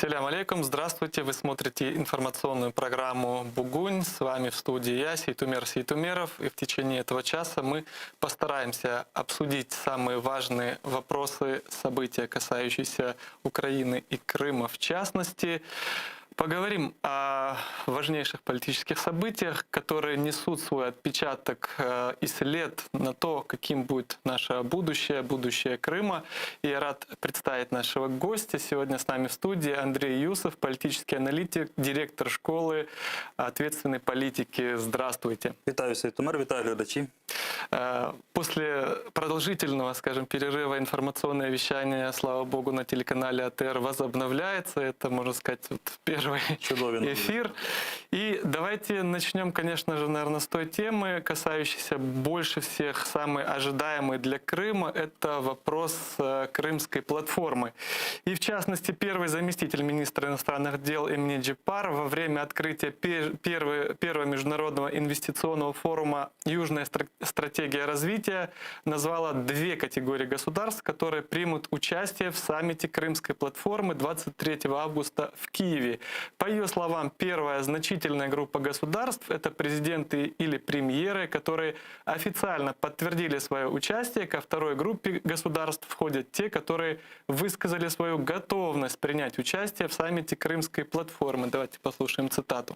Селям алейкум, здравствуйте. Вы смотрите информационную программу «Бугунь». С вами в студии я, Сейтумер Сейтумеров. И в течение этого часа мы постараемся обсудить самые важные вопросы, события, касающиеся Украины и Крыма в частности. Поговорим о важнейших политических событиях, которые несут свой отпечаток и след на то, каким будет наше будущее, будущее Крыма. И я рад представить нашего гостя. Сегодня с нами в студии Андрей Юсов, политический аналитик, директор школы ответственной политики. Здравствуйте. Вітаю, Сейтумер, вітаю глядачі. После продолжительного, скажем, перерыва информационное вещание, слава богу, на телеканале АТР возобновляется. Это, можно сказать, вот первый эфир. И давайте начнем, конечно же, наверное, с той темы, касающейся больше всех, самой ожидаемой для Крыма. Это вопрос Крымской платформы. И, в частности, первый заместитель министра иностранных дел Эмне Джипар во время открытия первого международного инвестиционного форума «Южная стратегия развития» назвала две категории государств, которые примут участие в саммите Крымской платформы 23 августа в Киеве. По ее словам, первая значительная группа государств — это президенты или премьеры, которые официально подтвердили свое участие. Ко второй группе государств входят те, которые высказали свою готовность принять участие в саммите Крымской платформы. Давайте послушаем цитату.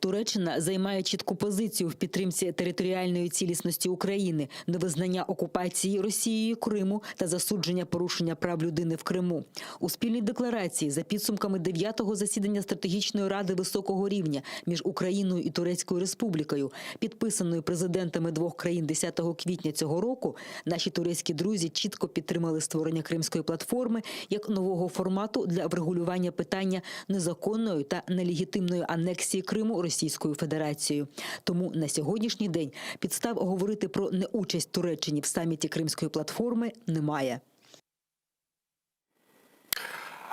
Туреччина займає чітку позицію в підтримці територіальної цілісності України, невизнання окупації Росією Криму та засудження порушення прав людини в Криму. У спільній декларації за підсумками 9-го засідання стратегічної ради високого рівня між Україною і Турецькою Республікою, підписаною президентами двох країн 10 квітня цього року, наші турецькі друзі чітко підтримали створення Кримської платформи як нового формату для врегулювання питання незаконної та нелегітимної анексії Криму Російською Федерацією. Тому на сьогоднішній день підстав говорити про неучасть Туреччини в саміті Кримської платформи немає.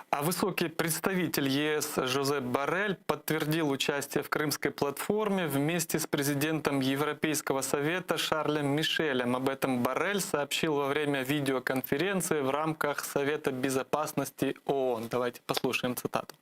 А высокий представитель ЕС Жозеп Боррель подтвердил участие в Крымской платформе вместе с президентом Европейского совета Шарлем Мишелем. Об этом Боррель сообщил во время видеоконференции в рамках Совета безопасности ООН. Давайте послушаем цитату.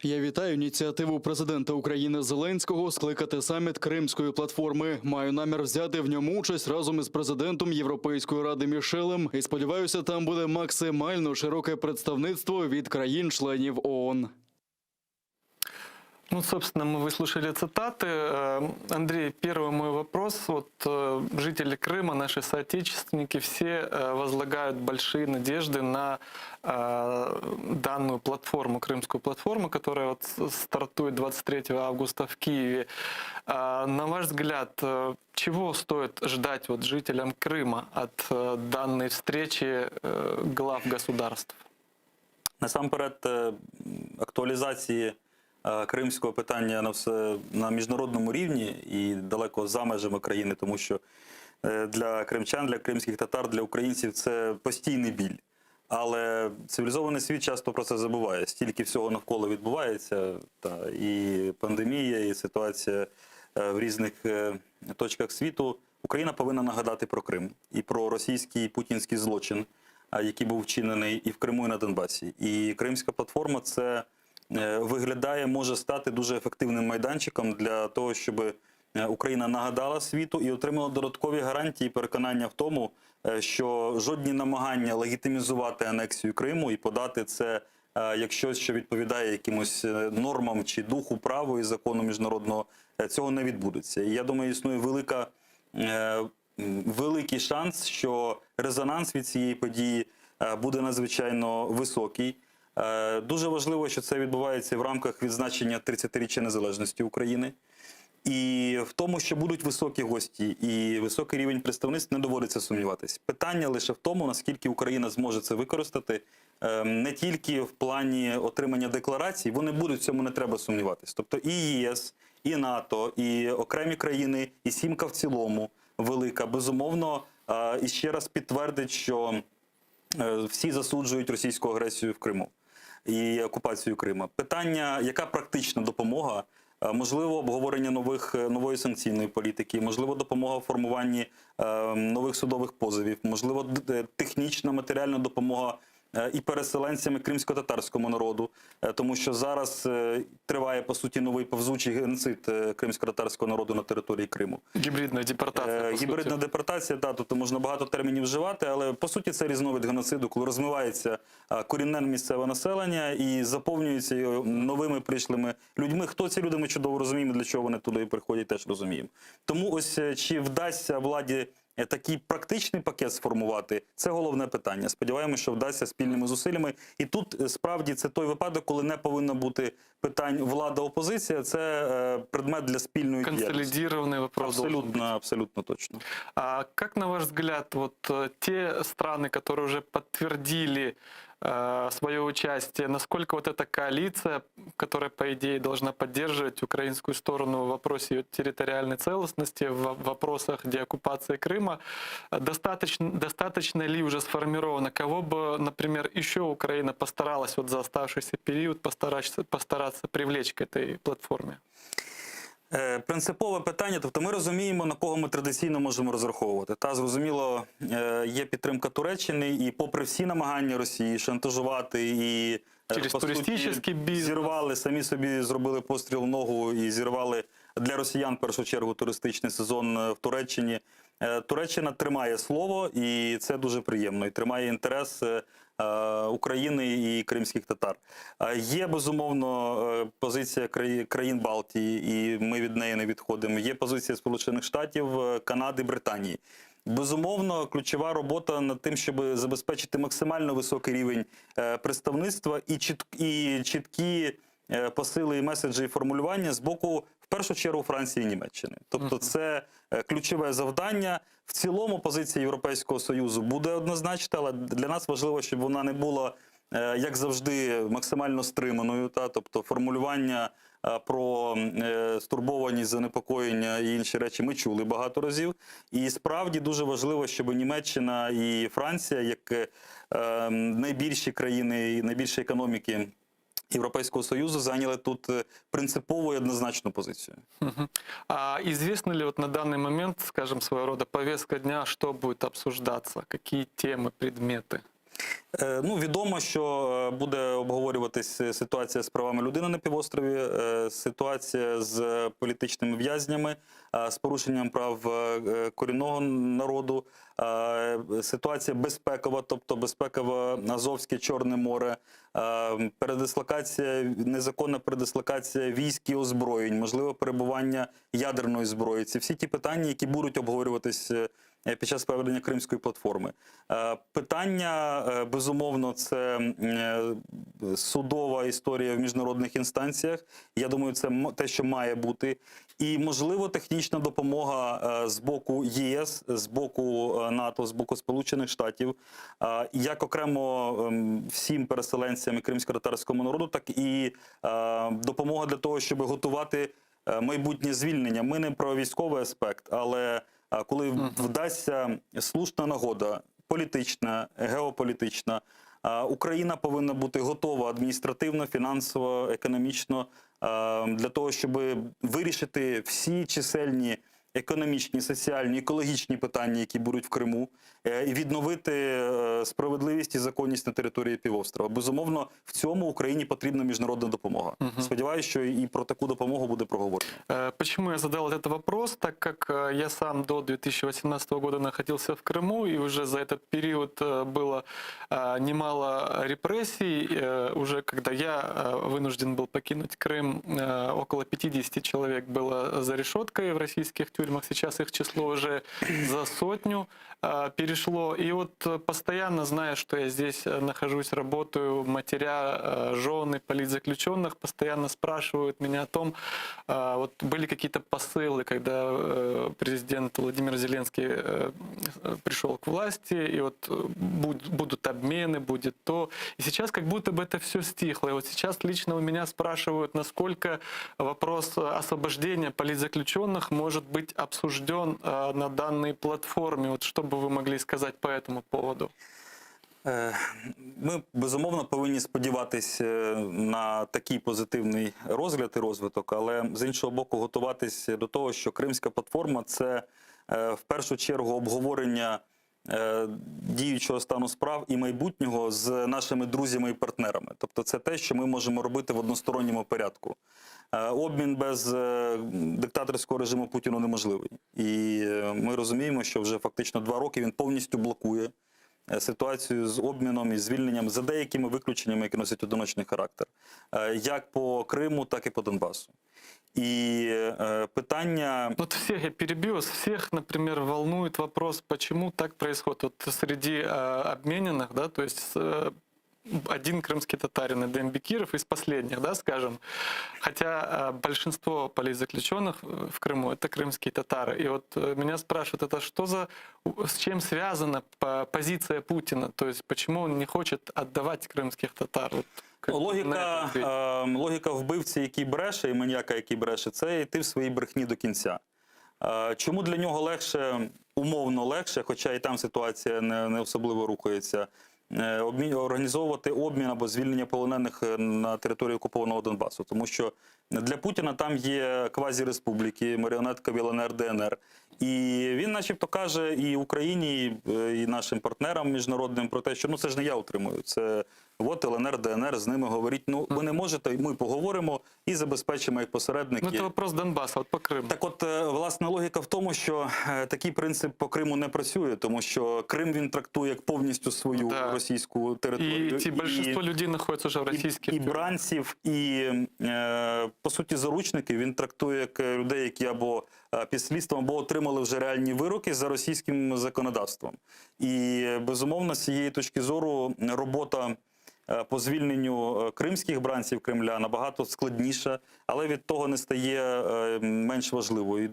Я вітаю ініціативу президента України Зеленського скликати саміт Кримської платформи. Маю намір взяти в ньому участь разом із президентом Європейської ради Мішелем. І сподіваюся, там буде максимально широке представництво від країн-членів ООН. Ну, собственно, мы выслушали цитаты. Андрей, первый мой вопрос. Вот жители Крыма, наши соотечественники, все возлагают большие надежды на данную платформу, Крымскую платформу, которая вот стартует 23 августа в Киеве. На ваш взгляд, чего стоит ждать вот жителям Крыма от данной встречи глав государств? Насамперед, актуалізації кримського питання на міжнародному рівні і далеко за межами країни, тому що для кримчан, для кримських татар, для українців це постійний біль. Але цивілізований світ часто про це забуває. Стільки всього навколо відбувається, і пандемія, і ситуація в різних точках світу. Україна повинна нагадати про Крим і про російський путінський злочин, який був вчинений і в Криму, і на Донбасі. І Кримська платформа це виглядає, може стати дуже ефективним майданчиком для того, щоб Україна нагадала світу і отримала додаткові гарантії і переконання в тому, що жодні намагання легітимізувати анексію Криму і подати це як щось, що відповідає якимось нормам чи духу права і закону міжнародного, цього не відбудеться. І я думаю, існує великий шанс, що резонанс від цієї події буде надзвичайно високий. Дуже важливо, що це відбувається в рамках відзначення 30-річчя незалежності України. І в тому, що будуть високі гості і високий рівень представництв, не доводиться сумніватись. Питання лише в тому, наскільки Україна зможе це використати, не тільки в плані отримання декларацій, вони будуть, в цьому не треба сумніватись. Тобто і ЄС, і НАТО, і окремі країни, і Сімка в цілому велика, безумовно, і ще раз підтвердить, що всі засуджують російську агресію в Криму і окупацію Крима. Питання, яка практична допомога можливо, обговорення нової санкційної політики, можливо, допомога в формуванні нових судових позовів, можливо, технічна, матеріальна допомога і переселенцям, і кримсько-татарському народу, тому що зараз триває, по суті, новий повзучий геноцид кримсько-татарського народу на території Криму. Гібридна депортація. Гібридна депортація, так, тут можна багато термінів вживати, але по суті це різновид геноциду, коли розмивається корінне місцеве населення і заповнюється його новими прийшлими людьми. Хто ці люди, ми чудово розуміємо, для чого вони туди приходять, теж розуміємо. Тому ось чи вдасться владі такий практичний пакет сформувати, це головне питання. Сподіваємося, що вдасться спільними зусиллями. І тут справді це той випадок, коли не повинно бути питань влада-опозиція, це предмет для спільної діяльності. Консолидированный вопрос. Абсолютно точно. А как, на ваш взгляд, вот те страны, которые уже подтвердили свое участие, насколько вот эта коалиция, которая, по идее, должна поддерживать украинскую сторону в вопросе ее территориальной целостности, в вопросах деоккупации Крыма, достаточно ли уже сформировано? Кого бы, например, еще Украина постаралась вот за оставшийся период постараться привлечь к этой платформе? Принципове питання, тобто ми розуміємо, на кого ми традиційно можемо розраховувати. Та, зрозуміло, є підтримка Туреччини, і попри всі намагання Росії шантажувати і через туристичний бізнес зірвали, самі собі зробили постріл в ногу і зірвали для росіян, в першу чергу, туристичний сезон в Туреччині. Туреччина тримає слово, і це дуже приємно, і тримає інтерес України і кримських татар. Є, безумовно, позиція країн Балтії, і ми від неї не відходимо. Є позиція Сполучених Штатів, Канади, Британії. Безумовно, ключова робота над тим, щоб забезпечити максимально високий рівень представництва і чіткі посили і меседжі і формулювання з боку, в першу чергу, Франції і Німеччини. Тобто це ключове завдання. В цілому позиція Європейського Союзу буде однозначна, але для нас важливо, щоб вона не була, як завжди, максимально стриманою. Тобто формулювання про стурбованість, занепокоєння і інші речі ми чули багато разів. І справді дуже важливо, щоб Німеччина і Франція, як найбільші країни і найбільші економіки Европейского Союза, заняли тут принциповую и однозначную позицию. А известно ли вот на данный момент, скажем, своего рода повестка дня, что будет обсуждаться, какие темы, предметы? Ну, відомо, що буде обговорюватись ситуація з правами людини на півострові, ситуація з політичними в'язнями, з порушенням прав корінного народу, ситуація безпекова, тобто безпекове Азовське, Чорне море, передислокація, незаконна передислокація військ і озброєнь, можливе перебування ядерної зброї. Це всі ті питання, які будуть обговорюватись під час проведення Кримської платформи. Питання, безумовно, це судова історія в міжнародних інстанціях. Я думаю, це те, що має бути. І, можливо, технічна допомога з боку ЄС, з боку НАТО, з боку Сполучених Штатів, як окремо всім переселенцям і кримсько-татарському народу, так і допомога для того, щоб готувати майбутнє звільнення. Ми не про військовий аспект, але коли вдасться слушна нагода, політична, геополітична, Україна повинна бути готова адміністративно, фінансово, економічно для того, щоб вирішити всі чисельні економічні, соціальні, екологічні питання, які будуть в Криму, і відновити справедливість і законність на території півострова. Безумовно, в цьому Україні потрібна міжнародна допомога. Сподіваюся, що і про таку допомогу буде проговорено. Почему я задал этот вопрос? Так как я сам до 2018 года находился в Крыму, и уже за этот период было немало репрессий. Уже когда я вынужден был покинуть Крым, около 50 человек было за решеткой в российских тюрьмах. Сейчас их число уже за 100 перешло. И вот постоянно, зная, что я здесь нахожусь, работаю, матеря, жены политзаключенных, постоянно спрашивают меня о том, вот были какие-то посылы, когда президент Владимир Зеленский пришел к власти, и вот будут обмены, будет то. И сейчас как будто бы это все стихло. И вот сейчас лично у меня спрашивают, насколько вопрос освобождения политзаключенных может быть обсужден на данной платформе. Вот что бы вы могли сказать по этому поводу? Ми, безумовно, повинні сподіватися на такий позитивний розгляд і розвиток, але, з іншого боку, готуватися до того, що Кримська платформа – це, в першу чергу, обговорення діючого стану справ і майбутнього з нашими друзями і партнерами. Тобто це те, що ми можемо робити в односторонньому порядку. Обмін без диктаторського режиму Путіну неможливий. І ми розуміємо, що вже фактично 2 роки він повністю блокує ситуацію з обміном і звільненням за деякими виключеннями, які носять одиночний характер. Як по Криму, так і по Донбасу. И питання... Вот всех, я перебью, всех, например, волнует вопрос, почему так происходит. Вот среди обмененных, да, то есть один крымский татарин, Эдем Бекиров, из последних, да, скажем. Хотя большинство политзаключенных в Крыму — это крымские татары. И вот меня спрашивают, это что за, с чем связана позиция Путина? То есть почему он не хочет отдавать крымских татар? Вот, логіка вбивці, який бреше, і маніяка, який бреше, це йти в своїй брехні до кінця. Чому для нього легше, умовно легше, хоча і там ситуація не особливо рухається, організовувати обмін або звільнення полонених на території окупованого Донбасу? Тому що для Путіна там є квазі-республіки, маріонетка ЛНР, ДНР. І він начебто каже і Україні, і нашим партнерам міжнародним про те, що ну це ж не я утримую, це от ЛНР, ДНР, з ними говоріть, ну ви не можете, ми поговоримо і забезпечимо як посередники. Ну це вопрос Донбасу, от по Криму. Так от, власне, логіка в тому, що такий принцип по Криму не працює, тому що Крим він трактує як повністю свою російську територію. І ці більшість людей знаходяться вже в російських і бранців, і, по суті, заручників він трактує як людей, які або під слідством, або отримали вже реальні вироки за російським законодавством. І, безумовно, з цієї точки зору робота по звільненню кримських бранців Кремля набагато складніша, але від того не стає менш важливою. І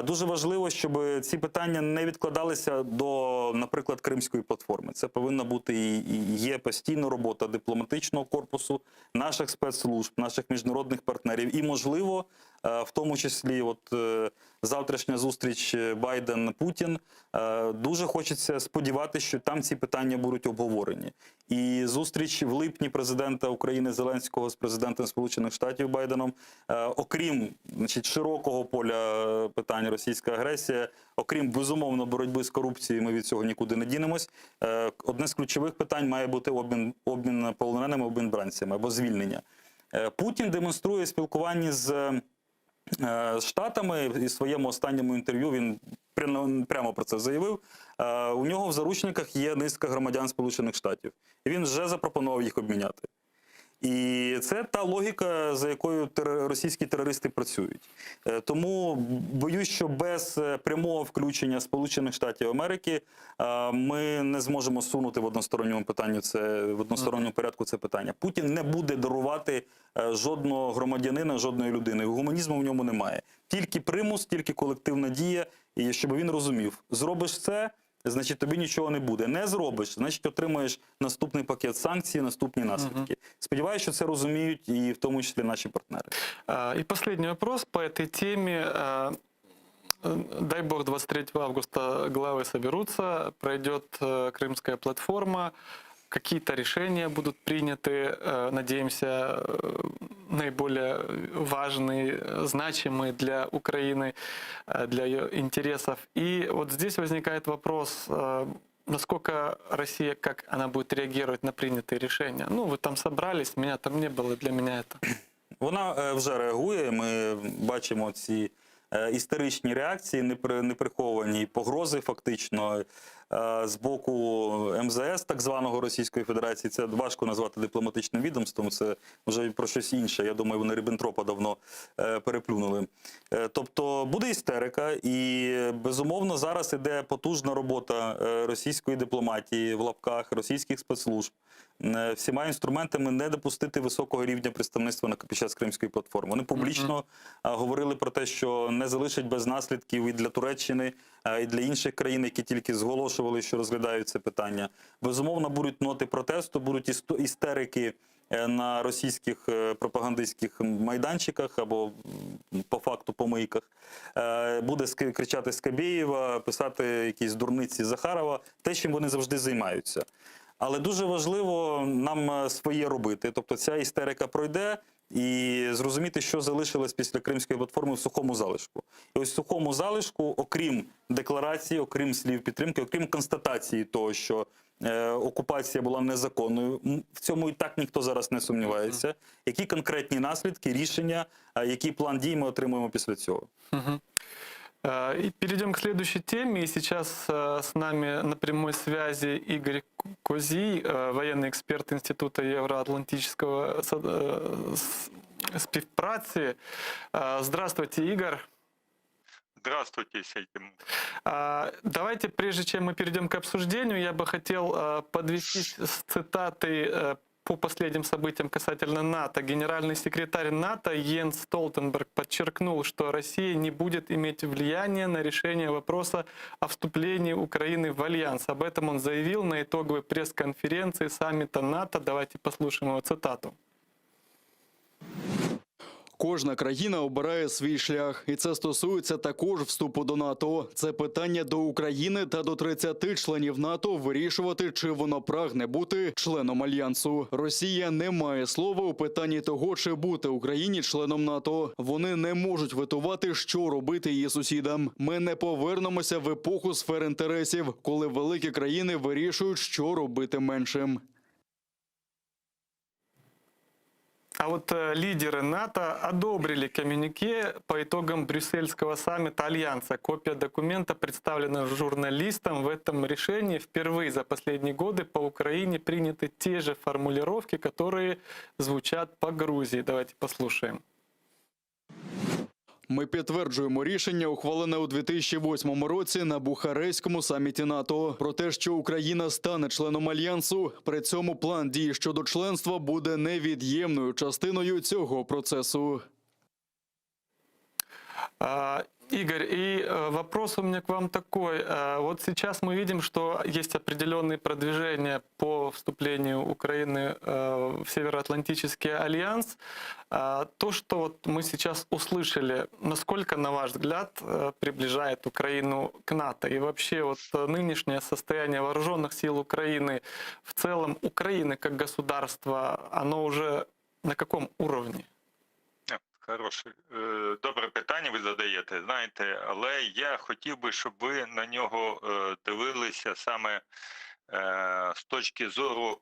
дуже важливо, щоб ці питання не відкладалися до, наприклад, Кримської платформи. Це повинна бути і є постійна робота дипломатичного корпусу, наших спецслужб, наших міжнародних партнерів. І, можливо, в тому числі завтрашня зустріч Байден-Путін, дуже хочеться сподіватися, що там ці питання будуть обговорені. І зустріч в липні президента України Зеленського з президентом Сполучених Штатів Байденом, окрім широкого поля питань російська агресія, окрім, безумовно, боротьби з корупцією, ми від цього нікуди не дінемось, одне з ключових питань має бути обмін полоненими, обмін бранцями або звільнення. Путін демонструє спілкування з Штатами, і в своєму останньому інтерв'ю він прямо про це заявив. У нього в заручниках є низка громадян Сполучених Штатів. І він вже запропонував їх обміняти. І це та логіка, за якою російські терористи працюють. Тому боюсь, що без прямого включення Сполучених Штатів Америки ми не зможемо сунути в односторонньому порядку це питання. Путін не буде дарувати жодного громадянина, жодної людини. Гуманізму в ньому немає. Тільки примус, тільки колективна дія, і щоб він розумів, зробиш це, значить тобі нічого не буде. Не зробиш, значить отримаєш наступний пакет санкцій, наступні наслідки. Сподіваюся, що це розуміють і в тому числі наші партнери. И последний вопрос по этой теме. Дай бог, 23 августа главы соберутся, пройдет Крымская платформа, какие-то решения будут приняты, надеемся, наиболее важные, значимые для Украины, для ее интересов. И вот здесь возникает вопрос, насколько Россия, как она будет реагировать на принятые решения. Ну, вы там собрались, меня там не было, для меня это... Вона вже реагує, ми бачимо ці істеричні реакції, неприховані погрози фактично з боку МЗС, так званого Російської Федерації. Це важко назвати дипломатичним відомством, це вже про щось інше. Я думаю, вони Ріббентропа давно переплюнули. Тобто буде істерика і, безумовно, зараз іде потужна робота російської дипломатії, в лапках, російських спецслужб, всіма інструментами не допустити високого рівня представництва під час Кримської платформи. Вони публічно говорили про те, що не залишать без наслідків і для Туреччини, і для інших країн, які тільки зголошували, що розглядають це питання. Безумовно, будуть ноти протесту, будуть істерики на російських пропагандистських майданчиках або по факту помийках, буде кричати Скабєєва, писати якісь дурниці Захарова, те, чим вони завжди займаються. Але дуже важливо нам своє робити. Тобто ця істерика пройде і зрозуміти, що залишилось після Кримської платформи в сухому залишку. І ось в сухому залишку, окрім декларації, окрім слів підтримки, окрім констатації того, що окупація була незаконною, в цьому і так ніхто зараз не сумнівається. Які конкретні наслідки, рішення, який план дій ми отримуємо після цього? И перейдем к следующей теме. И сейчас с нами на прямой связи Игорь Козий, военный эксперт Института Евроатлантического співпраці. Здравствуйте, Игорь. Здравствуйте, Сергей. Давайте, прежде чем мы перейдем к обсуждению, я бы хотел подвести с цитатой по последним событиям касательно НАТО. Генеральный секретарь НАТО Йенс Столтенберг подчеркнул, что Россия не будет иметь влияния на решение вопроса о вступлении Украины в Альянс. Об этом он заявил на итоговой пресс-конференции саммита НАТО. Давайте послушаем его цитату. Кожна країна обирає свій шлях, і це стосується також вступу до НАТО. Це питання до України та до 30 членів НАТО вирішувати, чи воно прагне бути членом Альянсу. Росія не має слова у питанні того, чи бути Україні членом НАТО. Вони не можуть витувати, що робити її сусідам. Ми не повернемося в епоху сфер інтересів, коли великі країни вирішують, що робити меншим. А вот лидеры НАТО одобрили коммюнике по итогам брюссельского саммита Альянса. Копия документа представлена журналистам. В этом решении впервые за последние годы по Украине приняты те же формулировки, которые звучат по Грузии. Давайте послушаем. Ми підтверджуємо рішення, ухвалене у 2008 році на Бухарестському саміті НАТО, про те, що Україна стане членом Альянсу. При цьому план дій щодо членства буде невід'ємною частиною цього процесу. Игорь, и вопрос у меня к вам такой. Вот сейчас мы видим, что есть определенные продвижения по вступлению Украины в Североатлантический альянс. То, что вот мы сейчас услышали, насколько, на ваш взгляд, приближает Украину к НАТО? И вообще вот нынешнее состояние вооруженных сил Украины, в целом Украины как государства, оно уже на каком уровне? Хороше, добре питання ви задаєте, знаєте, але я хотів би, щоб ви на нього дивилися саме з точки зору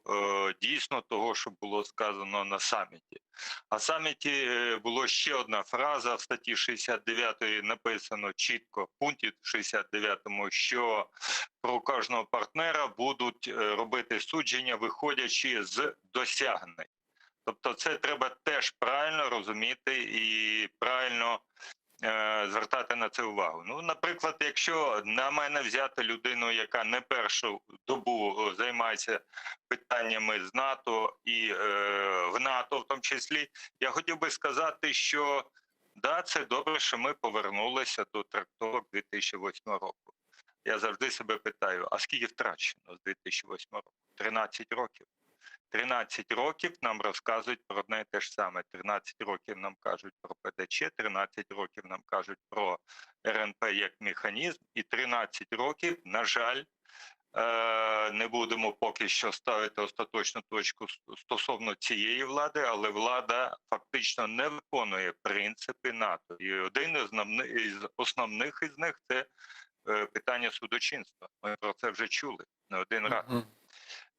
дійсно того, що було сказано на саміті. А саміті було ще одна фраза в статті 69 написано чітко, в пункті 69, що про кожного партнера будуть робити судження, виходячи з досягнень. Тобто це треба теж правильно розуміти і правильно звертати на це увагу. Ну, наприклад, якщо на мене взяти людину, яка не першу добу займається питаннями з НАТО і в НАТО в тому числі, я хотів би сказати, що да, це добре, що ми повернулися до трактовок 2008 року. Я завжди себе питаю, а скільки втрачено з 2008 року? 13 років. 13 років нам розказують про одне і те ж саме. 13 років нам кажуть про ПДЧ, 13 років нам кажуть про РНП як механізм, і 13 років, на жаль, не будемо поки що ставити остаточну точку стосовно цієї влади, але влада фактично не виконує принципи НАТО. І один із основних із них – це питання судочинства. Ми про це вже чули не один раз.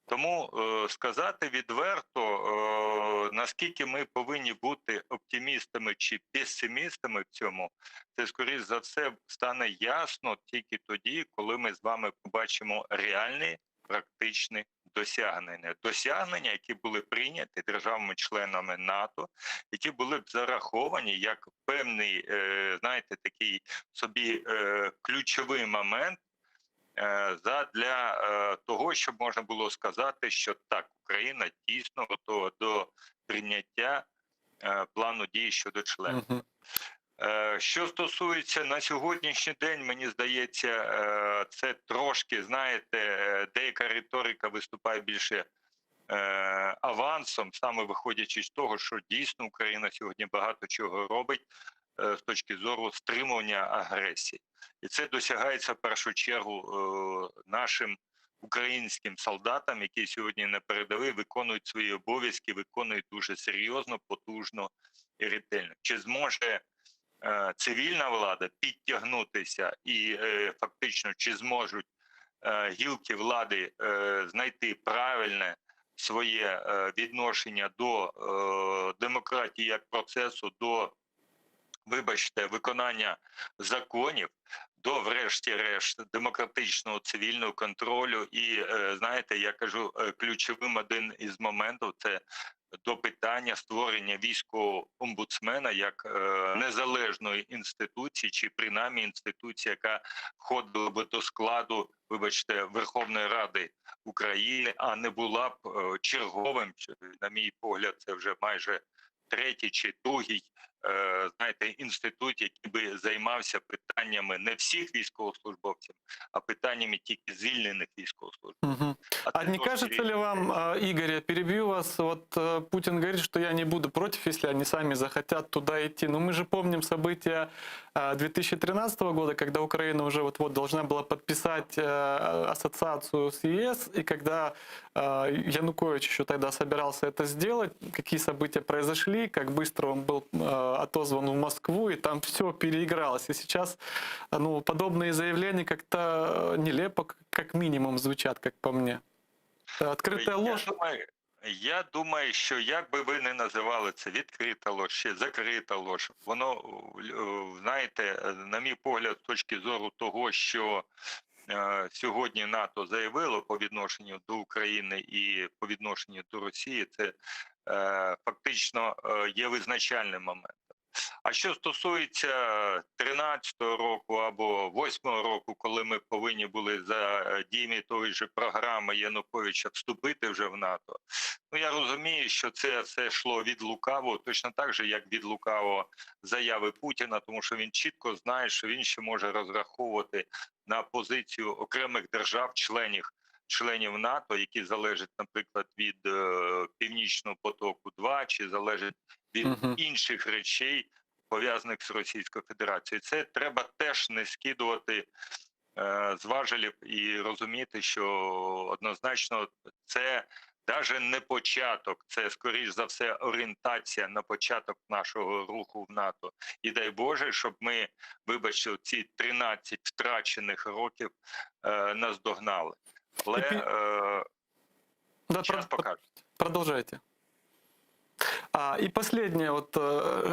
Тому сказати відверто, наскільки ми повинні бути оптимістами чи песимістами в цьому, це, скоріш за все, стане ясно тільки тоді, коли ми з вами побачимо реальні практичні досягнення. Досягнення, які були прийняті державами-членами НАТО, які були б зараховані як певний, знаєте, такий собі ключовий момент, для того, щоб можна було сказати, що так, Україна дійсно готова до прийняття плану дій щодо членства. Що стосується на сьогоднішній день, мені здається, це трошки, знаєте, деяка риторика виступає більше авансом, саме виходячи з того, що дійсно Україна сьогодні багато чого робить з точки зору стримування агресії. І це досягається в першу чергу нашим українським солдатам, які сьогодні на передовій виконують свої обов'язки, виконують дуже серйозно, потужно і ретельно. Чи зможе цивільна влада підтягнутися і фактично чи зможуть гілки влади знайти правильне своє відношення до демократії як процесу, до, вибачте, виконання законів, до, врешті-решт, демократичного цивільного контролю. І, знаєте, я кажу, ключовим один із моментів – це до питання створення військового омбудсмена як незалежної інституції, чи принаймні інституції, яка входила би до складу, вибачте, Верховної Ради України, а не була б черговим, на мій погляд, це вже майже третій чи другий, знаєте, інститут, який би займався питаннями не всіх військовослужбовців, а питаннями тільки звільнених військовослужбовців. Мгм. А не кажется ли вам, Игорь, я перебью вас, вот Путин говорит, что я не буду против, если они сами захотят туда идти. Но мы же помним события 2013 года, когда Украина уже вот-вот должна была подписать ассоциацию с ЕС, и когда Янукович еще тогда собирался это сделать, какие события произошли, как быстро он был отозван в Москву, и там все переигралось. И сейчас подобные заявления как-то нелепо, как минимум, звучат, как по мне. Открытая ложь. Я думаю, що як би ви не називали це, відкрита ложь, чи закрита ложь, воно, знаєте, на мій погляд, з точки зору того, що сьогодні НАТО заявило по відношенню до України і по відношенню до Росії, це фактично є визначальним моментом. А що стосується 13-го року або 8-го року, коли ми повинні були за діями тої ж програми Януковича вступити вже в НАТО, я розумію, що це все йшло від лукавого, точно так же, як від лукавого заяви Путіна, тому що він чітко знає, що він ще може розраховувати на позицію окремих держав, членів НАТО, які залежать, наприклад, від Північного потоку-2, чи залежать від інших речей, пов'язаних з Російською Федерацією. Це треба теж не скидувати з важелів і розуміти, що однозначно це навіть не початок, це, скоріш за все, орієнтація на початок нашого руху в НАТО. І дай Боже, щоб ми, вибачте, ці 13 втрачених років наздогнали. Але час покаже. Продолжайте. И последнее,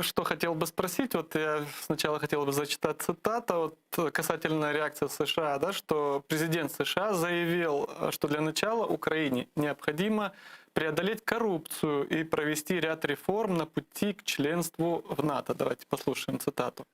что хотел бы спросить, я сначала хотел бы зачитать цитату, касательно реакции США, да, что президент США заявил, что для начала Украине необходимо преодолеть коррупцию и провести ряд реформ на пути к членству в НАТО. Давайте послушаем цитату.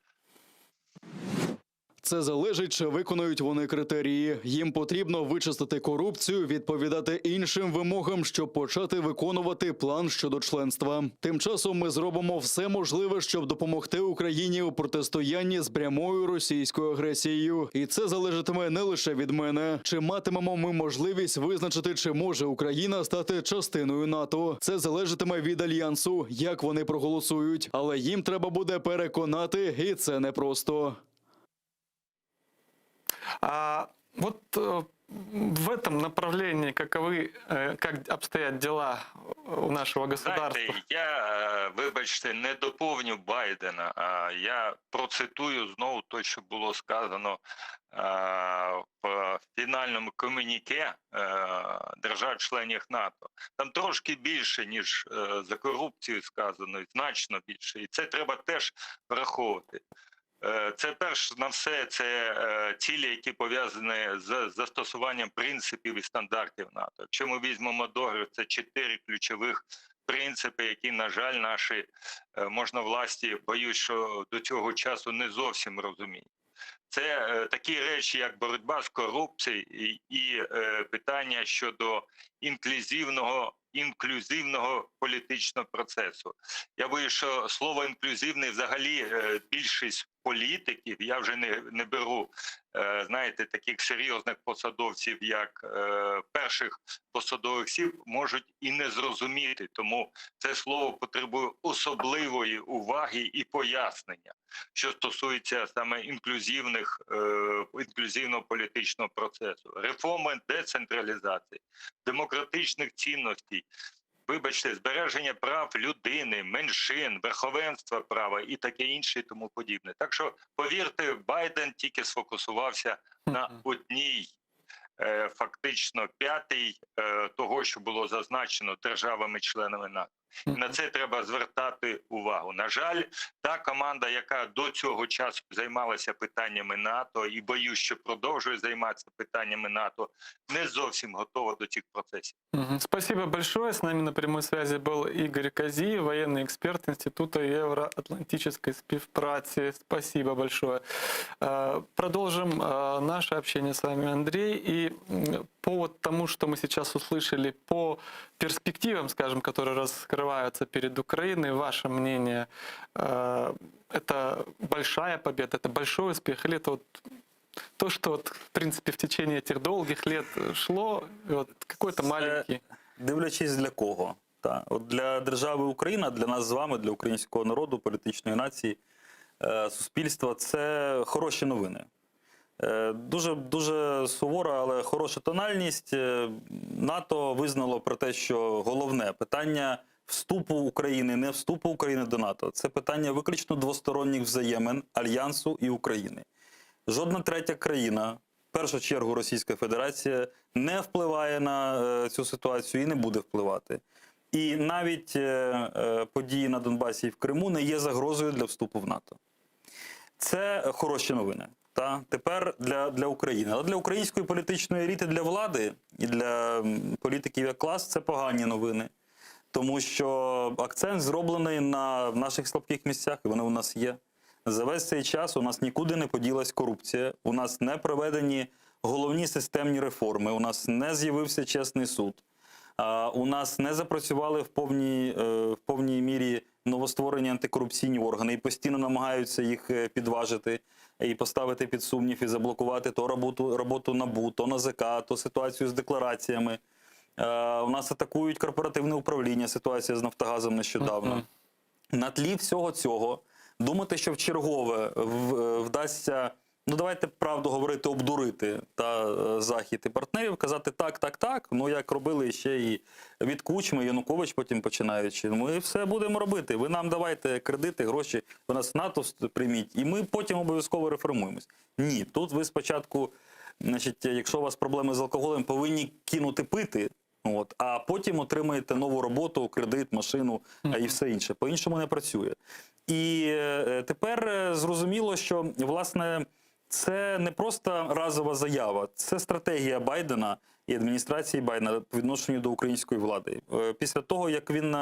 Це залежить, чи виконують вони критерії. Їм потрібно вичистити корупцію, відповідати іншим вимогам, щоб почати виконувати план щодо членства. Тим часом ми зробимо все можливе, щоб допомогти Україні у протистоянні з прямою російською агресією. І це залежатиме не лише від мене. Чи матимемо ми можливість визначити, чи може Україна стати частиною НАТО? Це залежатиме від Альянсу, як вони проголосують. Але їм треба буде переконати, і це непросто. В этом направлении как обстоят дела у нашего государства? Знаєте, я, вибачте, не доповню Байдена, а я процитую знову те, що було сказано в фінальному комюніке держав-членів НАТО. Там трошки більше, ніж за корупцію сказано, значно більше. І це треба теж враховувати. Це перш на все, це цілі, які пов'язані з застосуванням принципів і стандартів НАТО. Якщо ми візьмемо договір, це 4 ключових принципи, які, на жаль, наші можновласті, боюсь, що до цього часу не зовсім розуміють. Це такі речі, як боротьба з корупцією і питання щодо інклюзивного політичного процесу. Я боюсь, що слово інклюзивний взагалі більшість політиків, я вже не беру, знаєте, таких серйозних посадовців, як перших посадових осіб, можуть і не зрозуміти. Тому це слово потребує особливої уваги і пояснення, що стосується саме інклюзивного політичного процесу, реформи децентралізації, демократичних цінностей, вибачте, збереження прав людини, меншин, верховенства права і таке інше і тому подібне. Так що, повірте, Байден тільки сфокусувався на одній, фактично п'ятій того, що було зазначено державами-членами НАТО. І на це треба звертати увагу. На жаль, та команда, яка до цього часу займалася питаннями НАТО і боюсь, що продовжує займатися питаннями НАТО, не зовсім готова до цих процесів. Спасибо большое. С нами на прямой связи был Игорь Казиев, военный эксперт Института Евроатлантической співпраці. Спасибо большое. Продолжим наше общение с вами, Андрей. И по тому, что мы сейчас услышали, по перспективам, скажем, которые раскрываются перед Украиной, ваше мнение, это большая победа, это большой успех, или это вот то, что вот, в принципе в течение этих долгих лет шло, вот, какой-то маленький... Дивлячись для кого. Та. От для держави Україна, для нас з вами, для українського народу, політичної нації, суспільства, це хороші новини. Дуже сувора, але хороша тональність. НАТО визнало про те, що головне питання вступу України, не вступу України до НАТО. Це питання виключно двосторонніх взаємин Альянсу і України. Жодна третя країна, в першу чергу Російська Федерація, не впливає на цю ситуацію і не буде впливати. І навіть події на Донбасі і в Криму не є загрозою для вступу в НАТО. Це хороші новини. Та? Тепер для України. Але для української політичної еліти, для влади і для політиків як клас це погані новини. Тому що акцент зроблений на наших слабких місцях, і вони у нас є. За весь цей час у нас нікуди не поділась корупція, у нас не проведені головні системні реформи, у нас не з'явився чесний суд, у нас не запрацювали в повній мірі новостворені антикорупційні органи і постійно намагаються їх підважити і поставити під сумнів і заблокувати то роботу НАБУ, то НАЗК, то ситуацію з деклараціями. У нас атакують корпоративне управління, ситуація з Нафтогазом нещодавно. На тлі всього цього думати, що вчергове вдасться, ну давайте правду говорити, обдурити Захід і партнерів, казати так, ну як робили ще і від Кучми, Янукович потім починаючи. Ми все будемо робити, ви нам давайте кредити, гроші, ви нас в НАТО прийміть, і ми потім обов'язково реформуємось. Ні, тут ви спочатку, значить, якщо у вас проблеми з алкоголем, повинні кинути пити, а потім отримаєте нову роботу, кредит, машину і все інше. По-іншому не працює. І тепер зрозуміло, що, власне, це не просто разова заява, це стратегія Байдена і адміністрації Байдена по відношенню до української влади. Після того, як він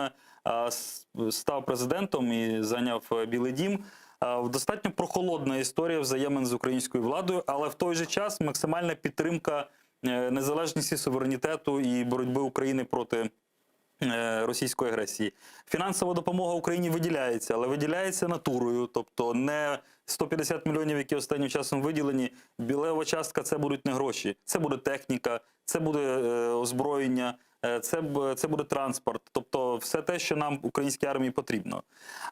став президентом і зайняв Білий дім, достатньо прохолодна історія взаємин з українською владою, але в той же час максимальна підтримка незалежності, суверенітету і боротьби України проти російської агресії. Фінансова допомога Україні виділяється, але виділяється натурою, тобто не 150 мільйонів, які останнім часом виділені, білева частка – це будуть не гроші, це буде техніка, це буде озброєння, це буде транспорт, тобто все те, що нам, українській армії, потрібно.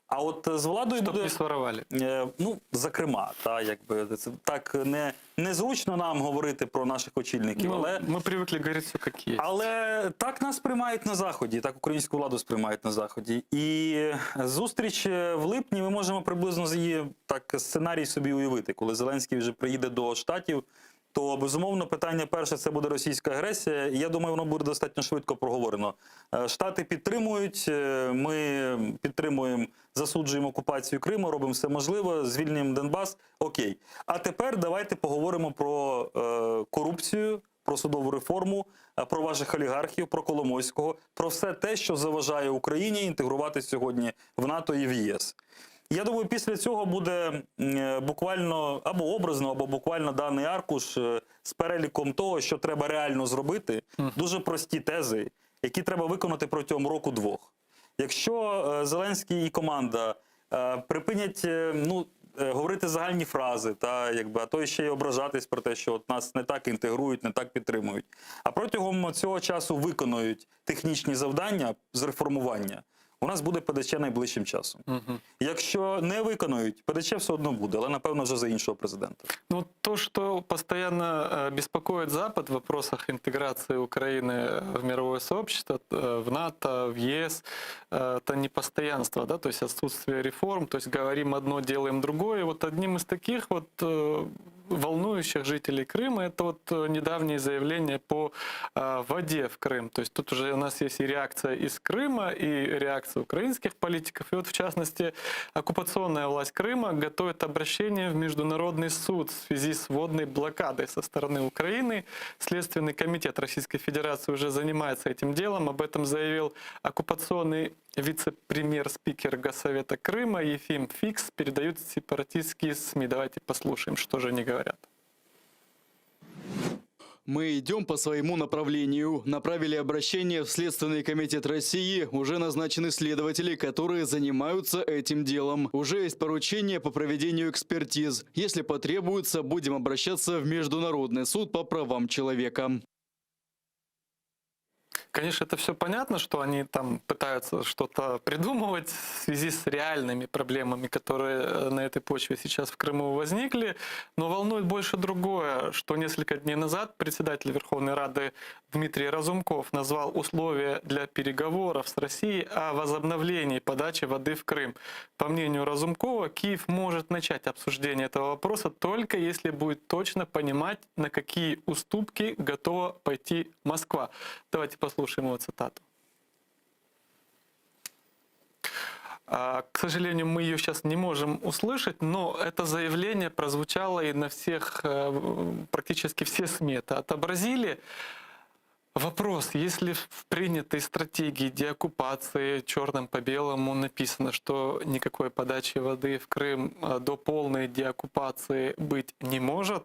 А от з владою Щоб буде... не своровали. Ну, зокрема, це так незручно нам говорити про наших очільників, але... Ми привикли говорити все, як є. Але так нас сприймають на Заході, так українську владу сприймають на Заході. І зустріч в липні, ми можемо приблизно її так сценарій собі уявити, коли Зеленський вже приїде до Штатів, то, безумовно, питання перше – це буде російська агресія, і я думаю, воно буде достатньо швидко проговорено. Штати підтримують, ми підтримуємо, засуджуємо окупацію Криму, робимо все можливе, звільнюємо Донбас, окей. А тепер давайте поговоримо про корупцію, про судову реформу, про ваших олігархів, про Коломойського, про все те, що заважає Україні інтегрувати сьогодні в НАТО і в ЄС. Я думаю, після цього буде буквально або образно, або буквально даний аркуш з переліком того, що треба реально зробити. Дуже прості тези, які треба виконати протягом року-двох. Якщо Зеленський і команда припинять говорити загальні фрази, а то ще й ображатись про те, що от нас не так інтегрують, не так підтримують, а протягом цього часу виконують технічні завдання з реформування, у нас буде ПДЧ найближчим часом. Якщо не виконують, ПДЧ все одно буде, але, напевно, вже за іншого президента. Ну, то, что постоянно беспокоит Запад в вопросах интеграции Украины в мировое сообщество, в НАТО, в ЕС, это непостоянство, да, то есть отсутствие реформ, то есть говорим одно, делаем другое. И вот одним из таких вот волнующих жителей Крыма это вот недавние заявления по воде в Крым. То есть тут уже у нас есть и реакция из Крыма, и реакция украинских политиков. И вот в частности оккупационная власть Крыма готовит обращение в Международный суд в связи с водной блокадой со стороны Украины. Следственный комитет Российской Федерации уже занимается этим делом. Об этом заявил оккупационный вице-премьер-спикер Госсовета Крыма Ефим Фикс. Передают сепаратистские СМИ. Давайте послушаем, что же они говорят. Мы идем по своему направлению. Направили обращение в Следственный комитет России. Уже назначены следователи, которые занимаются этим делом. Уже есть поручение по проведению экспертиз. Если потребуется, будем обращаться в Международный суд по правам человека. Конечно, это все понятно, что они там пытаются что-то придумывать в связи с реальными проблемами, которые на этой почве сейчас в Крыму возникли. Но волнует больше другое, что несколько дней назад председатель Верховной Рады Дмитрий Разумков назвал условия для переговоров с Россией о возобновлении подачи воды в Крым. По мнению Разумкова, Киев может начать обсуждение этого вопроса только если будет точно понимать, на какие уступки готова пойти Москва. Давайте послушаем его цитату. К сожалению, мы ее сейчас не можем услышать, но это заявление прозвучало и на всех, практически все СМИ это отобразили. Вопрос, если в принятой стратегии деоккупации черным по белому написано, что никакой подачи воды в Крым до полной деоккупации быть не может,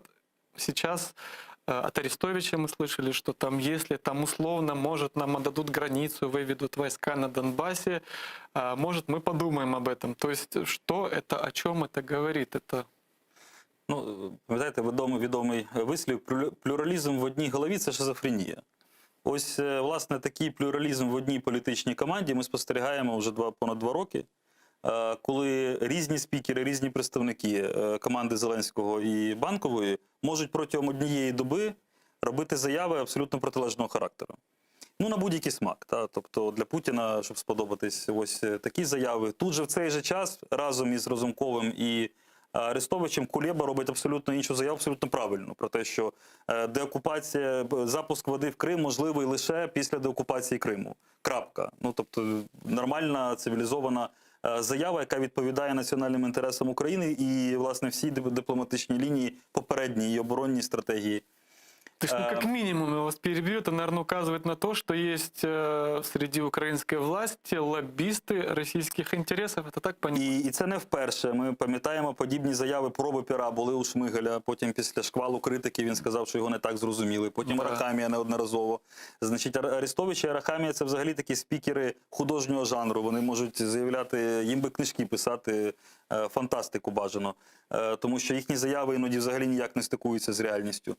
сейчас от Арестовича мы слышали, что там, если там условно, может, нам отдадут границу, выведут войска на Донбассе, может, мы подумаем об этом. То есть, что это, о чем это говорит? Это... Ну, пам'ятаєте, відомий вислів, плюралізм в одній голові – це шизофренія. Ось, власне, такий плюралізм в одній політичній команді ми спостерігаємо вже понад 2 роки, коли різні спікери, різні представники команди Зеленського і Банкової можуть протягом однієї доби робити заяви абсолютно протилежного характеру. Ну, на будь-який смак. Тобто для Путіна, щоб сподобатись, ось такі заяви. Тут же в цей же час разом із Разумковим і Арестовичем Кулеба робить абсолютно іншу заяву, абсолютно правильно, про те, що деокупація, запуск води в Крим можливий лише після деокупації Криму. Крапка. Ну, тобто нормальна, цивілізована заява, яка відповідає національним інтересам України і, власне, всі дипломатичні лінії, попередні і оборонні стратегії. То есть, ну, как минимум, я вас перебью, это, наверное, указывает на то, что есть среди украинской власти лоббисты российских интересов. Это так понятно? І це не вперше. Ми пам'ятаємо подібні заяви проби пера були у Шмигаля. Потім після шквалу критики він сказав, що його не так зрозуміли. Потім Арахамія неодноразово. Значить, Арестович і Арахамія – це взагалі такі спікери художнього жанру. Вони можуть заявляти, їм би книжки писати, фантастику бажано. Тому що їхні заяви іноді взагалі ніяк не стикуються з реальністю.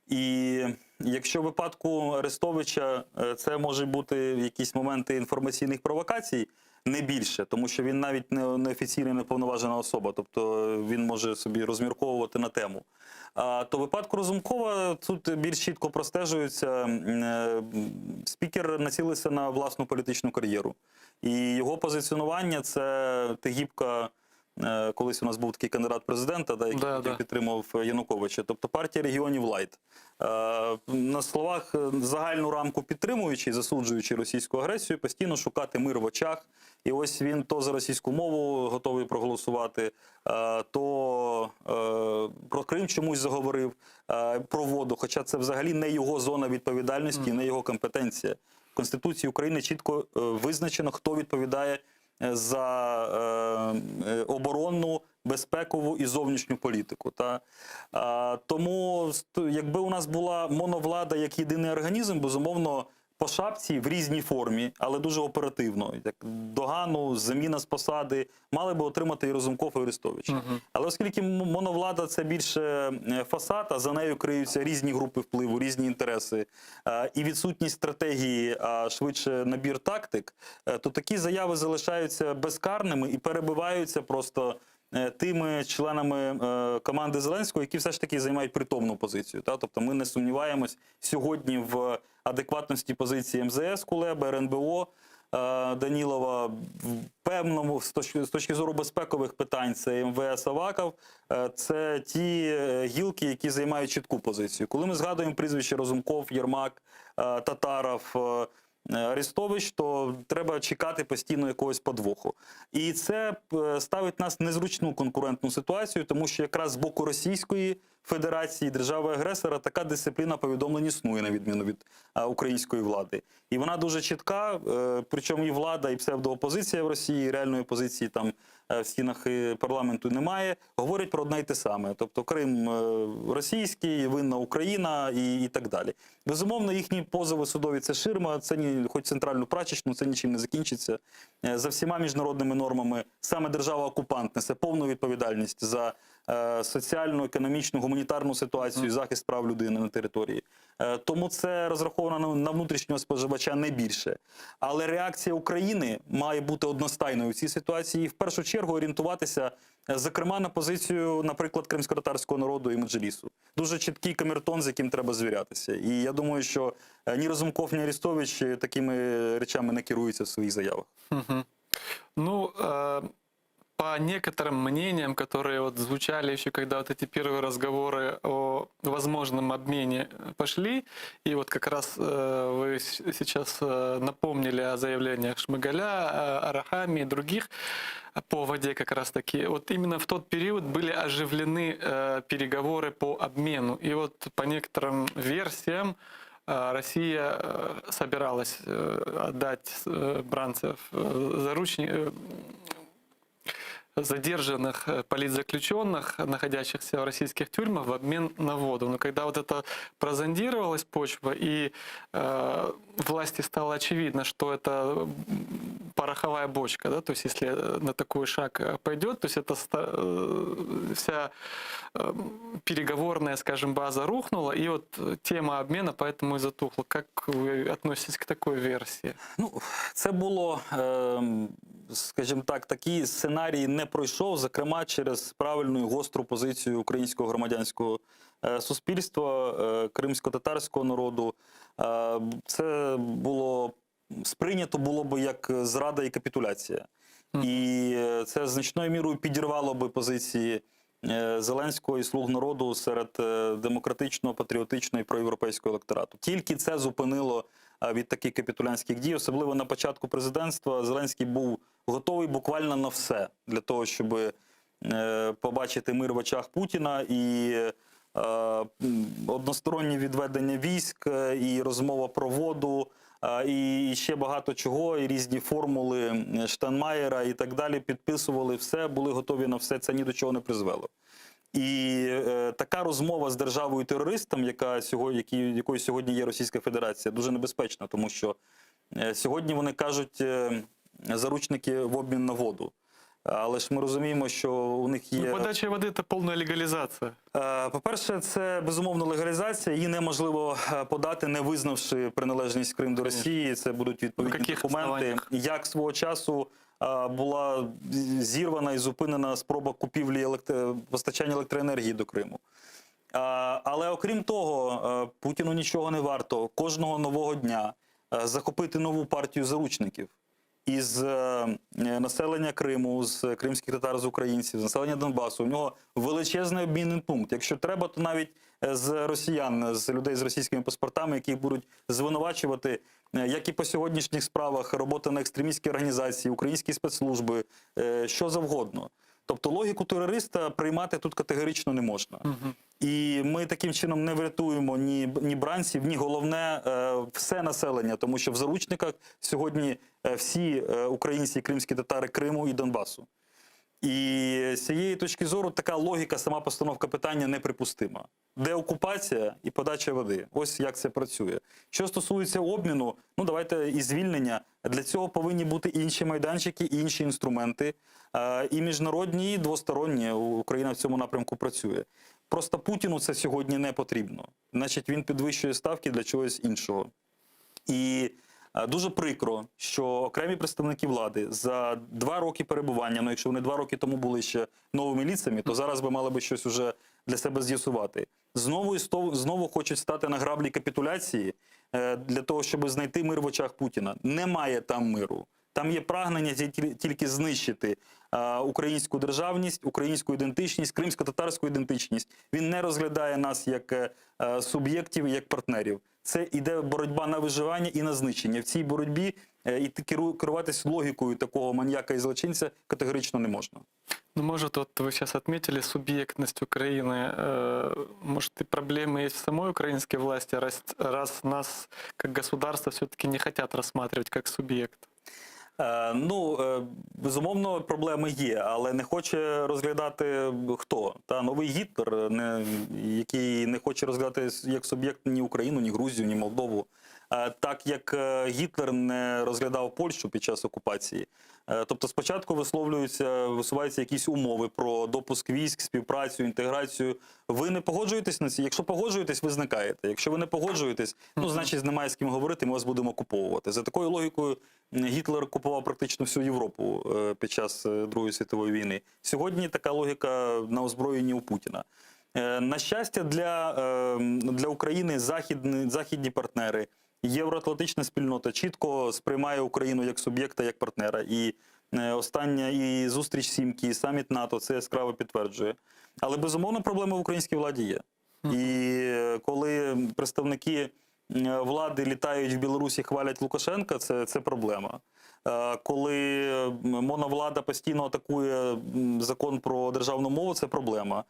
І якщо в випадку Арестовича це може бути якісь моменти інформаційних провокацій, не більше, тому що він навіть не офіційна неповноважена особа, тобто він може собі розмірковувати на тему. То в випадку Разумкова тут більш чітко простежується, спікер націлився на власну політичну кар'єру. І його позиціонування – це Тегібка. Колись у нас був такий кандидат президента, який підтримував Януковича, тобто партія регіонів Лайт. На словах загальну рамку підтримуючи, засуджуючи російську агресію, постійно шукати мир в очах. І ось він то за російську мову готовий проголосувати, то про Крим чомусь заговорив, про воду, хоча це взагалі не його зона відповідальності, не його компетенція. В Конституції України чітко визначено, хто відповідає за оборонну, безпекову і зовнішню політику. Тому, якби у нас була моновлада як єдиний організм, безумовно, по шапці в різній формі, але дуже оперативно, як догану, заміна з посади, мали би отримати і Разумков, і Арестович. Але оскільки моновлада – це більше фасад, а за нею криються різні групи впливу, різні інтереси, і відсутність стратегії, а швидше набір тактик, то такі заяви залишаються безкарними і перебиваються просто тими членами команди Зеленського, які все ж таки займають притомну позицію. Тобто ми не сумніваємось сьогодні в адекватності позиції МЗС Кулеби, РНБО Данілова, в певному, з точки зору безпекових питань, це МВС Аваков, це ті гілки, які займають чітку позицію. Коли ми згадуємо прізвище Разумков, Єрмак, Татаров, Арестович, то треба чекати постійно якогось подвоху. І це ставить нас в незручну конкурентну ситуацію, тому що якраз з боку Російської Федерації, держави-агресора, така дисципліна повідомлень існує, на відміну від української влади. І вона дуже чітка, причому і влада, і псевдоопозиція в Росії, реальної опозиції там в стінах парламенту немає, говорять про одне й те саме. Тобто Крим російський, винна Україна і так далі. Безумовно, їхні позови судові – це ширма, це хоч центральну прачечну, це нічим не закінчиться. За всіма міжнародними нормами саме держава-окупант несе повну відповідальність за соціальну, економічну, гуманітарну ситуацію, захист прав людини на території. Тому це розраховано на внутрішнього споживача не більше. Але реакція України має бути одностайною в цій ситуації і в першу чергу орієнтуватися, зокрема, на позицію, наприклад, кримськотатарського народу і Меджлісу. Дуже чіткий камертон, з яким треба звірятися. І я думаю, що ні Разумков, ні Арестович такими речами не керуються в своїх заявах. Ну, по некоторым мнениям, которые вот звучали еще, когда вот эти первые разговоры о возможном обмене пошли, и вот как раз вы сейчас напомнили о заявлениях Шмыгаля, Арахами и других по воде как раз таки, вот именно в тот период были оживлены переговоры по обмену. И вот по некоторым версиям Россия собиралась отдать бранцев задержанных политзаключенных, находящихся в российских тюрьмах, в обмен на воду. Но когда вот это прозондировалась почва, и власти стало очевидно, что это пороховая бочка, да, то есть если на такой шаг пойдет, то есть это вся переговорная, скажем, база рухнула, и вот тема обмена поэтому и затухла. Как вы относитесь к такой версии? Ну, це було, скажімо так, такий сценарій не пройшов, зокрема через правильну і гостру позицію українського громадянського суспільства, кримсько-татарського народу. Це було сприйнято було б як зрада і капітуляція. І це значною мірою підірвало би позиції Зеленського і «Слуг народу» серед демократичного, патріотичного і проєвропейського електорату. Тільки це зупинило від таких капітулянських дій, особливо на початку президентства. Зеленський був готовий буквально на все для того, щоб побачити мир в очах Путіна, і одностороннє відведення військ, і розмова про воду, і ще багато чого, і різні формули Штайнмаєра і так далі підписували все, були готові на все, це ні до чого не призвело. І така розмова з державою-терористом, якою сьогодні є Російська Федерація, дуже небезпечна, тому що сьогодні вони кажуть заручники в обмін на воду. Але ж ми розуміємо, що у них є... Подача води – це повна легалізація. По-перше, це, безумовно, легалізація. Її неможливо подати, не визнавши приналежність Криму до Росії. Це будуть відповідні документи. Як свого часу була зірвана і зупинена спроба купівлі постачання електроенергії до Криму. Але окрім того, Путіну нічого не варто кожного нового дня захопити нову партію заручників із населення Криму, з кримських татар, з українців, з населення Донбасу. У нього величезний обмінний пункт. Якщо треба, то навіть з росіян, з людей з російськими паспортами, яких будуть звинувачувати, як і по сьогоднішніх справах, робота на екстремістські організації, українські спецслужби, що завгодно. Тобто логіку терориста приймати тут категорично не можна. І ми таким чином не врятуємо ні бранців, ні головне все населення, тому що в заручниках сьогодні всі українці, кримські татари Криму і Донбасу. І з цієї точки зору така логіка, сама постановка питання неприпустима. Деокупація і подача води. Ось як це працює. Що стосується обміну, ну давайте і звільнення. Для цього повинні бути інші майданчики, інші інструменти. І міжнародні, і двосторонні. Україна в цьому напрямку працює. Просто Путіну це сьогодні не потрібно. Значить, він підвищує ставки для чогось іншого. І дуже прикро, що окремі представники влади за 2 роки перебування, ну якщо вони 2 роки тому були ще новими ліцами, то зараз би мали би щось уже для себе з'ясувати. Знову хочуть стати на граблі капітуляції для того, щоб знайти мир в очах Путіна. Немає там миру. Там є прагнення тільки знищити українську державність, українську ідентичність, кримсько-татарську ідентичність. Він не розглядає нас як суб'єктів, як партнерів. Це іде боротьба на виживання і на знищення. В цій боротьбі керуватися логікою такого маньяка і злочинця категорично не можна. Ну, может, вот вы сейчас отметили субъектность Украины. Может, и проблемы есть в самой украинской власти, раз нас, как государство, все-таки не хотят рассматривать как субъект? Ну, безумовно, проблеми є, але не хоче розглядати хто? Новий Гітлер, який не хоче розглядати як суб'єкт ні Україну, ні Грузію, ні Молдову. Так як Гітлер не розглядав Польщу під час окупації. Тобто спочатку висуваються якісь умови про допуск військ, співпрацю, інтеграцію. Ви не погоджуєтесь на ці? Якщо погоджуєтесь, ви зникаєте. Якщо ви не погоджуєтесь, ну, значить, немає з ким говорити, ми вас будемо окуповувати. За такою логікою Гітлер окупував практично всю Європу під час Другої світової війни. Сьогодні така логіка на озброєнні у Путіна. На щастя, для України західні партнери, євроатлантична спільнота чітко сприймає Україну як суб'єкта, як партнера. І остання і зустріч Сімки, і саміт НАТО це яскраво підтверджує. Але, безумовно, проблеми в українській владі є. І коли представники влади літають в Білорусі, хвалять Лукашенка, це проблема. Коли моновлада постійно атакує закон про державну мову, це проблема.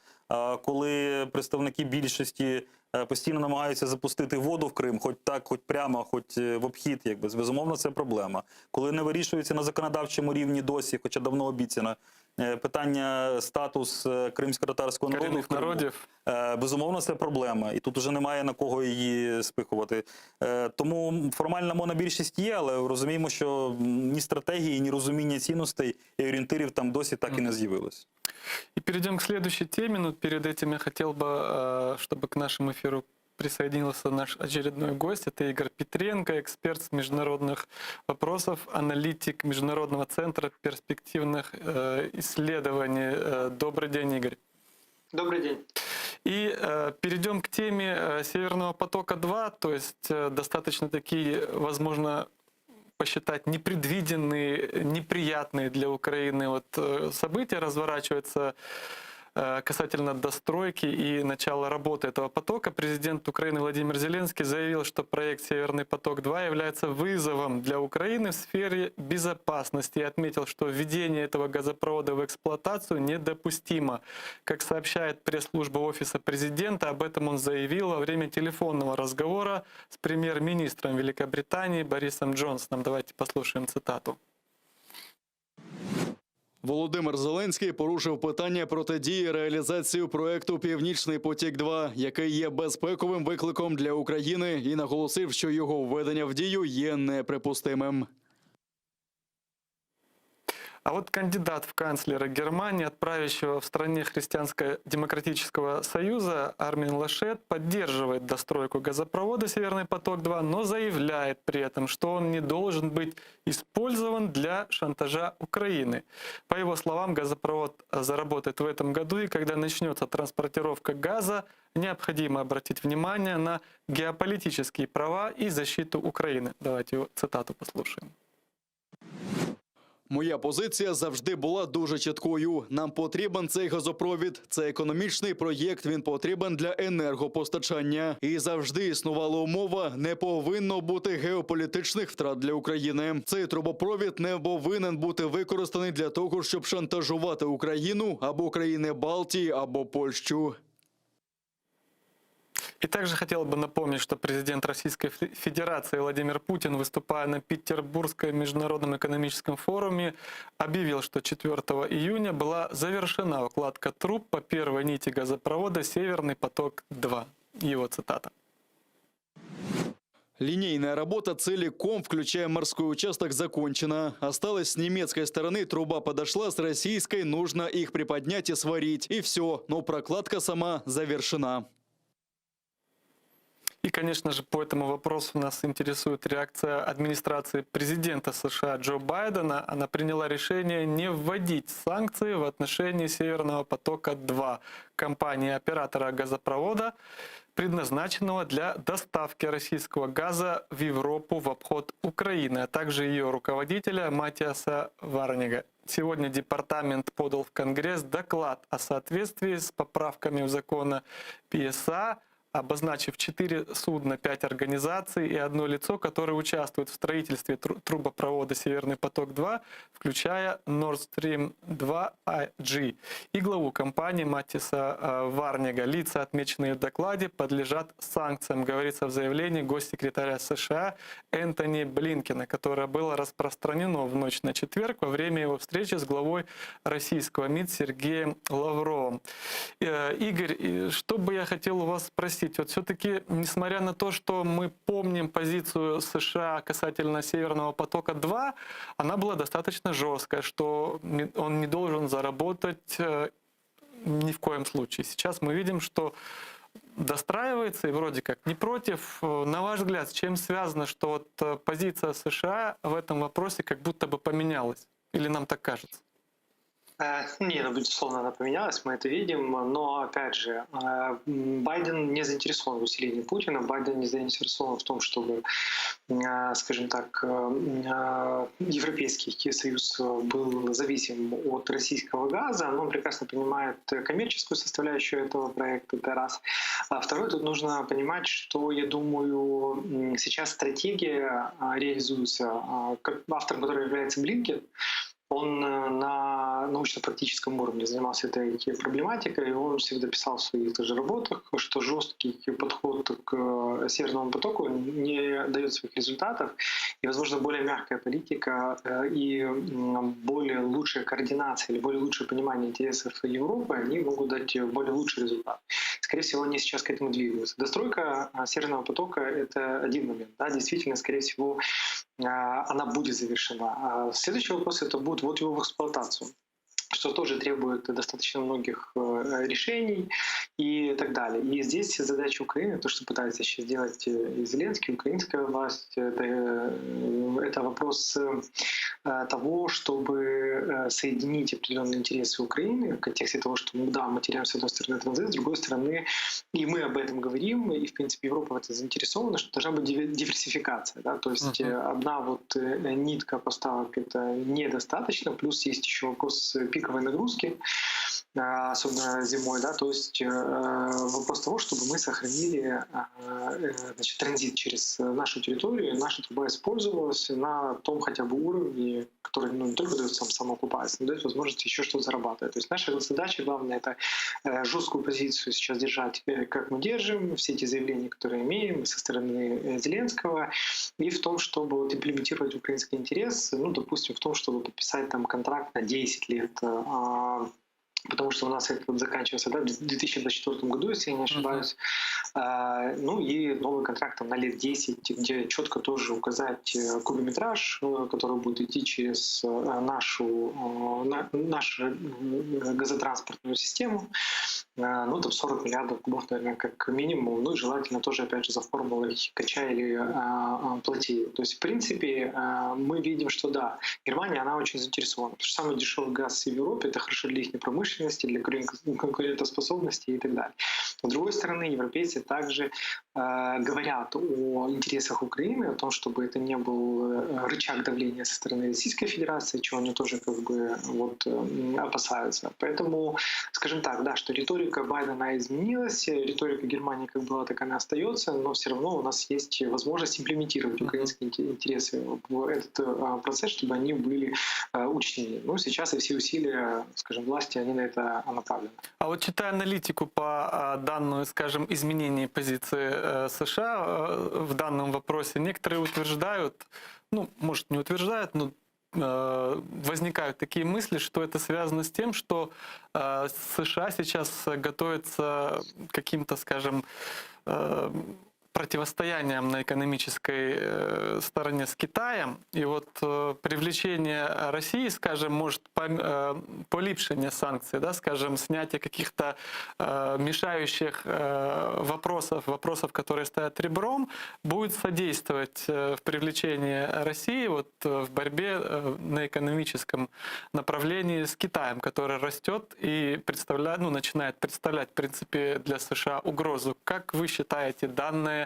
Коли представники більшості постійно намагаються запустити воду в Крим, хоч так, хоч прямо, хоч в обхід, безумовно, це проблема. Коли не вирішується на законодавчому рівні досі, хоча давно обіцяно, питання статус кримсько-татарського народу в Криму, безумовно, це проблема. І тут вже немає на кого її спихувати. Тому формальна монобільшість є, але розуміємо, що ні стратегії, ні розуміння цінностей і орієнтирів там досі так і не з'явилось. И перейдем к следующей теме, но перед этим я хотел бы, чтобы к нашему эфиру присоединился наш очередной гость. Это Игорь Петренко, эксперт с международных вопросов, аналитик Международного центра перспективных исследований. Добрый день, Игорь. Добрый день. И перейдем к теме Северного потока-2, то есть достаточно такие, возможно, посчитать непредвиденные, неприятные для Украины события разворачиваются касательно достройки и начала работы этого потока. Президент Украины Владимир Зеленский заявил, что проект «Северный поток-2» является вызовом для Украины в сфере безопасности и отметил, что введение этого газопровода в эксплуатацию недопустимо. Как сообщает пресс-служба Офиса президента, об этом он заявил во время телефонного разговора с премьер-министром Великобритании Борисом Джонсоном. Давайте послушаем цитату. Володимир Зеленський порушив питання протидії реалізації проекту «Північний потік-2», який є безпековим викликом для України, і наголосив, що його введення в дію є неприпустимим. А вот кандидат в канцлера Германии, отправящего в стране Христианско-демократического союза, Армин Лашет поддерживает достройку газопровода «Северный поток-2», но заявляет при этом, что он не должен быть использован для шантажа Украины. По его словам, газопровод заработает в этом году, и когда начнется транспортировка газа, необходимо обратить внимание на геополитические права и защиту Украины. Давайте цитату послушаем. Моя позиція завжди була дуже чіткою. Нам потрібен цей газопровід. Це економічний проєкт, він потрібен для енергопостачання. І завжди існувала умова, не повинно бути геополітичних втрат для України. Цей трубопровід не повинен бути використаний для того, щоб шантажувати Україну або країни Балтії, або Польщу. И также хотел бы напомнить, что президент Российской Федерации Владимир Путин, выступая на Петербургском международном экономическом форуме, объявил, что 4 июня была завершена укладка труб по первой нити газопровода «Северный поток-2». Его цитата. Линейная работа целиком, включая морской участок, закончена. Осталось с немецкой стороны, труба подошла, с российской нужно их приподнять и сварить. И все, но прокладка сама завершена. И, конечно же, по этому вопросу нас интересует реакция администрации президента США Джо Байдена. Она приняла решение не вводить санкции в отношении «Северного потока-2» компании-оператора газопровода, предназначенного для доставки российского газа в Европу в обход Украины, а также ее руководителя Матиаса Варнега. Сегодня департамент подал в Конгресс доклад о соответствии с поправками в закон ПСА, обозначив 4 судна, 5 организаций и 1 лицо, которые участвуют в строительстве трубопровода «Северный поток-2», включая Nord Stream 2 AG, и главу компании Матиса Варнега. Лица, отмеченные в докладе, подлежат санкциям, говорится в заявлении госсекретаря США Энтони Блинкена, которое было распространено в ночь на четверг во время его встречи с главой российского МИД Сергеем Лавровым. Игорь, что бы я хотел у вас спросить? Вот все-таки, несмотря на то, что мы помним позицию США касательно «Северного потока-2», она была достаточно жесткая, что он не должен заработать ни в коем случае. Сейчас мы видим, что достраивается и вроде как не против. На ваш взгляд, с чем связано, что вот позиция США в этом вопросе как будто бы поменялась? Или нам так кажется? Не, ну, безусловно, она поменялась, мы это видим, но, опять же, Байден не заинтересован в усилении Путина, Байден не заинтересован в том, чтобы, скажем так, Европейский Союз был зависим от российского газа, но он прекрасно понимает коммерческую составляющую этого проекта, это раз. А второе, тут нужно понимать, что, я думаю, сейчас стратегия реализуется, как автор, который является Блинкен, он на научно-практическом уровне занимался этой проблематикой, и он всегда писал в своих даже работах, что жесткий подход к Северному потоку не дает своих результатов, и, возможно, более мягкая политика и более лучшая координация или более лучшее понимание интересов Европы, они могут дать более лучший результат. Скорее всего, они сейчас к этому двигаются. Достройка Северного потока — это один момент. Да, действительно, скорее всего, она будет завершена. Следующий вопрос — это будет вот его в эксплуатацию, что тоже требует достаточно многих решений и так далее. И здесь задача Украины, то, что пытается сейчас сделать и Зеленский, украинская власть, это вопрос того, чтобы соединить определенные интересы Украины в контексте того, что, да, мы теряем с одной стороны транзит, с другой стороны, и мы об этом говорим, и, в принципе, Европа в этом заинтересована, что должна быть диверсификация. Да? То есть одна вот нитка поставок — это недостаточно, плюс есть еще вопрос пиковой нагрузки, особенно зимой, да, то есть вопрос того, чтобы мы сохранили, значит, транзит через нашу территорию, наша труба использовалась на том хотя бы уровне, который, ну, не только дает самоокупаться, но дает возможность еще что-то зарабатывать. То есть наша задача главная — это жесткую позицию сейчас держать, как мы держим, все эти заявления, которые имеем со стороны Зеленского, и в том, чтобы вот имплементировать украинский интерес, ну, допустим, в том, чтобы подписать там контракт на 10 лет, потому что у нас это заканчивается, да, в 2024 году, если я не ошибаюсь. Ну и новый контракт там на лет 10, где четко тоже указать кубометраж, который будет идти через нашу газотранспортную систему. Ну, там 40 миллиардов кубов, наверное, как минимум. Ну и желательно тоже, опять же, за формулой качай или плати. То есть, в принципе, мы видим, что да, Германия, она очень заинтересована. Потому что самый дешевый газ в Европе — это хорошо для их промышленности, для конкурентоспособности и так далее. С другой стороны, европейцы также говорят о интересах Украины, о том, чтобы это не был рычаг давления со стороны Российской Федерации, чего они тоже как бы вот опасаются. Поэтому, скажем так, да, что риторика Байдена изменилась, риторика Германии как была, так она остается, но все равно у нас есть возможность имплементировать украинские интересы в этот процесс, чтобы они были учтены. Ну, сейчас и все усилия, скажем, власти, они на это направлены. А вот читая аналитику по данному, скажем, изменению позиции США в данном вопросе, некоторые утверждают, ну, может, не утверждают, но возникают такие мысли, что это связано с тем, что США сейчас готовится к каким-то, скажем, противостоянием на экономической стороне с Китаем. И вот привлечение России, скажем, может поліпшення санкций, да, скажем, снятие каких-то мешающих вопросов, которые стоят ребром, будет содействовать в привлечении России вот, в борьбе на экономическом направлении с Китаем, который растет и представляет, ну, начинает представлять, в принципе, для США угрозу. Как вы считаете, данная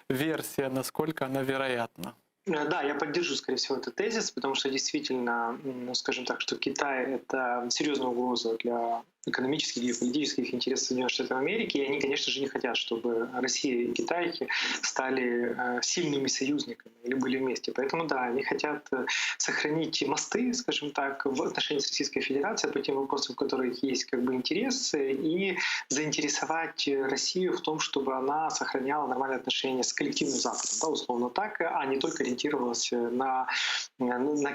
версия, насколько она вероятна? Да, я поддержу, скорее всего, этот тезис, потому что действительно, ну, скажем так, что Китай — это серьезная угроза для экономических и политических интересов Соединенных Штатов Америки, и они, конечно же, не хотят, чтобы Россия и Китай стали сильными союзниками или были вместе. Поэтому, да, они хотят сохранить мосты, скажем так, в отношении с Российской Федерацией по тем вопросам, в которых есть как бы интерес, и заинтересовать Россию в том, чтобы она сохраняла нормальные отношения с коллективным Западом, да, условно так, а не только ориентировалась на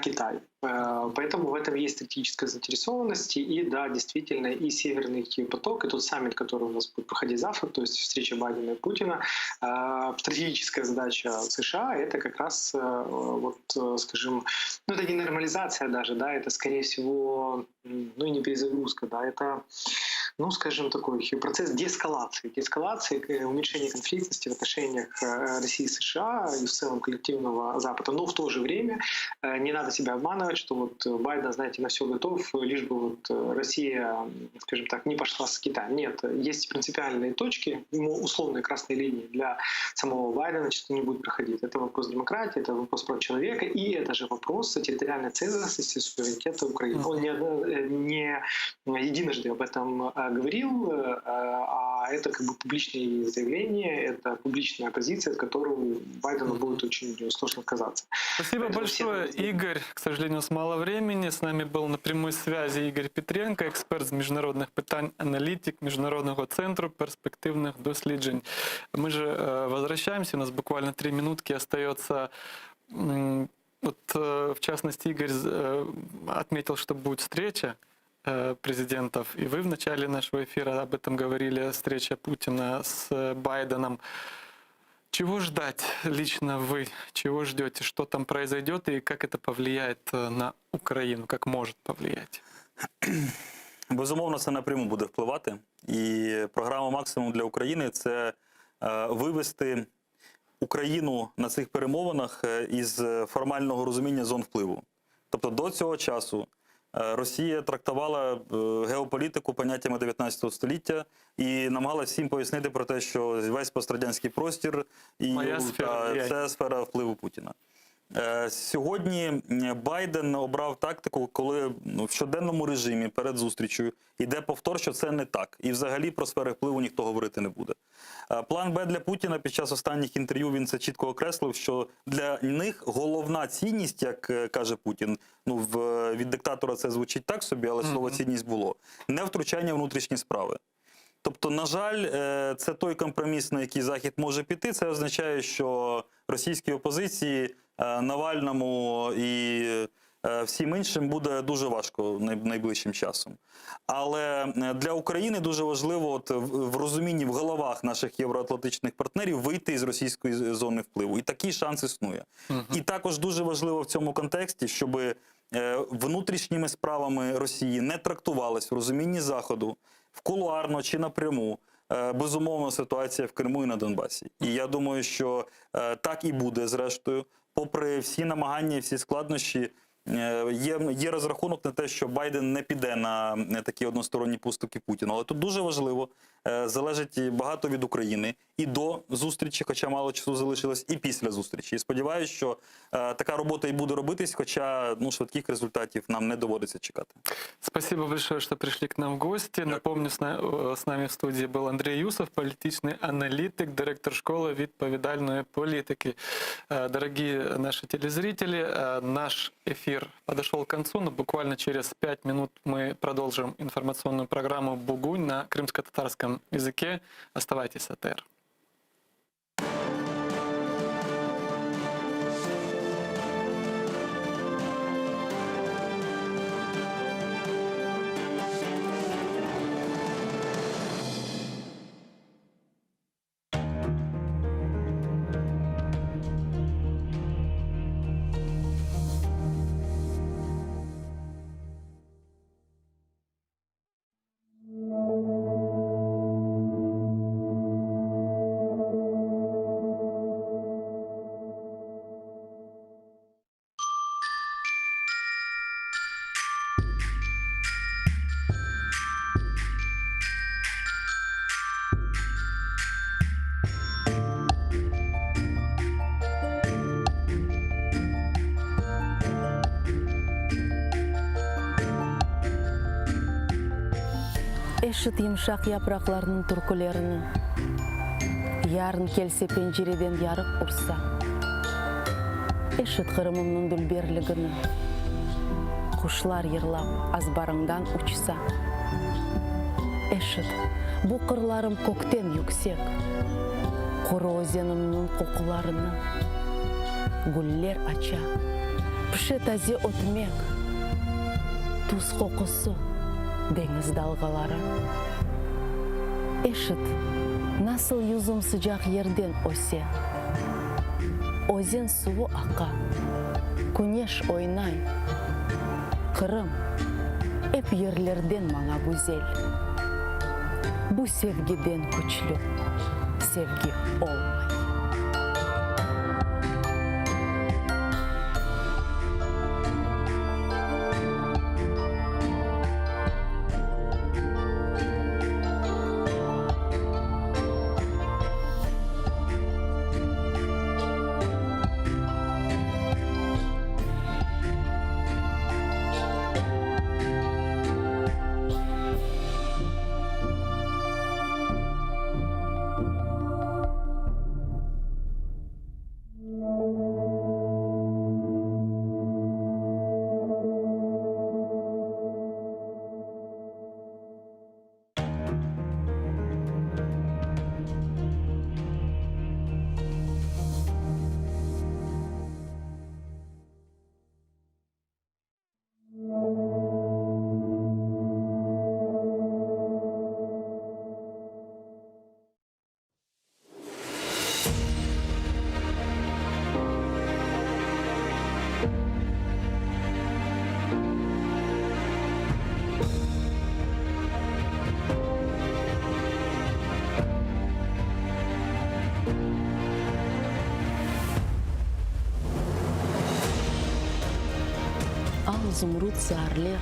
Китай. Поэтому в этом есть стратегическая заинтересованность, и да, действительно, и Северный поток, и тот саммит, который у нас будет проходить завтра, то есть встреча Байдена и Путина, стратегическая задача США — это как раз, вот, скажем, ну это не нормализация даже, да, это скорее всего, ну и не перезагрузка, да, это, ну, скажем, такой процесс деэскалации, уменьшения конфликтности в отношениях России и США и в целом коллективного Запада. Но в то же время не надо себя обманывать, что вот Байден, знаете, на все готов, лишь бы вот Россия, скажем так, не пошла с Китаем. Нет, есть принципиальные точки, условные красные линии для самого Байдена, что не будет проходить. Это вопрос демократии, это вопрос прав человека, и это же вопрос территориальной целостности, суверенитета Украины. Он не единожды об этом говорил, а это как бы публичные заявления, это публичная позиция, от которой Байдену будет очень сложно отказаться. Спасибо большое, Игорь. К сожалению, с мало времени. С нами был на прямой связи Игорь Петренко, експерт з міжнародних питань, аналітик Міжнародного центру перспективних досліджень. Мы же возвращаемся, у нас буквально 3 минутки остается. Вот, в частности, Игорь отметил, что будет встреча президентов, и вы в начале нашего эфира об этом говорили, встреча Путина с Байденом. Чего ждать лично вы? Чего ждете? Что там произойдет и как это повлияет на Украину? Как может повлиять? Безумовно, це напряму буде впливати. І програма «Максимум для України» – це вивести Україну на цих перемовинах із формального розуміння зон впливу. Тобто до цього часу Росія трактувала геополітику поняттями 19 століття і намагалася всім пояснити про те, що весь пострадянський простір і це сфера впливу Путіна. Сьогодні Байден обрав тактику, коли в щоденному режимі перед зустрічю йде повтор, що це не так. І взагалі про сфери впливу ніхто говорити не буде. План Б для Путіна під час останніх інтерв'ю він це чітко окреслив, що для них головна цінність, як каже Путін, ну від диктатора це звучить так собі, але слово цінність було, не втручання в внутрішні справи. Тобто, на жаль, це той компроміс, на який Захід може піти. Це означає, що російській опозиції, Навальному і всім іншим буде дуже важко найближчим часом. Але для України дуже важливо от в розумінні, в головах наших євроатлантичних партнерів вийти із російської зони впливу. І такий шанс існує. І також дуже важливо в цьому контексті, щоб внутрішніми справами Росії не трактувалось в розумінні Заходу, в кулуарно чи напряму, безумовно, ситуація в Криму і на Донбасі. І я думаю, що так і буде, зрештою. Попри всі намагання і всі складнощі, є розрахунок на те, що Байден не піде на такі односторонні поступки Путіну. Але тут дуже важливо залежить багато від України і до зустрічі, хоча мало часу залишилось, і після зустрічі. І сподіваюся, що така робота і буде робитись, хоча швидких результатів нам не доводиться чекати. Спасибо большое, что пришли к нам в гости. Напомню, с нами в студии был Андрей Юсов, политичный аналитик, директор школы відповідальної политики. Дорогие наши телезрители, наш эфир подошел к концу, но буквально через 5 минут мы продолжим информационную программу «Бугунь» на крымско-татарском языке. Оставайтесь, АТР. Eşit yumuşak yapraklarının türkülerini, yarın kelse pencereden yarık ursa, eşit kırımımның dülberligini, kuşlar yırlap azbarыңdan uçsa, eşit bu kırlarım kökten yüksek, kuru ozenimның kokularını, güller aça, pişe taze ötmek, tuz kokusu, deniz dalgaları. Eşit, nasıl yüzüm sıcak yerden öse. Ozen suyu aka, güneş oynay. Kırım, hep yerlerden bana güzel. Bu sevgiden güçlü, sevgi olmay. Zumrut zarlar,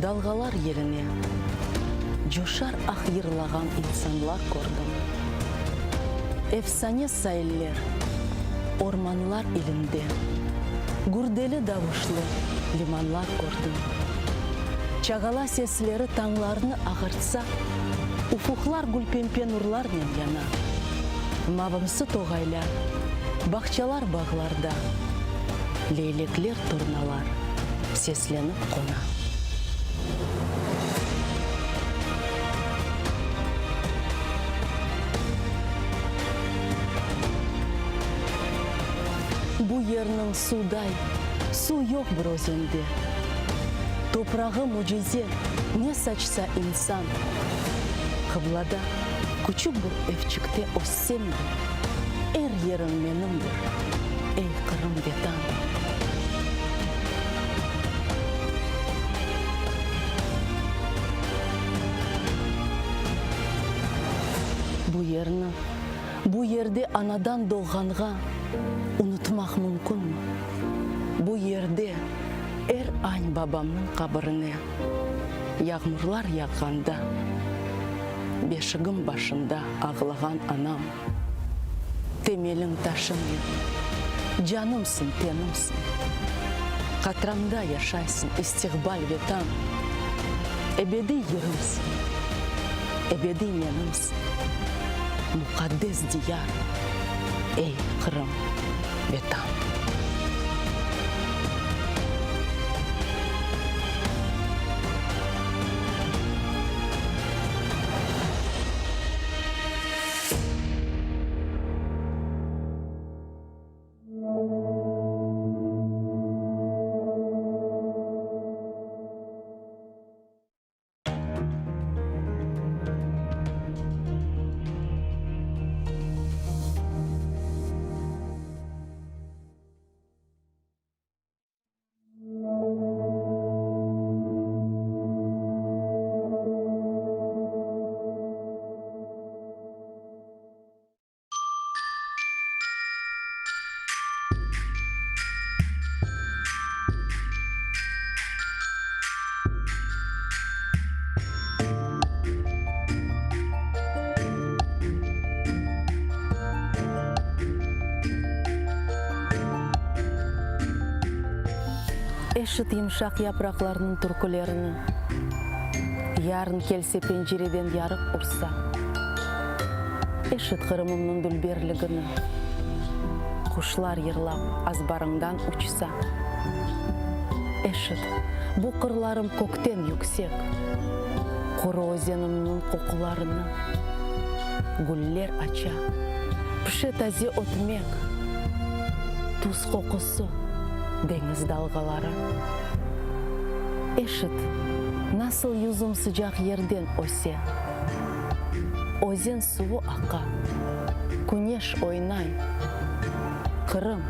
dalgalar yerine, coşar ah yırlağan insanlar gördüm. Efsane sayılar, ormanlar ilinde, gürdeli davuşlu limanlar gördüm. Çağala sesleri tağlarını ağırtsa, ufuklar gülpempe nurlarla yana. Mavımsı toğaylar, bahçalar bağlarda, leylekler turnalar. Seslenip kona. Bu yerinin suday, su yok bir özünde. Toprağı mucize ne saçsa insan. Kıblada küçük bir evçikte össemdi. Er yerin menimdir, ey Kırım Vetan. Bu yerde anadan doğanğa unutmak mümkün mü? Bu yerde babamның kabırına yağmurlar yağganda бешігім башында ағылаған анам. Темелің ташым ем, жанымсың, тенімсің. Қатрамда яшайсың, истиғбал ветам. Эбеди ерімсің, эбеди менімсің. Мұқаддес дияр, ей Қырым, ветам. Эшіт емшақ япрақларының түркілерінің, ярын келсе пенжереден ярық ұрса. Эшіт Қырымымның дүлберлігіні, құшылар ерлап азбарыңдан ұчса. Эшіт, бұл қырларым көктен yüksek, құры өзенімнің қоқыларыны, гүллер ача, піші тазе отмек, тұз қоқысы, деңіз далғалары. Эшіт, насыл юзым sıcak yerden осе. Өзен суы ақа, күнеш ойнай. Қырым,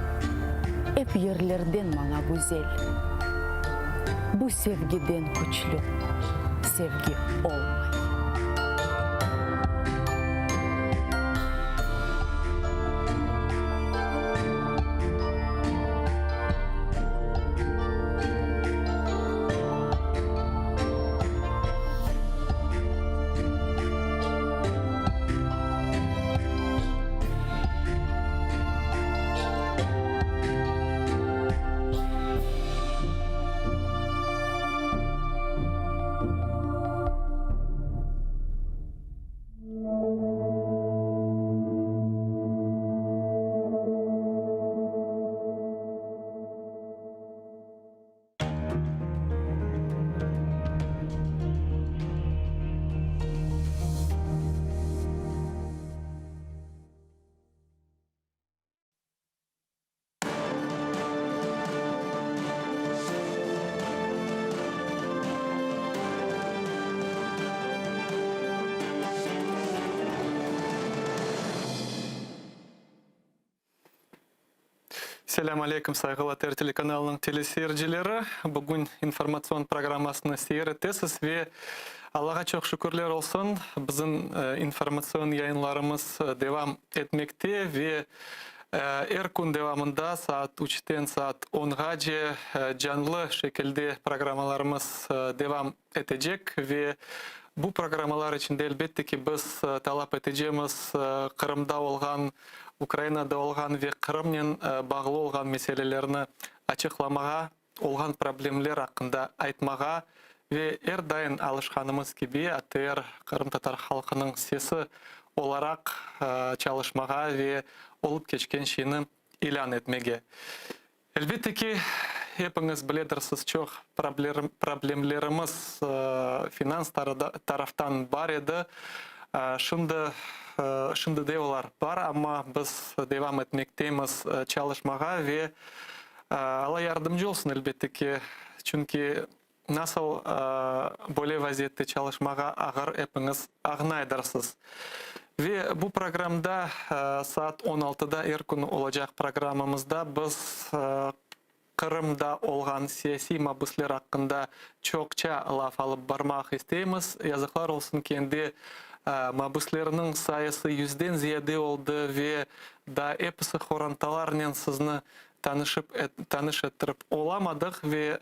эп ерлерден маңа güzel. Бұ sevgiden күчлі, sevgi олмай. Селям алейкум, сайғыла тер телеканалының телесерджилері. Бүгін информацион программасына сейірі тесіз ве Аллаға чоқ шүкірлер олсын. Біздің информацион яйынларымыз девам етмекте ве әр күн девамында саат 3-тен саат 10-ға же жанлы шекелде программаларымыз девам етежек ве бұл программалар ішінде әлбетте ки біз талап етежеміз Қырымда олған, Украинада олған ве Қырымнен бағылы олған мәселелеріні ачықламаға, олған проблемлер ақында айтмаға ве әрдайын алышқанымыз кебе АТР Қырым татар халқының сесі оларақ чалышмаға ве олып кечкен шейіні илан етмеге. Әлбетте ки, епіңіз біледірсіз чоқ проблемлеріміз финанс тарафтан бар еді. Шынды де олар бар, ама біз девам етмектейміз чалышмаға ве ала ярдымжы олсын әлбетте ки. Чүнки насыл боле вазетті чалышмаға ағыр епіңіз ағынайдырсыз. Ве бұл программда саат 16-да еркін олacak программамызда біз Қырымда олған сияси мабыслер ақында чоқча лаф алып бармақ істейміз. Язықлар олсын кенде мабыслерінің сайысы 100-ден зияде олды ве да эпысы хоранталарнен сізні таныш еттіріп оламадық ве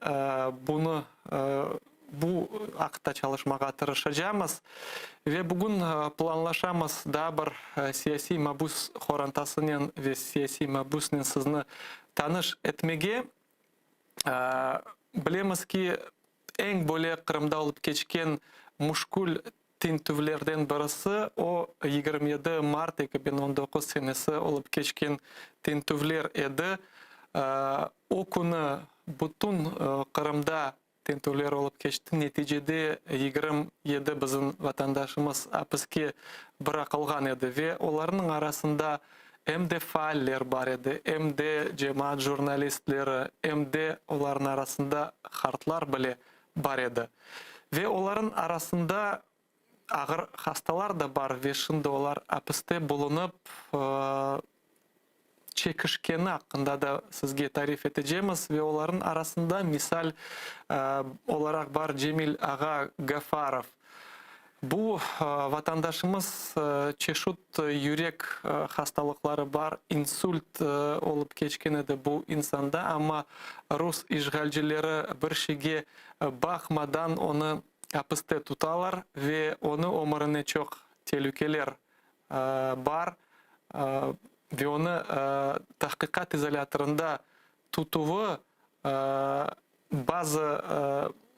бұны bu akta çalışmağa tırışacağımız ve bugün planlaşamız da bir siyasi mabus horantasının ve siyasi mabusinin sizni tanış etmege. Bilemiz ki en böyle Kırım'da olup geçken muşkul tintuvlerden birisi o 27 Mart 2019 senesi olup geçken tintuvler edi. O günü bütün Kırım'da tintuvler olup geçti. Neticede 27 bizim vatandaşımız hapiste bırakılgan edi ve onların arasında hem de faaller var edi, hem de cemaat jurnalistleri, hem de onların arasında hartlar bile var edi. Ve onların arasında ağır hastalar da var ve şimdi onlar hapiste bulunup çekişkeni hakkında da sizge tarif edeceğimiz ve onların arasında misal olarak var Cemil Ağa Gafarov. Bu vatandaşımız çeşit yürek hastalıkları var, insult olup geçken de bu insanda ama Rus işgalcileri bir şeye bakmadan onu hapiste tutarlar ve onu ömrüne çok tehlikeler var ve onu tahkikat izolatorunda tutuvu bazı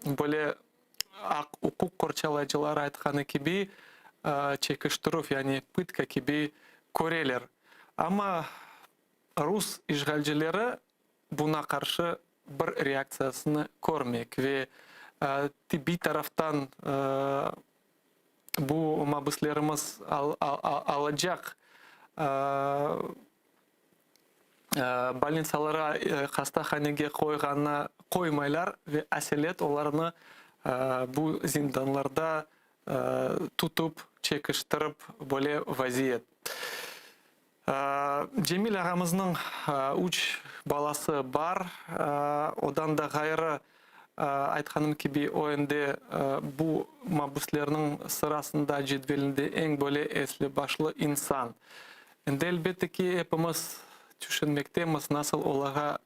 böyle hukuk korçalayıcılar aytkanı gibi çekiştiruf yani pıtka gibi koreler. Ama Rus işgalcileri buna karşı bir reaksiyasını görmek ve bir taraftan bu mabuslarımız alacak больницаларға hastahanege koyğana koymaylar ve aselet onlarını bu zindanlarda tutup çekiştirip böyle vaziyet. Cemil ağamızın 3 balası var. Odan da gayrı aytkanım gibi o ende bu mabuslarının sırasında cedvelinde en böyle esli başlı insan. Ende elbette ki hepimiz düşünmektemiz nasıl onlara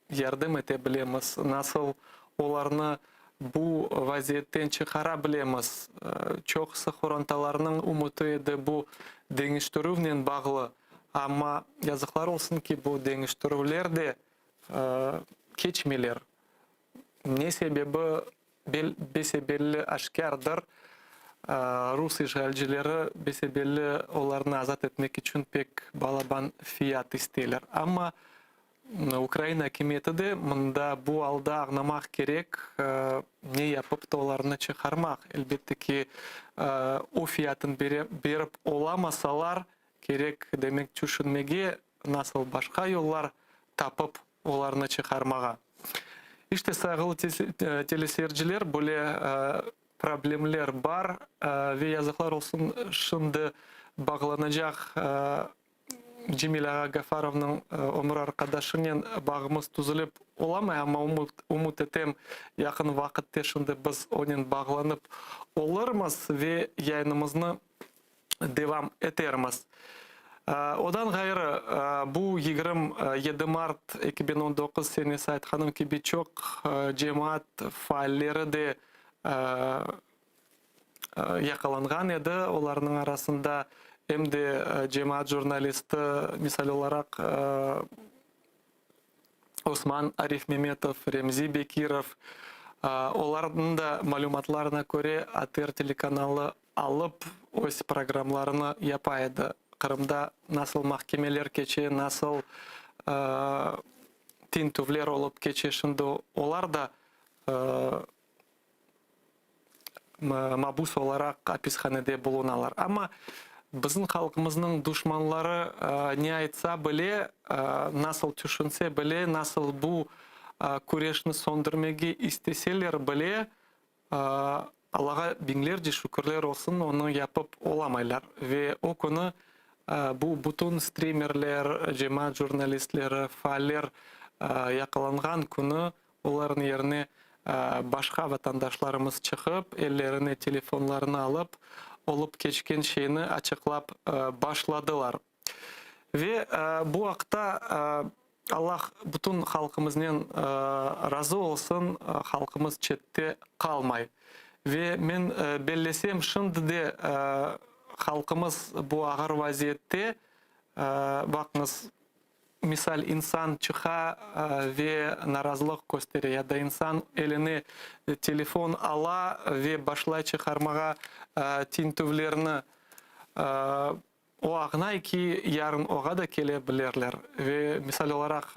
yardım edebiliriz, nasıl onlarını bu vaziyetten çıkarabiliriz. Çok sık horantalarının umutu edi bu değiştiruvle bağlı. Ama yazıklar olsun ki bu değiştiruvler de geçmeler. Ne sebebi belli aşkardır. Rus işgalcileri belli onlarını azat etmek için pek balaban fiyat isterler. Ama Ukrayna hükümeti de bunda bu alda anlamak gerek, ne yapıp da onlarını çıkarmak. Elbette ki o fiyatın berip olamasalar gerek demek düşünmege nasıl başka yollar tapıp onlarını çıkarmağa. İşte saygılı teleseyirciler böyle problemler var ve yazıklar olsun şimdi bağlanacak Cemil Ağa Gafarov'un ömür arkadaşının bağımız tuzulup olamay ama umut etem yakın vakitte şimdi biz onun bağlanıp oluruz ve yayınımızı devam ederimiz. Odan gayrı bu 27 Mart 2019 senesi aytkanım gibi çok cemaat faalleri de yakalangan edi. Onların arasında hem de cemaat jurnalisti misal olarak Osman Arif Mehmetov, Remzi Bekirov, onların da malumatlarına göre ATR telekanalı alıp öz programlarını yapaydı. Kırım'da nasıl mahkemeler geçiyor, nasıl tintuvler olup geçiyor şimdi onlar da mabus olarak hapishanede bulunarlar. Ama bizim halkımızın düşmanları ne aytsa bile, nasıl düşünse bile, nasıl bu kureşni söndürmege isteseler bile Allah'a binlerce şükürler olsun onu yapıp olamaylar. Ve o konu bu bütün streamerler, cemaat jurnalistleri, faaller yakalangan konu onların yerine başka vatandaşlarımız çıkıp ellerine telefonlarını alıp olup geçken şeyini açıklap başladılar. Ve bu hafta Аллах бүтін халқымыздан разы болсын, халқымыз четте қалмай. Ve men bellesem şimdi de halkımız bu ağır vaziyette bakınız misal insan çıka ve narazılık gösteriyor ya da insan eline telefon ala ve başla çıkarmaya tintuvlerini o ağına ki yarın oğa da gelebilirler ve misal olarak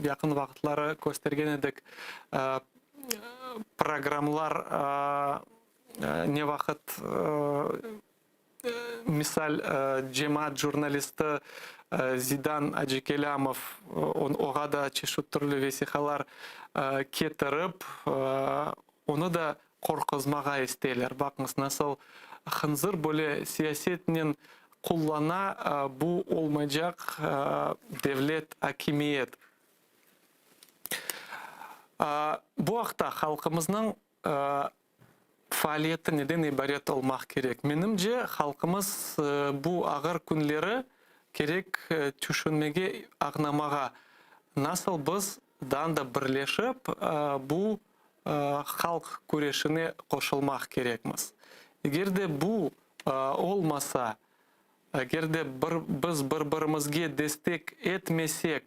yakın vakitleri göstergen edik programlar ne vakit misal cemaat jurnalisti Zidan Acikelamov oğa da çeşit türlü vesihalar getirip onu da korkuzmağa isterler. Bakınız nasıl hınzır böyle siyasetin kullana bu olmayacak devlet hakimiyet. Bu haqda halkımızın faaliyeti neden ibaret olmak gerek? Menimce halkımız bu ağır günleri gerek düşünmege, anlamağa nasıl biz da birleşip bu halk güreşine koşulmak gerekmiz. Eğer de bu olmasa, eğer de biz birbirimizge destek etmesek,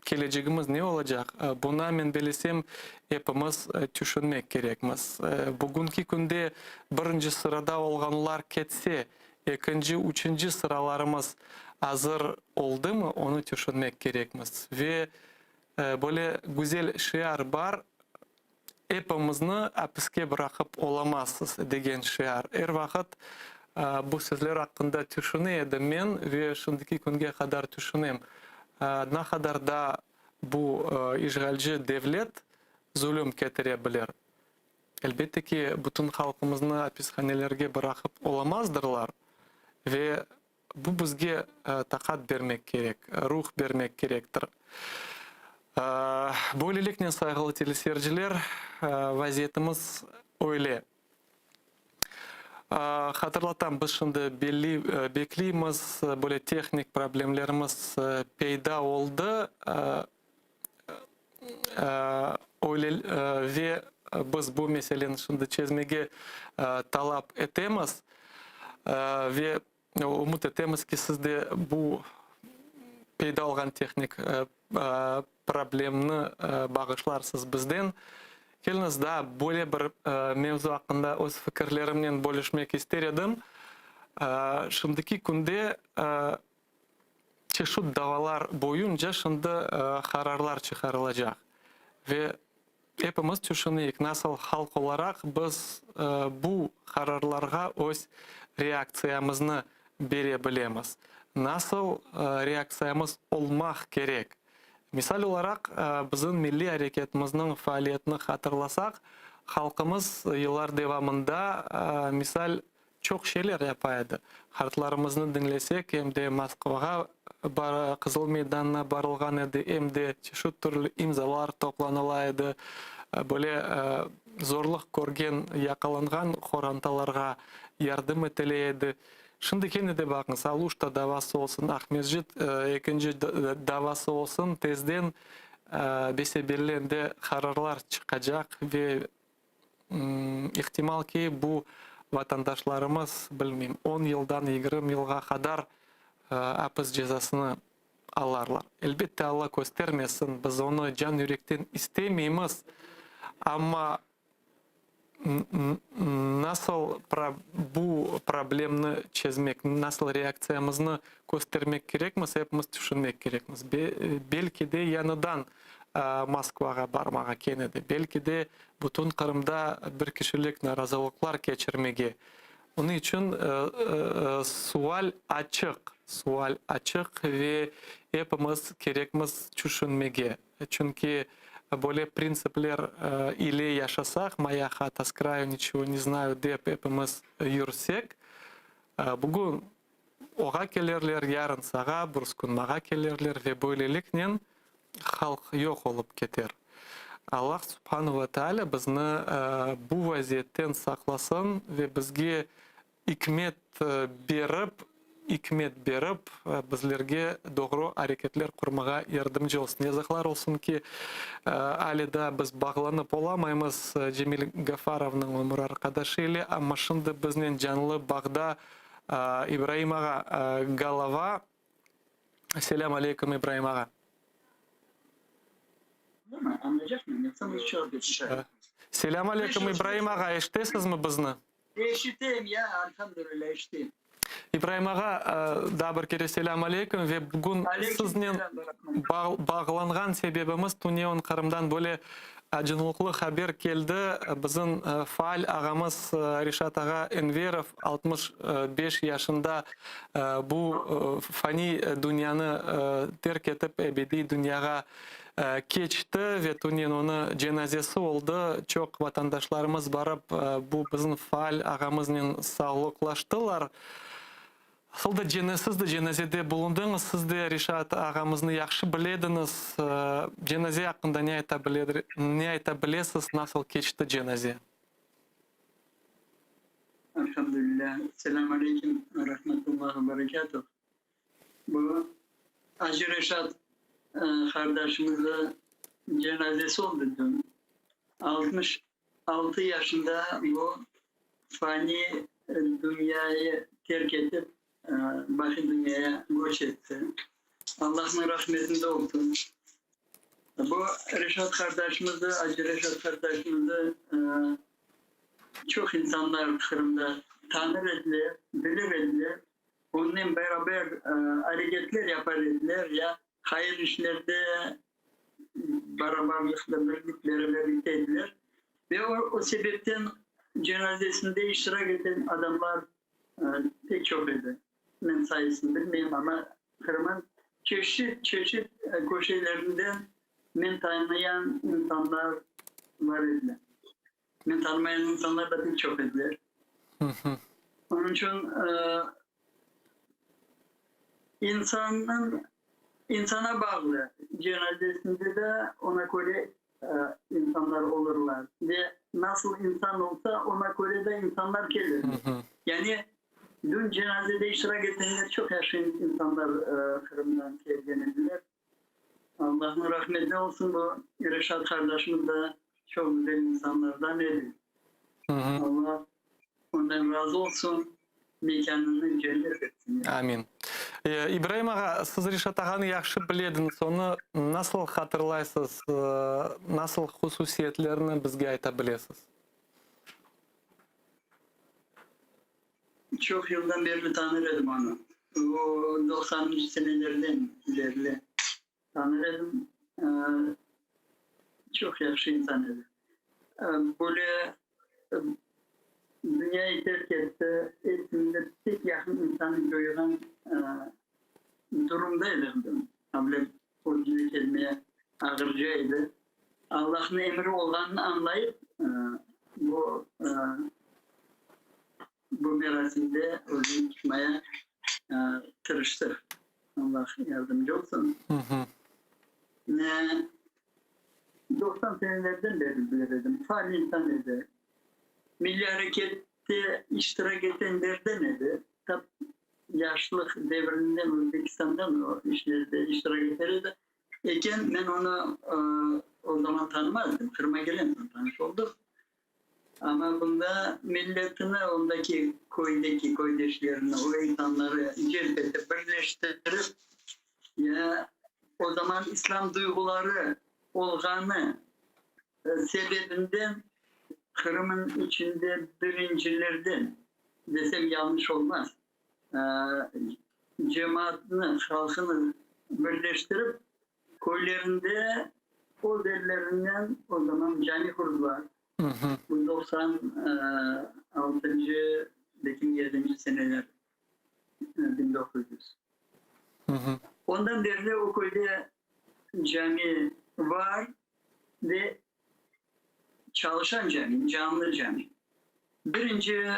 geleceğimiz ne olacak? Buna men bilesem hepimiz düşünmek gerekmiz. Bugünkü günde birinci sırada olganlar ketse, ikinci, üçüncü sıralarımız hazır oldu mu onu düşünmek gerekmiz. Ve böyle güzel şiar var, hepimizni hapisке bırakıp olamazsınız degen şiar. Her vakit bu sözler hakkında düşünüyordum men ve şimdiki günge kadar düşüneyim. Ne kadar da bu işgalci devlet zulüm getirebilir. Elbette ki bütün halkımızı hapishanelerge bırakıp olamazdırlar ve bu bizge takat vermek gerek, ruh vermek gerektir. Böylelikle saygılı teleseyirciler, vaziyetimiz öyle. Hatırlatam, biz şimdi bekleyimiz, böyle teknik problemlerimiz peyda oldu. Öyle ve biz bu meseleni şimdi çözmege talep etemiz ve umut etemiz ki siz de bu peyda olgan teknik problemini bağışlarsınız bizden. Keliniz da böyle bir mevzu hakkında öz fikirlerimden bölüşmek isterim. Şimdiki günde çeşit davalar boyunca şimdi kararlar çıkarılacak. Ve hepimiz düşünüyoruz nasıl halk olarak biz bu kararlara öz reaksiyamızı verebiliriz. Nasıl reaksiyamız olmak gerek? Misal olarak bizim milli hareketimizin faaliyetini hatırlasak, halkımız yıllar devamında misal çok şeyler yapaydı. Hartlarımızı dinlesek hem de Moskva'ya Kızıl Meydan'a barılgan edi, hem de çeşit türlü imzalar toplanılaydı. Böyle zorluk görgen, yakalangan xorantalarga yardım etileydi. Şimdi kendi de bakınız, Aluşta davası olsun, Ahmetjit ikinci davası olsun, tezden besebirlerinde kararlar çıkacak ve ihtimal ki bu vatandaşlarımız bilmem 10 yıldan 20 yılga kadar hapis cezasını alırlar. Elbette Allah göstermesin, biz onu can yürekten istemiyoruz ama nasıl bu problemi çözmek, nasıl reaksiyamızı göstermek gerekmiz, hepimiz düşünmek gerekmiz. Belki de yanıdan Moskva'ya barmağa kenedi. Belki de bütün Kırım'da bir kişilik narazılıklar geçirmege. Onun için sual açık ve hepimiz gerekmiz düşünmege. Çünkü böyle prensipler ile yaşasak, моя хата с краю ничего не знаю deyip hepimiz yürüsek, bugün oğa gelirler, yarın sağa, bir gün mağa gelirler ve böylelikle halk yok olup keter. Allah subhanahu ve teala bizni bu vaziyetten saklasın ve bizge hikmet berip hikmet berip, bizlerge doğru hareketler kurmağa yardımcı olsun. Yazıklar olsun ki alida biz bağlanıp olamayız Cemil Gafarov'nın ömür arkadaşı ile, ama şimdi bizden canlı bağda İbrahim Ağa Galava. Selam aleyküm İbrahim Ağa. Anlayacak mıyım? Yoksa mı çağırıyorsun? Selam aleyküm İbrahim Ağa. Eşitesiniz mi bizni? Eşiteyim ya, elhamdülillah eşiteyim. İbrahim Ağa, da bir kere selam aleyküm ve bugün sizinle bağlanğan sebebimiz Tuniyon Kırım'dan böyle acınlıklı haber geldi. Bizim faal ağamız Rişat Ağa Enverov 65 yaşında bu fani dünyanı terk edip ebedi dünyaya geçti ve Tuniyon onu cenazesi oldu. Çok vatandaşlarımız barıp bu bizim faal ağamızın sağlıklaştılar. Siz de cenazede bulundunuz, siz de Rişat ağamızı yaxşı bilediniz. Cenaze hakkında ne aytabilirsiniz, nasıl geçti cenaze? Elhamdülillah. Selamun aleyküm ve rahmetullahi ve berekatuhu. Bu Hacı Reşat kardeşimizin cenazesi oldu dün. 66 yaşında bu fani dünyayı terk edip başka dünyaya göç etti. Allah'ın rahmetinde olsun. Bu Reşat kardeşimizi, Hacı Reşat kardeşimizi çok insanlar Kırım'da tanır edilir, bilir edilir. Onunla beraber hareketler yapar edilir ya hayır işlerde beraberlikle birlikte edilir. Ve o sebepten cenazesinde iştirak eden adamlar pek çok idi. Ben sayısını bilmeyeyim ama Kırım'ın çeşit köşelerinden ben tanıyan insanlar var idi. Ben tanımayan insanlar da pek çok idiler. Onun için insana bağlı. Cenazesinde de ona göre insanlar olurlar. Ve nasıl insan olsa ona göre de insanlar gelir. Yani dün cenazede iştirak edenler çok yaşayan insanlar Kırım'dan geldiler. Allah'ın rahmetine olsun, bu Reşat kardeşimiz de çok güzel insanlardan biri. Allah ondan razı olsun, mekanını cennet etsin. Amin. İbrahim Ağa, siz Rişat Ağa'nı yaxşı bilediniz. Onu nasıl hatırlaysınız? Nasıl hususiyetlerini bizge aytabilirsiniz? Çok yıldan beri tanırdım onu. O 90'lı senelerden ilerle tanırdım. Çok yaxşı insan idi. Böyle dünyayı terk etti. Etimde tek yakın insanı görülen durumdaydım. Böyle o gibi kelimeye ağırcaydı. Allah'ın emri olanını anlayıp bu merasimde özünü tutmaya tırıştık. Allah yardımcı olsun. 90 senelerden beri bilirdim. Faal insan idi. Milli harekette iştirak edenlerden idi. Tabi yaşlılık devrinden Özbekistan'dan o işlerde iştirak ederdi. Eken ben onu o zaman tanımazdım. Kırım'a gelen tanış olduk. Ama bunda milletini, ondaki köydeki köydeşlerini, o insanları celbedip, birleştirip ya o zaman İslam duyguları olganı sebebinden Kırım'ın içinde birincilerden desem yanlış olmaz. Cemaatini, halkını birleştirip köylerinde o derlerinden o zaman cami kurdular. Bu 96. 7. seneler 1900. Ondan beri o köyde cami var ve çalışan cami, canlı cami. Birinci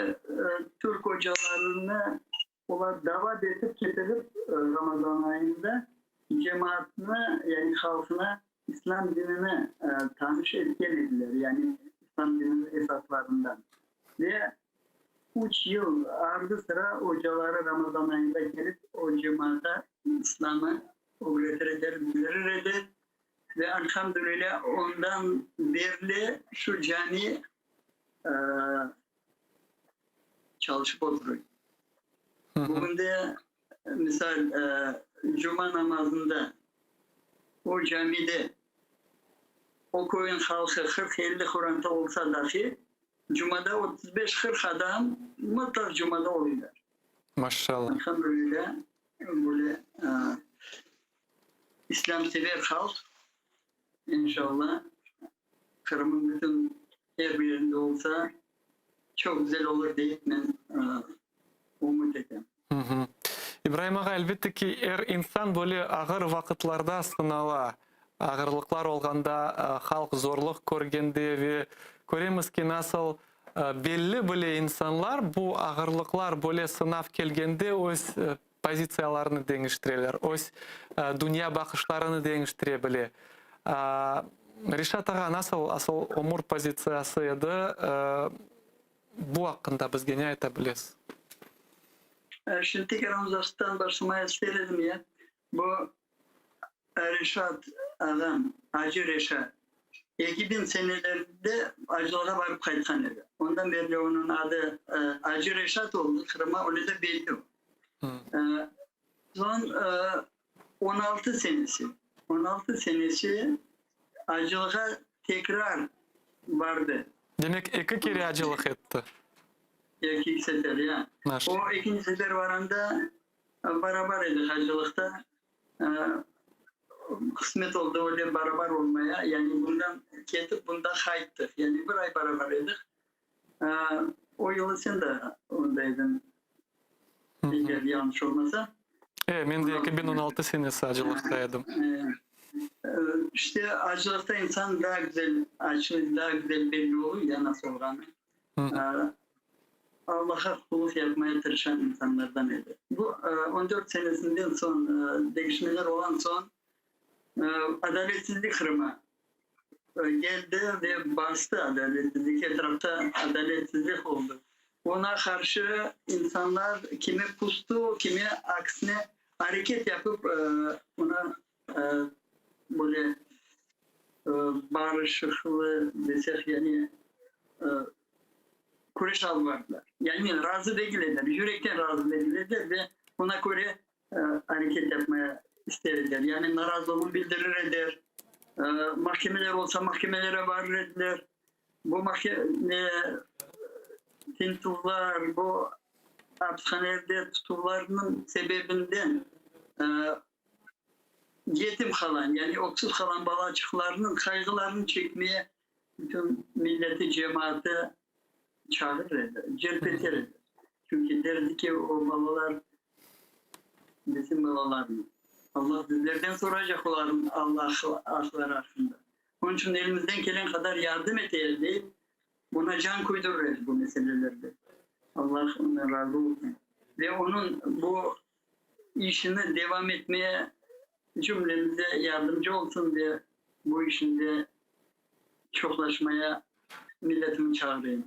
Türk hocalarını onlar davet edip getirip Ramazan ayında cemaatine yani halkına İslam dinine tanış etken ediler. Yani İslam dininin esaslarından. Ve 3 yıl ardı sıra hocaları Ramazan ayında gelip o cemaate İslam'ı öğretir, bildirir ve elhamdülillah ondan beri şu cami çalışıp oturuyor. Bugün de misal Cuma namazında o camide o köyün halkı 40-50 Kur'an'da olsa dahi Cuma'da 35-40 adam mutlak Cuma'da oluyorlar. Maşallah. Elhamdülillah böyle İslam sever halk inşallah Kırım'ın bütün her bir yerinde olsa çok güzel olur deyip ben umut ediyorum. İbrahim ağa, elbette ki her insan böyle ağır vakitlarda sınala. Ağırlıklar olganda, halk zorluk görgende ve göremiz ki nasıl belli böyle insanlar bu ağırlıklar böyle sınav kelgende öz pozisiyalarını değiştirirler, öz dünya bakışlarını değiştirebilir. Rişat ağa nasıl asıl umur pozisiyası edi, bu hakkında bizge ne aytabiliriz? Şimdi tekrar uzaktan başlamaya isterim ya. Bu Reşat adam, Hacı Reşat 2000 senelerde acılara varıp kayıtkan edi. Ondan beri onun adı Hacı Reşat oldu. Kırım'a onu da belli. Son 16 senesi acılığa tekrar vardı. Demek iki kere acılık etti. İkinci sefer ya. Maşallah. O ikinci sefer varanda beraber edik hacılıkta. Kısmet oldu öyle beraber olmaya. Yani bundan ketip bundan kayıttık. Yani bir ay beraber edik. O yılı sen de ondaydın. Eğer yanlış olmasa. Ben de 2016 senesi acılıktaydım. İşte acılıkta insan daha güzel, açlık daha güzel belli oluyor ya nasıl oranı. Allah'a kulluk yapmaya tırışan insanlardan edi. Bu 14 senesinden son değişmeler olan son adaletsizlik Kırım'a geldi ve bastı adaletsizlik. Etrafta adaletsizlik oldu. Ona karşı insanlar kimi pustu, kimi aksine hareket yapıp ona böyle barışıklı desek yani kureş almadılar. Yani razı değiller, yürekten razı değiller ve ona göre hareket yapmaya isterler. Yani narazılığını bildirirler. Mahkemeler olsa mahkemelere varırlar. Bu mahkeme tintular, bu hapishanelerde tutularının sebebinden yetim kalan yani oksuz kalan balacıklarının kaygılarını çekmeye bütün milleti, cemaati çağırır, celp eder. Çünkü derdi ki o babalar bizim babalarımız. Allah bizlerden soracak olan Allah aklar hakkında. Onun için elimizden gelen kadar yardım edelim deyip buna can koydururuz bu meselelerde. Allah ondan razı olsun. Ve onun bu işini devam etmeye cümlemize yardımcı olsun diye bu işinde çoklaşmaya milletimi çağırayım.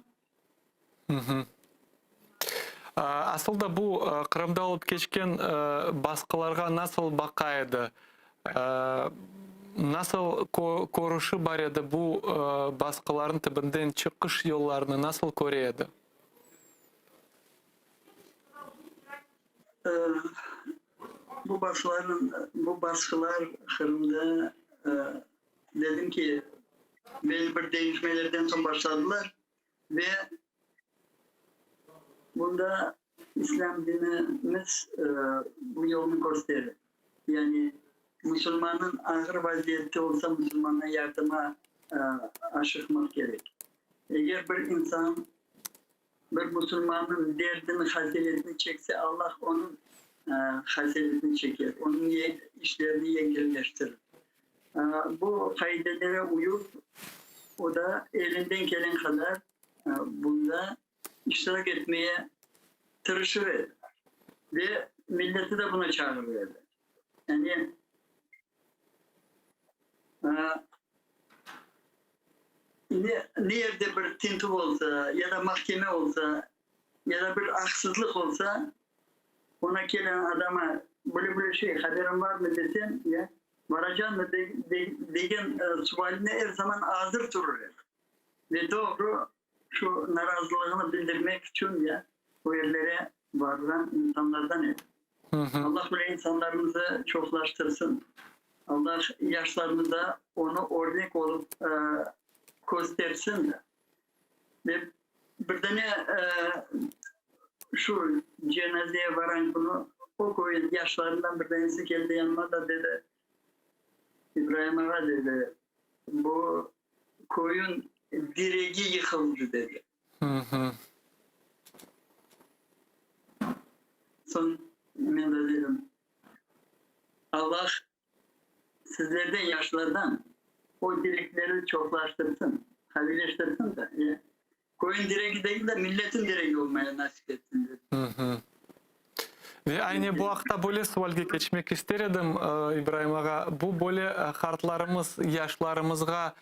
Aslında bu Kırım'da olup geçken baskılarga nasıl bakaydı? Nasıl koruşu var edi bu baskıların tübünden çıkış yollarını nasıl koruydu? Bu baskılar Kırım'da dedim ki belli bir değişmelerden sonra başladılar ve bunda İslam dinimiz bu yolunu gösterir. Yani Müslümanın ağır vaziyette olsa Müslümana yardıma aşıkmak gerek. Eğer bir insan bir Müslümanın derdini, haziletini çekse Allah onun haziletini çeker. Onun işlerini yengelleştirir. Bu kaidelere uyup o da elinden gelen kadar bunda iştirak etmeye tırışır ve milleti de buna çağırır. Yani nerede bir tintu olsa ya da mahkeme olsa ya da bir haksızlık olsa ona gelen adama böyle şey haberin var mı desen ya varacaksın mı degen sualine her zaman hazır durur. Ve doğru şu narazılığını bildirmek için ya bu yerlere varılan insanlardan Allah böyle insanlarımızı çoklaştırsın. Allah yaşlarımıza onu örnek olup göstersin de. Ve bir tane şu cenazeye varan bunu o koyun yaşlarından bir tanesi geldi yanıma da dedi İbrahim Ağa dedi bu koyun direği yıkıldı dedi. Son ben de dedim Allah sizlerden yaşlardan o direkleri çoklaştırsın, kavileştirsin de koyun direği değil de milletin direği olmaya nasip etsin dedi. Ve aynı bu hafta böyle sualga geçmek isterim İbrahim Ağa. Bu böyle kartlarımız yaşlarımızga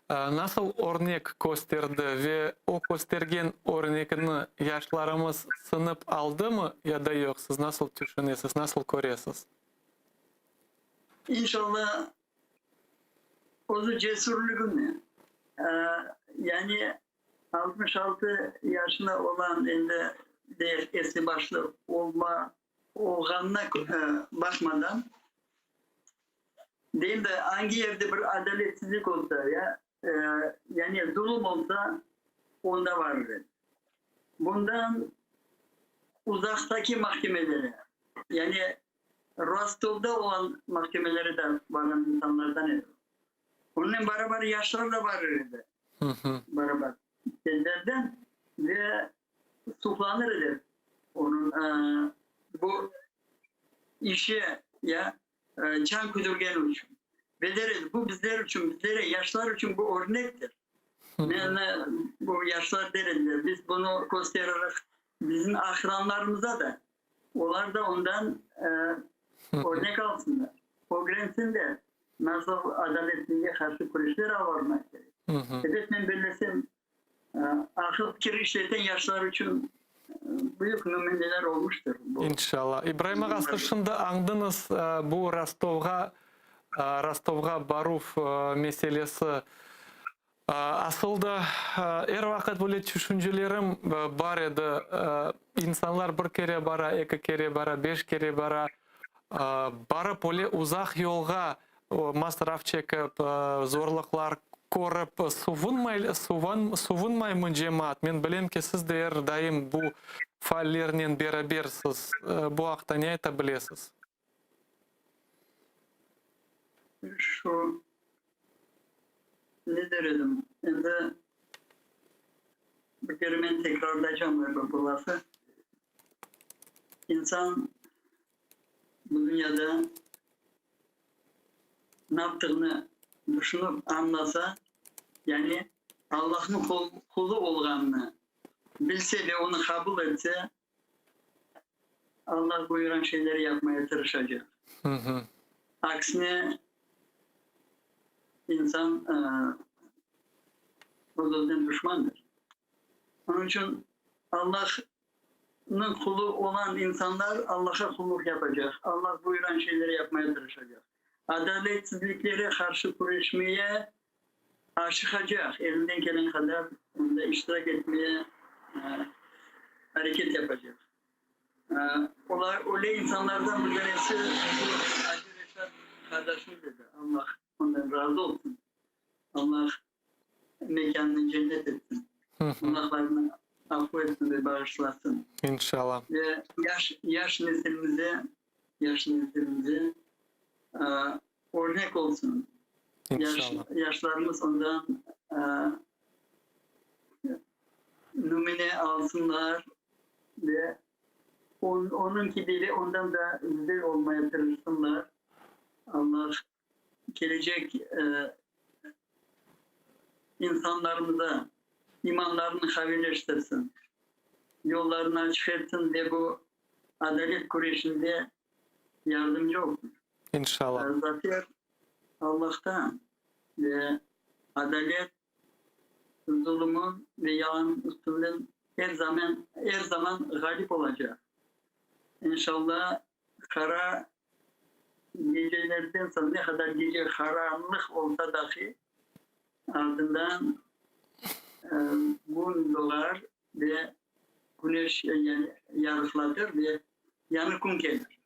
nasıl örnek gösterdi ve o göstergen örnekini yaşlarımız sınıp aldı mı ya da yok? Siz nasıl düşünüyorsunuz, nasıl görüyorsunuz? İnşallah o cesurluğunu yani 66 yaşında olan elde de eski başlı olma oğlanına bakmadan değil de hangi yerde bir adaletsizlik olsa ya yani zulüm olsa onda vardır. Bundan uzaktaki mahkemelere yani Rostov'da olan mahkemeleri de varan insanlardan onunla beraber yaşlar da varırdı. Beraber kendilerden ve suçlanırdı. Onun bu işe ya can kudurgen için. Ve deriz bu bizler için, bizlere yaşlar için bu örnektir. Yani bu yaşlar deriz. Biz bunu göstererek bizim akranlarımıza da onlar da ondan örnek alsınlar. O grensinde nasıl adaletsizliğe karşı kuruşlar varmak gerek. Evet ben belirlesem akıl fikir işleten yaşlar için büyük numuneler olmuştur. Bu. İnşallah. İbrahim Ağa şimdi andınız bu Rostov'a baruf meselesi. Aslında her vakit böyle düşüncelerim var idi. İnsanlar bir kere bara, iki kere bara, 5 kere bara barıp böyle uzak yolga masraf çekip zorluklar korup suvunmayın cemaat. Men bilem ki siz de her daim bu faallerle berabersiz. Bu haqda ne aytabilisiz? Şu ne derim? Şimdi bir kere ben tekrarlayacağım bu lafı. İnsan bu dünyada ne yaptığını düşünüp anlasa yani Allah'ın kulu olganını bilse ve onu kabul etse Allah buyuran şeyleri yapmaya tırışacak. Aksine insan o zaten düşmandır. Onun için Allah'ın kulu olan insanlar Allah'a kulluk yapacak. Allah buyuran şeyleri yapmaya tırışacak. Adaletsizliklere karşı kuruşmaya aşıkacak. Elinden gelen kadar onda iştirak etmeye hareket yapacak. Öyle insanlardan bir tanesi Hacı Reşat kardeşim dedi. Allah ondan razı olsun. Allah mekanını cennet etsin. Günahlarını affetsin ve bağışlasın. İnşallah. Ve yaş neslimize örnek olsun. İnşallah. Yaşlarımız ondan numune alsınlar ve onun gibiyle ondan da güzel olmaya çalışsınlar. Allah gelecek insanlarımıza imanlarını kavileştirsin. Yollarını açık etsin ve bu adalet kuruşunda yardımcı olsun. İnşallah. Zafer Allah'tan ve adalet zulümün ve yalan üstünden her zaman galip olacak. İnşallah kara gecelerden sonra ne kadar gece karanlık olsa dahi ardından gün doğar ve güneş yani yarıkladır ve yanı kum gelir.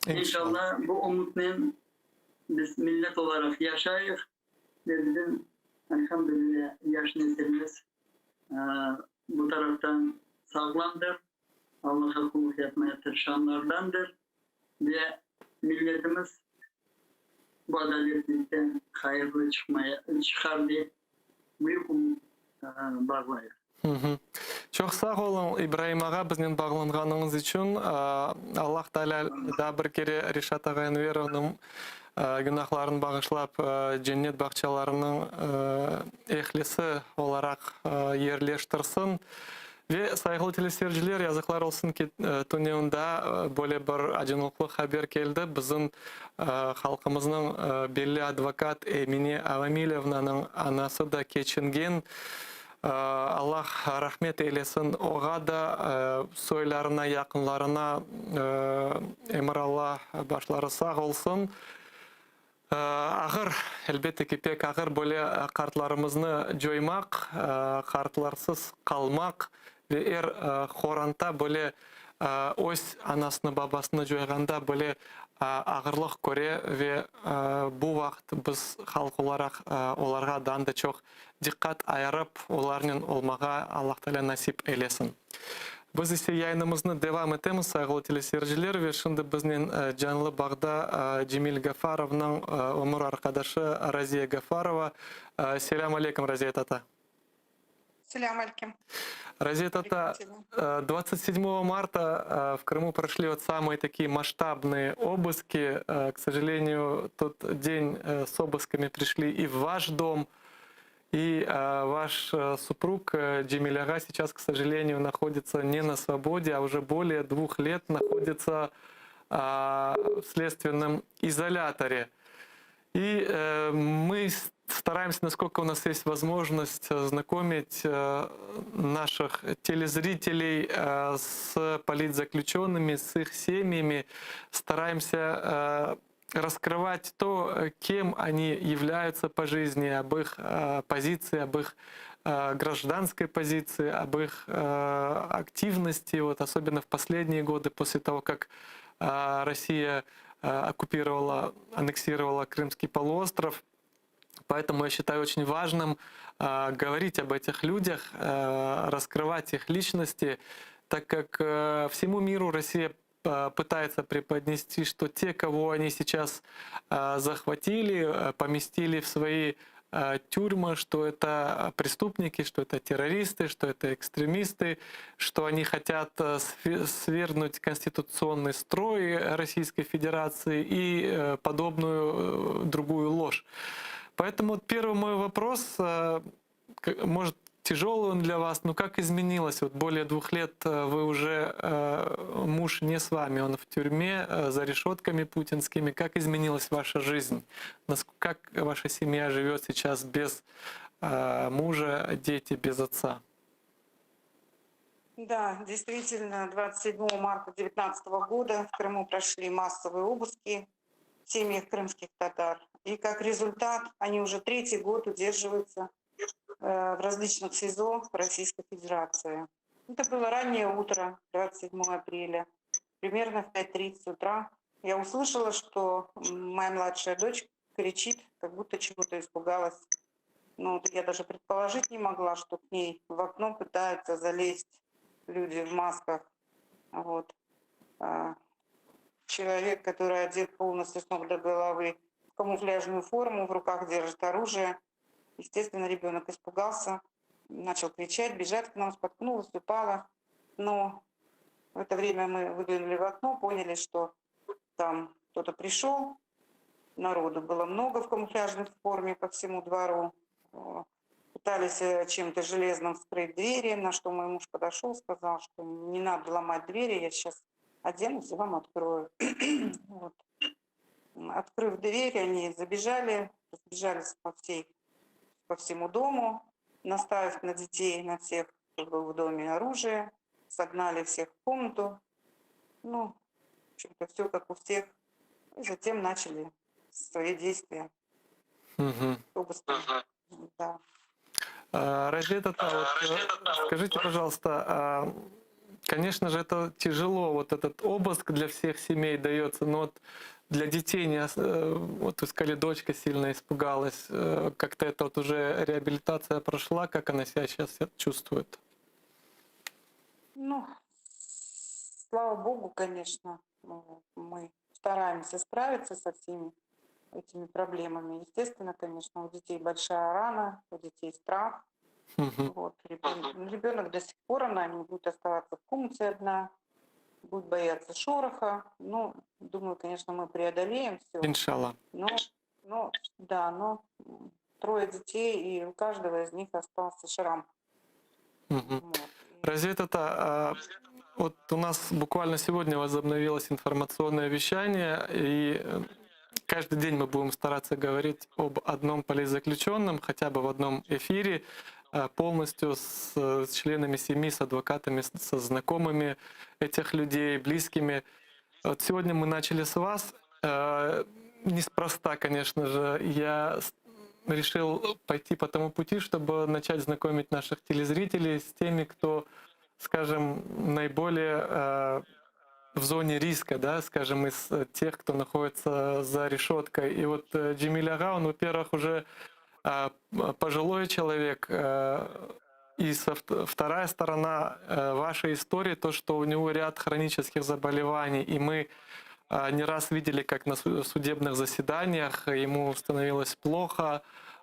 İnşallah bu umutla biz millet olarak yaşayız ve bizim elhamdülillah yaş neslimiz bu taraftan sağlamdır. Allah'a kulluk yapmaya tırışanlardandır ve milletimiz bu adaletsizlikten hayırlı çıkar diye büyük umut bağlayır. Çok sağ olun İbrahim ağa bizden bağlanğanыңız için. Allah Teala da bir kere Rişat ağayın verin günahlarını bağışlap cennet bahçelerinin ehlisi olarak yerleştirsin. Ve saygılı teleseyirciler, yazıklar olsun ki Tuneyunda böyle bir acınlıklı haber geldi. Bizim halkımızın belli advokat Emine Avamilevna'nın anası da keçingen. Allah rahmet eylesin. Oğa da soylarına, yakınlarına emrallah başları sağ olsun. Ağır, elbette ki pek ağır böyle kartlarımızı joymak, kartlarsız kalmak ve хорanta böyle öz anasını babasını joyganda böyle ağırlık göre ve bu vakit biz halk olarak onlardan da çok dikkat ayırıp onların olmağa Allah Teala nasip eylesin. Biz ise yayınımızı devam etemiz saygılı teleseyirciler ve şimdi bizden canlı bağda Cemil Gafarov'un ömür arkadaşı Raziye Gafarova. Selamun aleyküm Raziye Tata. Салям алейкум. Разия Тата, 27 марта в Крыму прошли вот самые такие масштабные обыски. К сожалению, тот день с обысками пришли и в ваш дом, и ваш супруг Джемиль ага сейчас, к сожалению, находится не на свободе, а уже более 2 лет находится в следственном изоляторе. И мы стараемся, насколько у нас есть возможность, знакомить наших телезрителей с политзаключенными, с их семьями. Стараемся раскрывать то, кем они являются по жизни, об их позиции, об их гражданской позиции, об их активности, вот, особенно в последние годы, после того, как Россия оккупировала, аннексировала Крымский полуостров. Поэтому я считаю очень важным говорить об этих людях, раскрывать их личности, так как всему миру Россия пытается преподнести, что те, кого они сейчас захватили, поместили в свои тюрьмы, что это преступники, что это террористы, что это экстремисты, что они хотят свергнуть конституционный строй Российской Федерации и подобную другую ложь. Поэтому первый мой вопрос, может, тяжелый он для вас, но как изменилось? Вот более 2 лет вы уже, муж не с вами, он в тюрьме, за решетками путинскими. Как изменилась ваша жизнь? Как ваша семья живет сейчас без мужа, дети без отца? Да, действительно, 27 марта 2019 года в Крыму прошли массовые обыски в семьях крымских татар. И как результат они уже 3-й год удерживаются в различных СИЗО Российской Федерации. Это было раннее утро, 27 апреля, примерно в 5:30 утра. Я услышала, что моя младшая дочь кричит, как будто чего-то испугалась. Ну, я даже предположить не могла, что к ней в окно пытаются залезть люди в масках. Вот. Человек, который одет полностью с ног до головы в камуфляжную форму, в руках держит оружие. Естественно, ребенок испугался, начал кричать, бежать к нам, споткнулась, упала. Но в это время мы выглянули в окно, поняли, что там кто-то пришел. Народу было много в камуфляжной форме по всему двору. Пытались чем-то железным вскрыть двери, на что мой муж подошел, сказал, что не надо ломать двери, я сейчас оденусь и вам открою. Вот. Открыв дверь, они забежали, разбежались по всему дому, наставив на детей, на всех чтобы в доме оружие, согнали всех в комнату. Ну, в общем-то, все как у всех. И затем начали свои действия. Мгм. Обыск. Да. Разета, скажите, пожалуйста, конечно же, это тяжело, вот этот обыск для всех семей дается, но вот для детей, вот вы сказали, дочка сильно испугалась, как-то это вот уже реабилитация прошла, как она себя сейчас чувствует? Ну, слава богу, конечно, мы стараемся справиться со всеми этими проблемами. Естественно, конечно, у детей большая рана, у детей страх. Мгм. Вот, ребенок до сих пор, она не будет оставаться в комнате одна, будет бояться шороха. Ну, думаю, конечно, мы преодолеем все. Иншалла. Но 3 детей, и у каждого из них остался шрам. Мгм. Вот. Разета, вот у нас буквально сегодня возобновилось информационное вещание, и каждый день мы будем стараться говорить об одном политзаключенном, хотя бы в одном эфире, полностью с членами семьи, с адвокатами, со знакомыми этих людей, близкими. Вот сегодня мы начали с вас. Неспроста, конечно же, я решил пойти по тому пути, чтобы начать знакомить наших телезрителей с теми, кто, скажем, наиболее в зоне риска, да, скажем, из тех, кто находится за решеткой. И вот Джемиль Ага, он, во-первых, уже пожилой человек, и вторая сторона вашей истории, то, что у него ряд хронических заболеваний, и мы не раз видели, как на судебных заседаниях ему становилось плохо.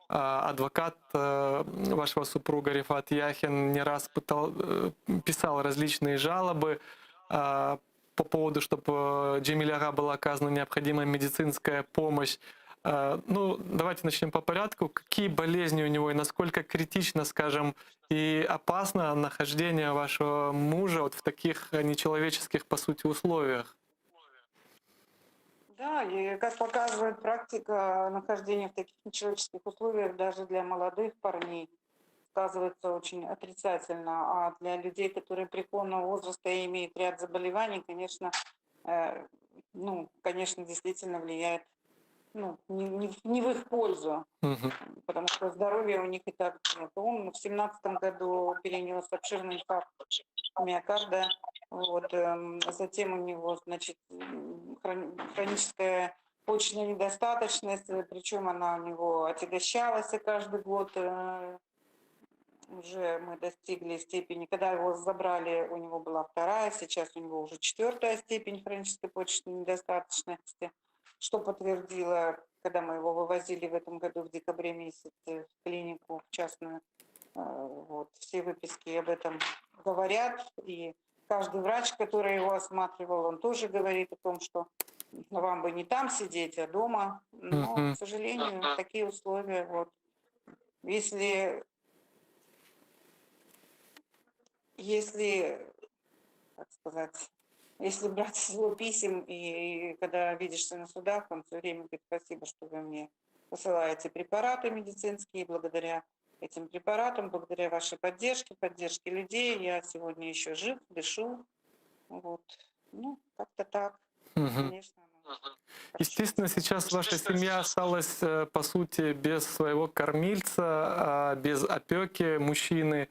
Адвокат вашего супруга Рифат Яхин не раз писал различные жалобы по поводу, чтобы Джемиль Ага была оказана необходимая медицинская помощь. Ну, давайте начнем по порядку. Какие болезни у него и насколько критично, скажем, и опасно нахождение вашего мужа вот в таких нечеловеческих, по сути, условиях? Да, и как показывает практика, нахождения в таких нечеловеческих условиях даже для молодых парней сказывается очень отрицательно. А для людей, которые преклонного возраста и имеют ряд заболеваний, конечно, конечно, действительно влияет не в их пользу, Мгм. потому что здоровья у них и так нет. Он в 2017 году перенес обширный инфаркт миокарда, затем у него, значит, хроническая почечная недостаточность, причем она у него отягощалась каждый год. Уже мы достигли степени, когда его забрали, у него была 2, сейчас у него уже 4 степень хронической почечной недостаточности, что подтвердило, когда мы его вывозили в этом году в декабре месяце в клинику в частную. Все выписки об этом говорят, и каждый врач, который его осматривал, он тоже говорит о том, что вам бы не там сидеть, а дома. Но, Мгм. к сожалению, такие условия. Если, как сказать, если брать с его писем, и когда видишься на судах, он все время говорит: спасибо, что вы мне посылаете препараты медицинские, благодаря этим препаратам, благодаря вашей поддержке людей, я сегодня еще жив, дышу. Как-то так, Мгм. конечно. Естественно, сейчас ваша семья осталась, по сути, без своего кормильца, без опеки мужчины.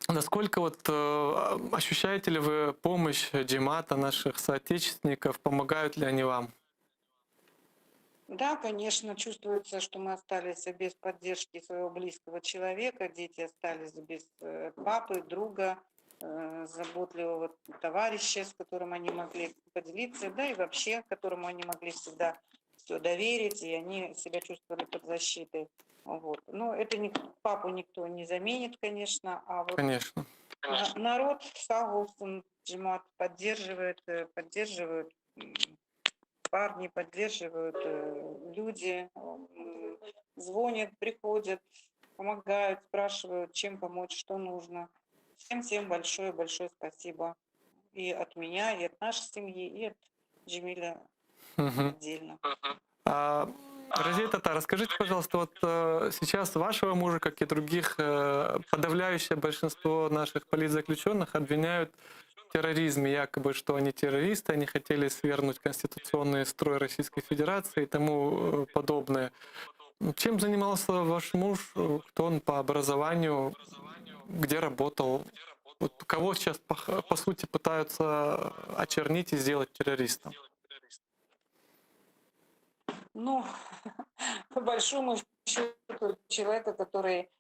Насколько ощущаете ли вы помощь джемата, наших соотечественников, помогают ли они вам? Да, конечно, чувствуется, что мы остались без поддержки своего близкого человека, дети остались без папы, друга, заботливого товарища, с которым они могли поделиться, да и вообще, которому они могли всегда все доверить, и они себя чувствовали под защитой. Но папу никто не заменит, конечно, а Конечно. народ Сагулсын, джемат поддерживают парни, поддерживают люди, звонят, приходят, помогают, спрашивают, чем помочь, что нужно. Всем большое-большое спасибо. И от меня, и от нашей семьи, и от Джемиля Мгм. отдельно. Друзей татар, расскажите, пожалуйста, вот сейчас вашего мужа, как и других, подавляющее большинство наших политзаключенных обвиняют в терроризме, якобы, что они террористы, они хотели свергнуть конституционный строй Российской Федерации и тому подобное. Чем занимался ваш муж, кто он по образованию, где работал? Вот кого сейчас, по сути, пытаются очернить и сделать террористом? Ну, по большому счету, человека, который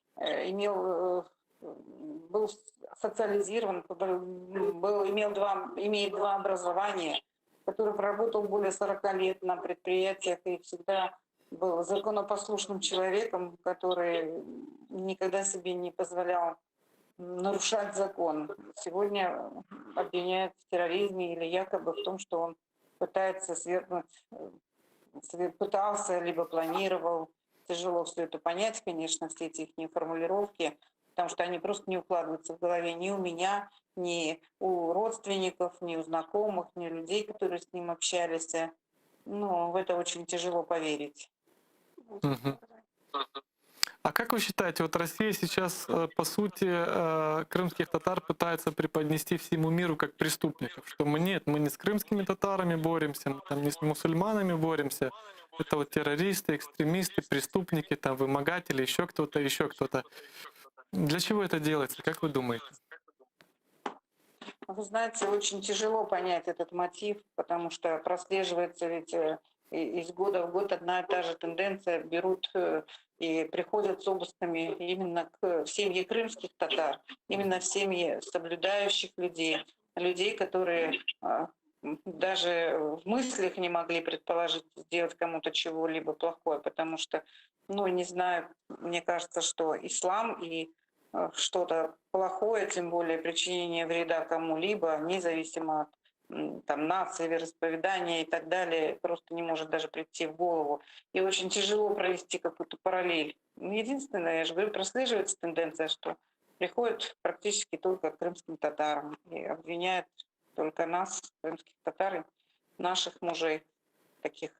был социализирован, имеет два образования, который проработал более 40 лет на предприятиях и всегда был законопослушным человеком, который никогда себе не позволял нарушать закон. Сегодня обвиняют в терроризме или якобы в том, что он пытается пытался, либо планировал. Тяжело все это понять, конечно, все эти их формулировки, потому что они просто не укладываются в голове ни у меня, ни у родственников, ни у знакомых, ни у людей, которые с ним общались. Ну, в это очень тяжело поверить. Мгм. А как вы считаете, вот Россия сейчас, по сути, крымских татар пытается преподнести всему миру как преступников, что мы не с крымскими татарами боремся, мы там не с мусульманами боремся, это вот террористы, экстремисты, преступники, там вымогатели, еще кто-то, еще кто-то. Для чего это делается, как вы думаете? Вы знаете, очень тяжело понять этот мотив, потому что прослеживается ведь из года в год одна и та же тенденция. Берут и приходят с обысками именно в семьи крымских татар, именно в семьи соблюдающих людей, людей, которые даже в мыслях не могли предположить сделать кому-то чего-либо плохое, потому что, ну, не знаю, мне кажется, что ислам и что-то плохое, тем более причинение вреда кому-либо, независимо от там, нации, вероисповедания и так далее, просто не может даже прийти в голову. И очень тяжело провести какую-то параллель. Единственное, я же говорю, прослеживается тенденция, что приходят практически только к крымским татарам и обвиняют только нас, крымских татар, и наших мужей в таких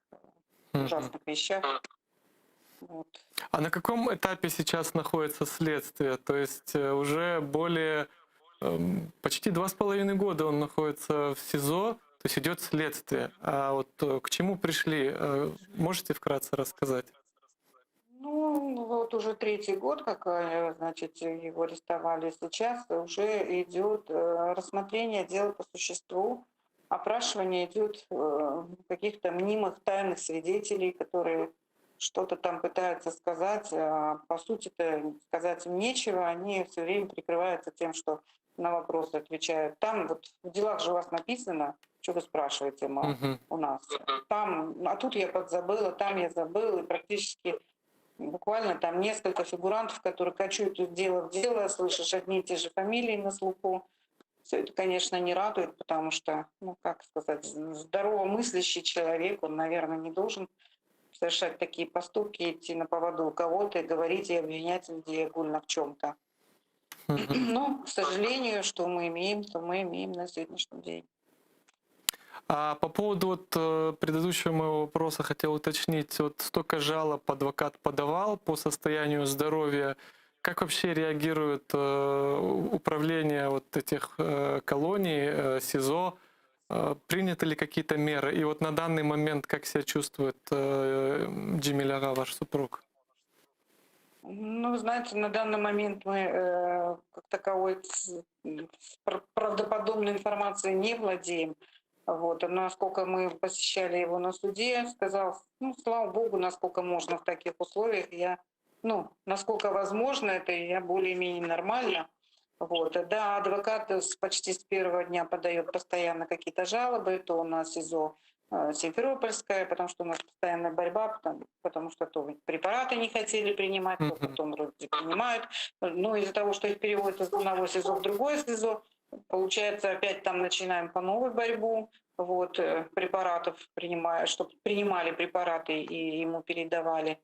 ужасных вещах. Вот. А на каком этапе сейчас находится следствие? То есть уже более почти 2,5 года он находится в СИЗО, то есть идет следствие. А вот к чему пришли? Можете вкратце рассказать? Ну, вот уже 3-й год, как, значит, его арестовали. Сейчас уже идет рассмотрение дела по существу, опрашивание идет каких-то мнимых тайных свидетелей, которые что-то там пытаются сказать, а по сути-то сказать им нечего, они все время прикрываются тем, что на вопросы отвечают. Там вот в делах же у вас написано, что вы спрашиваете, у нас. Там, а тут я подзабыла, там я забыла, и практически буквально там несколько фигурантов, которые кочуют из дела в дело, слышишь одни и те же фамилии на слуху. Все это, конечно, не радует, потому что, ну, как сказать, здоровомыслящий человек, он, наверное, не должен совершать такие поступки, идти на поводу у кого-то и говорить и обвинять людей огульно в чем-то. Но, к сожалению, что мы имеем, то мы имеем на сегодняшний день. А по поводу вот предыдущего моего вопроса хотел уточнить, вот столько жалоб адвокат подавал по состоянию здоровья, как вообще реагирует управление вот этих колоний, СИЗО, приняты ли какие-то меры? И вот на данный момент как себя чувствует Джемиль Ага, ваш супруг? Ну, вы знаете, на данный момент мы как таковой правдоподобной информацией не владеем. Вот. Но насколько мы посещали его на суде, сказал, ну, слава богу, насколько можно в таких условиях, насколько возможно это, я более-менее нормально. Вот. Да, адвокат почти с первого дня подает постоянно какие-то жалобы, то на СИЗО Симферопольская, потому что у нас постоянная борьба, потому что то препараты не хотели принимать, то потом вроде принимают. Но из-за того, что их переводят из одного СИЗО в другое СИЗО, получается, опять там начинаем по новой борьбу. Вот, препаратов принимая, чтобы принимали препараты и ему передавали.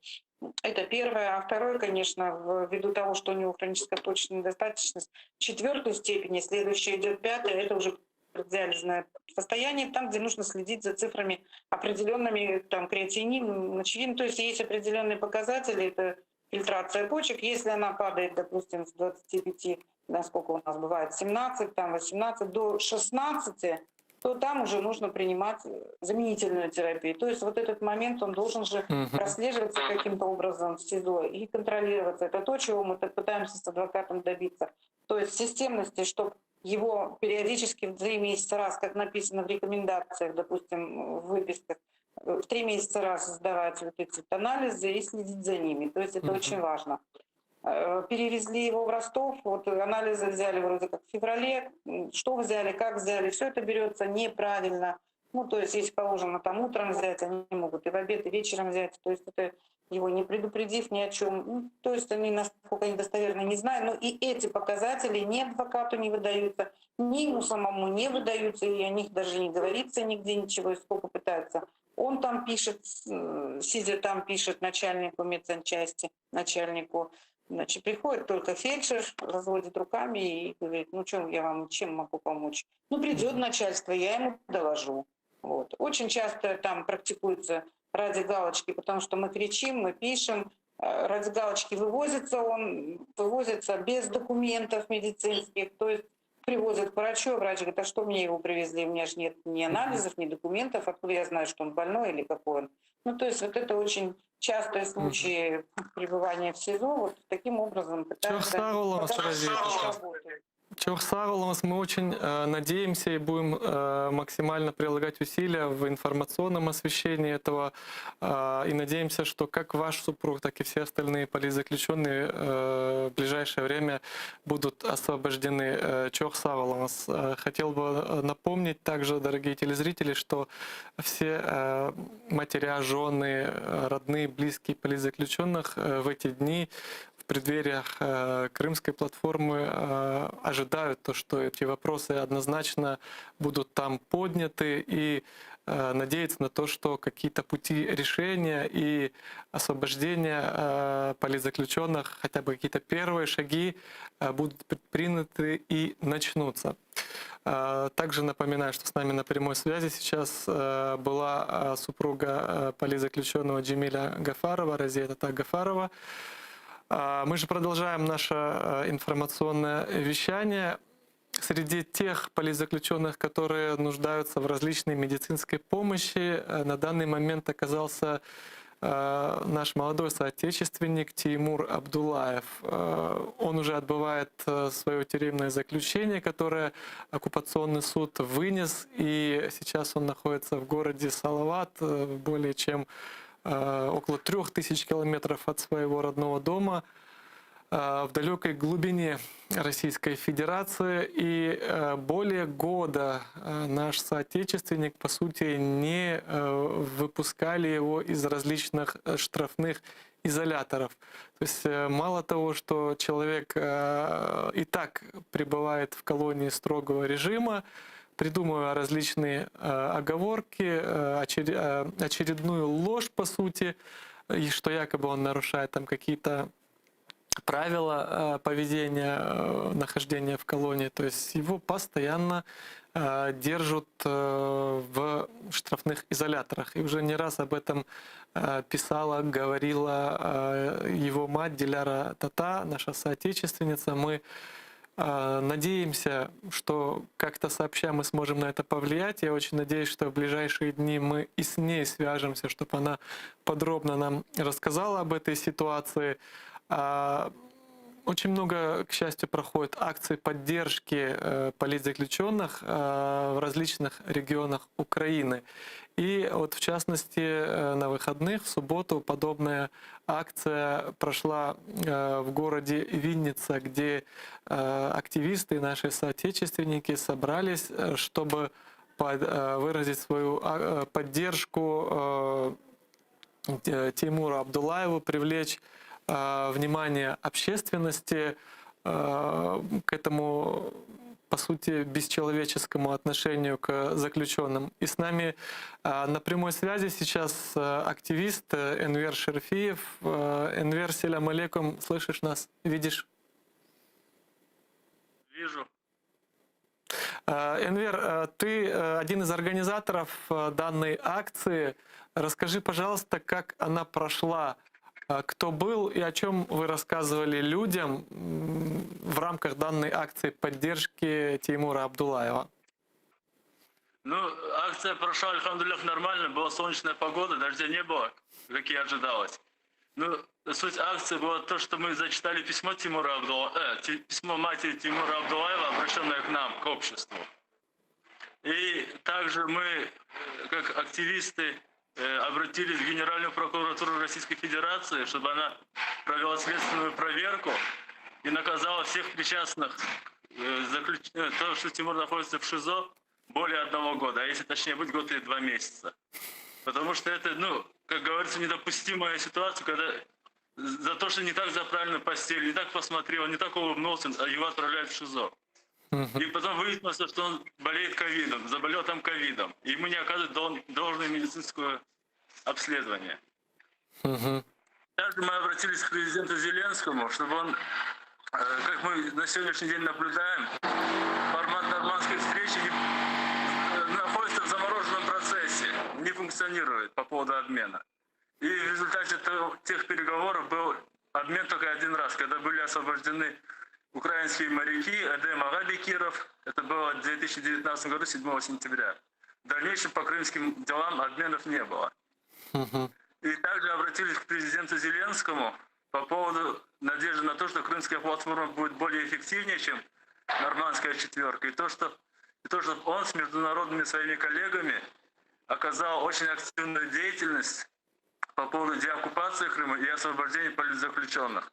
Это первое. А второе, конечно, ввиду того, что у него хроническая почечная недостаточность 4-й степени, следующая идет 5-я, это уже преддиализное состояние, там, где нужно следить за цифрами определенными, там, креатинин, мочевин, то есть есть определенные показатели, это фильтрация почек, если она падает, допустим, с 25, насколько у нас бывает, 17, там, 18 до 16, то там уже нужно принимать заменительную терапию. То есть вот этот момент, он должен же прослеживаться каким-то образом в СИЗО и контролироваться. Это то, чего мы так пытаемся с адвокатом добиться. То есть системности, чтобы его периодически в 3 месяца раз, как написано в рекомендациях, допустим, в выписках, в 3 месяца раз сдавать вот эти анализы и следить за ними. То есть это очень важно. Перевезли его в Ростов, вот анализы взяли вроде как в феврале, что взяли, как взяли, все это берется неправильно. Ну, то есть, если положено там утром взять, они могут и в обед, и вечером взять. То есть это его не предупредив ни о чем. Ну, то есть они, насколько они достоверно, не знаю. Но и эти показатели ни адвокату не выдаются, ни ему самому не выдаются, и о них даже не говорится нигде ничего, и сколько пытаются. Он там пишет, сидя там пишет начальнику медсанчасти, начальнику. Значит, приходит только фельдшер, разводит руками и говорит, ну что, я вам чем могу помочь? Ну, придет начальство, я ему доложу. Вот. Очень часто там практикуется ради галочки, потому что мы кричим, мы пишем, ради галочки он вывозится без документов медицинских, то есть привозят к врачу, врач говорит, а что мне его привезли, у меня же нет ни анализов, ни документов, откуда я знаю, что он больной или какой он. Ну, то есть вот это очень частые случаи пребывания в СИЗО, вот таким образом пытаются... Чох Саволос, мы очень надеемся и будем максимально прилагать усилия в информационном освещении этого. И надеемся, что как ваш супруг, так и все остальные политзаключенные в ближайшее время будут освобождены. Чох Саволос. Хотел бы напомнить также, дорогие телезрители, что все матеря, жены, родные, близкие политзаключенных в эти дни в преддвериях крымской платформы ожидают то, что эти вопросы однозначно будут там подняты, и надеяться на то, что какие-то пути решения и освобождения политзаключенных, хотя бы какие-то первые шаги будут предприняты и начнутся. Также напоминаю, что с нами на прямой связи сейчас была супруга политзаключенного Джемиля Гафарова, Разия Тата Гафарова. Мы же продолжаем наше информационное вещание. Среди тех политзаключенных, которые нуждаются в различной медицинской помощи, на данный момент оказался наш молодой соотечественник Теймур Абдулаев. Он уже отбывает свое тюремное заключение, которое оккупационный суд вынес, и сейчас он находится в городе Салават, более чем около 3000 километров от своего родного дома, в далекой глубине Российской Федерации. И более года наш соотечественник, по сути, не выпускали его из различных штрафных изоляторов. То есть мало того, что человек и так пребывает в колонии строгого режима, придумывая различные оговорки, очередную ложь, по сути, и что якобы он нарушает там какие-то правила поведения, нахождения в колонии. То есть его постоянно держат в штрафных изоляторах. И уже не раз об этом писала, говорила его мать Диляра Тата, наша соотечественница. Мы надеемся, что как-то сообща мы сможем на это повлиять. Я очень надеюсь, что в ближайшие дни мы и с ней свяжемся, чтобы она подробно нам рассказала об этой ситуации. Очень много, к счастью, проходит акций поддержки политзаключенных в различных регионах Украины. И вот в частности на выходных, в субботу, подобная акция прошла в городе Винница, где активисты, наши соотечественники собрались, чтобы выразить свою поддержку Теймуру Абдулаеву, привлечь внимание общественности к этому, по сути, бесчеловеческому отношению к заключенным. И с нами на прямой связи сейчас активист Энвер Шерфиев. Энвер, селям алейкум, слышишь нас, видишь? Вижу. Энвер, ты один из организаторов данной акции. Расскажи, пожалуйста, как она прошла, кто был и о чем вы рассказывали людям в рамках данной акции поддержки Теймура Абдуллаева. Ну, акция прошла, альхамдулиллах, нормально. Была солнечная погода, дождя не было, как и ожидалось. Ну, суть акции была то, что мы зачитали письмо письмо матери Теймура Абдуллаева, обращенное к нам, к обществу. И также мы, как активисты, обратились в Генеральную прокуратуру Российской Федерации, чтобы она провела следственную проверку и наказала всех причастных то, что Тимур находится в ШИЗО более 1 года, а если точнее быть, 1 год и 2 месяца. Потому что это, ну, как говорится, недопустимая ситуация, когда за то, что не так заправил постель, не так посмотрел, не так улыбнулся, а его отправляют в ШИЗО. И потом выяснилось, что он болеет ковидом, заболел там ковидом. И ему не оказывают должное медицинское обследование. Также мы обратились к президенту Зеленскому, чтобы он, как мы на сегодняшний день наблюдаем, формат нормандской встречи находится в замороженном процессе, не функционирует по поводу обмена. И в результате тех переговоров был обмен только 1 раз, когда были освобождены украинские моряки Эдем Агабекиров. Это было в 2019 году, 7 сентября. В дальнейшем по крымским делам обменов не было. И также обратились к президенту Зеленскому по поводу надежды на то, что крымская платформа будет более эффективнее, чем нормандская 4. И то, что он с международными своими коллегами оказал очень активную деятельность по поводу деоккупации Крыма и освобождения политзаключенных.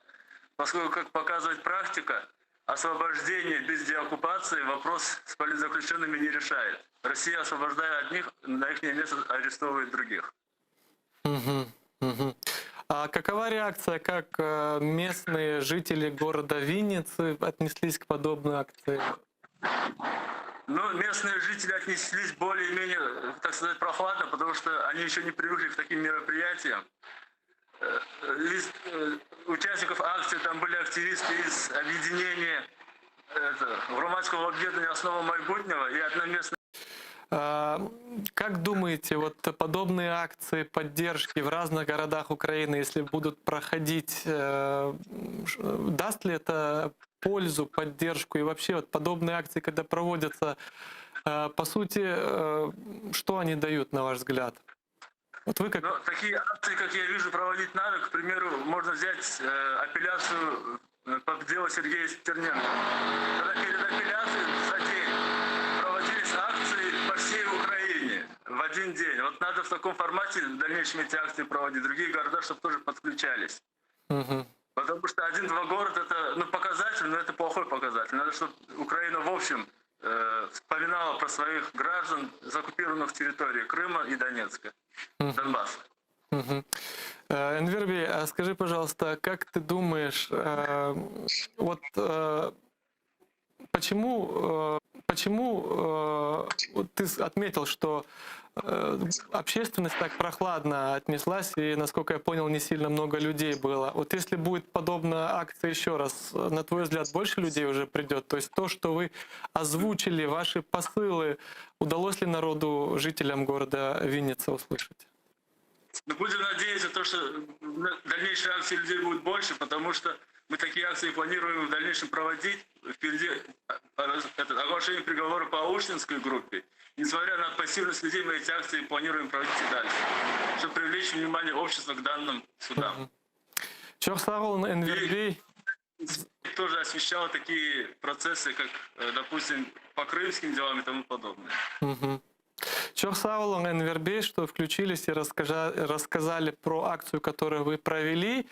Поскольку, как показывает практика, освобождение без деоккупации вопрос с политзаключенными не решает. Россия, освобождая одних, на их место арестовывает других. А какова реакция, как местные жители города Винницы отнеслись к подобной акции? Ну, местные жители отнеслись более-менее, так сказать, прохладно, потому что они еще не привыкли к таким мероприятиям. Из участников акции там были активисты из объединения громадского объединения «Основа майбутнего» и одна местная. Как думаете, вот подобные акции поддержки в разных городах Украины, если будут проходить, даст ли это пользу, поддержку? И вообще вот подобные акции, когда проводятся, по сути, что они дают, на ваш взгляд? Вот вы как... Ну, такие акции, как я вижу, проводить надо. К примеру, можно взять апелляцию по делу Сергея Стерненко. Когда перед апелляцией за день проводились акции по всей Украине в 1 день. Вот надо в таком формате в дальнейшем эти акции проводить. Другие города, чтобы тоже подключались. Потому что 1-2 города — это показатель, но это плохой показатель. Надо, чтобы Украина в общем вспоминала про своих граждан с оккупированных территорий Крыма и Донецка, Донбасса. Энвербей, а скажи, пожалуйста, как ты думаешь, вот почему вот ты отметил, что общественность так прохладно отнеслась, и, насколько я понял, не сильно много людей было. Вот если будет подобная акция еще раз, на твой взгляд, больше людей уже придет? То есть то, что вы озвучили, ваши посылы, удалось ли народу, жителям города Винница услышать? Но будем надеяться, что дальнейшие акции людей будет больше, потому что мы такие акции планируем в дальнейшем проводить. Впереди оглашение приговора по Аушвинской группе. Несмотря на пассивность людей, мы эти акции планируем проводить и дальше, чтобы привлечь внимание общества к данным судам. Чохсагул Энвербей тоже освещала такие процессы, как, допустим, по крымским делам и тому подобное. Чохсагул Энвербей, что включились и рассказали про акцию, которую вы провели.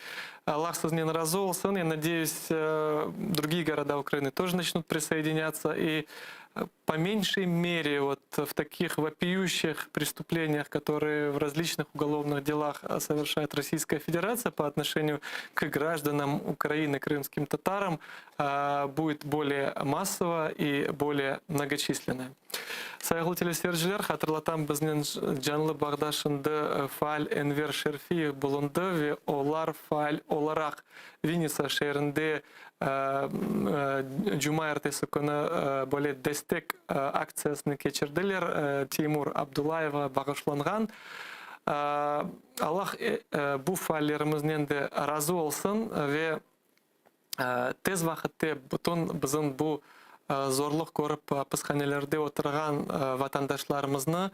Аллах сознен разолсон. Я надеюсь, другие города Украины тоже начнут присоединяться. И по меньшей мере вот в таких вопиющих преступлениях, которые в различных уголовных делах совершает Российская Федерация по отношению к гражданам Украины, крымским татарам, будет более массово и более многочисленное. Сайгыл телесерджілер, хатырлатам бізнен жанлы бағдашынды фааль Энвер Шерфиев болынды ве олар фааль оларақ Винниса шерінде Жума эртесі күні бөле дестек акциясыны кечірділер. Тимур Абдулаева бағышланған. Аллах бұл фаалерімізнен де разы олсын ве тез вақытте бұтын біздің бұл зорлық көріп пысханелерде отырған ватандашларымызны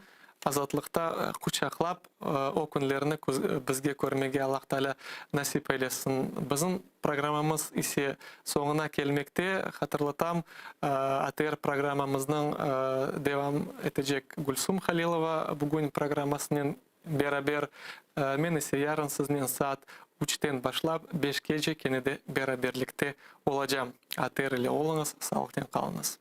азатлықта құшақлап о күнлеріні бізге көрмеге Аллах Тағала насип ейлесін. Біздің программамыз исе соңына келмекте. Хатырлатам, АТР программамыздың девам етежек Гульсум Халилова бүгін программасының берабер мен исе ярын сізнен саат 3-тен башлап 5-ке же кенеде бераберлікте олажам. АТР ile олыңыз, сауықтен қалыңыз.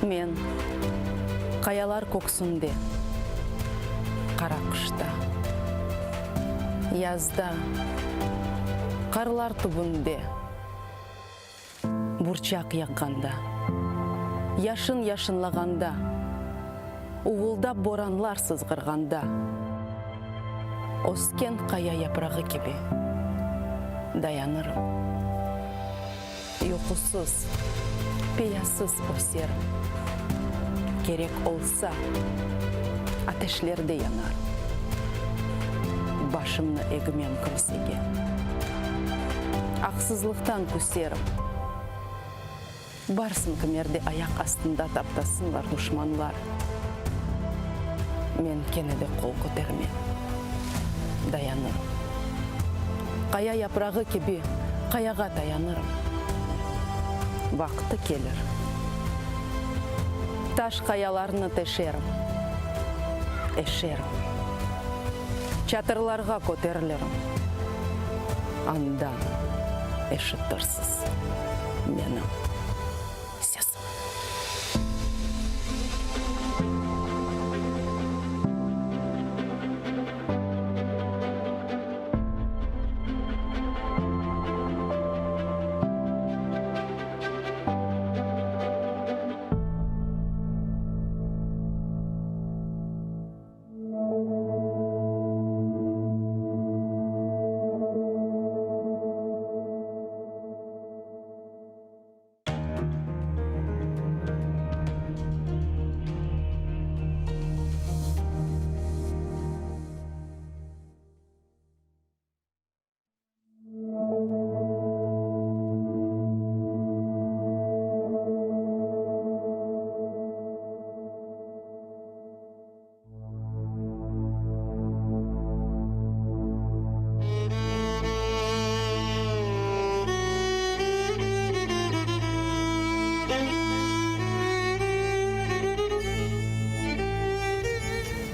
Мен қаялар көксінде, қара қышта, язда, қарлар түбінде, бұрчақ яққанда, яшын яшынлағанда, уылдап боранлар сызғырғанда, оскен қая япрағы кебе, даянырым. Ұйқысыз, пиясыз осерім. Керек олса, атешлерде янар. Башымны егімен күрсеге. Ақсызлықтан күсерім. Барсын кімерде аяқ астында таптасынлар дұшманлар. Мен кенеде қол көтермен. Даянырым. Қая япрағы кебе, қаяға таянырым. Вақыты келір. Таш қаяларыны тешерім. Эшерім. Чатырларға көтерілерім. Андан эшіттірсіз менің сесім.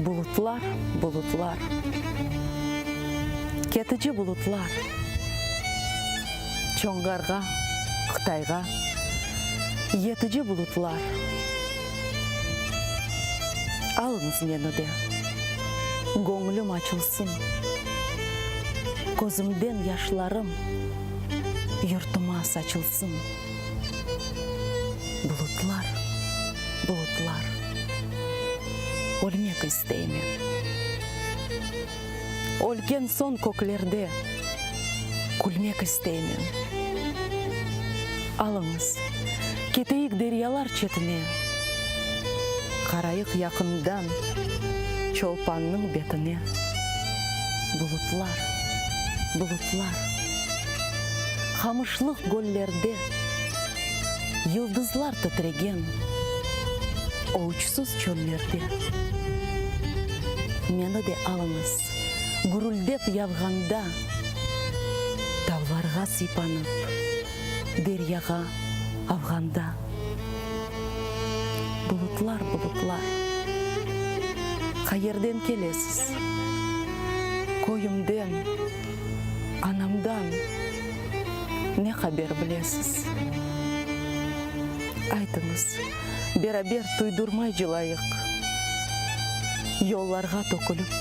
Bulutlar, bulutlar, ketici bulutlar, Çoңғарға, Қытайға, етіci bulutlar. Alınız meni de, көңілім açılsın, көзімден yaşlarım, yurtıma saçılsın. Bulutlar, bulutlar. Өлмек істеймен. Өлген сон көклерде күлмек істеймен. Алыңыз, кетейік дериялар четіне. Қарайық яқындан чолпанның бетіне. Бұлытлар, Bulutlar, kamışlık göllerde, yıldızlar titregen, o uçsuz çöllerde. Meni de alınız, guruldep yavganda, dağlarga sıypanıp, deryaga avganda. Bulutlar, bulutlar, kayerden kelesiz, koyumdan, anamdan ne haber bilesiz? Айтыңыз, beraber туйдурмай жылайык. Yollarga tökülüp,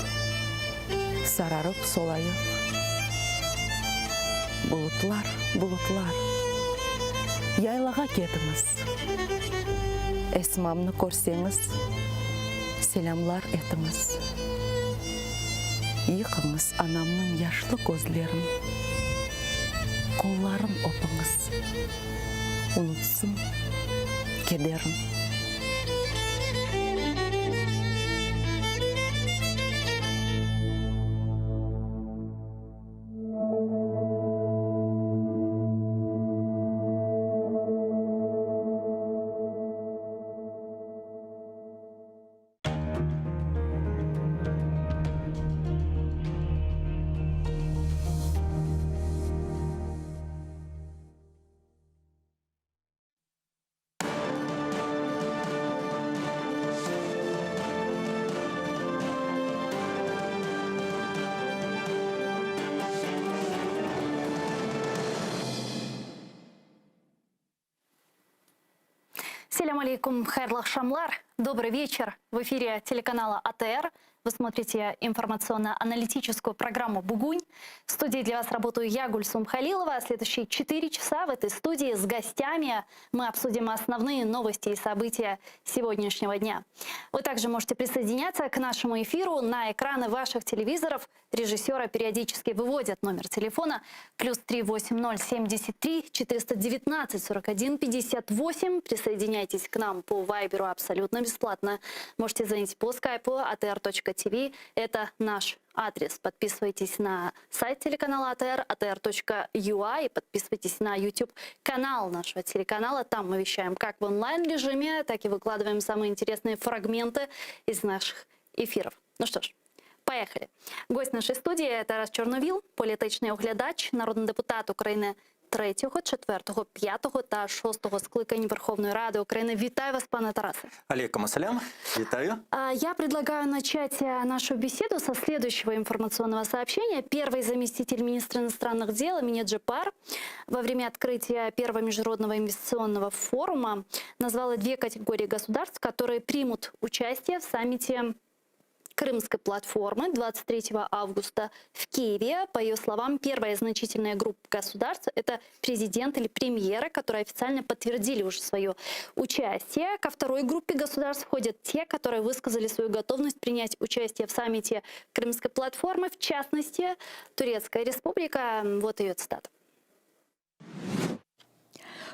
sararıp solayık. Bulutlar, bulutlar, yaylaga ketimiz. Esmamны korseniz, selamlar etimiz. Yıkыңыз anamның yaşlı gözlerin, kollarım opыңыз, unutsun kederim. Салям алейкум, хайрлах шамлар. Добрый вечер. В эфире телеканала АТР. Вы смотрите информационно-аналитическую программу «Бугунь». В студии для вас работаю я, Гульсум Халилова. Следующие 4 часа в этой студии с гостями мы обсудим основные новости и события сегодняшнего дня. Вы также можете присоединяться к нашему эфиру. На экраны ваших телевизоров режиссера периодически выводят номер телефона +380 73 419 41 58. Присоединяйтесь к нам по Вайберу абсолютно бесплатно. Можете звонить по скайпу atr.tv. Это наш адрес. Подписывайтесь на сайт телеканала АТР, atr.ua, и подписывайтесь на YouTube-канал нашего телеканала. Там мы вещаем как в онлайн-режиме, так и выкладываем самые интересные фрагменты из наших эфиров. Ну что ж, поехали. Гость нашей студії – Тарас Чорновіл, політичний оглядач, народний депутат України 3, 4, 5 та 6 скликань Верховної Ради України. Вітаю вас, пане Тарасе. Алейкум ассалям. Витаю. Я предлагаю начать нашу беседу со следующего информационного сообщения. Первый заместитель министра иностранных дел Эмине Джипар во время открытия первого международного инвестиционного форума назвала 2 категории государств, которые примут участие в саммите Крымской платформы 23 августа в Киеве. По ее словам, первая значительная группа государств – это президент или премьеры, которые официально подтвердили уже свое участие. Ко второй группе государств входят те, которые высказали свою готовность принять участие в саммите Крымской платформы, в частности, Турецкая республика. Вот ее цитата.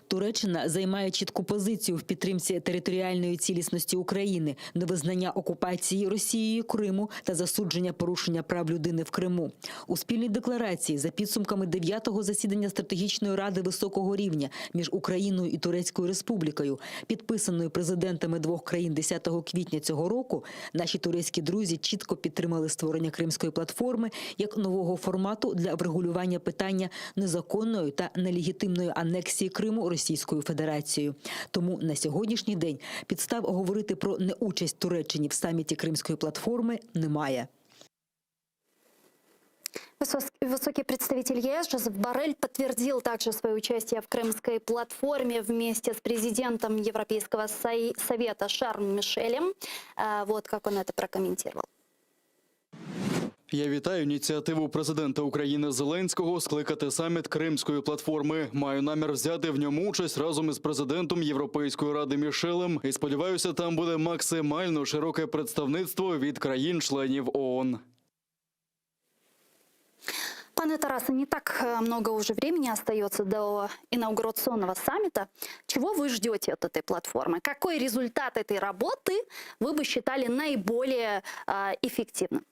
Туреччина займає чітку позицію в підтримці територіальної цілісності України, невизнання окупації Росією Криму та засудження порушення прав людини в Криму. У спільній декларації за підсумками 9-го засідання стратегічної ради високого рівня між Україною і Турецькою республікою, підписаною президентами 2 країн 10 квітня цього року, наші турецькі друзі чітко підтримали створення Кримської платформи як нового формату для врегулювання питання незаконної та нелегітимної анексії Криму Російською Федерацією. Тому на сьогоднішній день підстав говорити про неучасть Туреччини в саміті Кримської платформи немає. Высокий представитель ЕС Жозеп Боррель подтвердил также свое участие в Крымской платформе вместе с президентом Европейского совета Шарлем Мишелем. Вот как он это прокомментировал. Я вітаю ініціативу президента України Зеленського скликати саміт Кримської платформи. Маю намір взяти в ньому участь разом із президентом Європейської ради Мішелем. І сподіваюся, там буде максимально широке представництво від країн-членів ООН. Пане Тарасе, не так много уже времени остается до инаугурационного саммита. Чего вы ждете от этой платформы? Какой результат этой работы вы бы считали наиболее эффективным?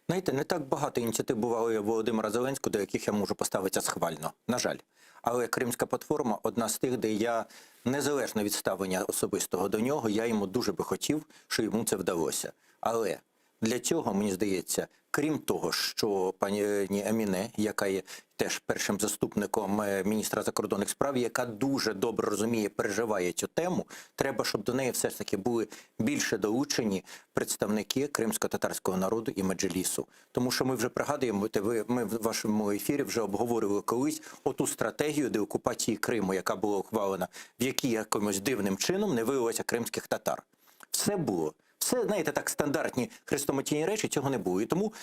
Знаєте, не так багато ініціатив бувало у Володимира Зеленського, до яких я можу поставитися схвально, на жаль. Але Кримська платформа – одна з тих, де я, незалежно від ставлення особистого до нього, я йому дуже би хотів, що йому це вдалося. Але для цього, мені здається, крім того, що пані Еміне, яка є теж першим заступником міністра закордонних справ, яка дуже добре розуміє, переживає цю тему, треба, щоб до неї все ж таки були більше долучені представники кримсько-татарського народу і Меджлісу. Тому що ми вже пригадуємо, ми в вашому ефірі вже обговорювали колись оту стратегію деокупації Криму, яка була ухвалена, в якій якимось дивним чином не виявилося кримських татар. Все було. Все, знаєте, так стандартні хрестоматійні речі, цього не було. І тому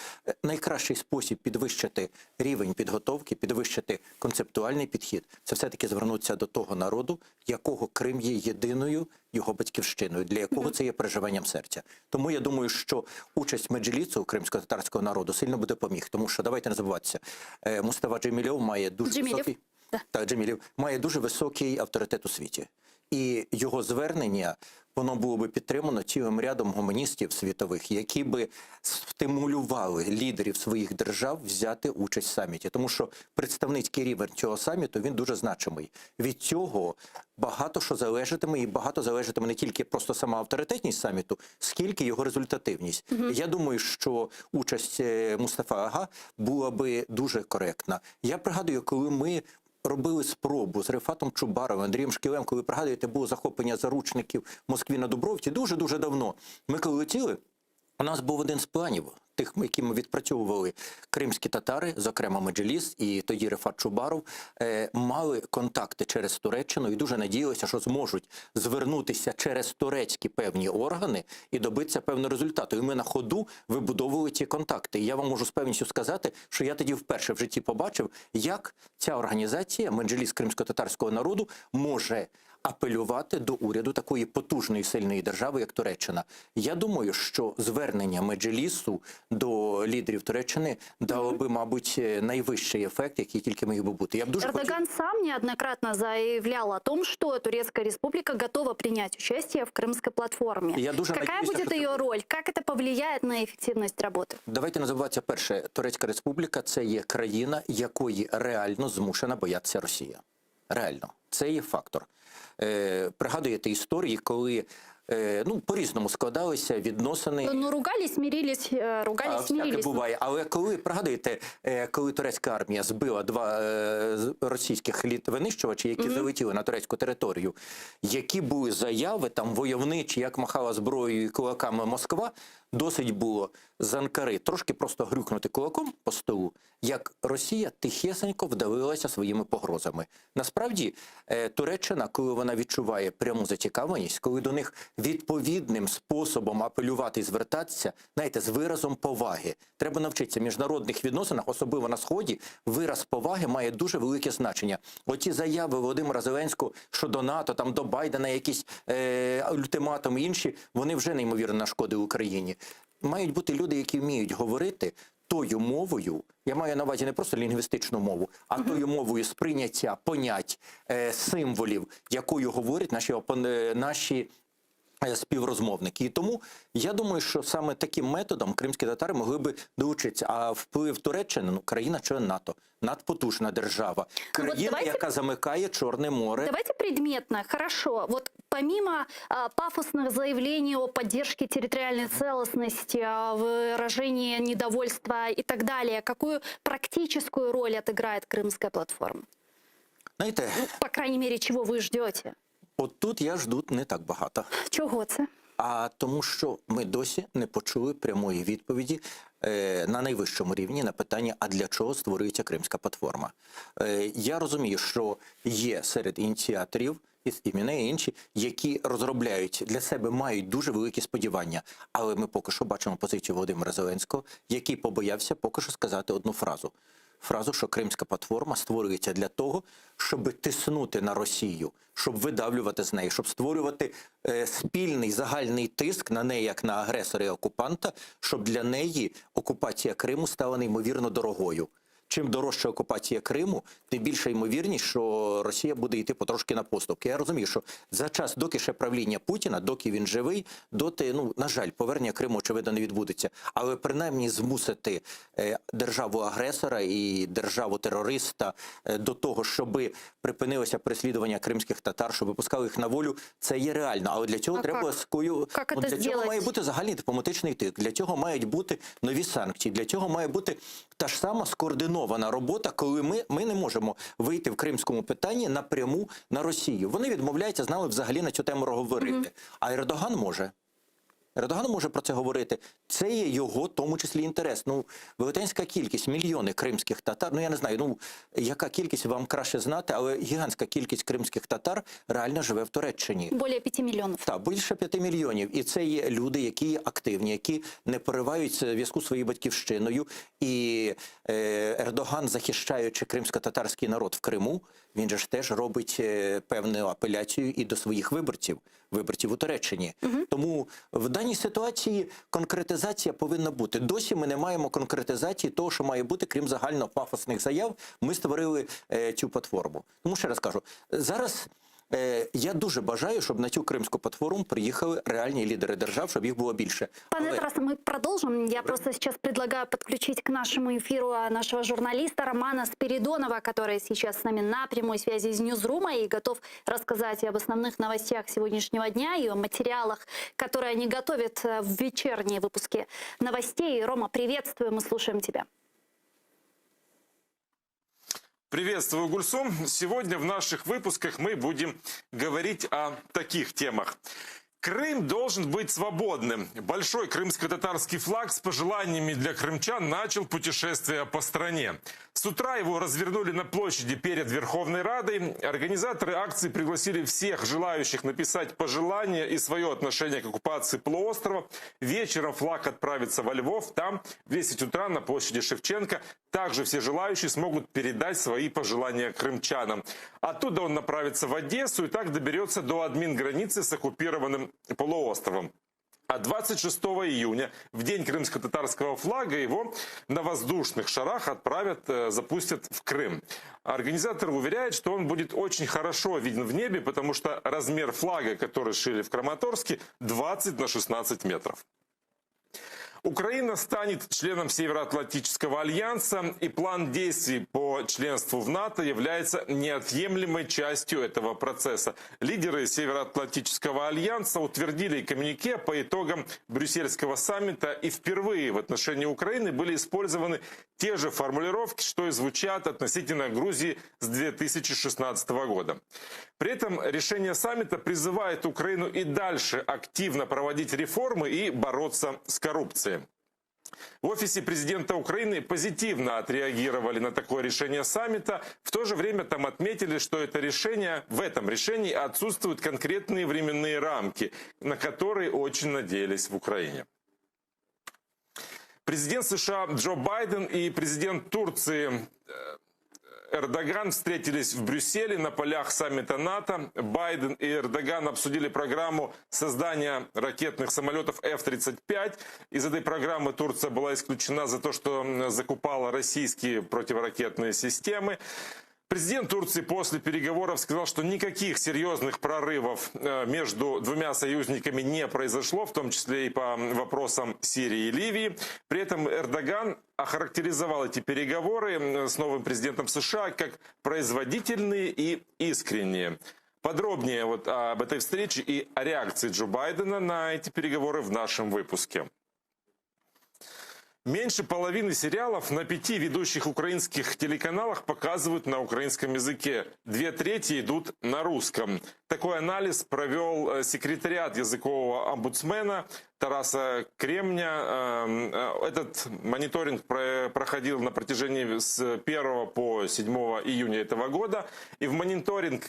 найкращий спосіб підвищити рівень підготовки, підвищити концептуальний підхід, це все-таки звернутися до того народу, якого Крим є єдиною його батьківщиною, для якого це є переживанням серця. Тому я думаю, що участь Меджлісу кримсько-татарського народу сильно буде поміг. Тому що, давайте не забуватися, Мустафа Джемілєв має дуже високий... Так, Джемілєв має дуже високий авторитет у світі. І його звернення, воно було би підтримано цілим рядом гуманістів світових, які би стимулювали лідерів своїх держав взяти участь в саміті. Тому що представницький рівень цього саміту, він дуже значимий. Від цього багато що залежатиме, і багато залежатиме не тільки просто сама авторитетність саміту, скільки його результативність. Я думаю, що участь Мустафа Ага була би дуже коректна. Я пригадую, коли ми робили спробу з Рефатом Чубаровим, Андрієм Шкілем, коли, пригадуєте, було захоплення заручників в Москві на Дубровці, дуже-дуже давно. Ми коли летіли, у нас був один з планів, тих, які ми відпрацьовували, кримські татари, зокрема Меджліс і тоді Рефат Чубаров, мали контакти через Туреччину і дуже надіялися, що зможуть звернутися через турецькі певні органи і добитися певного результату. І ми на ходу вибудовували ці контакти. І я вам можу з певністю сказати, що я тоді вперше в житті побачив, як ця організація, Меджліс кримсько-татарського народу, може апелювати до уряду такої потужної, сильної держави, як Туреччина. Я думаю, що звернення Меджлісу до лідерів Туреччини дало би, мабуть, найвищий ефект, який тільки міг би бути. Я б дуже Эрдоган сам неоднократно заявлял о том, что Турецкая республика готова принять участие в Крымской платформе. Какая будет ее роль? Как это повлияет на эффективность работы? Давайте не забуватися, перше, Турецька республіка – це є країна, якої реально змушена боятися Росія. Реально. Це є фактор. Пригадуєте історії, коли по-різному складалися відносини. Ну, ругались, мирились, Всяке буває. Але коли, пригадуєте, коли турецька армія збила 2 російських винищувачі, які залетіли на турецьку територію, які були заяви, там, войовничі, як махала зброєю і кулаками Москва, досить було з Анкари трошки просто грюкнути кулаком по столу, як Росія тихесенько вдавилася своїми погрозами. Насправді, Туреччина, коли вона відчуває пряму зацікавленість, коли до них відповідним способом апелювати і звертатися, знаєте, з виразом поваги. Треба навчитися в міжнародних відносинах, особливо на Сході, вираз поваги має дуже велике значення. Оті заяви Володимира Зеленського щодо НАТО, там до Байдена якісь ультиматуми і інші, вони вже неймовірно нашкодили Україні. Мають бути люди, які вміють говорити тою мовою, я маю на увазі не просто лінгвістичну мову, а тою мовою сприйняття понять, символів, якою говорять наші співрозмовники. І тому я думаю, що саме таким методом кримські татари могли би долучитися. А вплив Туреччини, країна-член НАТО, надпотужна держава, країна, яка замикає Чорне море. Давайте предметно, хорошо. Вот помимо пафосных заявлений о поддержке территориальной целостности, выражении недовольства и так далее, какую практическую роль отыграет Крымская платформа? Знаєте, По крайней мере, чего вы ждете? от тут я жду не так багато. Чого це? А тому, що ми досі не почули прямої відповіді на найвищому рівні на питання, а для чого створюється Кримська платформа. Я розумію, що є серед ініціаторів, і мене, і інші, які розробляють для себе, мають дуже великі сподівання. Але ми поки що бачимо позицію Володимира Зеленського, який побоявся поки що сказати одну фразу. Фразу, що Кримська платформа створюється для того, щоб тиснути на Росію, щоб видавлювати з неї, щоб створювати спільний загальний тиск на неї, як на агресора і окупанта, щоб для неї окупація Криму стала неймовірно дорогою. чим дорожча окупація Криму, тим більша ймовірність, що Росія буде йти потрошки на поступки. Я розумію, що за час, доки ще правління Путіна, доки він живий, доти, ну, на жаль, повернення Криму, очевидно, не відбудеться. Але принаймні змусити державу-агресора і державу-терориста до того, щоб припинилося переслідування кримських татар, щоб випускали їх на волю, це є реально. Але для цього треба для цього має бути загальний дипломатичний тиск. Для цього мають бути нові санкції. Для цього має бути та ж сама скоординована робота, коли ми не можемо вийти в кримському питанні напряму на Росію. Вони відмовляються з нами взагалі на цю тему говорити. А Ердоган може. Ердоган може про це говорити. Це є його, в тому числі, інтерес. Ну, велетенська кількість, мільйони кримських татар, ну я не знаю, ну яка кількість вам краще знати, але гігантська кількість кримських татар реально живе в Туреччині. Більше 5 мільйонів. Так, більше 5 мільйонів. І це є люди, які активні, які не поривають зв'язку зі своєю батьківщиною. І Ердоган, захищаючи кримсько-татарський народ в Криму, він же ж теж робить певну апеляцію і до своїх виборців у Туреччині. Тому в даній ситуації конкретизація повинна бути. Досі ми не маємо конкретизації того, що має бути, крім загально-пафосних заяв. Ми створили цю платформу. Тому ще раз кажу, зараз я дуже бажаю, щоб на цю кримську платформу приїхали реальні лідери держав, щоб їх було більше. Пане Тарасе, мы продолжим. Я просто сейчас предлагаю подключить к нашему эфиру нашего журналиста Романа Спиридонова, который сейчас с нами на прямой связи из Ньюзрума и готов рассказать об основных новостях сегодняшнего дня и о материалах, которые они готовят в вечерние выпуски новостей. Рома, приветствую, мы слушаем тебя. Приветствую, Гульсум. Сегодня в наших выпусках мы будем говорить о таких темах. Крым должен быть свободным. Большой крымско-татарский флаг с пожеланиями для крымчан начал путешествие по стране. С утра его развернули на площади перед Верховной Радой. Организаторы акции пригласили всех желающих написать пожелания и свое отношение к оккупации полуострова. Вечером флаг отправится во Львов. Там в 10 утра на площади Шевченко также все желающие смогут передать свои пожелания крымчанам. Оттуда он направится в Одессу и так доберется до админграницы с оккупированным полуостровом. А 26 июня, в день крымско-татарского флага, его на воздушных шарах запустят в Крым. Организаторы уверяют, что он будет очень хорошо виден в небе, потому что размер флага, который шили в Краматорске, 20 на 16 метров. Украина станет членом Североатлантического альянса, и план действий по членству в НАТО является неотъемлемой частью этого процесса. Лидеры Североатлантического альянса утвердили коммюнике по итогам Брюссельского саммита, и впервые в отношении Украины были использованы те же формулировки, что и звучат относительно Грузии с 2016 года. При этом решение саммита призывает Украину и дальше активно проводить реформы и бороться с коррупцией. В офисе президента Украины позитивно отреагировали на такое решение саммита. В то же время там отметили, что в этом решении отсутствуют конкретные временные рамки, на которые очень надеялись в Украине. Президент США Джо Байден и президент Турции Эрдоган встретились в Брюсселе на полях саммита НАТО. Байден и Эрдоган обсудили программу создания ракетных самолетов F-35. Из этой программы Турция была исключена за то, что закупала российские противоракетные системы. Президент Турции после переговоров сказал, что никаких серьезных прорывов между двумя союзниками не произошло, в том числе и по вопросам Сирии и Ливии. При этом Эрдоган охарактеризовал эти переговоры с новым президентом США как производительные и искренние. Подробнее об этой встрече и о реакции Джо Байдена на эти переговоры в нашем выпуске. Меньше половины сериалов на 5 ведущих украинских телеканалах показывают на украинском языке. 2/3 идут на русском. Такой анализ провел секретариат языкового омбудсмена Тараса Кремня. Этот мониторинг проходил на протяжении с 1 по 7 июня этого года. И в мониторинг,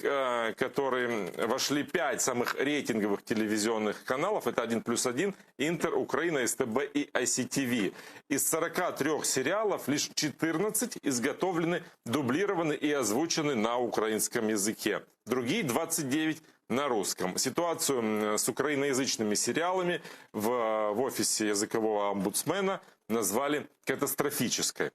который вошли 5 самых рейтинговых телевизионных каналов, это 1+1, Интер, Украина, СТБ и ICTV. Из 43 сериалов лишь 14 изготовлены, дублированы и озвучены на украинском языке. Другие 29 на русском. Ситуацию с украиноязычными сериалами в офисе языкового омбудсмена назвали катастрофической.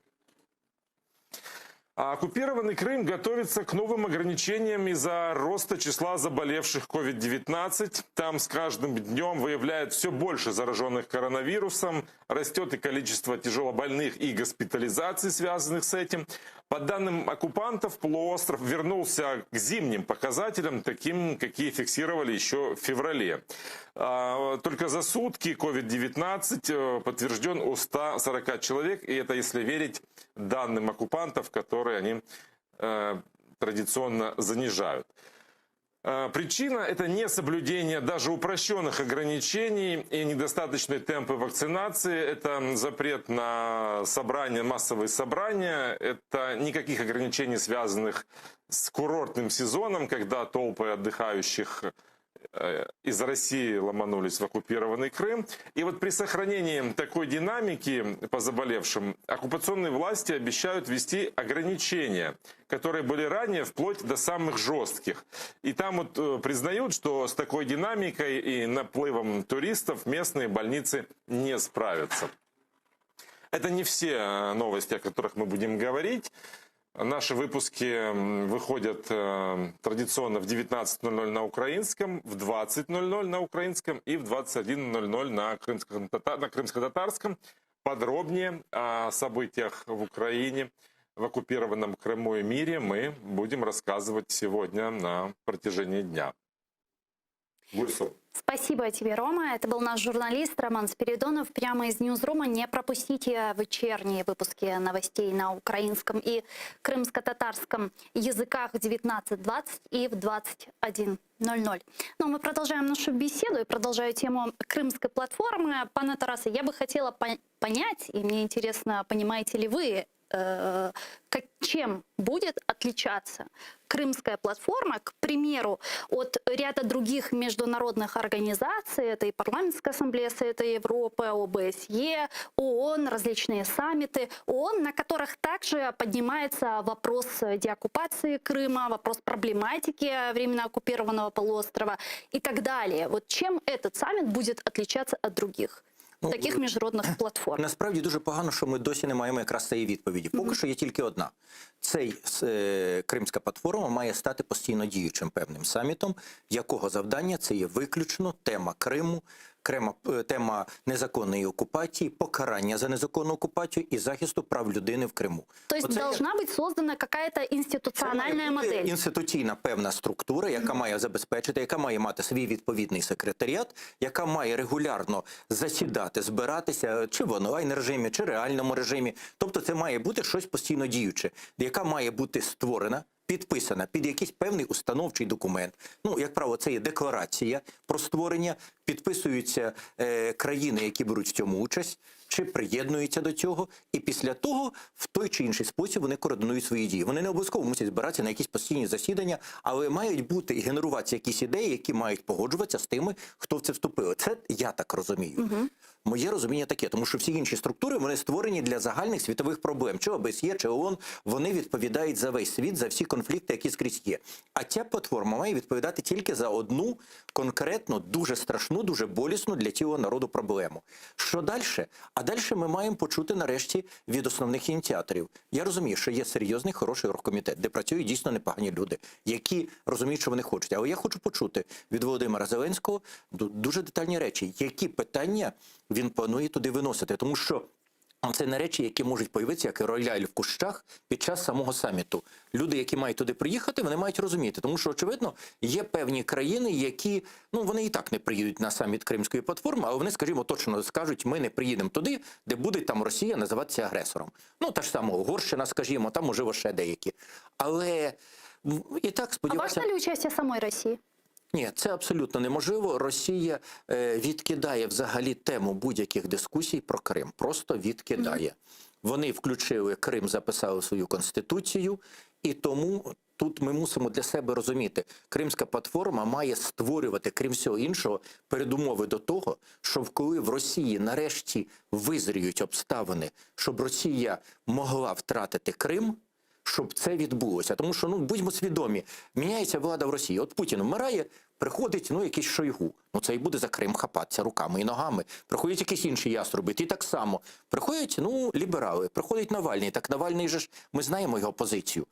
А оккупированный Крым готовится к новым ограничениям из-за роста числа заболевших COVID-19. Там с каждым днем выявляют все больше зараженных коронавирусом. Растет и количество тяжелобольных и госпитализаций, связанных с этим. По данным оккупантов, полуостров вернулся к зимним показателям, таким, какие фиксировали еще в феврале. Только за сутки COVID-19 подтвержден у 140 человек, и это если верить данным оккупантов, которые они традиционно занижают. Причина – это несоблюдение даже упрощенных ограничений и недостаточные темпы вакцинации. Это запрет на собрания, массовые собрания. Это никаких ограничений, связанных с курортным сезоном, когда толпы отдыхающих из России ломанулись в оккупированный Крым. И вот при сохранении такой динамики по заболевшим оккупационные власти обещают ввести ограничения, которые были ранее вплоть до самых жестких. И там вот признают, что с такой динамикой и наплывом туристов местные больницы не справятся. Это не все новости, о которых мы будем говорить. Наши выпуски выходят традиционно в 19:00 на украинском, в 20:00 на украинском и в 21:00 на крымско-татарском. Подробнее о событиях в Украине, в оккупированном Крыму и мире мы будем рассказывать сегодня на протяжении дня. Гульсум. Спасибо тебе, Рома. Это был наш журналист Роман Спиридонов. Прямо из Ньюзрума. Не пропустите вечерние выпуски новостей на украинском и крымско-татарском языках в 19:20 и в 21:00. Но мы продолжаем нашу беседу и продолжаю тему крымской платформы. Пане Тарасе, я бы хотела понять, и мне интересно, понимаете ли вы, чем будет отличаться крымская платформа, к примеру, от ряда других международных организаций, это и Парламентская ассамблея Совета Европы, ОБСЕ, ООН, различные саммиты ООН, на которых также поднимается вопрос деоккупации Крыма, вопрос проблематики временно оккупированного полуострова и так далее. Вот чем этот саммит будет отличаться от других таких міжнародних платформ? Насправді дуже погано, що ми досі не маємо якраз цієї відповіді. Поки що є тільки одна. Цей Кримська платформа має стати постійно діючим певним самітом, якого завдання це є виключно тема Криму, тема незаконної окупації, покарання за незаконну окупацію і захисту прав людини в Криму. Тобто должна бути создана якась інституціональна модель? Інституційна певна структура, яка має забезпечити, яка має мати свій відповідний секретаріат, яка має регулярно засідати, збиратися, чи в онлайн режимі, чи реальному режимі. Тобто це має бути щось постійно діюче, яка має бути створена, підписана під якийсь певний установчий документ. Ну, як правило, це є декларація про створення, підписуються країни, які беруть в цьому участь, чи приєднуються до цього, і після того в той чи інший спосіб вони координують свої дії. Вони не обов'язково мусять збиратися на якісь постійні засідання, але мають бути і генеруватися якісь ідеї, які мають погоджуватися з тими, хто в це вступив. Це я так розумію. Моє розуміння таке, тому що всі інші структури, вони створені для загальних світових проблем. Чи ОБСЄ, чи ООН, вони відповідають за весь світ, за всі конфлікти, які скрізь є. А ця платформа має відповідати тільки за одну конкретну, дуже страшну, дуже болісну для цього народу проблему. Що далі? А далі ми маємо почути нарешті від основних ініціаторів. Я розумію, що є серйозний, хороший оргкомітет, де працюють дійсно непогані люди, які розуміють, що вони хочуть. Але я хочу почути від Володимира Зеленського дуже детальні речі, які питання він планує туди виносити. Тому що це не речі, які можуть появитися, як рояль в кущах під час самого саміту. Люди, які мають туди приїхати, вони мають розуміти. Тому що, очевидно, є певні країни, які, вони і так не приїдуть на саміт Кримської платформи, але вони, скажімо, точно скажуть, ми не приїдемо туди, де буде там Росія називатися агресором. Та ж сама Угорщина, скажімо, там, можливо, ще деякі. Але і так сподіваюся... А важна ли участь самої Росії? Ні, це абсолютно неможливо. Росія відкидає взагалі тему будь-яких дискусій про Крим. Просто відкидає. Вони включили Крим, записали свою конституцію, і тому тут ми мусимо для себе розуміти, Кримська платформа має створювати, крім всього іншого, передумови до того, щоб коли в Росії нарешті визріють обставини, щоб Росія могла втратити Крим, щоб це відбулося. Тому що, будьмо свідомі, міняється влада в Росії. От Путін вмирає, приходить, якийсь Шойгу. Це і буде за Крим хапатися руками і ногами. Приходять якісь інші яструби, ті так само. Приходять, ліберали, приходить Навальний. Так Навальний же ж, ми знаємо його позицію.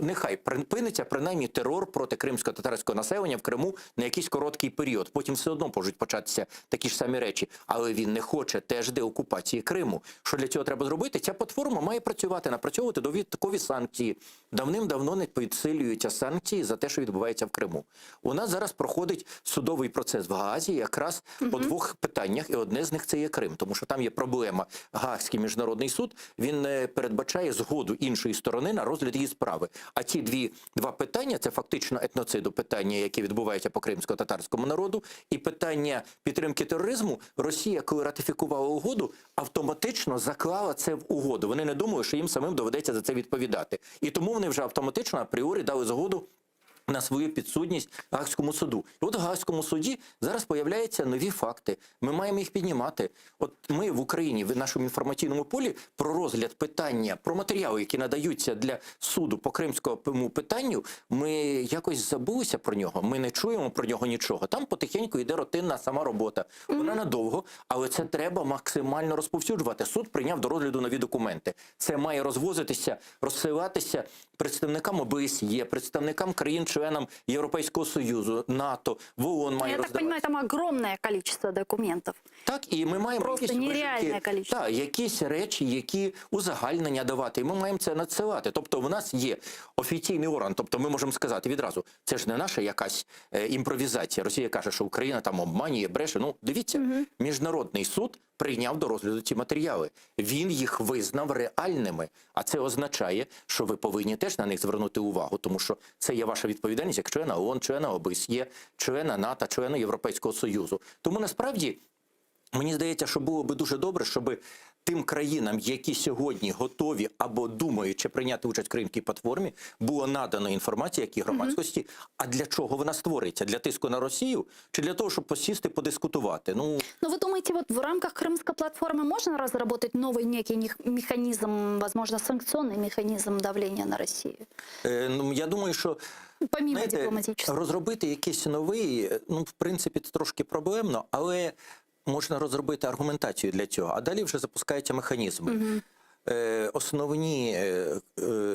Нехай припиниться принаймні терор проти кримсько-татарського населення в Криму на якийсь короткий період. Потім все одно можуть початися такі ж самі речі. Але він не хоче теж деокупації Криму. Що для цього треба зробити? Ця платформа має працювати, напрацьовувати довідкові санкції. Давним-давно не підсилюються санкції за те, що відбувається в Криму. У нас зараз проходить судовий процес в Гаазі якраз по двох питаннях, і одне з них це є Крим. Тому що там є проблема. Гаазький міжнародний суд, він передбачає згоду іншої сторони на розгляд її справи. А ці два питання – це фактично етноциду, питання, які відбуваються по кримсько-татарському народу, і питання підтримки тероризму. Росія, коли ратифікувала угоду, автоматично заклала це в угоду. Вони не думали, що їм самим доведеться за це відповідати. І тому вони вже автоматично апріорі дали згоду на свою підсудність Гаазькому суду. І от в Гаазькому суді зараз появляються нові факти. Ми маємо їх піднімати. От ми в Україні, в нашому інформаційному полі, про розгляд питання, про матеріали, які надаються для суду по кримському питанню, ми якось забулися про нього. Ми не чуємо про нього нічого. Там потихеньку йде рутинна сама робота. Вона надовго, але це треба максимально розповсюджувати. Суд прийняв до розгляду нові документи. Це має розвозитися, розсилатися представникам ОБСЄ, представникам країн-членам Європейського Союзу, НАТО, в ООН має Я так понимаю, там огромное количество документов. Так, і ми маємо Просто нереальне количество. Так, якісь речі, які узагальнення давати, і ми маємо це надсилати. Тобто в нас є офіційний орган, тобто ми можемо сказати відразу, це ж не наша якась імпровізація. Росія каже, що Україна там обманює, бреше. Дивіться, Міжнародний суд прийняв до розгляду ці матеріали. Він їх визнав реальними. А це означає, що ви повинні теж на них звернути увагу, тому що це є ваша відповідальність як члена ООН, члена ОБСЄ, члена НАТО, члена Європейського Союзу. Тому насправді, мені здається, що було би дуже добре, щоб тим країнам, які сьогодні готові або думають, чи прийняти участь в Кримській платформі, було надано інформація, як і громадськості. А для чого вона створюється? Для тиску на Росію? Чи для того, щоб посісти, подискутувати? Но вы думаете, вот в рамках Крымской платформы можно разработать новый некий механизм, возможно, санкционный механизм давления на Россию? Я думаю, що помимо дипломатического. Розробити якийсь новий, в принципі, це трошки проблемно, але можна розробити аргументацію для цього, а далі вже запускаються механізми. Основні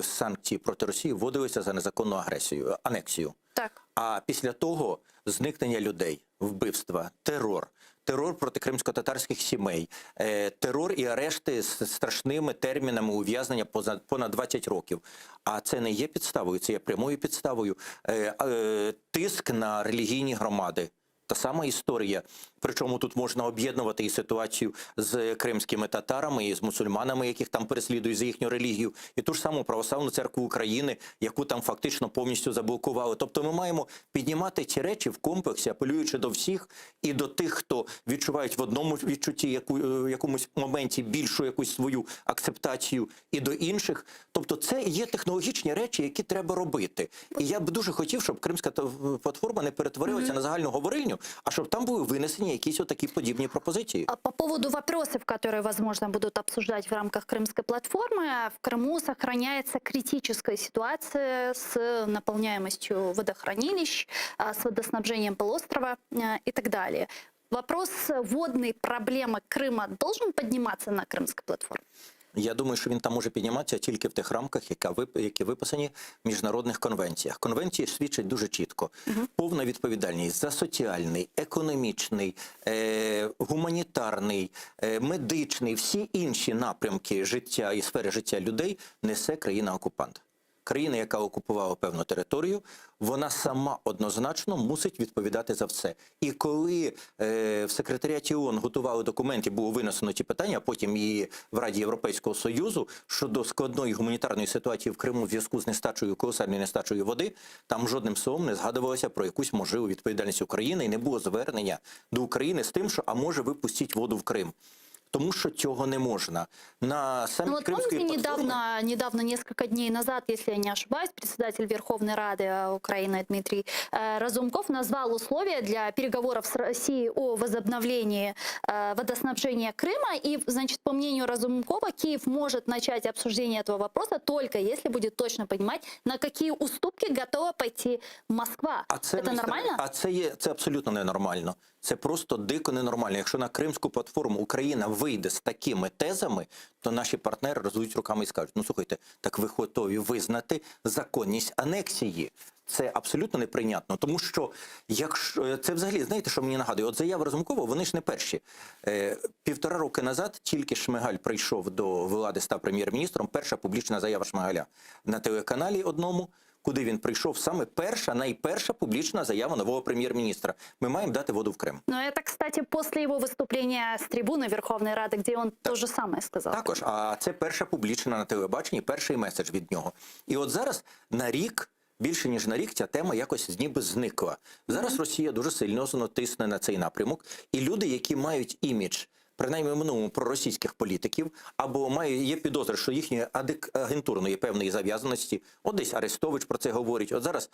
санкції проти Росії вводилися за незаконну агресію, анексію. Так. А після того зникнення людей, вбивства, терор проти кримсько-татарських сімей, терор і арешти з страшними термінами ув'язнення понад 20 років. А це не є підставою, це є прямою підставою. Тиск на релігійні громади. Та сама історія. Причому тут можна об'єднувати і ситуацію з кримськими татарами, і з мусульманами, яких там переслідують за їхню релігію, і ту ж саму Православну церкву України, яку там фактично повністю заблокували. Тобто ми маємо піднімати ці речі в комплексі, апелюючи до всіх, і до тих, хто відчувають в одному відчутті в якомусь моменті більшу якусь свою акцептацію, і до інших. Тобто це є технологічні речі, які треба робити. І я б дуже хотів, щоб Кримська платформа не перетворилася на загальну говорильню, а чтобы там были вынесены какие-то такие подобные пропозиции. По поводу вопросов, которые, возможно, будут обсуждать в рамках Крымской платформы, в Крыму сохраняется критическая ситуация с наполняемостью водохранилищ, с водоснабжением полуострова и так далее. Вопрос водной проблемы Крыма должен подниматься на Крымской платформе? Я думаю, що він там може підніматися тільки в тих рамках, які виписані в міжнародних конвенціях. Конвенції свідчать дуже чітко. Повна відповідальність за соціальний, економічний, гуманітарний, медичний, всі інші напрямки життя і сфери життя людей несе країна-окупант. Країна, яка окупувала певну територію, вона сама однозначно мусить відповідати за все. І коли в секретаріаті ООН готували документи, було винесено ті питання, а потім і в Раді Європейського Союзу щодо складної гуманітарної ситуації в Криму в зв'язку з нестачею, колосальною нестачею води, там жодним словом не згадувалося про якусь можливу відповідальність України і не було звернення до України з тим, що, а може, ви пустіть воду в Крим. Тому що цього не можна. На Ну саміт вот Кримської помните, платформи... недавно, несколько дней назад, если я не ошибаюсь, председатель Верховной Рады Украины Дмитрий Разумков назвал условия для переговоров с Россией о возобновлении водоснабжения Крыма. И, значит, по мнению Разумкова, Киев может начать обсуждение этого вопроса только если будет точно понимать, на какие уступки готова пойти Москва. Это нормально? А це абсолютно ненормально. Це просто дико ненормально. Якщо на Кримську платформу Україна вийде з такими тезами, то наші партнери розведуть руками і скажуть, ну слухайте, так ви готові визнати законність анексії. Це абсолютно неприйнятно, тому що якщо це взагалі, знаєте, що мені нагадує? От заяви Разумкова, вони ж не перші. 1,5 роки назад тільки Шмигаль прийшов до влади, став прем'єр-міністром, перша публічна заява Шмигаля на телеканалі одному, куди він прийшов, саме найперша публічна заява нового прем'єр-міністра. Ми маємо дати воду в Крим. Но это, кстати, после его выступления с трибуны Верховной Рады, где он то же самое сказал. Також, а це перша публічна на телебаченні, перший меседж від нього. І от зараз на рік, більше ніж на рік, ця тема якось ніби зникла. Зараз Росія дуже сильно тисне на цей напрямок, і люди, які мають імідж, принаймні в минулому, проросійських політиків, або є підозри, що їхньої агентурної певної зав'язаності, от десь Арестович про це говорить, от зараз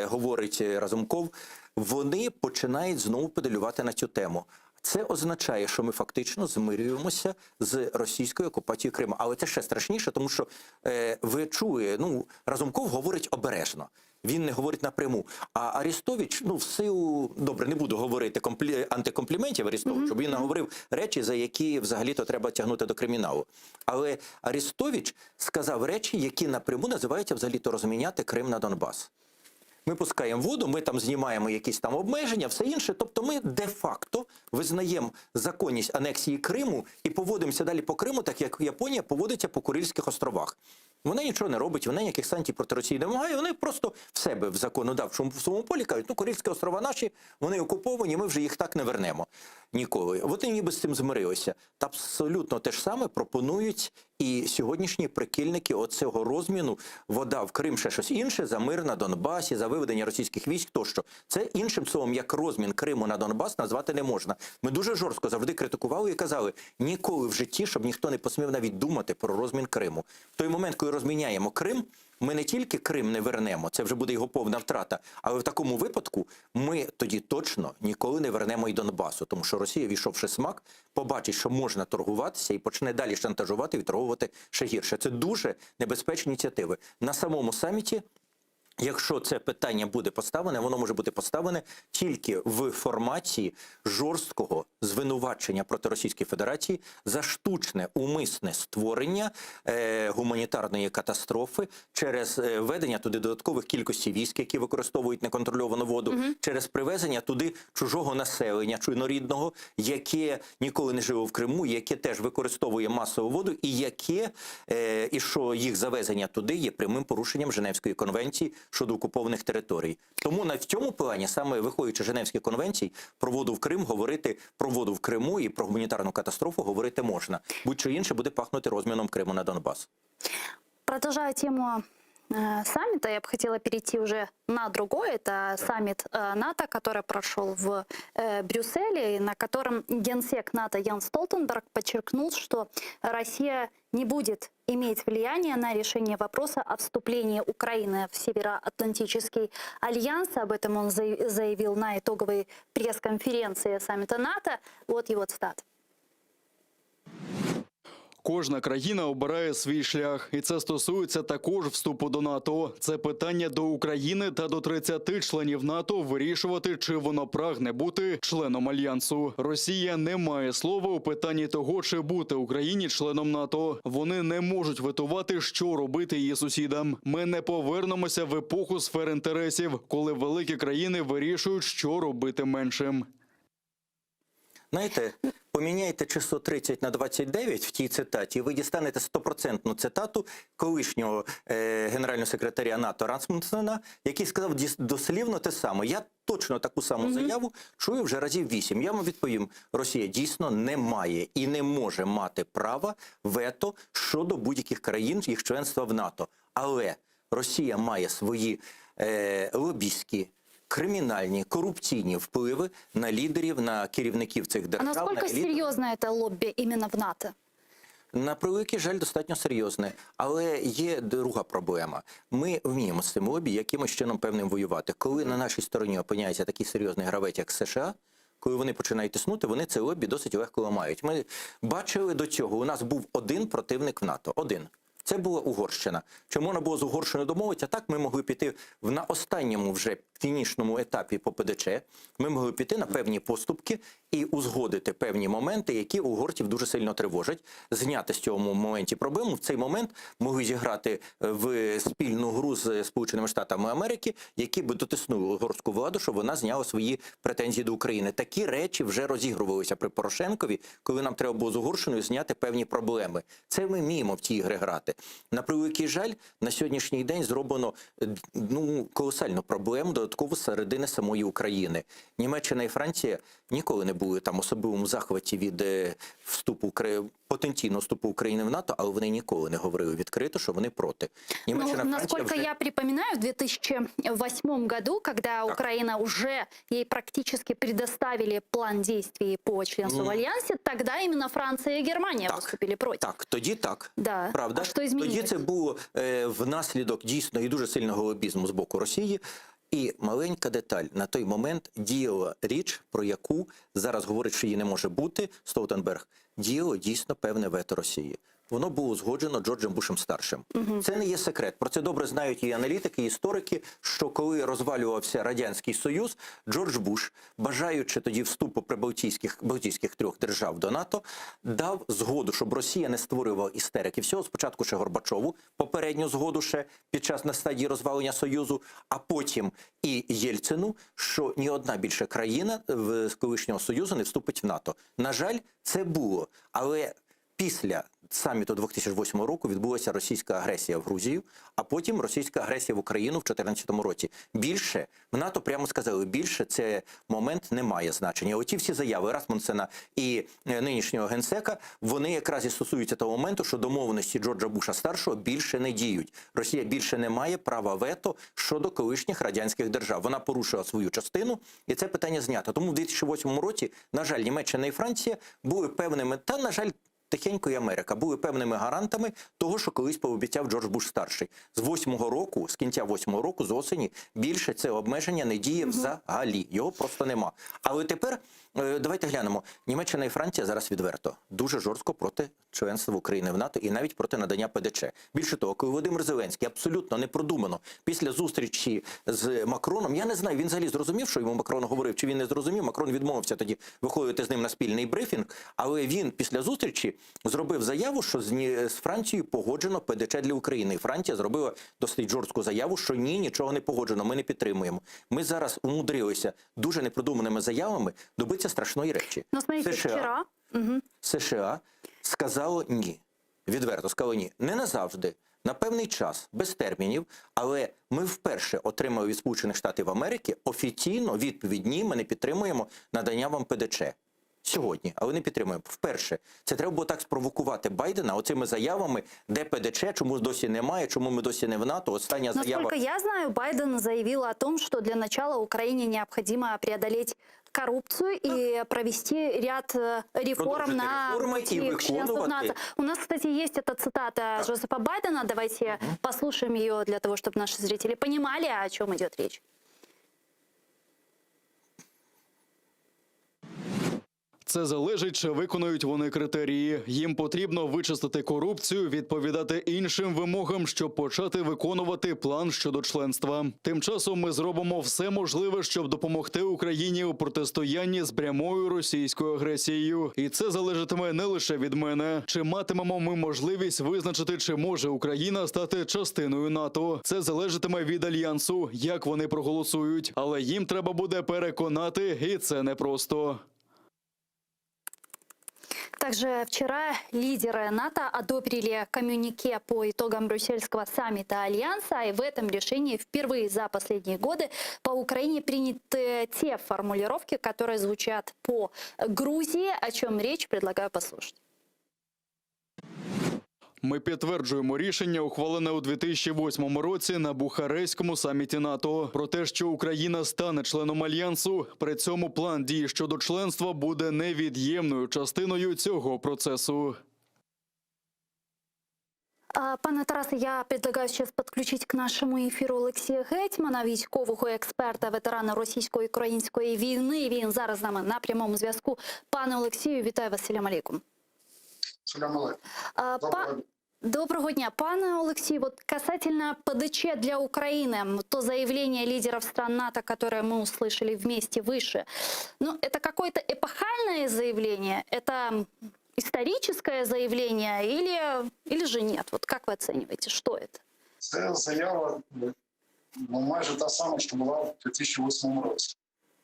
говорить Разумков, вони починають знову педалювати на цю тему. Це означає, що ми фактично змирюємося з російською окупацією Криму. Але це ще страшніше, тому що ви чуєте, Разумков говорить обережно. Він не говорить напряму. А Арестович, в силу, добре, не буду говорити антикомпліментів Арестовичу, бо він наговорив речі, за які взагалі-то треба тягнути до криміналу. Але Арестович сказав речі, які напряму називаються взагалі-то розміняти Крим на Донбас. Ми пускаємо воду, ми там знімаємо якісь там обмеження, все інше. Тобто ми де-факто визнаємо законність анексії Криму і поводимося далі по Криму, так як Японія поводиться по Курильських островах. Вона нічого не робить, вона ніяких санкцій проти Росії не вимагає, вони просто в себе в законодавчому своєму полі кажуть, Курильські острова наші, вони окуповані, ми вже їх так не вернемо ніколи. Вони ніби з цим змирилися. Та абсолютно те ж саме пропонують і сьогоднішні прихильники оцього розміну вода в Крим, ще щось інше, за мир на Донбасі, за виведення російських військ тощо. Це іншим словом, як розмін Криму на Донбас, назвати не можна. Ми дуже жорстко завжди критикували і казали, ніколи в житті, щоб ніхто не посмів навіть думати про розмін Криму. В той момент, коли розміняємо Крим, ми не тільки Крим не вернемо, це вже буде його повна втрата, але в такому випадку ми тоді точно ніколи не вернемо і Донбасу, тому що Росія, війшовши смак, побачить, що можна торгуватися і почне далі шантажувати і відторговувати ще гірше. Це дуже небезпечні ініціативи. На самому саміті, якщо це питання буде поставлене, воно може бути поставлене тільки в форматі жорсткого звинувачення проти Російської Федерації за штучне, умисне створення гуманітарної катастрофи через введення туди додаткових кількостей військ, які використовують неконтрольовану воду, через привезення туди чужого населення, чужорідного, яке ніколи не жило в Криму, яке теж використовує масову воду і що їх завезення туди є прямим порушенням Женевської конвенції щодо окупованих територій. Тому на цьому плані, саме виходячи з Женевських конвенцій, про воду в Крим говорити, про воду в Криму і про гуманітарну катастрофу говорити можна. Будь-що інше буде пахнути розміном Криму на Донбас. Продолжая тему саммита, я бы хотела перейти уже на другой. Это саммит НАТО, который прошел в Брюсселе, на котором генсек НАТО Йенс Столтенберг подчеркнул, что Россия не будет иметь влияние на решение вопроса о вступлении Украины в Североатлантический альянс. Об этом он заявил на итоговой пресс-конференции саммита НАТО. Вот его цитата. Кожна країна обирає свій шлях, і це стосується також вступу до НАТО. Це питання до України та до 30 членів НАТО вирішувати, чи воно прагне бути членом альянсу. Росія не має слова у питанні того, чи бути Україні членом НАТО. Вони не можуть ветувати, що робити її сусідам. Ми не повернемося в епоху сфер інтересів, коли великі країни вирішують, що робити меншим. Знаєте, поміняйте число 30 на 29 в тій цитаті, і ви дістанете 100% цитату колишнього генерального секретаря НАТО Расмуссена, який сказав дослівно те саме. Я точно таку саму заяву чую вже разів 8. Я вам відповім, Росія дійсно не має і не може мати права вето щодо будь-яких країн, їх членства в НАТО. Але Росія має свої лобістські кримінальні, корупційні впливи на лідерів, на керівників цих А держав. насколько на еліту. серьезно это лобби именно в НАТО? На превеликий жаль, достатньо серйозне. Але є друга проблема. Ми вміємо з цим лобі якимось чином певним воювати. Коли на нашій стороні опиняється такий серйозний гравець, як США, коли вони починають тиснути, вони це лобі досить легко ламають. Ми бачили до цього, у нас був один противник в НАТО. Один. Це була Угорщина. Чому можна було з Угорщиною домовитися? Так, ми могли піти на останньому вже фінішному етапі по ПДЧ, ми могли піти на певні поступки і узгодити певні моменти, які угорців дуже сильно тривожать, зняти з цього моменті проблему. В цей момент могли зіграти в спільну гру з Сполученими Штатами Америки, які би дотиснули угорську владу, щоб вона зняла свої претензії до України. Такі речі вже розігрувалися при Порошенкові, коли нам треба було з Угорщиною зняти певні проблеми. Це ми вміємо в ці ігри грати. На превеликий жаль, на сьогоднішній день зроблено колосальну проблему додатково середини самої України. Німеччина і Франція ніколи не були там особливому захваті від потенційного вступу України в НАТО, але вони ніколи не говорили відкрито, що вони проти. Німеччина, Насколько я припоминаю, в 2008 году, когда Украина уже ей практически предоставили план действий по членству в Альянсе, тогда именно Франция и Германия выступили против. Так, тоді так. Да. Правда? А що змінилось? Тоді це було внаслідок дійсно і дуже сильного лобізму з боку Росії. І маленька деталь. На той момент діяла річ, про яку зараз говорить, що її не може бути, Столтенберг, діяло дійсно певне вето Росії. Воно було узгоджено Джорджем Бушем-старшим. Це не є секрет. Про це добре знають і аналітики, і історики, що коли розвалювався Радянський Союз, Джордж Буш, бажаючи тоді вступу прибалтійських трьох держав до НАТО, дав згоду, щоб Росія не створювала істерики. Всього спочатку ще Горбачову, попередню згоду ще під час на стадії розвалення Союзу, а потім і Єльцину, що ні одна більша країна з колишнього Союзу не вступить в НАТО. На жаль, це було. Але після саміту 2008 року відбулася російська агресія в Грузію, а потім російська агресія в Україну в 2014 році. Більше, в НАТО прямо сказали, більше це момент не має значення. Оті всі заяви Расмунсена і нинішнього генсека, вони якраз і стосуються того моменту, що домовленості Джорджа Буша-старшого більше не діють. Росія більше не має права вето щодо колишніх радянських держав. Вона порушила свою частину, і це питання знято. Тому в 2008 році, на жаль, Німеччина і Франція були певними, та, на жаль, тихенько і Америка були певними гарантами того, що колись пообіцяв Джордж Буш-старший. З 8-го року, з кінця 8-го року, з осені, більше це обмеження не діє взагалі. Його просто нема. Але тепер, давайте глянемо, Німеччина і Франція зараз відверто дуже жорстко проти членства України в НАТО і навіть проти надання ПДЧ. Більше того, коли Володимир Зеленський абсолютно непродумано після зустрічі з Макроном, я не знаю, він взагалі зрозумів, що йому Макрон говорив, чи він не зрозумів, Макрон відмовився тоді виходити з ним на спільний брифінг, але він після зустрічі зробив заяву, що з Францією погоджено ПДЧ для України. І Франція зробила досить жорстку заяву, що ні, нічого не погоджено, ми не підтримуємо. Ми зараз умудрилися дуже непродуманими заявами добитися страшної речі. Ну, смотрите, США сказало ні. Відверто сказало ні. Не назавжди, на певний час, без термінів, але ми вперше отримали від Сполучених Штатів Америки офіційно відповідь «ні, ми не підтримуємо надання вам ПДЧ». Сьогодні, але не підтримуємо. Вперше. Це треба було так спровокувати Байдена оцими заявами, де ПДЧ, чому досі немає, чому ми досі не в НАТО. Остання заява... Насколько я знаю, Байден заявил о том, что для начала Украине необходимо преодолеть коррупцию и провести ряд реформ на пути к членству в НАТО. У нас, кстати, есть эта цитата Джозефа Байдена. Давайте послушаем ее для того, чтобы наши зрители понимали, о чем идет речь. Це залежить, чи виконують вони критерії. Їм потрібно вичистити корупцію, відповідати іншим вимогам, щоб почати виконувати план щодо членства. Тим часом ми зробимо все можливе, щоб допомогти Україні у протистоянні з прямою російською агресією. І це залежатиме не лише від мене. Чи матимемо ми можливість визначити, чи може Україна стати частиною НАТО? Це залежатиме від Альянсу, як вони проголосують. Але їм треба буде переконати, і це непросто. Также вчера лидеры НАТО одобрили коммюнике по итогам брюссельского саммита Альянса, и в этом решении впервые за последние годы по Украине приняты те формулировки, которые звучат по Грузии. О чем речь, предлагаю послушать. Ми підтверджуємо рішення, ухвалене у 2008 році на Бухарестському саміті НАТО, про те, що Україна стане членом Альянсу. При цьому план дій щодо членства буде невід'ємною частиною цього процесу. Пане Тарасе, я предлагаю сейчас подключить к нашему эфіру Олексія Гетьмана, військового експерта, ветерана російсько-української війни. Він зараз з нами на прямому зв'язку. Пане Олексію, вітаю вас. Салям алейкум. Салям алейкум. Доброго дня. Пане Олексій, вот касательно ПДЧ для Украины, то заявление лидеров стран НАТО, которое мы услышали вместе выше, ну, это какое-то эпохальное заявление? Это историческое заявление или же нет? Вот как вы оцениваете, что это? Це заява майже та сама, що була в 2008 році.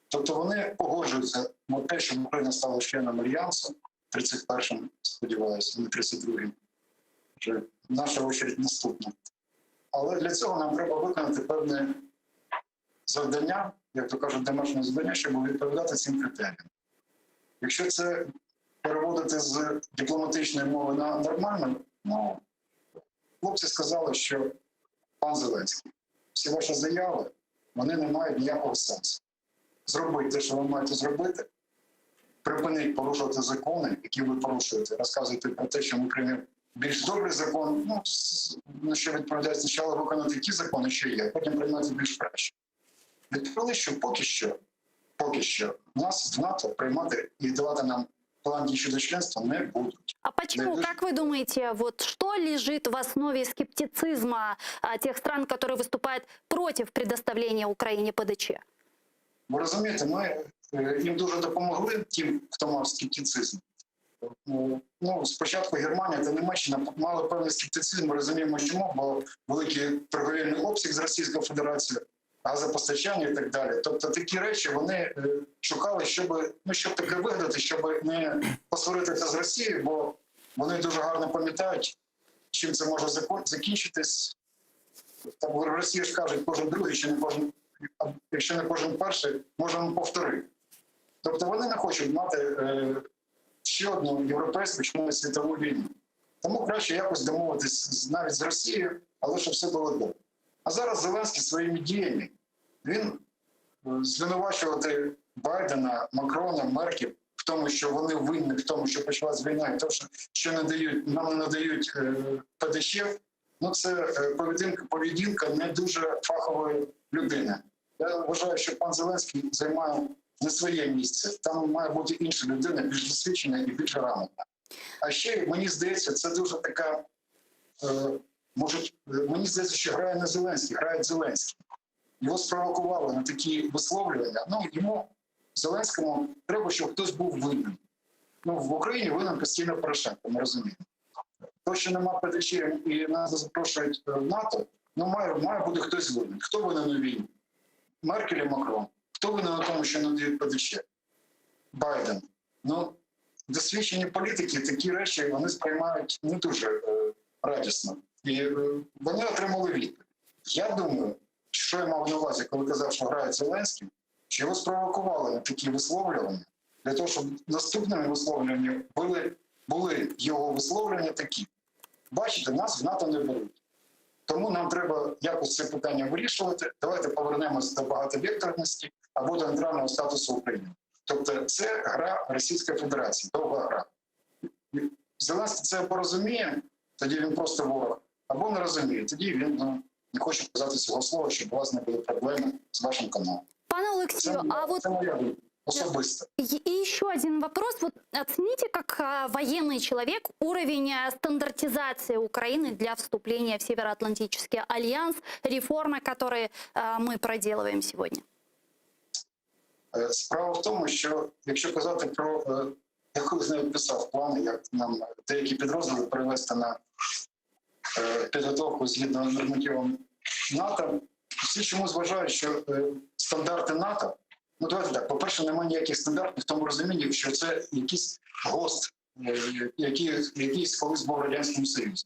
Тобто вони погоджуються на те, що Україна стала членом Альянсу, 31-м, сподіваюся, не 32-м. Вже наша очередь наступна. Але для цього нам треба виконати певне завдання, як то кажуть, домашнє завдання, щоб відповідати цим критеріям. Якщо це переводити з дипломатичної мови на нормальну мову, хлопці сказали, що пан Зеленський, всі ваші заяви, вони не мають ніякого сенсу. Зробіть те, що ви маєте зробити, припиніть порушувати закони, які ви порушуєте, розказуєте про те, що ми приймемо більш добрий закон, ну, на що відповідає спочатку виконати ті закони, що є, а потім приймати більш краще. Відповіли, що поки що нас в НАТО приймати і давати нам план дій щодо членства не будуть. А почему, как вы думаете, вот что лежит в основе скептицизма тех стран, которые выступают против предоставления Украине ПДЧ? Ви розумієте, ми їм дуже допомогли, тим, хто мав скептицизм. Ну, спочатку Германія та Німеччина мали певний скептицизм, ми розуміємо чому, бо великий торговельний обсяг з Російською Федерацією, газопостачання і так далі. Тобто такі речі вони шукали, щоб таке вигадати, щоб не посваритися з Росією, бо вони дуже гарно пам'ятають, чим це може закінчитись. Там в Росії ж кажуть, кожен другий, якщо не кожен перший, можемо повторити. Тобто вони не хочуть мати ще одну європейську чи навіть світову війну. Тому краще якось домовитись навіть з Росією, але щоб все було добре. А зараз Зеленський своїми діями, він звинувачувати Байдена, Макрона, Меркель в тому, що вони винні в тому, що почалась війна, і тому, що нам не надають ПДЧ, ну це поведінка не дуже фахової людини. Я вважаю, що пан Зеленський займає не своє місце. Там має бути інша людина, більш досвідчена і більш грамотна. А ще, мені здається, це дуже така... мені здається, що грає не Зеленський, грає Зеленський. Його спровокували на такі висловлювання. Ну, йому, Зеленському, треба, щоб хтось був винен. Ну, в Україні винен постійно Порошенко, ми розуміємо. То, що нема ПДЧ і нас запрошують в НАТО, ну, має бути хтось винен. Хто винен у війні? Меркель і Макрон. Хто винен у тому, що надають ПДЧ? Байден. Ну, досвідчені політики такі речі вони сприймають не дуже радісно. І вони отримали відповідь. Я думаю, що я мав на увазі, коли казав, що грає Зеленський, що його спровокували на такі висловлювання, для того, щоб наступними висловлюваннями були його висловлювання такі. Бачите, нас в НАТО не беруть. Тому нам треба якось це питання вирішувати. Давайте повернемося до багатовекторності або до нейтрального статусу України. Тобто це гра Російської Федерації, довга гра. Зеленський це порозуміє, тоді він просто ворог. Або не розуміє, тоді він не хоче казати цього слова, щоб у вас не були проблеми з вашим каналом. Пане Олексію, це моя думка. Особисто. И еще один вопрос. Вот оцените, как военный человек, уровень стандартизации Украины для вступления в Североатлантический альянс, реформы, которые мы проделываем сегодня? Справа в тому, що якщо казати про, я колись не писав плани, як нам деякі підрозділи перевести на підготовку згідно нормативам НАТО, всі чомусь вважають, що стандарти НАТО, ну давайте так, по-перше, немає ніяких стандартів в тому розумінні, що це якийсь ГОСТ, який колись був в Радянському Союзі.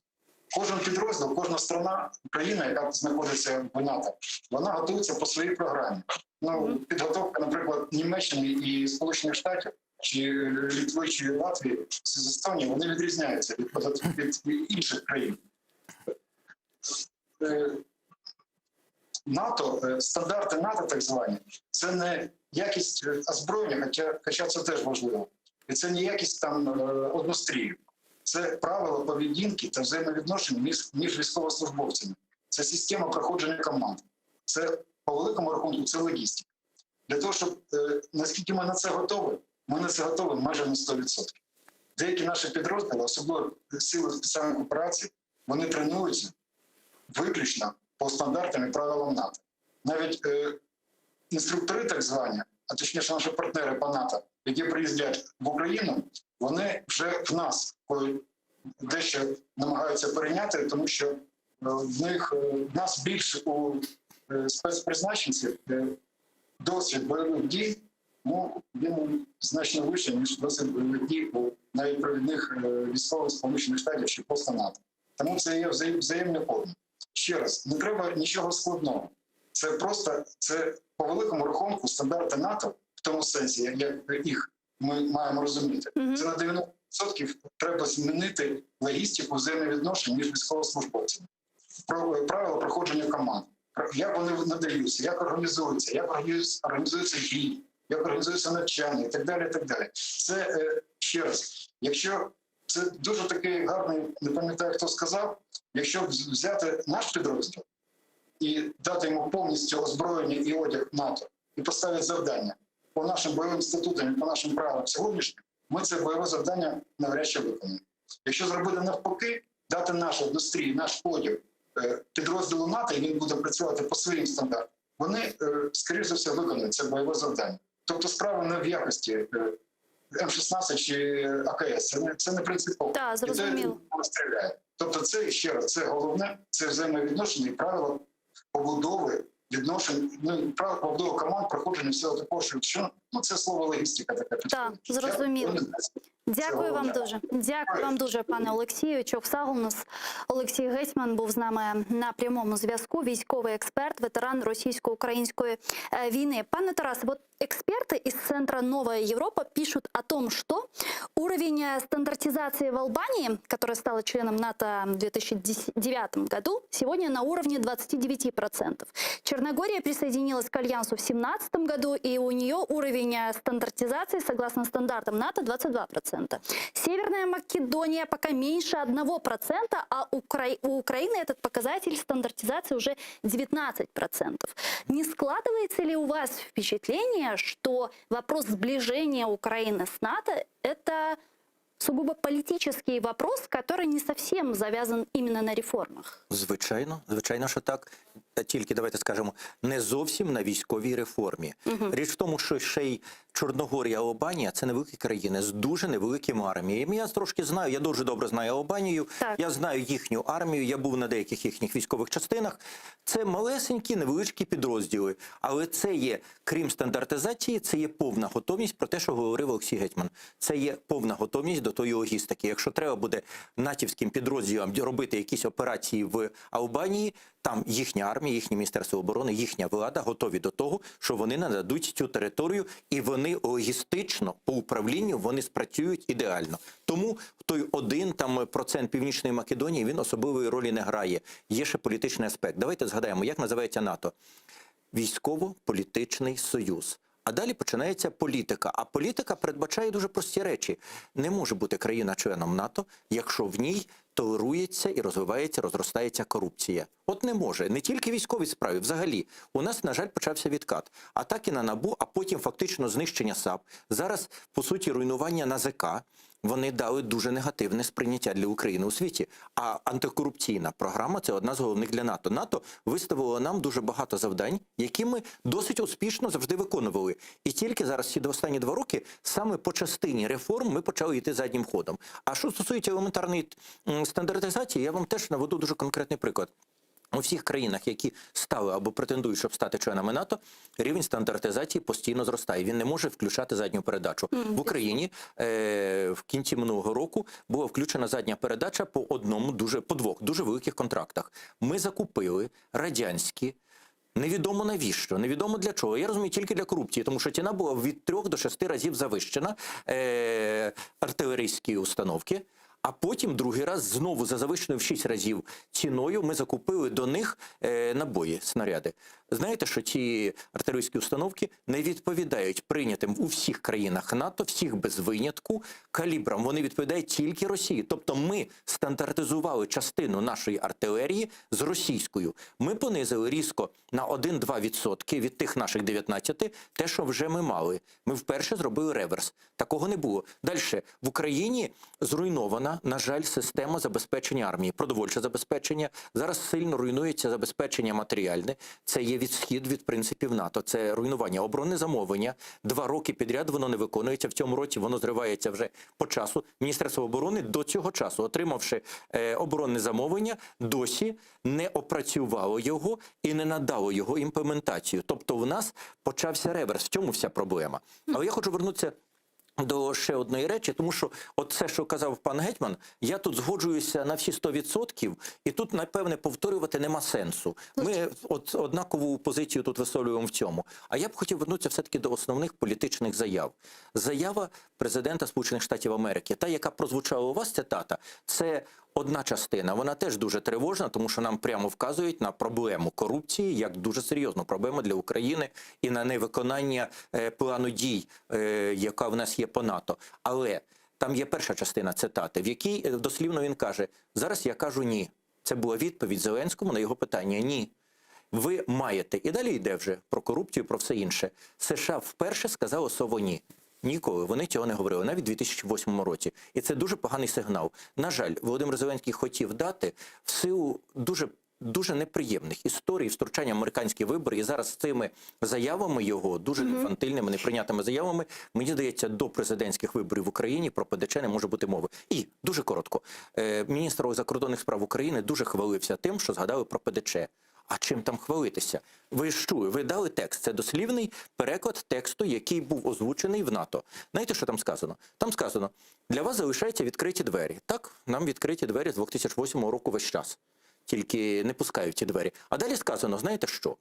Кожен підрозділ, кожна страна, країна, яка знаходиться в НАТО, вона готується по своїй програмі. Ну, підготовка, наприклад, Німеччини і Сполучених Штатів чи Литви, чи Латвії, з Естонії, вони відрізняються від інших країн. НАТО, стандарти НАТО так звані, це не якість озброєння, хоча це теж важливо. І це не якість там однострію. Це правила поведінки та взаємовідношень між військовослужбовцями. Це система проходження команд. Це, по великому рахунку, це логістика. Для того, щоб, наскільки ми на це готові, ми на це готові майже на 100%. Деякі наші підрозділи, особливо сили спеціальних операцій, вони тренуються виключно по стандартам і правилам НАТО. Навіть інструктори так звані, а точніше наші партнери по НАТО, які приїздять в Україну, вони вже в нас дещо намагаються перейняти, тому що в нас більше у спецпризначенців досвід бойових дій, він значно вищий, ніж досвід бойових дій у навіть провідних військових Сполучених Штатів чи просто НАТО. Тому це є взаємний обмін. Ще раз, не треба нічого складного. Це просто, це по великому рахунку стандарти НАТО, в тому сенсі, як їх ми маємо розуміти. Це на 90% треба змінити логістику взаємовідношень між військовослужбовцями. Правила проходження команд. Як вони надаються, як організуються, як організується бій, як організується навчання і так далі, і так далі. Це, ще раз, якщо це дуже такий гарний, не пам'ятаю, хто сказав, якщо взяти наш підрозділ і дати йому повністю озброєння і одяг НАТО, і поставити завдання по нашим бойовим статутам і по нашим правилам сьогоднішнім, ми це бойове завдання навряд чи виконаємо. Якщо зробити навпаки, дати наш однострій, наш одяг підрозділу НАТО, і він буде працювати по своїм стандартам, вони, скоріш за все, виконують це бойове завдання. Тобто справа не в якості М-16 чи АКС, це не принципово. Так, зрозуміло. Стріляє. Тобто це, ще раз, це головне, це взаємовідношення і правила побудови відношень, правила побудови команд, проходження всього такого, що це слово логістика така. Так, зрозуміло. Дякую вам дуже. Дякую вам дуже, пане Олексію. Чоксагл у нас Олексій Гетьман був з нами на прямому зв'язку. Військовий експерт, ветеран російско-украинской войны. Пане Тарас, вот эксперты из Центра «Новая Европа» пишут о том, что уровень стандартизации в Албании, которая стала членом НАТО в 2009 году, сегодня на уровне 29%. Черногория присоединилась к Альянсу в 2017 году, и у нее уровень стандартизации, согласно стандартам НАТО, 22%. Северная Македония пока меньше 1%, а у Украины этот показатель стандартизации уже 19%. Не складывается ли у вас впечатление, что вопрос сближения Украины с НАТО – это сугубо политический вопрос, который не совсем завязан именно на реформах? Звичайно, що так. Тільки, давайте скажемо, не зовсім на військовій реформі. Річ в тому, що ще й Чорногорія, Албанія – це невеликі країни з дуже невеликими арміями. Я трошки знаю, я дуже добре знаю Албанію, я знаю їхню армію, я був на деяких їхніх військових частинах. Це малесенькі, невеличкі підрозділи. Але це є, крім стандартизації, це є повна готовність про те, що говорив Олексій Гетьман. Це є повна готовність до тої логістики. Якщо треба буде натівським підрозділам робити якісь операції в Албанії, там їхня армія, їхнє Міністерство оборони, їхня влада готові до того, що вони нададуть цю територію, і вони логістично, по управлінню, вони спрацюють ідеально. Тому той 1% Північної Македонії, він особливої ролі не грає. Є ще політичний аспект. Давайте згадаємо, як називається НАТО. Військово-політичний союз. А далі починається політика. А політика передбачає дуже прості речі. Не може бути країна членом НАТО, якщо в ній толерується і розвивається, розростається корупція. От не може. Не тільки військові справи. Взагалі, у нас, на жаль, почався відкат. Атаки на НАБУ, а потім фактично знищення САП. Зараз, по суті, руйнування НАЗК. Вони дали дуже негативне сприйняття для України у світі. А антикорупційна програма – це одна з головних для НАТО. НАТО виставило нам дуже багато завдань, які ми досить успішно завжди виконували. І тільки зараз, ці останні 2 роки, саме по частині реформ ми почали йти заднім ходом. А що стосується елементарної стандартизації, я вам теж наведу дуже конкретний приклад. У всіх країнах, які стали або претендують, щоб стати членами НАТО, рівень стандартизації постійно зростає. Він не може включати задню передачу. В Україні в кінці минулого року була включена задня передача по 2 дуже великих контрактах. Ми закупили радянські Невідомо навіщо, невідомо для чого. Я розумію, тільки для корупції, тому що ціна була від 3 до 6 разів завищена артилерійські установки. А потім другий раз знову за завищеною в 6 разів ціною ми закупили до них набої, снаряди. Знаєте, що ці артилерійські установки не відповідають прийнятим у всіх країнах НАТО, всіх без винятку, калібрам. Вони відповідають тільки Росії. Тобто ми стандартизували частину нашої артилерії з російською. Ми понизили різко на 1-2% від тих наших 19, те, що вже ми мали. Ми вперше зробили реверс. Такого не було. Далі. В Україні зруйнована, на жаль, система забезпечення армії, продовольче забезпечення. Зараз сильно руйнується забезпечення матеріальне. Це є відсхід від принципів НАТО. Це руйнування. Оборонне замовлення. 2 роки підряд воно не виконується. В цьому році воно зривається вже по часу. Міністерство оборони до цього часу, отримавши оборонне замовлення, досі не опрацювало його і не надало його імплементацію. Тобто в нас почався реверс. В цьому вся проблема. Але я хочу вернутися до ще одної речі, тому що от це, що казав пан Гетьман, я тут згоджуюся на всі 100%, і тут, напевне, повторювати нема сенсу. Ми от однакову позицію тут висловлюємо в цьому. А я б хотів вернутися все-таки до основних політичних заяв. Заява президента Сполучених Штатів Америки, та, яка прозвучала у вас, цитата, це одна частина. Вона теж дуже тривожна, тому що нам прямо вказують на проблему корупції, як дуже серйозну проблему для України і на невиконання плану дій, яка в нас є по НАТО. Але там є перша частина цитати, в якій дослівно він каже: «Зараз я кажу ні». Це була відповідь Зеленському на його питання «ні». Ви маєте. І далі йде вже про корупцію, про все інше. США вперше сказало слово «ні». Ніколи вони цього не говорили, навіть у 2008 році. І це дуже поганий сигнал. На жаль, Володимир Зеленський хотів дати в силу дуже неприємних історій втручання американські вибори. І зараз з цими заявами його, дуже інфантильними, неприйнятними заявами, мені здається, до президентських виборів в Україні про ПДЧ не може бути мови. І, дуже коротко, міністр закордонних справ України дуже хвалився тим, що згадали про ПДЧ. А чим там хвалитися? Ви що? Ви дали текст. Це дослівний переклад тексту, який був озвучений в НАТО. Знаєте, що там сказано? Там сказано: для вас залишаються відкриті двері. Так, нам відкриті двері з 2008 року весь час. Тільки не пускають ті двері. А далі сказано, знаєте що?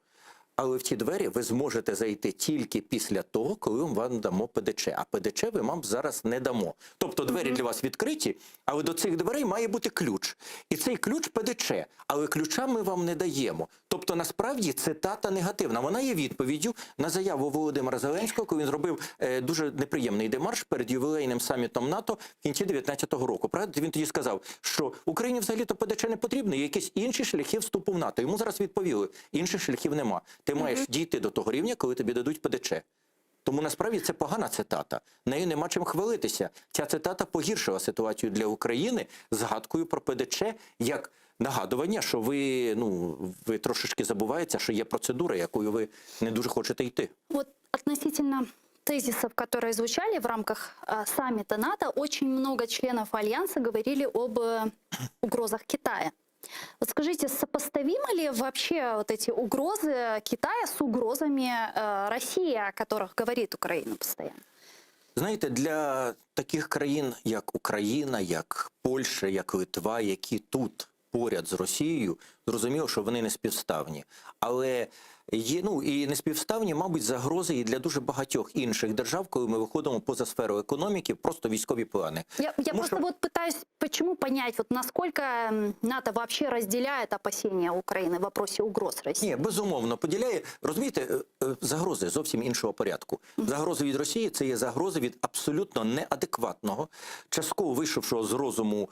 Але в ті двері ви зможете зайти тільки після того, коли ми вам дамо ПДЧ. А ПДЧ ви вам зараз не дамо. Тобто двері для вас відкриті, але до цих дверей має бути ключ. І цей ключ ПДЧ, але ключа ми вам не даємо. Тобто, насправді, цитата негативна. Вона є відповіддю на заяву Володимира Зеленського, коли він зробив дуже неприємний демарш перед ювілейним самітом НАТО в кінці 2019 року. Правда? Він тоді сказав, що Україні взагалі-то ПДЧ не потрібно, є якісь інші шляхи вступу в НАТО. Йому зараз відповіли, інших шляхів нема. Ти маєш дійти до того рівня, коли тобі дадуть ПДЧ. Тому насправді це погана цитата. Нею нема чим хвалитися. Ця цитата погіршила ситуацію для України згадкою про ПДЧ як нагадування, що ви трошечки забуваєте, що є процедура, якою ви не дуже хочете йти. Вот относительно тезисов, которые звучали в рамках саммита НАТО, очень много членов Альянса говорили об угрозах Китая. Вот скажите, сопоставимы ли вообще вот эти угрозы Китая с угрозами России, о которых говорит Украина постоянно? Знаєте, для таких країн, як Україна, як Польща, як Литва, які тут поряд з Росією, зрозуміло, що вони не співставні. Але є, і неспівставні, мабуть, загрози і для дуже багатьох інших держав, коли ми виходимо поза сферу економіки, просто військові плани. Я просто вот пытаюсь, почему понять, вот насколько НАТО вообще разделяет опасения Украины в вопросе угроз России? Ні, безумовно, поділяє. Розумієте, загрози зовсім іншого порядку. Загрози від Росії – це є загрози від абсолютно неадекватного, частково вийшовшого з розуму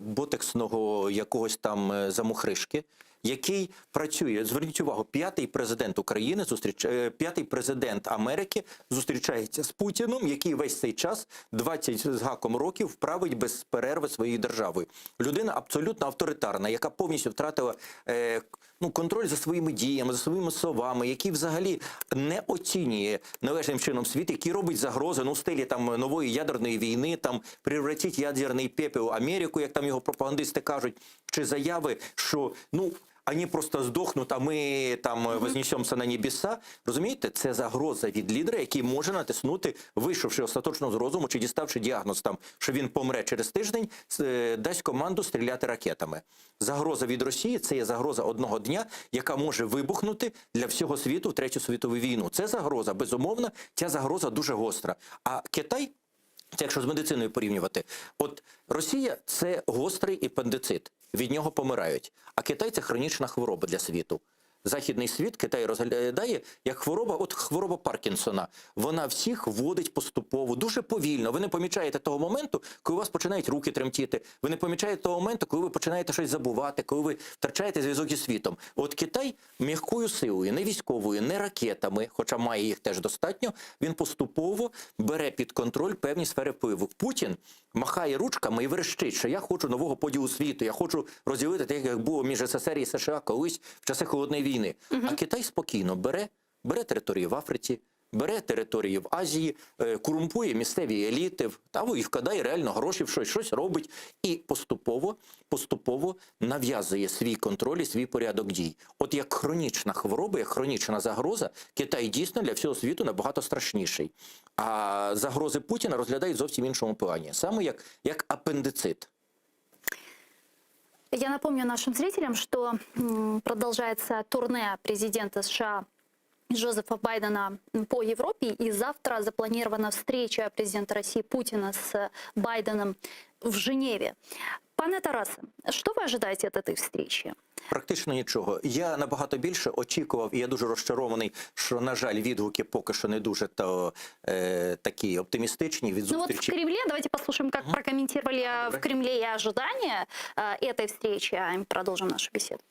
ботексного якогось там замухришки, який працює, зверніть увагу, 5-й президент України, 5-й президент Америки зустрічається з Путіном, який весь цей час, 20 з гаком років, править без перерви своєю державою. Людина абсолютно авторитарна, яка повністю втратила контроль за своїми діями, за своїми словами, який взагалі не оцінює належним чином світ, який робить загрози, в стилі там нової ядерної війни, там превратить ядерний пепел Америку, як там його пропагандисти кажуть, чи заяви, що Они просто здохнуть, а ми там вознесемося на небеса. Розумієте, це загроза від лідера, який може натиснути, вийшовши остаточно з розуму, чи діставши діагноз, там, що він помре через тиждень, дасть команду стріляти ракетами. Загроза від Росії – це є загроза одного дня, яка може вибухнути для всього світу в Третю світову війну. Це загроза, безумовно, ця загроза дуже гостра. А Китай, це якщо з медициною порівнювати, от Росія – це гострий апендицит, від нього помирають. А Китай – це хронічна хвороба для світу. Західний світ Китай розглядає як хвороба, от хвороба Паркінсона. Вона всіх вводить поступово, дуже повільно. Ви не помічаєте того моменту, коли у вас починають руки тремтіти. Ви не помічаєте того моменту, коли ви починаєте щось забувати, коли ви втрачаєте зв'язок із світом. От Китай м'якою силою, не військовою, не ракетами, хоча має їх теж достатньо, він поступово бере під контроль певні сфери впливу. Путін махає ручками і верещить, що я хочу нового поділу світу, я хочу розділити те, як було між СССР і США колись в часи Холодної війни. А Китай спокійно бере території в Африці, бере території в Азії, корумпує місцеві еліти, і вкладає реально гроші в щось робить і поступово нав'язує свій контроль і свій порядок дій. От як хронічна хвороба, як хронічна загроза, Китай дійсно для всього світу набагато страшніший. А загрози Путіна розглядають зовсім іншому плані, саме як апендицит. Я напомню нашим зрителям, что продолжается турне президента США Джозефа Байдена по Европе, и завтра запланирована встреча президента России Путина с Байденом в Женеве. Пане Тарасе, что вы ожидаете от этой встречи? Практично нічого. Я набагато більше очікував, і я дуже розчарований, що, на жаль, відгуки поки що не дуже такі оптимістичні від зустрічі. Ну вот в Кремле, давайте послушаем, как прокомментировали в Кремле и ожидания этой встречи, а мы продолжим нашу беседу.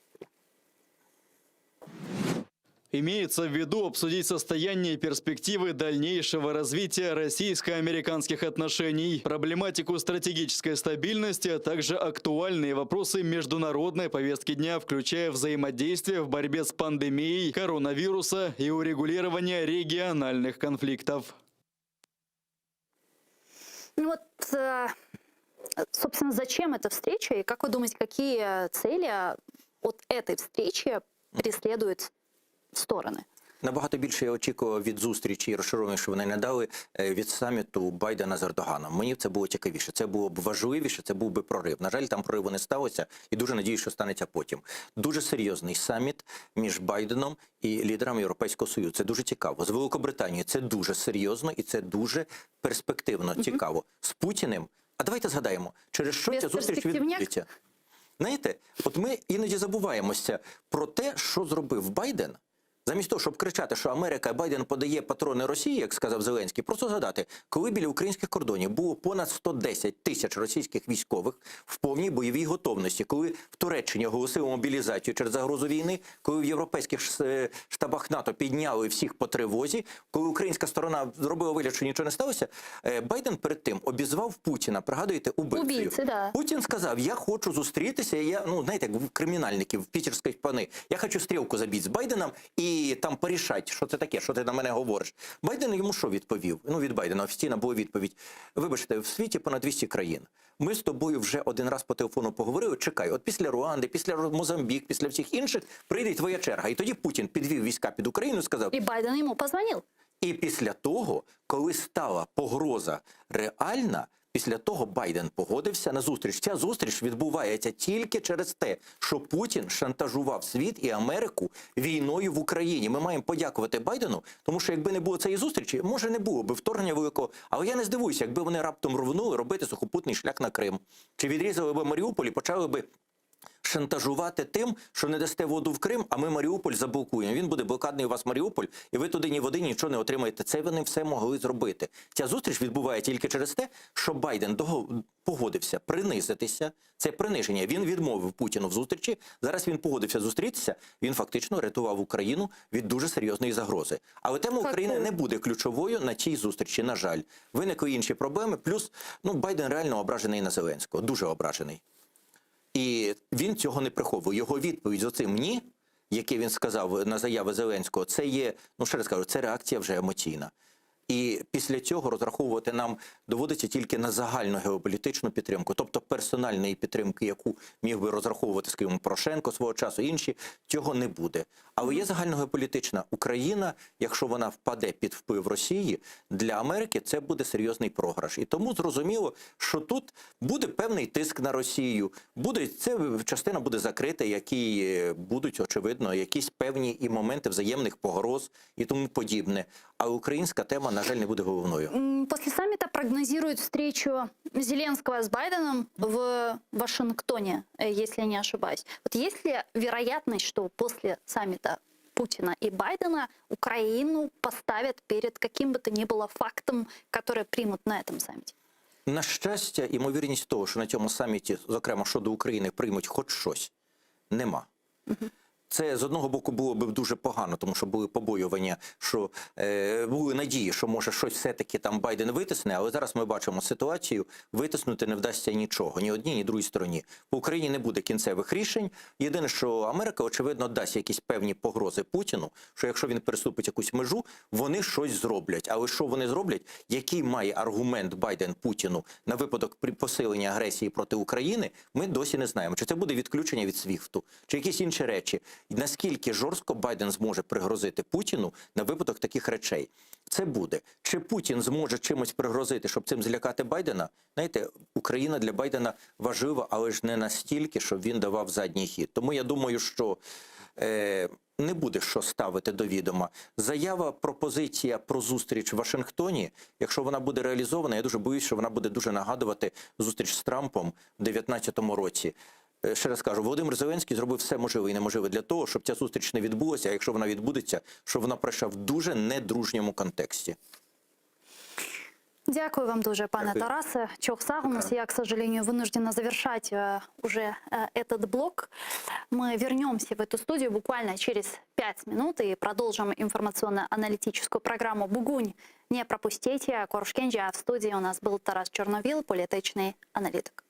Имеется в виду обсудить состояние и перспективы дальнейшего развития российско-американских отношений, проблематику стратегической стабильности, а также актуальные вопросы международной повестки дня, включая взаимодействие в борьбе с пандемией коронавируса и урегулирование региональных конфликтов. Ну вот, собственно, зачем эта встреча и как вы думаете, какие цели от этой встречи преследуют сторони? Набагато більше я очікував від зустрічі, розшированої, що вони не дали, від саміту Байдена з Ердоганом. Мені це було цікавіше, це було б важливіше, це був би прорив. На жаль, там прориву не сталося і дуже надіюсь, що станеться потім. Дуже серйозний саміт між Байденом і лідерами Європейського Союзу. Це дуже цікаво. З Великобританією це дуже серйозно і це дуже перспективно цікаво. З Путіним, а давайте згадаємо, через що ця зустріч відбудеться. Знаєте, от ми іноді забуваємося про те, що зробив Байден. Замість того, щоб кричати, що Америка, Байден подає патрони Росії, як сказав Зеленський, просто згадати, коли біля українських кордонів було понад 110 тисяч російських військових в повній бойовій готовності, коли в Туреччині оголосили мобілізацію через загрозу війни, коли в європейських штабах НАТО підняли всіх по тривозі, коли українська сторона зробила вигляд, що нічого не сталося, Байден перед тим обізвав Путіна, пригадуєте, убивцею. Да. Путін сказав, я хочу зустрітися, знаєте, як в кримінальників, в пітерській пани, я хочу стрілку забити з Байденом і там порішать, що це таке, що ти на мене говориш. Байден йому що відповів? Від Байдена офіційна була відповідь. Вибачте, в світі понад 200 країн. Ми з тобою вже один раз по телефону поговорили, чекай, от після Руанди, після Мозамбік, після всіх інших прийде твоя черга. І тоді Путін підвів війська під Україну і сказав... І Байден йому позвонив. І після того, коли стала погроза реальна, після того Байден погодився на зустріч. Ця зустріч відбувається тільки через те, що Путін шантажував світ і Америку війною в Україні. Ми маємо подякувати Байдену, тому що якби не було цієї зустрічі, може не було б вторгнення великого. Але я не здивуюся, якби вони раптом рвонули робити сухопутний шлях на Крим. Чи відрізали б Маріуполь і почали би шантажувати тим, що не дасте воду в Крим, а ми Маріуполь заблокуємо. Він буде блокадний у вас Маріуполь, і ви туди ні води, нічого не отримаєте. Це вони все могли зробити. Ця зустріч відбувається тільки через те, що Байден погодився принизитися. Це приниження. Він відмовив Путіну в зустрічі. Зараз він погодився зустрітися. Він фактично рятував Україну від дуже серйозної загрози. Але тема України не буде ключовою на цій зустрічі, на жаль. Виникли інші проблеми. Плюс, Байден реально ображений на Зеленського. Дуже ображений. І він цього не приховує. Його відповідь з оцим «ні», яке він сказав на заяви Зеленського, це є, ще раз кажу, це реакція вже емоційна. І після цього розраховувати нам доводиться тільки на загальну геополітичну підтримку, тобто персональної підтримки, яку міг би розраховувати, скажімо, Порошенко свого часу, інші, цього не буде. Але є загальногеополітична Україна, якщо вона впаде під вплив Росії, для Америки це буде серйозний програш. І тому зрозуміло, що тут буде певний тиск на Росію, це частина буде закрита, які будуть, очевидно, якісь певні і моменти взаємних погроз і тому подібне. А українська тема, на жаль, не буде головною. После саммита прогнозируют встречу Зеленского с Байденом в Вашингтоне, если я не ошибаюсь. Вот есть ли вероятность, что после саммита Путина и Байдена Украину поставят перед каким бы то ни было фактом, который примут на этом саммите? На щастя, ймовірність того, що на цьому саміті, зокрема щодо України, приймуть хоч щось, нема. Це, з одного боку, було б дуже погано, тому що були побоювання, що були надії, що може щось все-таки там Байден витисне, але зараз ми бачимо ситуацію, витиснути не вдасться нічого, ні одній, ні другій стороні. По Україні не буде кінцевих рішень. Єдине, що Америка, очевидно, дасть якісь певні погрози Путіну, що якщо він переступить якусь межу, вони щось зроблять. Але що вони зроблять? Який має аргумент Байден Путіну на випадок посилення агресії проти України, ми досі не знаємо. Чи це буде відключення від СВІФТу, чи якісь інші речі. Наскільки жорстко Байден зможе пригрозити Путіну на випадок таких речей? Це буде. Чи Путін зможе чимось пригрозити, щоб цим злякати Байдена? Знаєте, Україна для Байдена важлива, але ж не настільки, щоб він давав задній хід. Тому я думаю, що не буде що ставити до відома. Заява, пропозиція про зустріч в Вашингтоні, якщо вона буде реалізована, я дуже боюсь, що вона буде дуже нагадувати зустріч з Трампом в 2019 році. Ще раз кажу, Володимир Зеленський зробив все можливе і неможливе для того, щоб ця зустріч не відбулася, а якщо вона відбудеться, щоб вона пройшла в дуже недружньому контексті. Дякую вам дуже, пане Тарасе. Чохсагунас. Я, к сожалению, вынуждена завершать уже этот блок. Мы вернемся в эту студию буквально через 5 минут и продолжим информационно-аналитическую программу «Бугунь». Не пропустите. Корушкенджи, а в студии у нас был Тарас Чорновіл, політичний аналітик.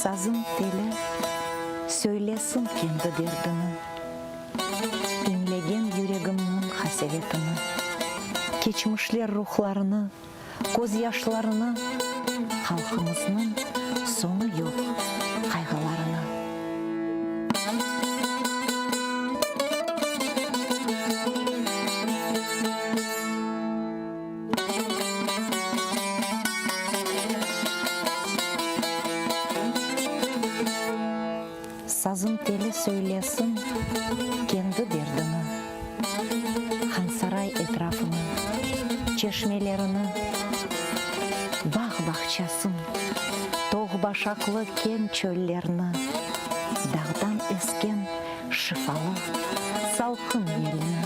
Sazın teli söylesin kendi derdini, inlegen yüreğimnin hasevetini, keçmişler ruhlarını, göz yaşlarını, halkımızın sonu yok kaygılarını. Sazın teli söylesin kendi derdini, Hansaray etrafını, çeşmelerini, bağ bahçesin, toğ başaklı ken çöllerini, dağdan esken şifalı salkın elini.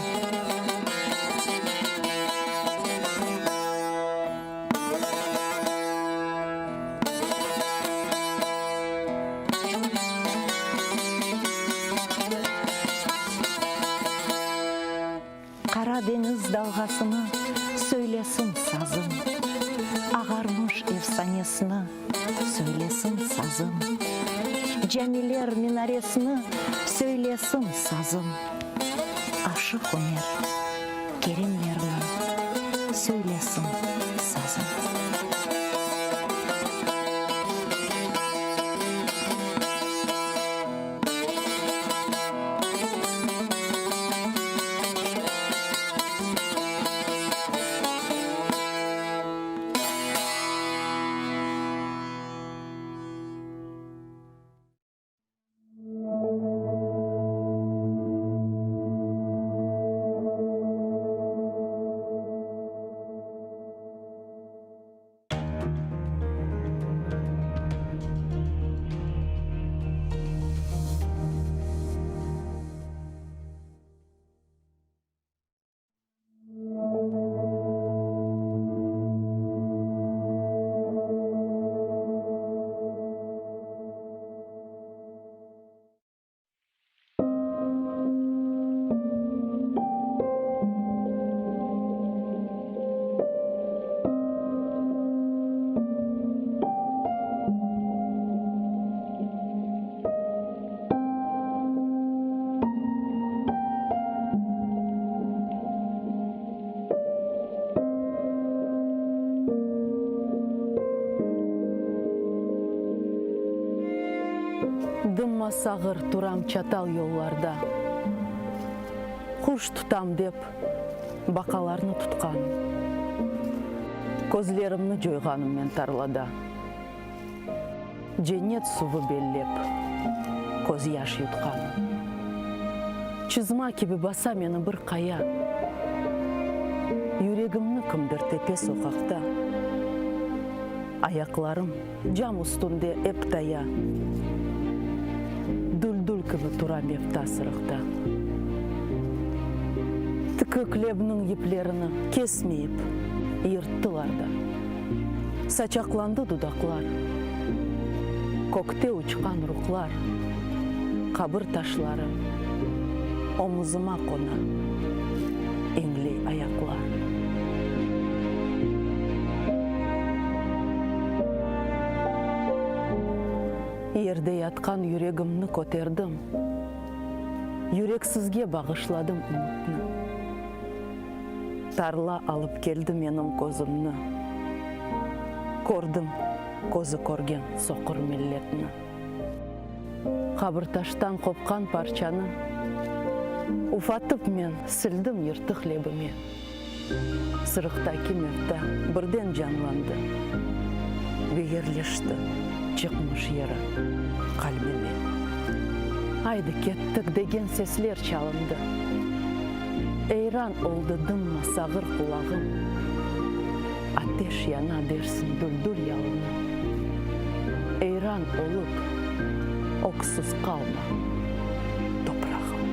Karadeniz dalgasını söylesin sazım, ağarmış efsanesini söylesin sazım, camiler minaresini söylesin sazım, aşık Ömer kerimlerini söylesin sazım. Масағыр турам чатал yollarda. Құш тұтам деп бақаларны тұтқан. Көзлерімні жойғаныммен тарлада. Женет суы беллеп, көз яш ютқан. Чызма кебі баса мені бір қая. Юрегімні кімдір тепе соқақта. Аяқларым жам үстінде эптая. Дүл-дүл кібі турам епта сырықта. Тікі клебінің еплеріні кесмейіп, ертіларда. Сачақланды дудақлар. Көкте ұчқан рухлар. Қабыр ташлары. Омызыма қона. Еңлей аяқлар. Ерде ятқан юрегімні көтердім. Юрексізге бағышладым үмітні. Тарла алып келді менің көзімні. Көрдім көзі көрген соқыр миллетні. Қабырташтан қопқан парчаны уфатып мен сілдім ертіқ лебіме. Сырықта кемерді бірден жанланды. Вегерлешті чықмыш ері қалбеме. Айды кеттік деген сеслер чалынды. Эйран олды дым масағыр құлағым. Атеш яна берсін дүл-дүл ялыны. Эйран олып, оксыз қалма, топрағым.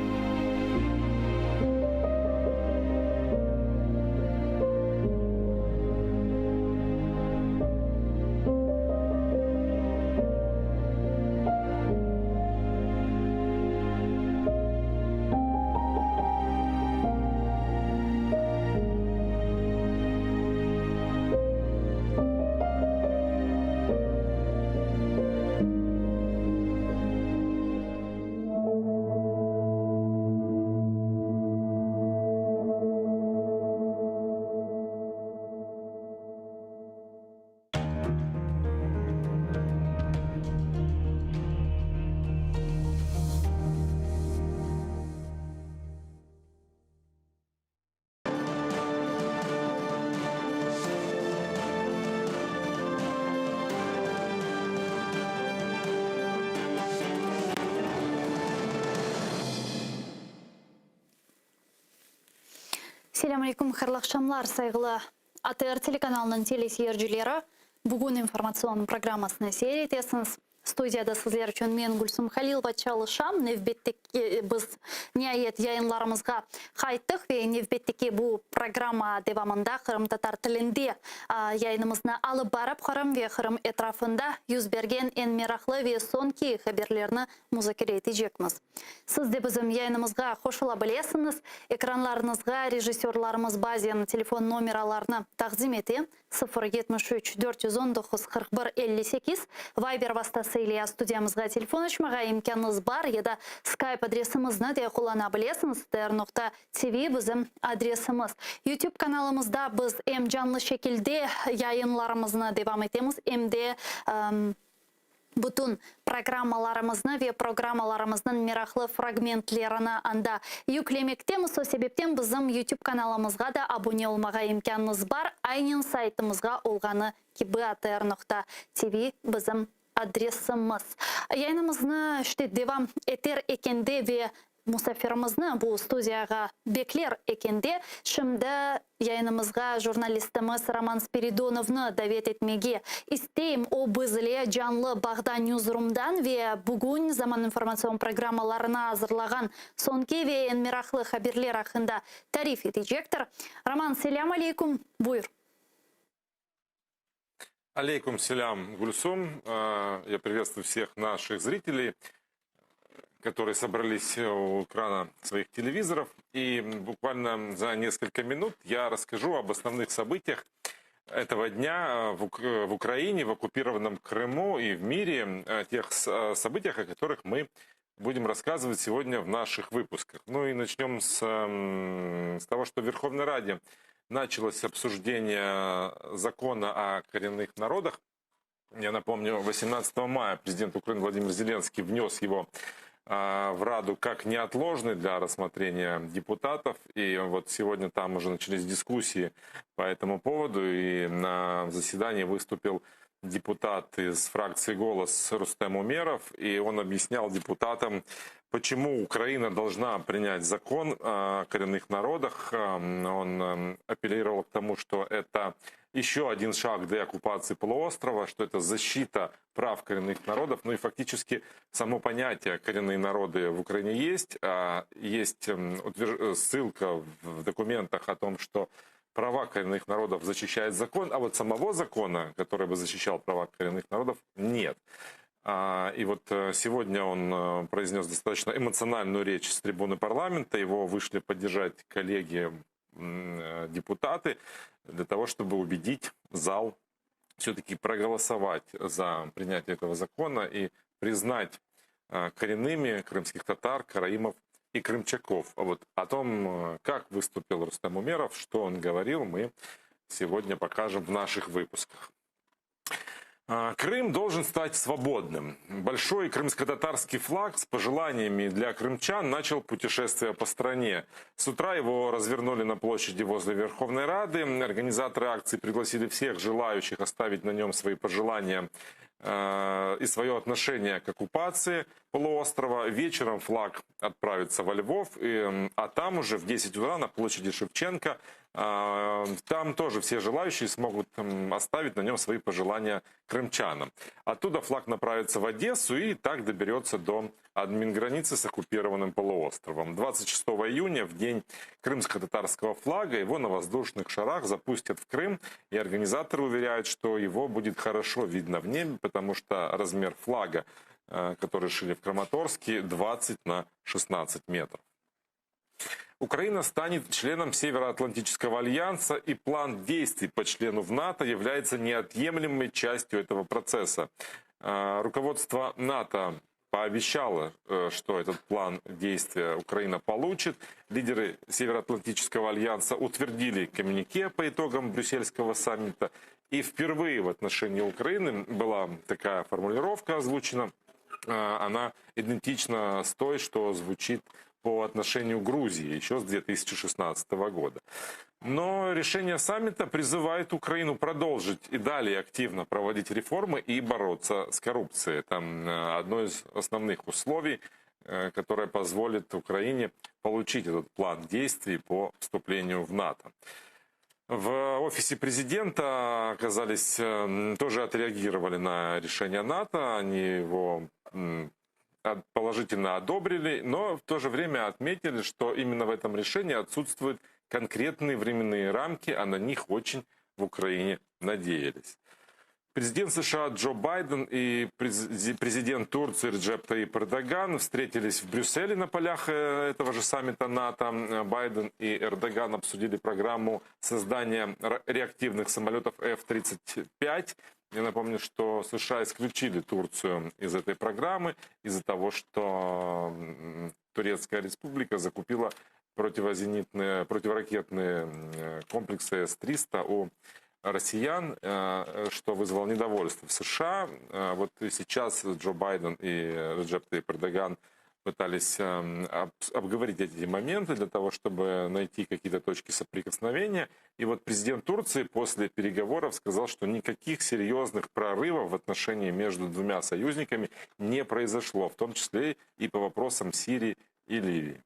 Селям алейкум, харлах шамлар, сайғылы АТР телеканалының телесерджілері. Бүгін информационный программасына серия етесіңіз. Студияда сіздер үшін мен Гүлсім Халилова чалышам. Невбеттеке біз ниет яйынларымызға қайттық ве невбеттеке бұл программа девамында Қырым татар тілінде яйынымызны алып барып Қырым ве Қырым етрафында yüz берген en мерақлы ве сонки хаберлеріні музакире етежекміз. Сіз де біздің яйынымызға қошыла білесіңіз. Экранларыңызға режиссерларымыз базияны телефон номераларını тақдим ете 073 419 41 58 Вайбер вастасы или студиямызға телефон açmaға имканыңыз бар, еда скайп адресімізді де қолана білесіңіз. tr.tv біздің адресіміз. YouTube каналымызда біз жанлы шекілде яйынларымызны девам етеміз. Де бүтін программаларымызны ве программаларымыздың мерақлы фрагментлеріні анда юклемектеміз. Со себептен біздің YouTube каналымызға да абоне олмаға имканыңыз бар. Айнен сайтымызға олғаны kb.tr.tv біздің адресіміз. Яйнымызны үште девам етер екенде ве мұсафирымызны бұл студияға беклер екенде, шымды яйнымызға журналистіміз Роман Спиридоновны давет етмеге істейм о бізіле жанлы бағда ньюзрумдан ве бүгін заман информацион программаларына азырлаған сонке ве энмирақлы хаберлер ақында тариф етежектір. Роман, селям алейкум, бұйыр. Алейкум селям, Гульсум. Я приветствую всех наших зрителей, которые собрались у экрана своих телевизоров. И буквально за несколько минут я расскажу об основных событиях этого дня в Украине, в оккупированном Крыму и в мире, о тех событиях, о которых мы будем рассказывать сегодня в наших выпусках. Ну и начнем с того, что в Верховной Раде началось обсуждение закона о коренных народах. Я напомню, 18 мая президент Украины Владимир Зеленский внес его в Раду как неотложный для рассмотрения депутатов. И вот сегодня там уже начались дискуссии по этому поводу. И на заседании выступил депутат из фракции «Голос» Рустем Умеров. И он объяснял депутатам, почему Украина должна принять закон о коренных народах. Он апеллировал к тому, что это еще один шаг деоккупации полуострова, что это защита прав коренных народов. Ну и фактически само понятие «коренные народы» в Украине есть. Есть ссылка в документах о том, что права коренных народов защищает закон, а вот самого закона, который бы защищал права коренных народов, нет. И вот сегодня он произнес достаточно эмоциональную речь с трибуны парламента. Его вышли поддержать коллеги депутаты для того, чтобы убедить зал все-таки проголосовать за принятие этого закона и признать коренными крымских татар, караимов и крымчаков. А вот о том, как выступил Рустем Умеров, что он говорил, мы сегодня покажем в наших выпусках. Крым должен стать свободным. Большой крымско-татарский флаг с пожеланиями для крымчан начал путешествие по стране. С утра его развернули на площади возле Верховной Рады. Организаторы акции пригласили всех желающих оставить на нем свои пожелания и свое отношение к оккупации полуострова. Вечером флаг отправится во Львов, а там уже в 10 утра на площади Шевченко там тоже все желающие смогут оставить на нем свои пожелания крымчанам. Оттуда флаг направится в Одессу и так доберется до админграницы с оккупированным полуостровом. 26 июня, в день крымско-татарского флага, его на воздушных шарах запустят в Крым. И организаторы уверяют, что его будет хорошо видно в небе, потому что размер флага, который шили в Краматорске, 20 на 16 метров. Украина станет членом Североатлантического альянса, и план действий по члену в НАТО является неотъемлемой частью этого процесса. Руководство НАТО пообещало, что этот план действия Украина получит. Лидеры Североатлантического альянса утвердили коммюнике по итогам брюссельского саммита. И впервые в отношении Украины была такая формулировка озвучена. Она идентична с той, что звучит по отношению к Грузии еще с 2016 года. Но решение саммита призывает Украину продолжить и далее активно проводить реформы и бороться с коррупцией. Это одно из основных условий, которое позволит Украине получить этот план действий по вступлению в НАТО. В офисе президента оказались, тоже отреагировали на решение НАТО, они его положительно одобрили, но в то же время отметили, что именно в этом решении отсутствуют конкретные временные рамки, а на них очень в Украине надеялись. Президент США Джо Байден и президент Турции Реджеп Таyyip Эрдоган встретились в Брюсселе на полях этого же саммита НАТО. Байден и Эрдоган обсудили программу создания реактивных самолетов F-35. Я напомню, что США исключили Турцию из этой программы из-за того, что Турецкая республика закупила противоракетные комплексы С-300 у россиян, что вызвало недовольство в США. Вот и сейчас Джо Байден и Реджеп Таyyip Эрдоган пытались обговорить эти моменты для того, чтобы найти какие-то точки соприкосновения. И вот президент Турции после переговоров сказал, что никаких серьезных прорывов в отношении между двумя союзниками не произошло, в том числе и по вопросам Сирии и Ливии.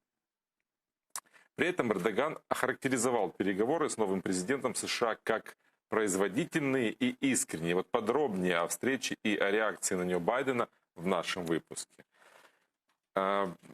При этом Эрдоган охарактеризовал переговоры с новым президентом США как производительные и искренние. Вот подробнее о встрече и о реакции на нее Байдена в нашем выпуске.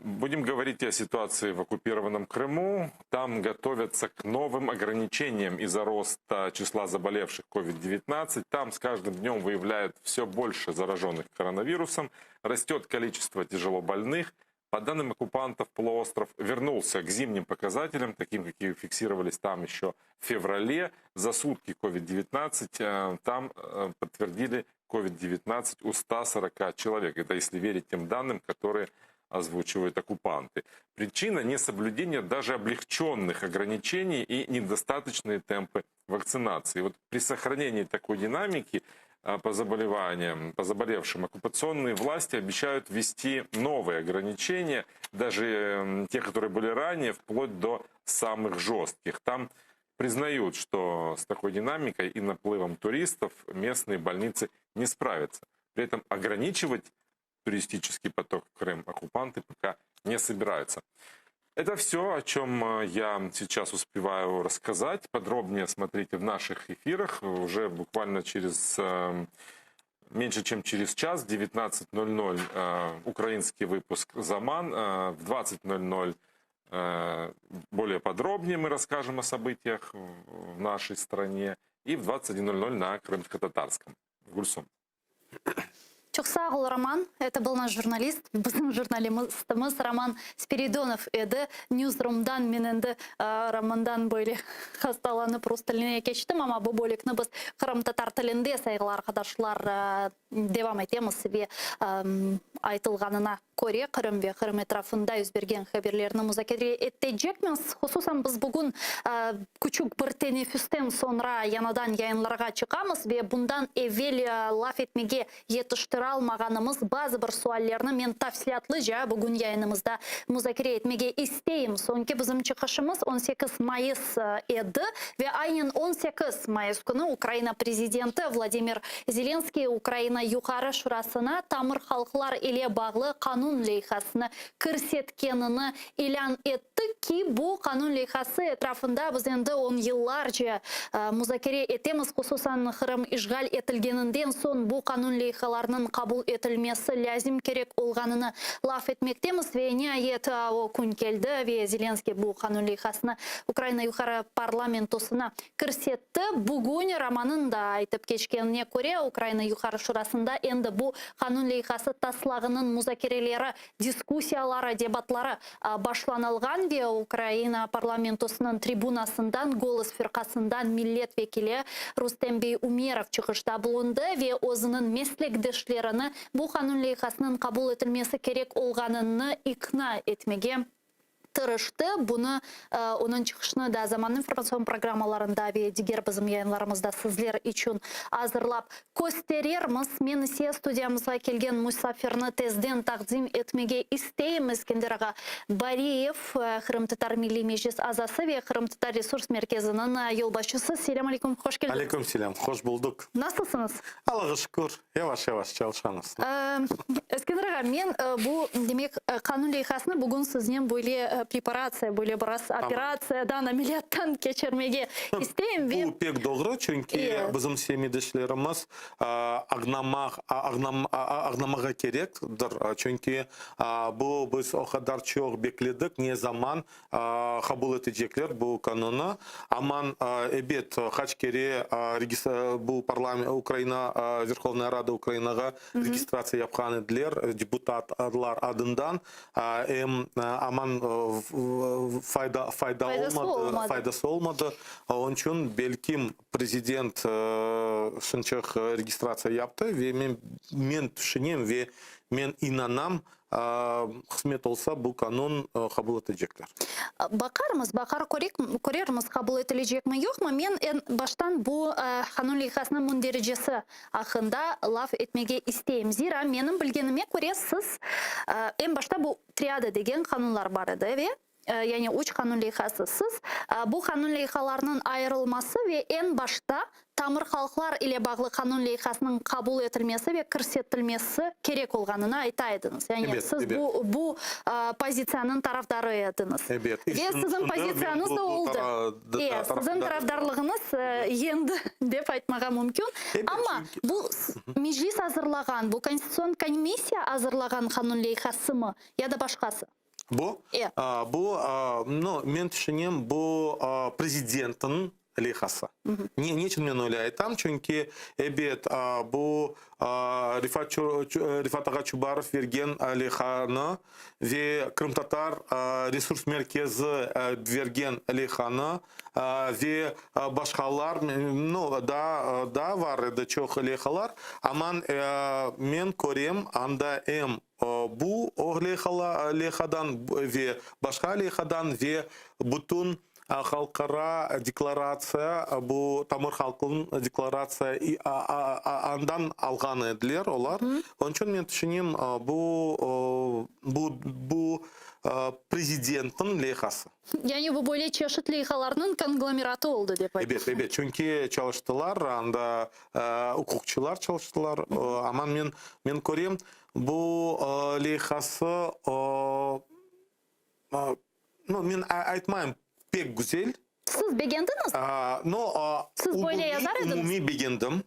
Будем говорить о ситуации в оккупированном Крыму. Там готовятся к новым ограничениям из-за роста числа заболевших COVID-19. Там с каждым днем выявляют все больше зараженных коронавирусом. Растет количество тяжелобольных. По данным оккупантов, полуостров вернулся к зимним показателям, таким, какие фиксировались там еще в феврале. За сутки COVID-19 там подтвердили COVID-19 у 140 человек. Это если верить тем данным, которые озвучивают оккупанты. Причина — несоблюдения даже облегченных ограничений и недостаточные темпы вакцинации. Вот при сохранении такой динамики по заболеваниям, по заболевшим, оккупационные власти обещают ввести новые ограничения, даже те, которые были ранее, вплоть до самых жестких. Там признают, что с такой динамикой и наплывом туристов местные больницы не справятся. При этом ограничивать туристический поток в Крым оккупанты пока не собираются. Это все, о чем я сейчас успеваю рассказать. Подробнее смотрите в наших эфирах. Уже буквально через меньше чем через час, 19:00, украинский выпуск «Заман». В 20:00 более подробнее мы расскажем о событиях в нашей стране. И в 21:00 на крымско-татарском. Гульсум. Чуксагул Роман, это был наш журналист, біздің журналистіміз Роман Спиридонов еді. Ньюсрумдан мененді Романдан бөлі хасталаны просто тіліне кештім, ама бұл бөлікні біз Қырым татар тілінде сайғылы арқадашлар девам етеміз ве айтылғанына көре Қырым ве Қырым етрафында үзберген хаберлеріні музакедре еттейджекміз. Хусусан біз бүгін күчік бір тенефюстен sonra янадан яйынларға чықамыз ве бұндан евел лаф етмеге етіштіра алмағанымыз базы бір суаллерні мен тафсиятлы жа бүгін яйынымызда музакере етмеге істейім. Сонке біздің чықышымыз 18 майыс еді ве айын 18 майыс күні Украина президенті Владимир Зеленский Украина юқары шурасына тамыр халқылар еле бағлы қанун лейхасыны кірсеткеніні илян етті ки бұл қанун лейхасы етрафында біз енді 10 yıllar же музакере етеміз. Құсусан Қырым işgal етілгенінден сон бұл қанун лейхаларының қабыл етілмесі ләзім керек олғаныны лаф етмектеміз. Ве не ет о күн келді ве Зеленский бұл қанун лейхасыны Украина юқары парламентосына кірсетті. Бүгін романын да айтып кешкеніне көре Украина юқары шурасында енді бұл қанун лейхасы таслағының музакерелері, дискуссиялары, дебатлары башланылған ве Украина парламентосының трибунасындан, голос фирқасындан миллет векілі Рустембей Умеров чықышта бұлынды ве өзінің меслектешлеріні бұл қанун лейхасының қабыл етілмесі керек олғаныны икна етмеге тырышты. Бұны оның чықышыны да заман информацион программаларында ве дигер бізім яйынларымызда сізлер үшін азырлап көстерерміз. Мен се студиямызға келген мұсафирны тезден тақдим етмеге істейміз. Кендераға Бариев, Қырым татар милли межлис азасы ве Қырым татар ресурс мерkezінің елбасшысы. Селям алейкум, қош келдіңіз. Алейкум селям, қош болдық. Насылсыңыз? Аллаға шүкір, яваш çalışамыз. Кендераға, мен бұл демек қанун лейхасыны бүгін сізнен бөле препарация, были раз операция, да, на миллиардтан кечермеге истейм. Bu pek doğru çünkü bizim semidişlerimiz ağlamağa gerektir. Çünkü bu biz o kadar çok bekledik, ne zaman kabul edecekler bu kanunu. Aman evet kaç kere bu parlament Ukrayna Верховная Rada Ukrayna'ya registrasyon yapan ediler deputatlar adından aman faydası olmadı. Onun için belki prezident şunçak registrasyon yaptı ve men düşünüyorum ve men inanam kısmet olsa bu kanun kabul edecekler. Bakar korerimiz kabul edilecek mi yok mu? Men baştan bu kanun leyhasının münderecesi hakkında laf etmege isteyim. Zira benim bilgenime göre siz en başta bu triada degen kanunlar var idi ve yani uç kanun leyhasısız. Bu kanun leyhalarının ayrılması ve en başta tamır halklar ile bağlı kanun leyhasının kabul edilmesi ve kırsetilmesi gerek olganını aytaydınız. Yani evet, siz evet. bu pozisyonun taraftarıydınız. Evet. Ve sizin pozisyonunuz da oldu. Sizin taraftarlığınız yendi dep aytmaga mümkün. Ama bu meclis hazırlagan, bu konstitusiyon komissiya hazırlagan kanun leyhası mı ya da başkası? Bu men düşünüyorum bu prezidentin leyhası. Niçin men öyle aytam? Çünkü evet bu Rifat Ağa Çubarov vergen leyhanı ve Kırım Tatar Resurs Merkezi vergen leyhanı ve başkalar da var da çok leyhalar. Ama men görüyorum anda bu o leyhadan ve başka leyhadan ve bütün халкара декларация, бу тамыр халкын декларация и андан алган эдилер олар. Onun için мен түшүнөм бу президенттин лейхасы. Yani bu böyle çeşitli leyhalarının konglomeraты oldu деп айтасыз. Эбет, чөнки çalıştılar, анда укукчулар çalıştılar. Аман мен көрем, бу лейхасы, мен айтмайм пек güzel. Siz beğendiniz? Siz böyle yazar ediniz. Umuми beğendim.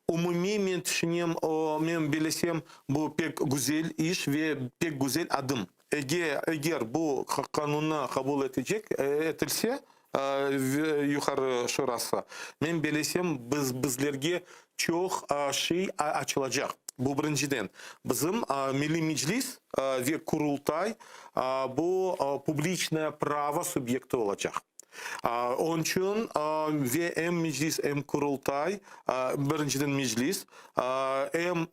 Umuми мен түшүнөм, мен билесем, бу пек güzel iş ve pek güzel adım. Эгер бу канунна кабул этилсе, юкары шурасы, мен билесем, бизлерге чоң шый ачылачак. Бу биринчиден. Бизим Милли Мejlis ve Kurultay бу публичное право субъекты болачак. Onun için hem meclis hem kurultay, birinciden meclis, hem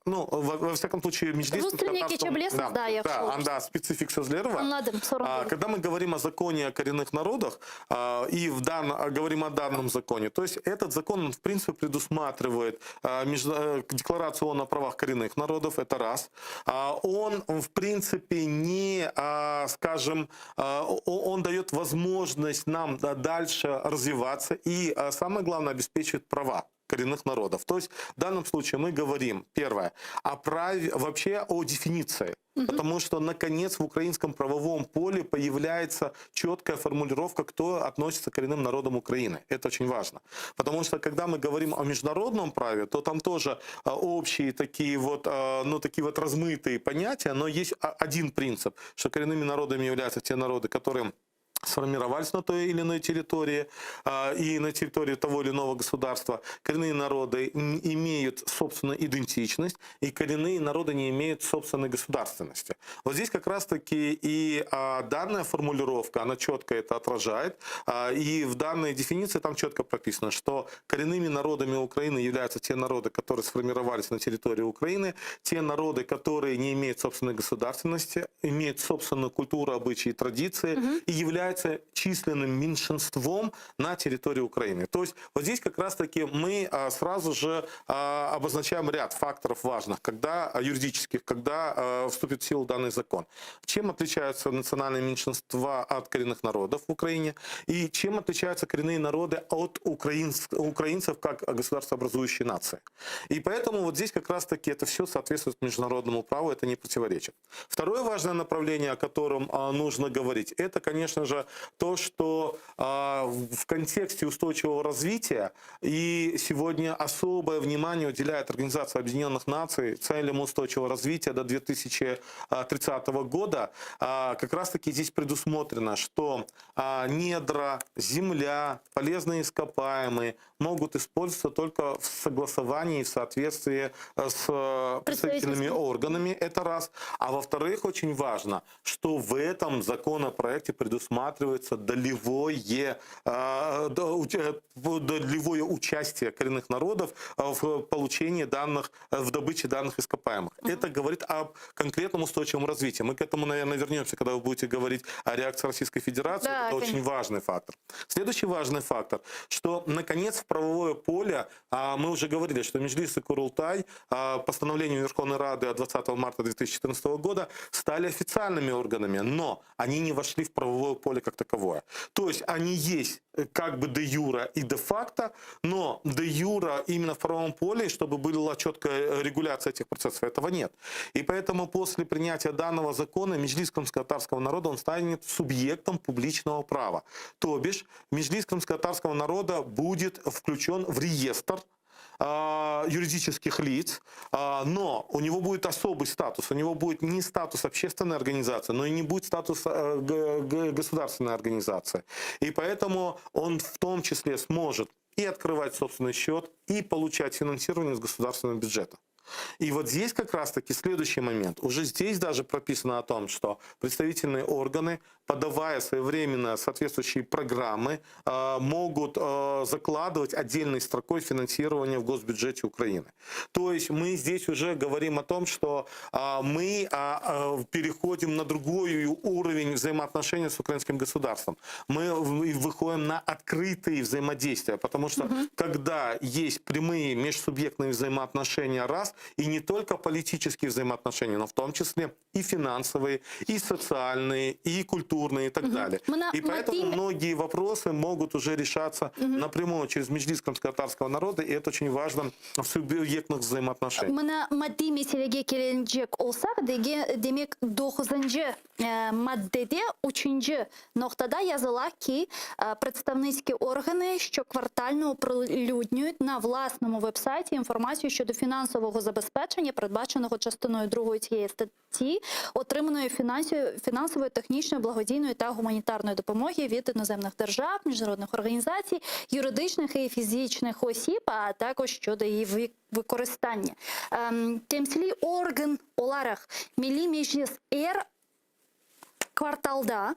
во всяком случае, мejlis... Да, специфик сözleri var. Anladım, sorun değil. Когда мы говорим о законе о коренных народах и говорим о данном законе, то есть этот закон, в принципе, предусматривает декларацию о правах коренных народов, это раз. Он, в принципе, не, скажем, он дает возможность нам дальше развиваться и, самое главное, обеспечивает права коренных народов. То есть в данном случае мы говорим, первое, о праве, вообще о дефиниции. Потому что, наконец, в украинском правовом поле появляется четкая формулировка, кто относится к коренным народам Украины. Это очень важно. Потому что, когда мы говорим о международном праве, то там тоже общие такие вот размытые понятия, но есть один принцип, что коренными народами являются те народы, которые сформировались на той или иной территории и на территории того или иного государства. Коренные народы имеют собственную идентичность, и коренные народы не имеют собственной государственности. Вот здесь как раз-таки и данная формулировка, она четко это отражает, и в данной дефиниции там четко прописано, что коренными народами Украины являются те народы, которые сформировались на территории Украины, те народы, которые не имеют собственной государственности, имеют собственную культуру, обычаи и традиции, и являются численным меньшинством на территории Украины. То есть вот здесь как раз-таки мы сразу же обозначаем ряд факторов важных, когда юридических, когда вступит в силу данный закон. Чем отличаются национальные меньшинства от коренных народов в Украине и чем отличаются коренные народы от украинцев как государствообразующей нации. И поэтому вот здесь как раз-таки это все соответствует международному праву, это не противоречит. Второе важное направление, о котором нужно говорить, это, конечно же, то, что в контексте устойчивого развития и сегодня особое внимание уделяет Организация Объединенных Наций целям устойчивого развития до 2030 года, как раз-таки здесь предусмотрено, что недра, земля, полезные ископаемые могут использоваться только в согласовании и в соответствии с представительными органами, это раз. А во-вторых, очень важно, что в этом законопроекте предусматривается долевое участие коренных народов в получении данных, в добыче данных ископаемых. Это говорит об конкретном устойчивом развитии. Мы к этому, наверное, вернемся, когда вы будете говорить о реакции Российской Федерации. Да, это конечно. очень важный фактор. Следующий важный фактор, что, наконец, в правовое поле, мы уже говорили, что Мejlis и Kurultay постановлением Верховной Рады от 20 марта 2014 года стали официальными органами, но они не вошли в правовое поле как таковое. То есть они есть как бы де юра и де факто, но де юра именно в правовом поле, чтобы была четкая регуляция этих процессов, этого нет. И поэтому после принятия данного закона Мejlis крымско-татарского народа он станет субъектом публичного права. То бишь Мejlis крымско-татарского народа будет включен в реестр юридических лиц, но у него будет особый статус. У него будет не статус общественной организации, но и не будет статус государственной организации. И поэтому он в том числе сможет и открывать собственный счет, и получать финансирование из государственного бюджета. И вот здесь как раз-таки следующий момент. Уже здесь даже прописано о том, что представительные органы подавая своевременно соответствующие программы, могут закладывать отдельной строкой финансирования в госбюджете Украины. То есть мы здесь уже говорим о том, что мы переходим на другой уровень взаимоотношений с украинским государством. Мы выходим на открытые взаимодействия, потому что когда есть прямые межсубъектные взаимоотношения, раз, и не только политические взаимоотношения, но в том числе и финансовые, и социальные, и культурные, и так далее. И поэтому многие вопросы могут уже решаться напрямую через Меджлис крымско-татарского народа, и это очень важно в субъектных взаимоотношениях. Мына maddi meselege kelenecek olsak, demek 9-cı maddede 3-cü noktada yazıla ki представницькі органи щоквартально оприлюднюють на власному вебсайті інформацію щодо фінансового забезпечення, передбаченого частиною 2 цієї статті, отриманої фінансової, технічної, благодійної та гуманітарної допомоги від іноземних держав, міжнародних організацій, юридичних і фізичних осіб, а також щодо її використання. Temsili organ olarak Milli Meclis eğer kvartalda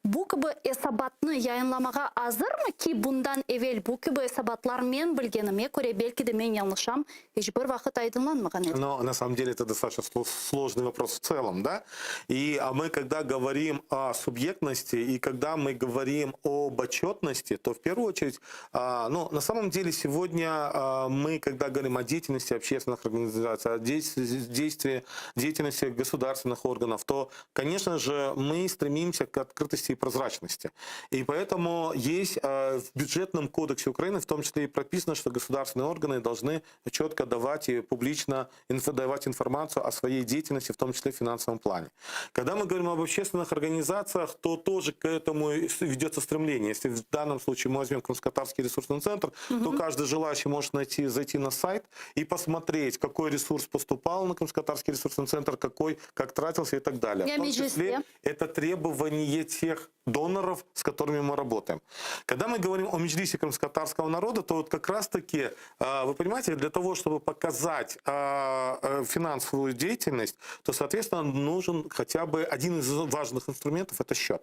bu gibi hesabatını yayınlamağa hazır mı ki bundan evvel bu gibi hesabatlar men bilgenime göre belki de men yanlışam hiçbir vakit aydınlanmagan edi. Но на самом деле это достаточно сложный вопрос в целом, да? И мы, когда говорим о субъектности и когда мы говорим об отчетности, то в первую очередь, ну, на самом деле сегодня мы, когда говорим о деятельности общественных организаций, о деятельности государственных органов, то, конечно же, мы стремимся к открытости и прозрачности. И поэтому есть в бюджетном кодексе Украины, в том числе и прописано, что государственные органы должны четко давать и публично давать информацию о своей деятельности, в том числе в финансовом плане. Когда мы говорим об общественных организациях, то тоже к этому ведется стремление. Если в данном случае мы возьмем Крымско-Татарский ресурсный центр, то каждый желающий может зайти на сайт и посмотреть, какой ресурс поступал на Крымско-Татарский ресурсный центр, какой, как тратился и так далее. В том числе это требование тех доноров, с которыми мы работаем. Когда мы говорим о Меджлисе крымско-татарского народа, то вот как раз-таки, вы понимаете, для того, чтобы показать финансовую деятельность, то, соответственно, нужен хотя бы один из важных инструментов – это счет.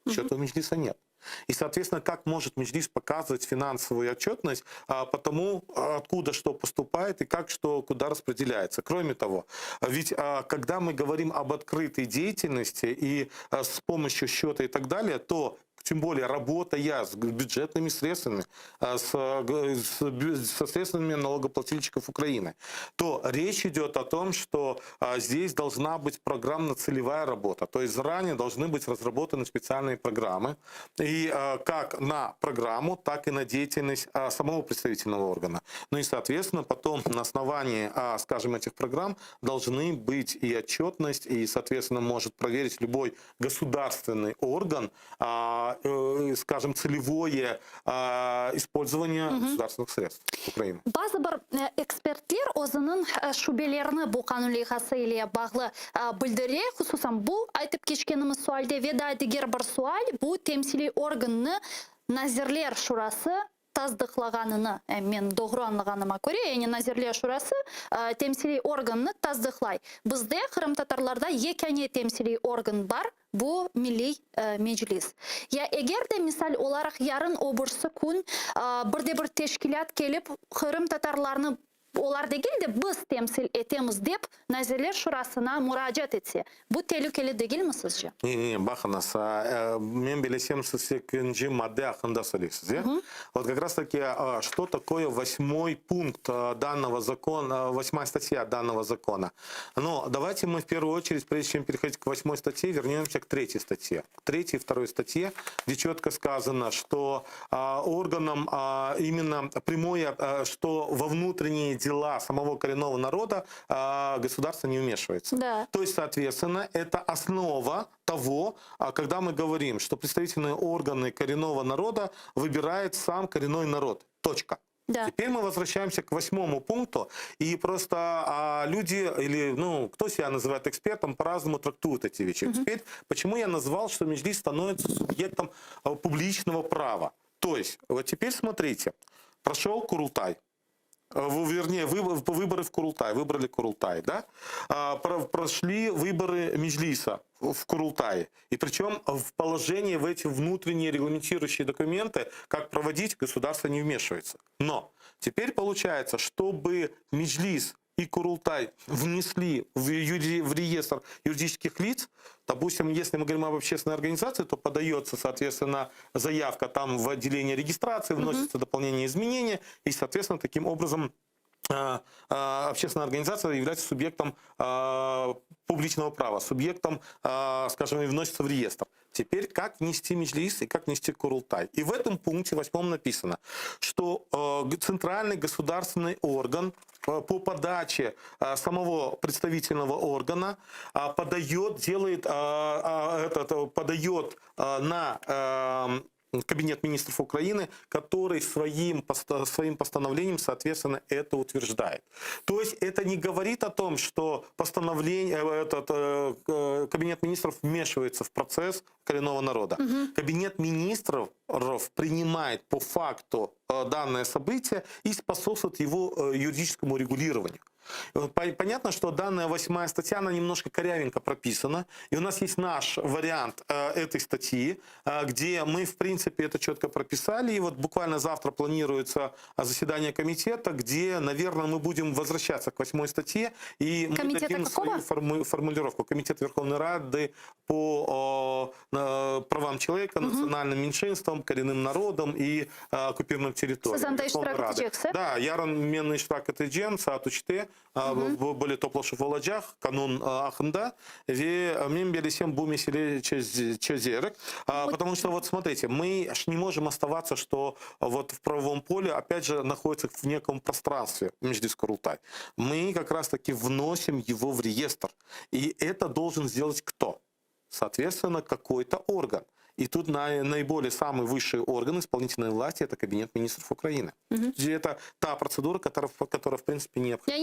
Счета у Меджлиса нет. И, соответственно, как может Меджлис показывать финансовую отчетность по тому, откуда что поступает и как что куда распределяется. Кроме того, ведь когда мы говорим об открытой деятельности и с помощью счета и так далее, то тем более работая с бюджетными средствами, со средствами налогоплательщиков Украины, то речь идет о том, что здесь должна быть программно-целевая работа. То есть заранее должны быть разработаны специальные программы. И как на программу, так и на деятельность самого представительного органа. Ну и, соответственно, потом на основании, скажем, этих программ должны быть и отчетность, и, соответственно, может проверить любой государственный орган, скажем, целевое использование государственных средств Украины. Bazı bir ekspertler o'zining shubalarini bu qonun loyihasi ile bog'liq bildirdi. Xususan bu aytib kechganimiz savolda veda degan bir savol bu temsiliy organni Nazirlar Shurasi tasdiqlaganini men doğru anlaganıma göre, yani Nazirlar Shurasi temsiliy organni tasdiqlay. Bizde Kırım Tatarlarda yegane temsiliy organ var. Bu Milli Meclis. Ya eğer de misal olarak yarın öbürsü gün bir teşkilat gelip Kırım Tatarlarını Olar değil de biz temsil etemiz deyip Nazirlar Şurası'na müracaat etse. Bu tehlikeli değil mi sizce? Bakınız, мен білесем 8-ci madde hakkında söylüyorsunuz. Вот как раз таки, что такое 8-й пункт данного закона, 8-я статья данного закона. Но давайте мы в первую очередь, прежде чем переходить к 8-й статье, вернемся к 3-й статье. К 3-й и 2-й статье, где четко сказано, что органам именно прямое, что во внутренние дела самого коренного народа государство не вмешивается. Да. То есть, соответственно, это основа того, когда мы говорим, что представительные органы коренного народа выбирает сам коренной народ. Точка. Да. Теперь мы возвращаемся к 8-му пункту, и просто люди, или кто себя называет экспертом, по-разному трактуют эти вещи. Теперь, почему я назвал, что Меджлис становится субъектом публичного права? То есть, вот теперь смотрите, прошел Курултай, вернее, выборы в Курултай, выбрали Курултай, да? Прошли выборы Меджлиса в Курултае. И причем в положении в эти внутренние регламентирующие документы, как проводить, государство не вмешивается. Но теперь получается, чтобы Меджлис и Курултай внесли в реестр юридических лиц, допустим, если мы говорим об общественной организации, то подается, соответственно, заявка там в отделение регистрации, вносится дополнение, изменения, и, соответственно, таким образом общественная организация является субъектом публичного права, субъектом, скажем, и вносится в реестр. Теперь как внести Меджлис и как внести Курултай. И в этом пункте 8 написано, что центральный государственный орган по подаче самого представительного органа подает на Кабинет министров Украины, который своим постановлением, соответственно, это утверждает. То есть это не говорит о том, что Кабинет министров вмешивается в процесс коренного народа. Кабинет министров принимает по факту данное событие и способствует его юридическому регулированию. Понятно, что данная 8 статья, она немножко корявенько прописана. И у нас есть наш вариант этой статьи, где мы, в принципе, это четко прописали. И вот буквально завтра планируется заседание комитета, где, наверное, мы будем возвращаться к 8 статье. И мы дадим свою формулировку. Комитет Верховной Рады по правам человека, национальным меньшинствам, коренным народам и оккупированным территориям. Да, яран менный штак этиджен, саатучте, были топлошев володжах, канун ахында, ве мен белесем бу меселе чезерек. Потому что, вот смотрите, мы не можем оставаться, что вот в правовом поле, опять же, находится в неком пространстве Меджлис Курултай. Мы как раз-таки вносим его в реестр. И это должен сделать кто? Соответственно, какой-то орган. И тут наиболее самый высший орган исполнительной власти – это Кабинет министров Украины. Это та процедура, которая в принципе, необходима.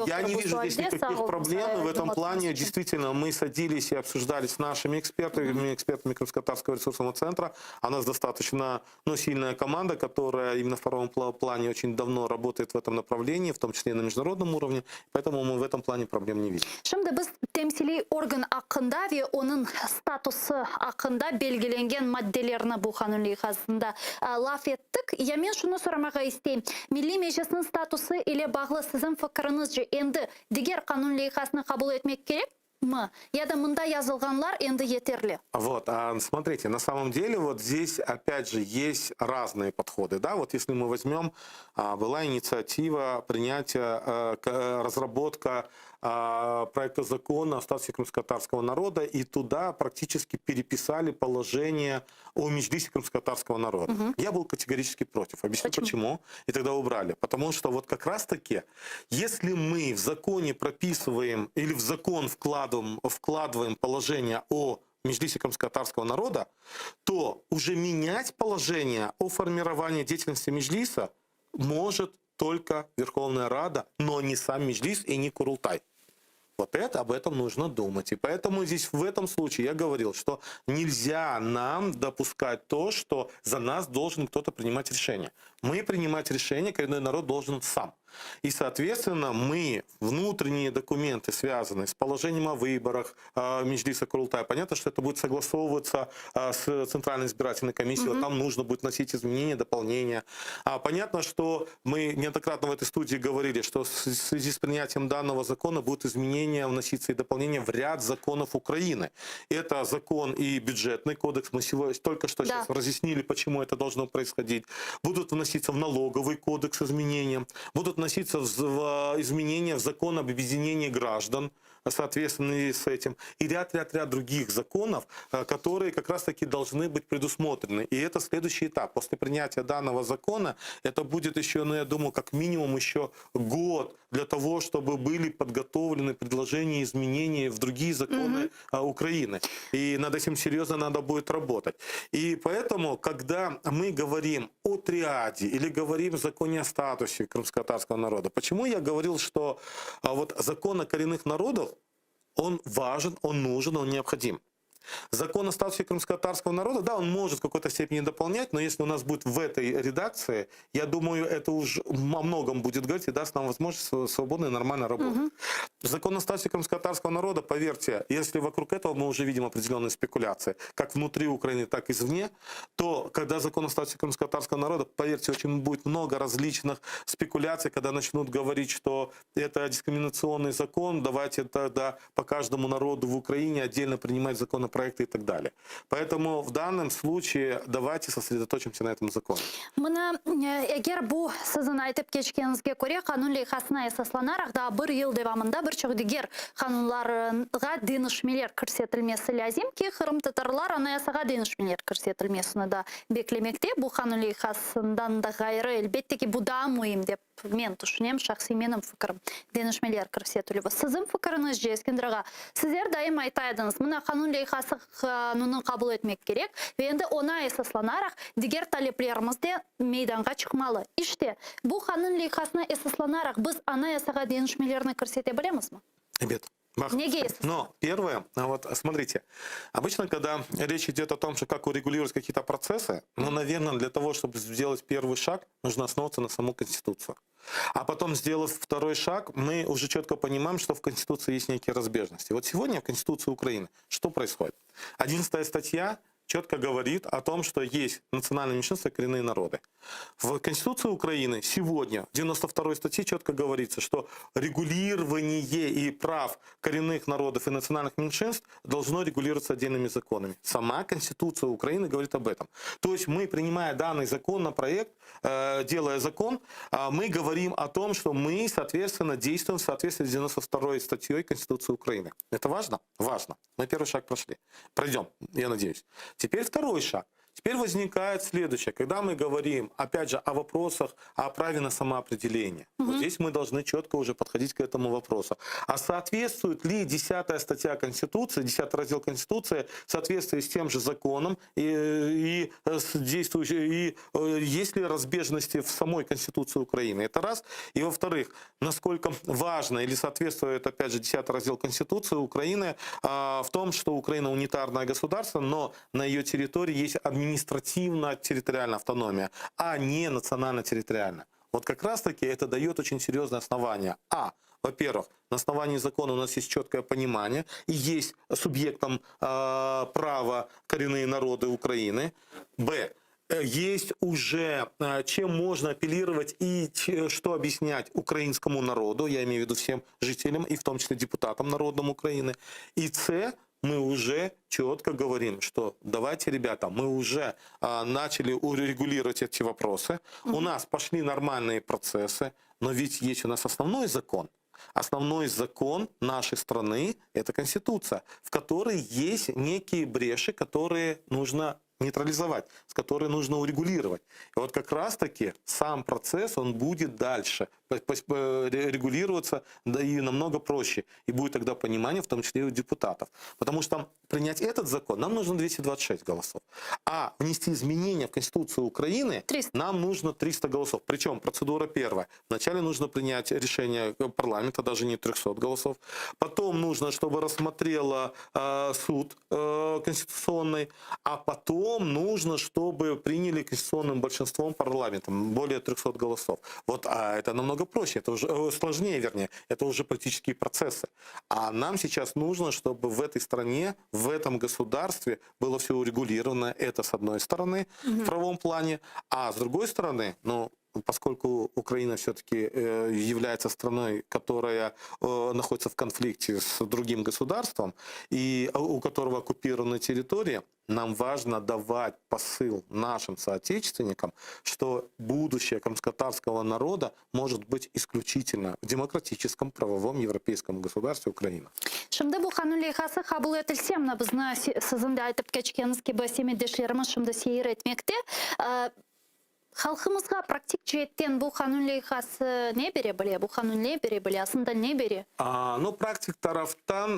Я не вижу здесь никаких проблем. В этом плане действительно мы садились и обсуждали с нашими экспертами, экспертами Крымско-Татарского ресурсного центра. У нас достаточно сильная команда, которая именно в правом плане очень давно работает в этом направлении, в том числе и на международном уровне. Поэтому мы в этом плане проблем не видим. Şimdi biz temsili organ hakkında ve onun statusu hakkında belgelengen maddelerini bu kanun lehasında laf ettik. Ya men şunu soramağa isteyim. Milli Meclis'in statusu ile bağlı sizin fikriniz endi diğer kanun lehasını kabul etmek gerek mi? Ya da mında yazılganlar endi yeterli? Вот, смотрите, на самом деле вот здесь опять же есть разные подходы, да, вот если мы возьмем, была инициатива принятия, разработка проекта закона о статусе крымско-татарского народа, и туда практически переписали положение о Меджлисе крымско-татарского народа. Я был категорически против. Объясню почему. И тогда убрали. Потому что вот как раз-таки, если мы в законе прописываем или в закон вкладываем положение о Меджлисе крымско-татарского народа, то уже менять положение о формировании деятельности Меджлиса может только Верховная Рада, но не сам Меджлис и не Курултай. Вот об этом нужно думать. И поэтому здесь в этом случае я говорил, что нельзя нам допускать то, что за нас должен кто-то принимать решение. Мы принимать решение, коренной народ должен сам. И, соответственно, мы внутренние документы, связанные с положением о выборах Меджлиса Курултая, понятно, что это будет согласовываться с Центральной избирательной комиссией, там нужно будет вносить изменения, дополнения. Понятно, что мы неоднократно в этой студии говорили, что в связи с принятием данного закона будут изменения вноситься и дополнения в ряд законов Украины. Это закон и бюджетный кодекс, мы только что сейчас разъяснили, почему это должно происходить. Будут вноситься в налоговый кодекс изменения, будут вноситься в изменения в закон об объединении граждан, соответственно, с этим. И ряд других законов, которые как раз-таки должны быть предусмотрены. И это следующий этап. После принятия данного закона, это будет еще, я думаю, как минимум еще год для того, чтобы были подготовлены предложения изменений в другие законы Украины. И над этим серьезно надо будет работать. И поэтому, когда мы говорим о триаде или говорим о законе о статусе крымско-татарского народа, почему я говорил, что вот закон о коренных народах, он важен, он нужен, он необходим. Закон о статусе крымско-татарского народа, да, он может в какой-то степени дополнять, но если у нас будет в этой редакции, я думаю, это уже о многом будет говорить и даст нам возможность свободно и нормально работать. Закон о статусе крымско-татарского народа, поверьте, если вокруг этого мы уже видим определенные спекуляции, как внутри Украины, так и извне, то когда закон о статусе крымско-татарского народа, поверьте, очень будет много различных спекуляций, когда начнут говорить, что это дискриминационный закон, давайте тогда по каждому народу в Украине отдельно принимать законопроекты и так далее. Поэтому в данном случае давайте сосредоточимся на этом законе. Мына эгер бу сіздің айтып кечкеніңізге көре қанун лейхасына эсасланарaq да бір ел девамында бір чоғдегер қанунларға денішмелер көрсетілмесі ләзим ки Қырым татарлар анаясаға денішмелер көрсетілмесіні да беклемекте. Бу қанун лейхасындан да ғайры әлбетте ки бұда мойым деп мен түшінем, шақси менің фікірім денішмелер көрсетілі. Сіздің фікіріңіз же, Ескендір аға, сіздер дайым айтайдыңыз, мына қанун лейхасы қанунын қабыл етмек керек, енді она эсасланарақ дегер талеплерімізде мейданға шықмалы. Иште, бұл қанун лейхасына эсасланарақ біз анаясаға денішмелеріні көрсете білеміз ма? Обед. Но первое, вот смотрите, обычно, когда речь идет о том, что как урегулировать какие-то процессы, ну, наверное, для того, чтобы сделать первый шаг, нужно основываться на саму Конституцию. А потом, сделав второй шаг, мы уже четко понимаем, что в Конституции есть некие разбежности. Вот сегодня в Конституции Украины что происходит? 11 статья четко говорит о том, что есть национальные меньшинства и коренные народы. В Конституции Украины сегодня, в 92 статье, четко говорится, что регулирование и прав коренных народов и национальных меньшинств должно регулироваться отдельными законами. Сама Конституция Украины говорит об этом. То есть мы, принимая данный законопроект, делая закон, мы говорим о том, что мы, соответственно, действуем в соответствии с 92 статьей Конституции Украины. Это важно? Важно. Мы первый шаг прошли. Пройдем, я надеюсь. Теперь второй шаг. Теперь возникает следующее. Когда мы говорим, опять же, о вопросах, о праве на самоопределение, вот здесь мы должны четко уже подходить к этому вопросу. А соответствует ли 10 статья Конституции, 10 раздел Конституции в соответствии с тем же законом и есть ли разбежности в самой Конституции Украины? Это раз. И во-вторых, насколько важно или соответствует, опять же, 10 раздел Конституции Украины в том, что Украина унитарное государство, но на ее территории есть административно-территориальная автономия, а не национально-территориальная. Вот как раз-таки это дает очень серьезное основание. Во-первых, на основании закона у нас есть четкое понимание, и есть субъектом права коренные народы Украины. Есть уже чем можно апеллировать и что объяснять украинскому народу, я имею в виду всем жителям, и в том числе депутатам народам Украины. И мы уже четко говорим, что давайте, ребята, мы уже начали урегулировать эти вопросы. У нас пошли нормальные процессы, но ведь есть у нас основной закон. Основной закон нашей страны – это Конституция, в которой есть некие бреши, которые нужно нейтрализовать, с которой нужно урегулировать. И вот как раз-таки сам процесс, он будет дальше регулироваться, да и намного проще. И будет тогда понимание, в том числе и у депутатов. Потому что принять этот закон нам нужно 226 голосов. А внести изменения в Конституцию Украины 300. нам нужно 300 голосов. Причем процедура первая. Вначале нужно принять решение парламента, даже не 300 голосов. Потом нужно, чтобы рассмотрела суд конституционный. А потом нужно, чтобы приняли конституционным большинством парламентом, более 300 голосов. Вот, это намного проще, это уже сложнее, вернее, это уже политические процессы. А нам сейчас нужно, чтобы в этой стране, в этом государстве было все урегулировано. Это с одной стороны, в правовом плане, а с другой стороны, поскольку Украина все-таки является страной, которая находится в конфликте с другим государством, и у которого оккупированы территории, нам важно давать посыл нашим соотечественникам, что будущее крымско-татарского народа может быть исключительно в демократическом, правовом, европейском государстве Украина. Шымды бұл қанун лейхасы қабыл етілсе, мына біздің сізінде айтып кечкеніңіз кебі семедешлеріміз шымды сейір етмекте. Халқымызға практик жеттен бұл қанун лейхасы не бере біле, бұл қанун не бере біле, асында не бере? Практик тарафтан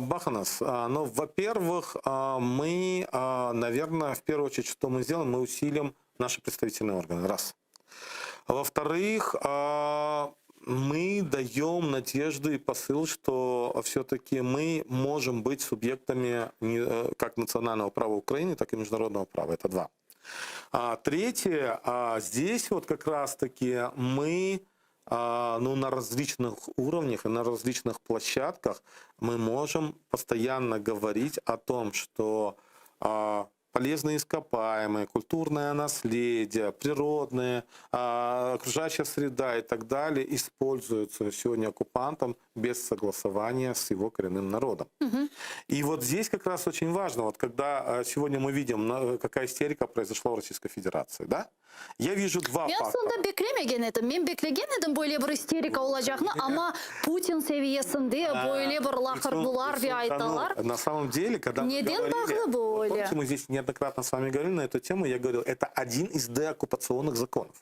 баханас. Во-первых, мы, наверное, в первую очередь, что мы сделаем, мы усилим наши представительные органы. Раз. Во-вторых, мы даем надежду и посыл, что все-таки мы можем быть субъектами как национального права Украины, так и международного права. Это два. Третье, здесь вот как раз-таки мы на различных уровнях и на различных площадках мы можем постоянно говорить о том, что полезные ископаемые, культурное наследие, природные, окружающая среда и так далее используются сегодня оккупантом без согласования с его коренным народом. И вот здесь как раз очень важно, вот когда сегодня мы видим, какая истерика произошла в Российской Федерации, да? Я вижу два Мен фактора. сонда бекlemеген едім. Мен беклеген едім бойле бір истерика olacağını, ama Путин seviyesinde бойле бір лақыр булар ve айталар. На самом деле, когда мы Неден говорили, бағлы бойле. помните, мы здесь неоднократно с вами говорили на эту тему, я говорил, это один из деоккупационных законов.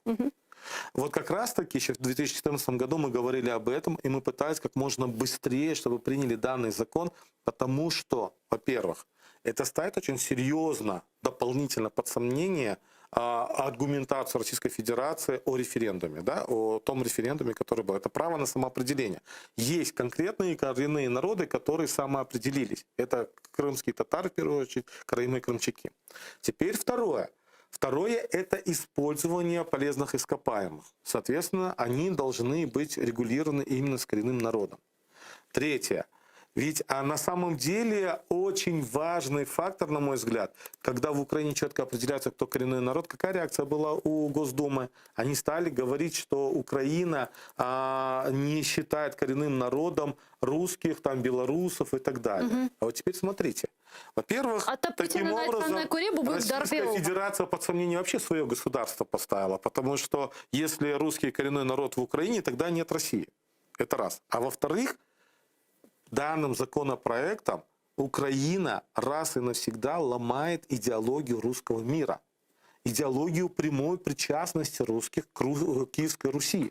Вот как раз-таки еще в 2014 году мы говорили об этом, и мы пытались как можно быстрее, чтобы приняли данный закон, потому что, во-первых, это ставит очень серьезно, дополнительно под сомнение аргументацию Российской Федерации о референдуме, да, о том референдуме, который был. Это право на самоопределение. Есть конкретные коренные народы, которые самоопределились. Это крымские татары, в первую очередь, коренные крымчаки. Теперь второе. Второе – это использование полезных ископаемых. Соответственно, они должны быть регулированы именно с коренным народом. Третье. Ведь на самом деле очень важный фактор, на мой взгляд, когда в Украине четко определяется, кто коренной народ, какая реакция была у Госдумы? Они стали говорить, что Украина не считает коренным народом русских, там, белорусов и так далее. А вот теперь смотрите. Во-первых, таким образом Российская Федерация под сомнение вообще свое государство поставила, потому что если русский коренной народ в Украине, тогда нет России. Это раз. А во-вторых, данным законопроектом Украина раз и навсегда ломает идеологию русского мира, идеологию прямой причастности русских к Киевской Руси.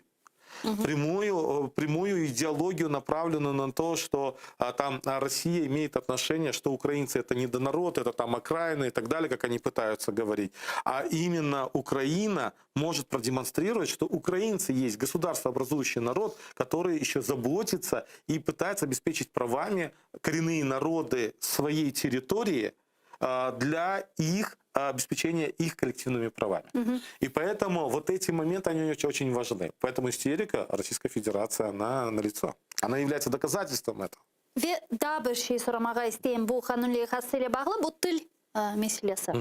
Прямую идеологию, направленную на то, что там Россия имеет отношение, что украинцы это недонарод, это там окраины и так далее, как они пытаются говорить. А именно Украина может продемонстрировать, что украинцы есть государствообразующий народ, который еще заботится и пытается обеспечить правами коренные народы своей территории для их обеспечения их коллективными правами. И поэтому вот эти моменты, они очень важны. Поэтому истерика Российской Федерации, она налицо. Она является доказательством этого. Ve daha bir şey soramağa isteyeyim. Bu kanun lehasıyla bağlı bu dil meselesi.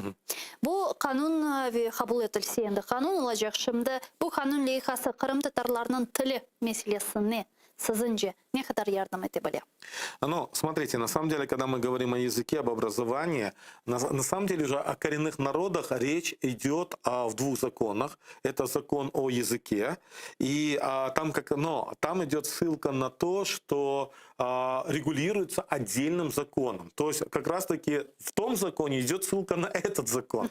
Bu kanun ve kabul edilse endi kanun olacak. Şimdi bu kanun lehası Kırım Tatarlarının dili meselesine sizce ne kadar yardım edebilir? Ну, смотрите, на самом деле, когда мы говорим о языке, об образовании, на самом деле уже о коренных народах речь идет в двух законах. Это закон о языке, и там идет ссылка на то, что регулируется отдельным законом. То есть как раз-таки в том законе идет ссылка на этот закон.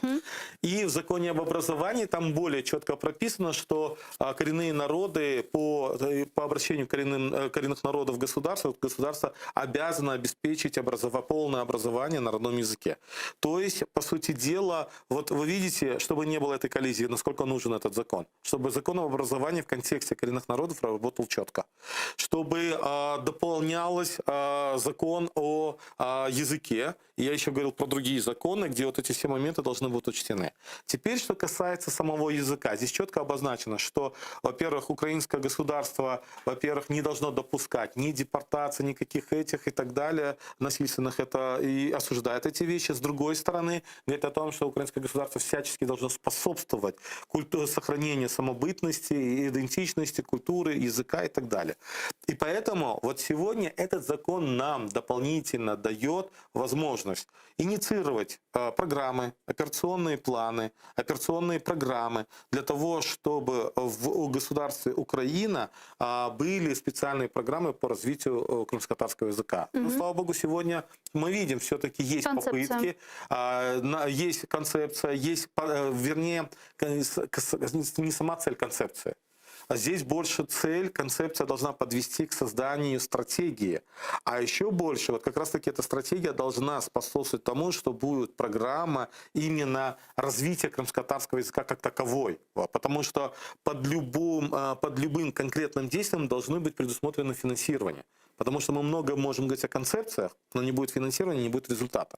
И в законе об образовании там более четко прописано, что коренные народы по обращению коренных народов в государство обязано обеспечить полное образование на родном языке. То есть, по сути дела, вот вы видите, чтобы не было этой коллизии, насколько нужен этот закон. Чтобы закон об образовании в контексте коренных народов работал четко. Чтобы дополнялся закон о языке. Я еще говорил про другие законы, где вот эти все моменты должны быть учтены. Теперь, что касается самого языка. Здесь четко обозначено, что, во-первых, украинское государство, во-первых, не должно допускать ни депортации, никаких этих и так далее, насильственных, это и осуждает эти вещи. С другой стороны, говорит о том, что украинское государство всячески должно способствовать сохранению самобытности, идентичности, культуры, языка и так далее. И поэтому вот сегодня этот закон нам дополнительно дает возможность инициировать программы, операционные планы, операционные программы для того, чтобы в государстве Украина были специальные программы по развитию крымско-татарского языка. Но, слава богу, сегодня мы видим, все-таки есть попытки, есть концепция, есть, вернее, не сама цель концепции. здесь больше цель, концепция должна подвести к созданию стратегии. А еще больше, вот как раз-таки эта стратегия должна способствовать тому, что будет программа именно развития крымско-татарского языка как таковой. Потому что под любым конкретным действием должны быть предусмотрены финансирование. Потому что мы много можем говорить о концепциях, но не будет финансирования, не будет результата.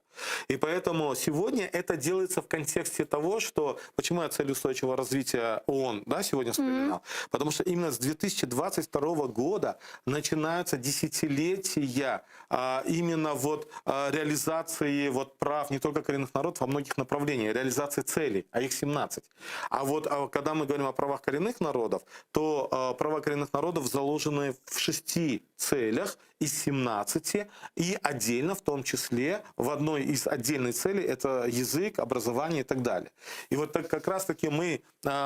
И поэтому сегодня это делается в контексте того, что... Почему я цель устойчивого развития ООН сегодня вспоминал? Потому что именно с 2022 года начинаются десятилетия именно реализации прав не только коренных народов, а многих направлений, реализации целей, а их 17. Когда мы говорим о правах коренных народов, то права коренных народов заложены в 6 целях из 17, и отдельно, в том числе, в одной из отдельных целей это язык, образование и так далее. И как раз-таки мы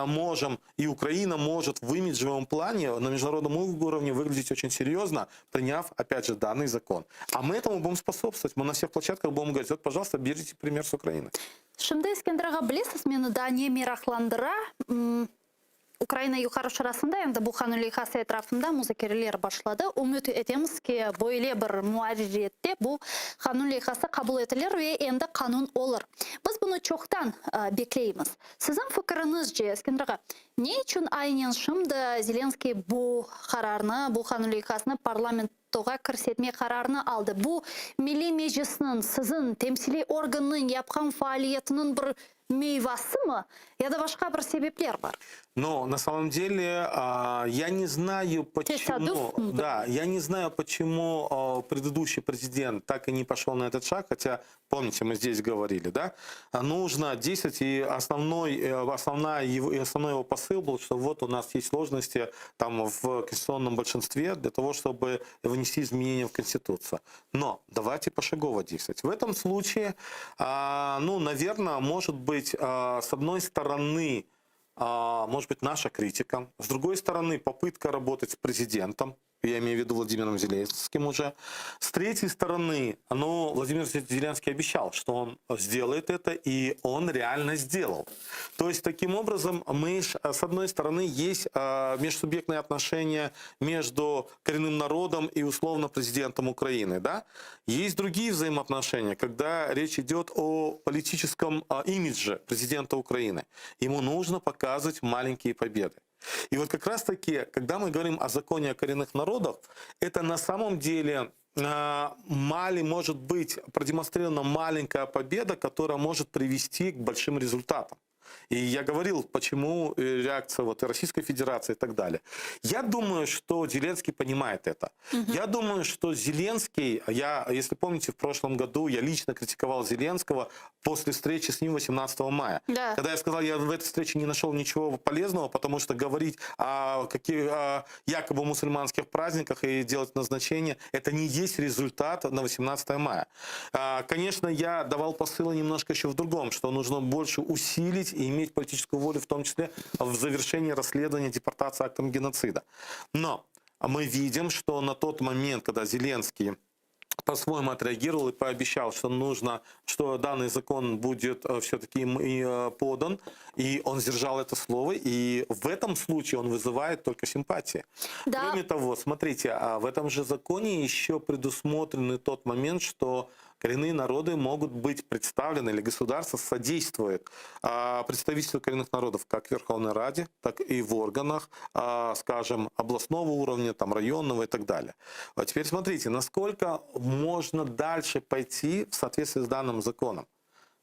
можем, и Украина может в имиджевом плане на международном уровне выглядеть очень серьезно, приняв, опять же, данный закон. А мы этому будем способствовать. Мы на всех площадках будем говорить, вот, пожалуйста, берите пример с Украины. Шымды Искендерға білесіз, мені да не мерақландыра. Украина юқары шарасында, енді бұл Ханули Хасы этрafında музыкерлер башлады. Үміт етеміз ки, бойле бір муаджиетте бұл Ханули Хасы қабыл етілер ве енді қанун олар. Біз бұны чоқтан беклейміз. Сіздің фікіріңіз же, Искендерға, не үшін айнен шымды Зеленский бұл қарарны, бұл Ханули Хасыны парламентоға кірсетме қарарны алды? Бұл Милли Мejlisінің сіздің темсили органның япқан фаалиетінің бір мейвасы мы? Я да башка бір себеплер бар. Но на самом деле я не знаю, почему, я не знаю, почему предыдущий президент так и не пошел на этот шаг, хотя, помните, мы здесь говорили, да, нужно действовать, и основной его посыл был, что вот у нас есть сложности там в конституционном большинстве для того, чтобы внести изменения в Конституцию. Но давайте пошагово действовать. В этом случае, наверное, может быть, с одной стороны, может быть, наша критика. С другой стороны, попытка работать с президентом, я имею в виду Владимиром Зеленским уже. С третьей стороны, Владимир Зеленский обещал, что он сделает это, и он реально сделал. То есть, таким образом, с одной стороны, есть межсубъектные отношения между коренным народом и, условно, президентом Украины. Да? Есть другие взаимоотношения, когда речь идет о политическом имидже президента Украины. Ему нужно показывать маленькие победы. И вот как раз-таки, когда мы говорим о законе о коренных народах, это на самом деле может быть продемонстрирована маленькая победа, которая может привести к большим результатам. И я говорил, почему реакция Российской Федерации и так далее. Я думаю, что Зеленский понимает это. Я думаю, что Зеленский, если помните, в прошлом году я лично критиковал Зеленского после встречи с ним 18 мая. Да. Когда я сказал, я в этой встрече не нашел ничего полезного, потому что говорить о якобы мусульманских праздниках и делать назначения, это не есть результат на 18 мая. Конечно, я давал посылы немножко еще в другом, что нужно больше усилить и иметь политическую волю, в том числе в завершении расследования депортации актом геноцида. Но мы видим, что на тот момент, когда Зеленский по-своему отреагировал и пообещал, что данный закон будет все-таки подан, и он сдержал это слово, и в этом случае он вызывает только симпатии. Да. Кроме того, смотрите, в этом же законе еще предусмотрен тот момент, что коренные народы могут быть представлены, или государство содействует представительству коренных народов как в Верховной Раде, так и в органах, скажем, областного уровня, районного и так далее. А теперь смотрите, насколько можно дальше пойти в соответствии с данным законом,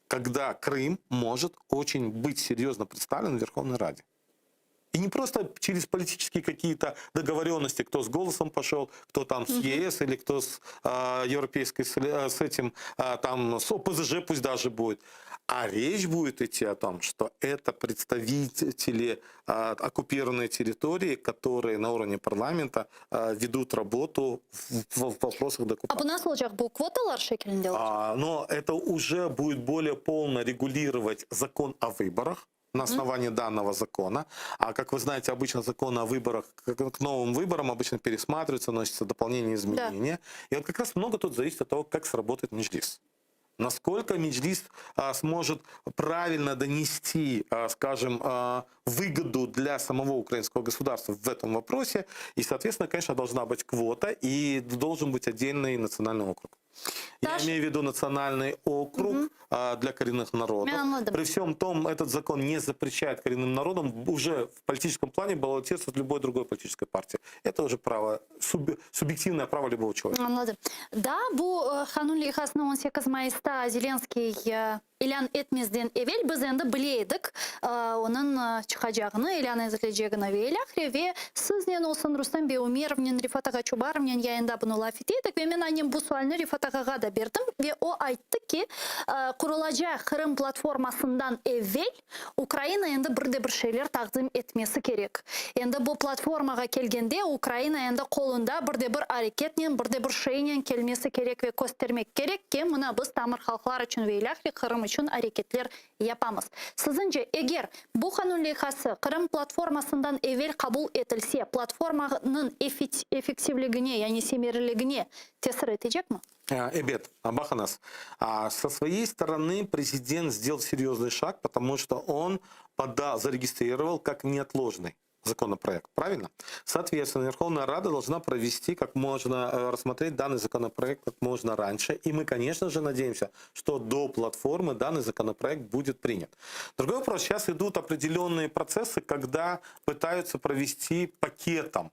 когда Крым может очень быть серьезно представлен в Верховной Раде. И не просто через политические какие-то договоренности, кто с «Голосом» пошел, кто там с ЕС или кто с европейской, с этим, с ОПЗЖ пусть даже будет. А речь будет идти о том, что это представители оккупированной территории, которые на уровне парламента ведут работу в вопросах документов. А у нас в случаях был квоталар шекелен делать? Но это уже будет более полно регулировать закон о выборах на основании данного закона. А как вы знаете, обычно законы о выборах, к новым выборам обычно пересматриваются, вносятся дополнения, изменения. Да. И вот как раз много тут зависит от того, как сработает Меджлис. Насколько Меджлис сможет правильно донести, скажем, выгоду для самого украинского государства в этом вопросе. И, соответственно, конечно, должна быть квота и должен быть отдельный национальный округ. Я имею в виду национальный округ для коренных народов. При всем том, этот закон не запрещает коренным народам уже в политическом плане баллотироваться от любой другой политической партии. Это уже право, субъективное право любого человека. Anladım. Да, bu Xanun leyhasını 18 Mayıs'ta Zelenskiy ilan etmezden evvel biz endi bileydik onun çıkacağını, ilan edileceğini veylak ve sizden olsun Rustam Beyumirov'nin, Rifat Agaçubarov'nin yayında bunu laf ettik ve ben annem bu sualini Rifat Aga'ga da verdim ve o aytdı ki kurulacak Kırım platformasından evvel Ukrayna endi bir şeyler takdim etmesi gerek. Endi bu platformaga kelgende Ukrayna endi kolunda bir hareketlen, bir şeyle kelmesi gerek ve göstermek gerek ki buna biz tamir halklar için veylak ve Kırım için hareketler yapamız. Sizce eğer bu kanun leyhası Kırım platformasından evvel kabul edilse platformanın efektifliğine yani semeriliğine tesir edecek mi? Эбет Баханас, со своей стороны президент сделал серьезный шаг, потому что он зарегистрировал как неотложный законопроект, правильно? Соответственно, Верховная Рада должна провести рассмотреть данный законопроект как можно раньше. И мы, конечно же, надеемся, что до платформы данный законопроект будет принят. Другой вопрос, сейчас идут определенные процессы, когда пытаются провести пакетом,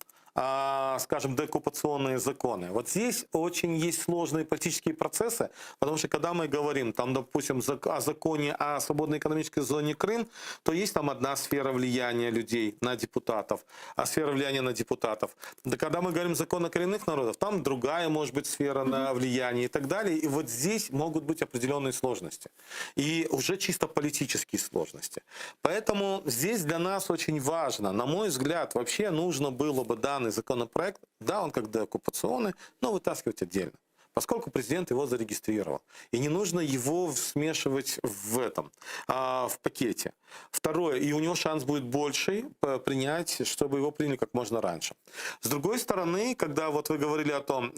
скажем, деоккупационные законы. Вот здесь очень есть сложные политические процессы, потому что когда мы говорим, там, допустим, о законе о свободной экономической зоне Крым, то есть там одна сфера влияния людей на депутатов, сфера влияния на депутатов. Да когда мы говорим закон о коренных народах, там другая, может быть, сфера на влияние и так далее. И вот здесь могут быть определенные сложности. И уже чисто политические сложности. Поэтому здесь для нас очень важно, на мой взгляд, вообще нужно было бы данный законопроект, да, он как деоккупационный, но вытаскивать отдельно, поскольку президент его зарегистрировал. И не нужно его смешивать в пакете. Второе, и у него шанс будет больший принять, чтобы его приняли как можно раньше. С другой стороны, когда вот вы говорили о том,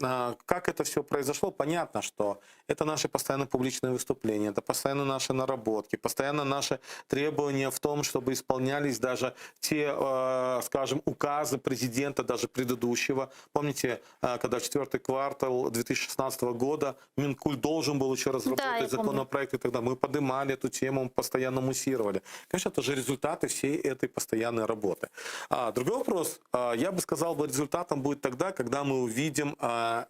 как это все произошло, понятно, что это наши постоянно публичные выступления, это постоянно наши наработки, постоянно наши требования в том, чтобы исполнялись даже те, скажем, указы президента, даже предыдущего. Помните, когда в 4-й квартал 2016 года Минкульт должен был еще разработать законопроект, и тогда мы поднимали эту тему, постоянно муссировали. Конечно, это же результаты всей этой постоянной работы. Другой вопрос, я бы сказал, результатом будет тогда, когда мы увидим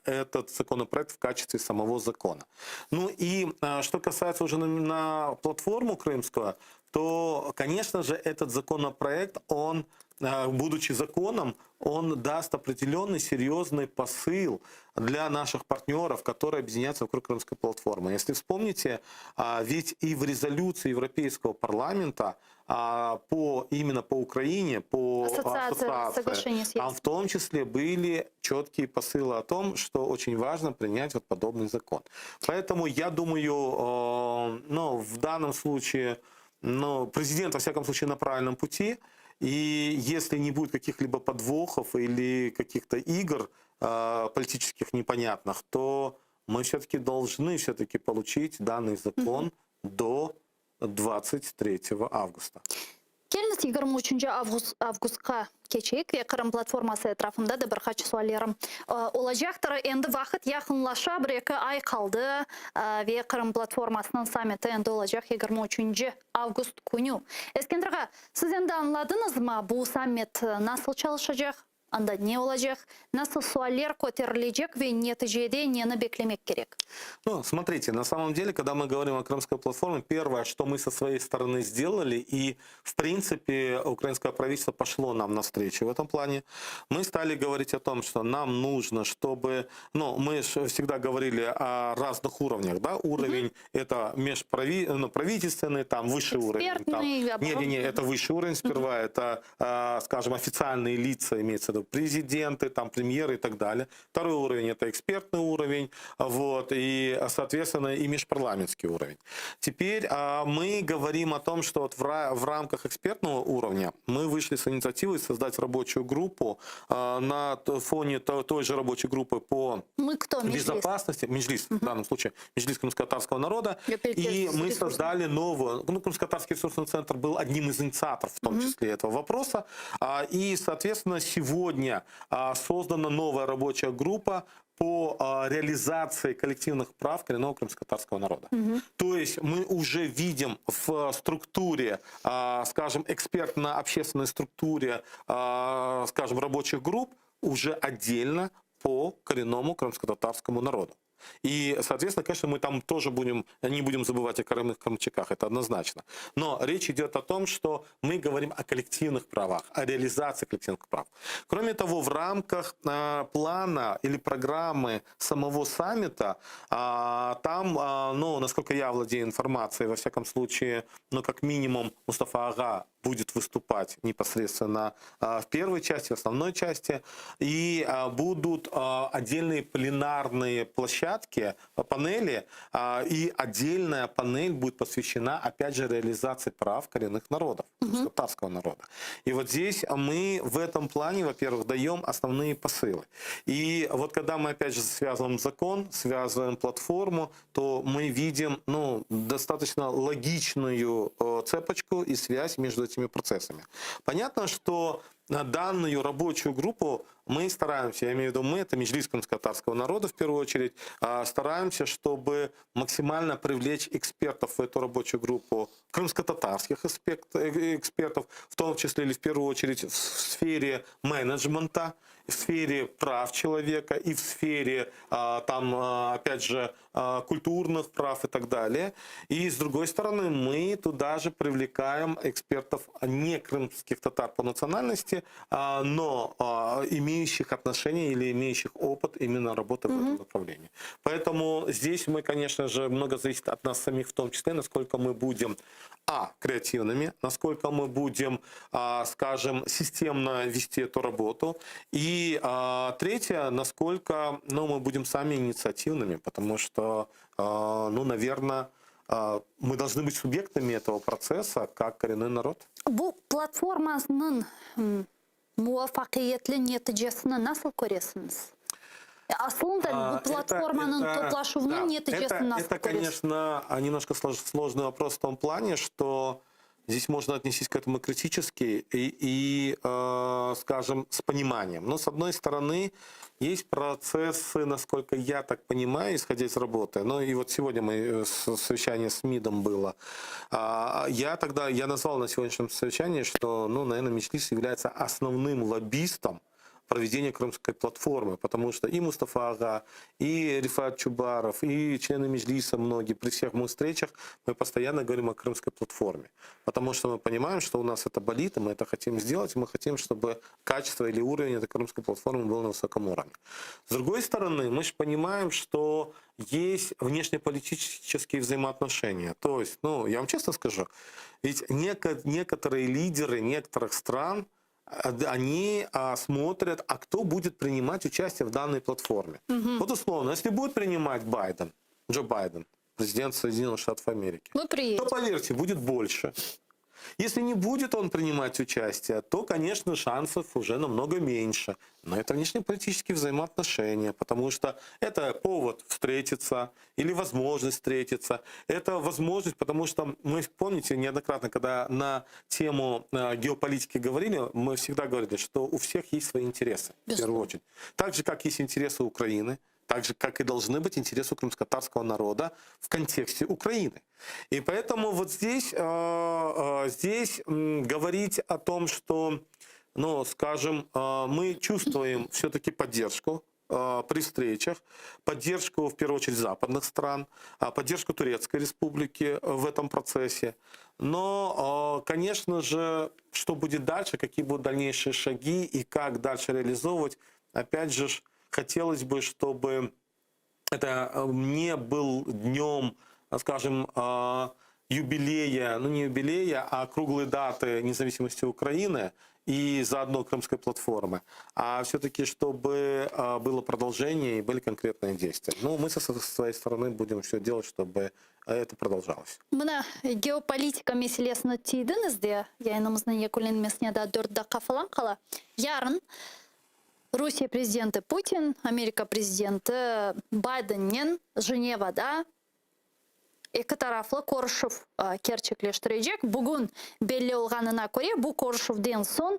этот законопроект в качестве самого закона. Ну и что касается уже на платформу крымскую, то, конечно же, этот законопроект, он, будучи законом, он даст определенный серьезный посыл для наших партнеров, которые объединяются вокруг Крымской платформы. Если вспомните, ведь и в резолюции Европейского парламента именно по Украине, по ассоциации, там в том числе были четкие посылы о том, что очень важно принять вот подобный закон. Поэтому я думаю, в данном случае президент, во всяком случае, на правильном пути. И если не будет каких-либо подвохов или каких-то игр политических непонятных, то мы все-таки должны получить данный закон до 23 августа. Келіңіз 23 августқа keçeyik ve Kırım platforması etrafında da birkaç suallarım olacaktır. Endi vakit yakınlaşa, 1-2 ay kaldı ve Kırım platformasının samiti endi olacak 23 avgust günü. Eskender ağa, siz endi anladınız mı bu summit nasıl çalışacak? Anda ne olacak? Nasıl suallar көтерілecek ve neticede neni beklemek gerek? Смотрите, на самом деле, когда мы говорим о Крымской платформе, первое, что мы со своей стороны сделали, и, в принципе, украинское правительство пошло нам навстречу в этом плане, мы стали говорить о том, что нам нужно, чтобы... мы всегда говорили о разных уровнях, да? Уровень это правительственный, там, высший уровень. Не, это высший уровень сперва, это, скажем, официальные лица, имеется в виду президенты, там премьеры и так далее. Второй уровень это экспертный уровень, вот, и, соответственно, и межпарламентский уровень. Теперь мы говорим о том, что вот в рамках экспертного уровня мы вышли с инициативой создать рабочую группу на фоне той же рабочей группы по Мы кто? безопасности, Меджлис, в данном случае, Меджлис крымско-татарского народа, и мы создали новую, Крымско-татарский ресурсный центр был одним из инициаторов, в том числе, этого вопроса, и, соответственно, сегодня создана новая рабочая группа по реализации коллективных прав коренного крымско-татарского народа. То есть мы уже видим в структуре, скажем, экспертно-общественной структуре, скажем, рабочих групп уже отдельно по коренному крымско-татарскому народу. И, соответственно, конечно, мы там тоже не будем забывать о коренных крымчаках, это однозначно. Но речь идет о том, что мы говорим о коллективных правах, о реализации коллективных прав. Кроме того, в рамках плана или программы самого саммита, там, ну, насколько я владею информацией, во всяком случае, ну, как минимум, Мустафа Ага будет выступать непосредственно в первой части, в основной части, и будут отдельные пленарные площадки, панели, и отдельная панель будет посвящена, опять же, реализации прав коренных народов, татарского народа. И вот здесь мы в этом плане, во-первых, даем основные посылы. И вот когда мы, опять же, связываем закон, связываем платформу, то мы видим, ну, достаточно логичную цепочку и связь между этими процессами. Понятно, что на данную рабочую группу мы стараемся, я имею в виду мы, это Меджлис крымско-татарского народа в первую очередь, стараемся, чтобы максимально привлечь экспертов в эту рабочую группу, крымско-татарских экспертов, в том числе или в первую очередь в сфере менеджмента, в сфере прав человека и в сфере, там, опять же, культурных прав и так далее. И с другой стороны, мы туда же привлекаем экспертов не крымских татар по национальности, но имеющих отношения или имеющих опыт именно работы в этом направлении. Поэтому здесь мы, конечно же, много зависит от нас самих, в том числе, насколько мы будем креативными, насколько мы будем, скажем, системно вести эту работу. И третье, насколько, ну, мы будем сами инициативными, потому что, ну, наверное, мы должны быть субъектами этого процесса, как коренной народ. Bu platformanın muvaffakiyetli neticesini nasıl görüyorsunuz? Aslında bu platformanın toplaşımının neticesini nasıl Это, конечно, немножко сложный вопрос в том плане, что здесь можно отнестись к этому критически и, скажем, с пониманием. Но, с одной стороны, есть процессы, насколько я так понимаю, исходя из работы. Ну и вот сегодня совещание с МИДом было. Я назвал на сегодняшнем совещании, что, ну, наверное, Меджлис является основным лоббистом проведения крымской платформы, потому что и Мустафа Ага, и Рифат Чубаров, и члены Меджлиса многие, при всех моих встречах мы постоянно говорим о крымской платформе, потому что мы понимаем, что у нас это болит, и мы это хотим сделать, и мы хотим, чтобы качество или уровень этой крымской платформы был на высоком уровне. С другой стороны, мы же понимаем, что есть внешнеполитические взаимоотношения. То есть, ну, я вам честно скажу, ведь некоторые лидеры некоторых стран, они смотрят, а кто будет принимать участие в данной платформе. Вот условно, если будет принимать Джо Байден, президент Соединенных Штатов Америки, то, поверьте, будет больше. Если не будет он принимать участие, то, конечно, шансов уже намного меньше. Но это внешнеполитические взаимоотношения, потому что это повод встретиться или возможность встретиться. Это возможность, потому что мы, помните, неоднократно, когда на тему геополитики говорили, мы всегда говорили, что у всех есть свои интересы, в первую очередь. Так же, как есть интересы Украины, так же, как и должны быть интересы крымско-татарского народа в контексте Украины. И поэтому вот здесь говорить о том, что, ну, скажем, мы чувствуем все-таки поддержку при встречах, поддержку, в первую очередь, западных стран, поддержку Турецкой Республики в этом процессе. Но, конечно же, что будет дальше, какие будут дальнейшие шаги и как дальше реализовывать, опять же, хотелось бы, чтобы это не был днем, скажем, юбилея, ну не юбилея, а круглой даты независимости Украины и заодно Крымской платформы, а все-таки чтобы было продолжение и были конкретные действия. Ну, мы со своей стороны будем все делать, чтобы это продолжалось. Мына геополитика мәселесіне түйдіңізде, яйнымыздың екіленмесіне да 4 даққа falan қала. Ярын Россия президенті Путин, Америка президенті Байденнен Женевада екі тарафлы Коршев керчеклештірежек. Бүгін белі олғанына көре, бұл Коршевден сон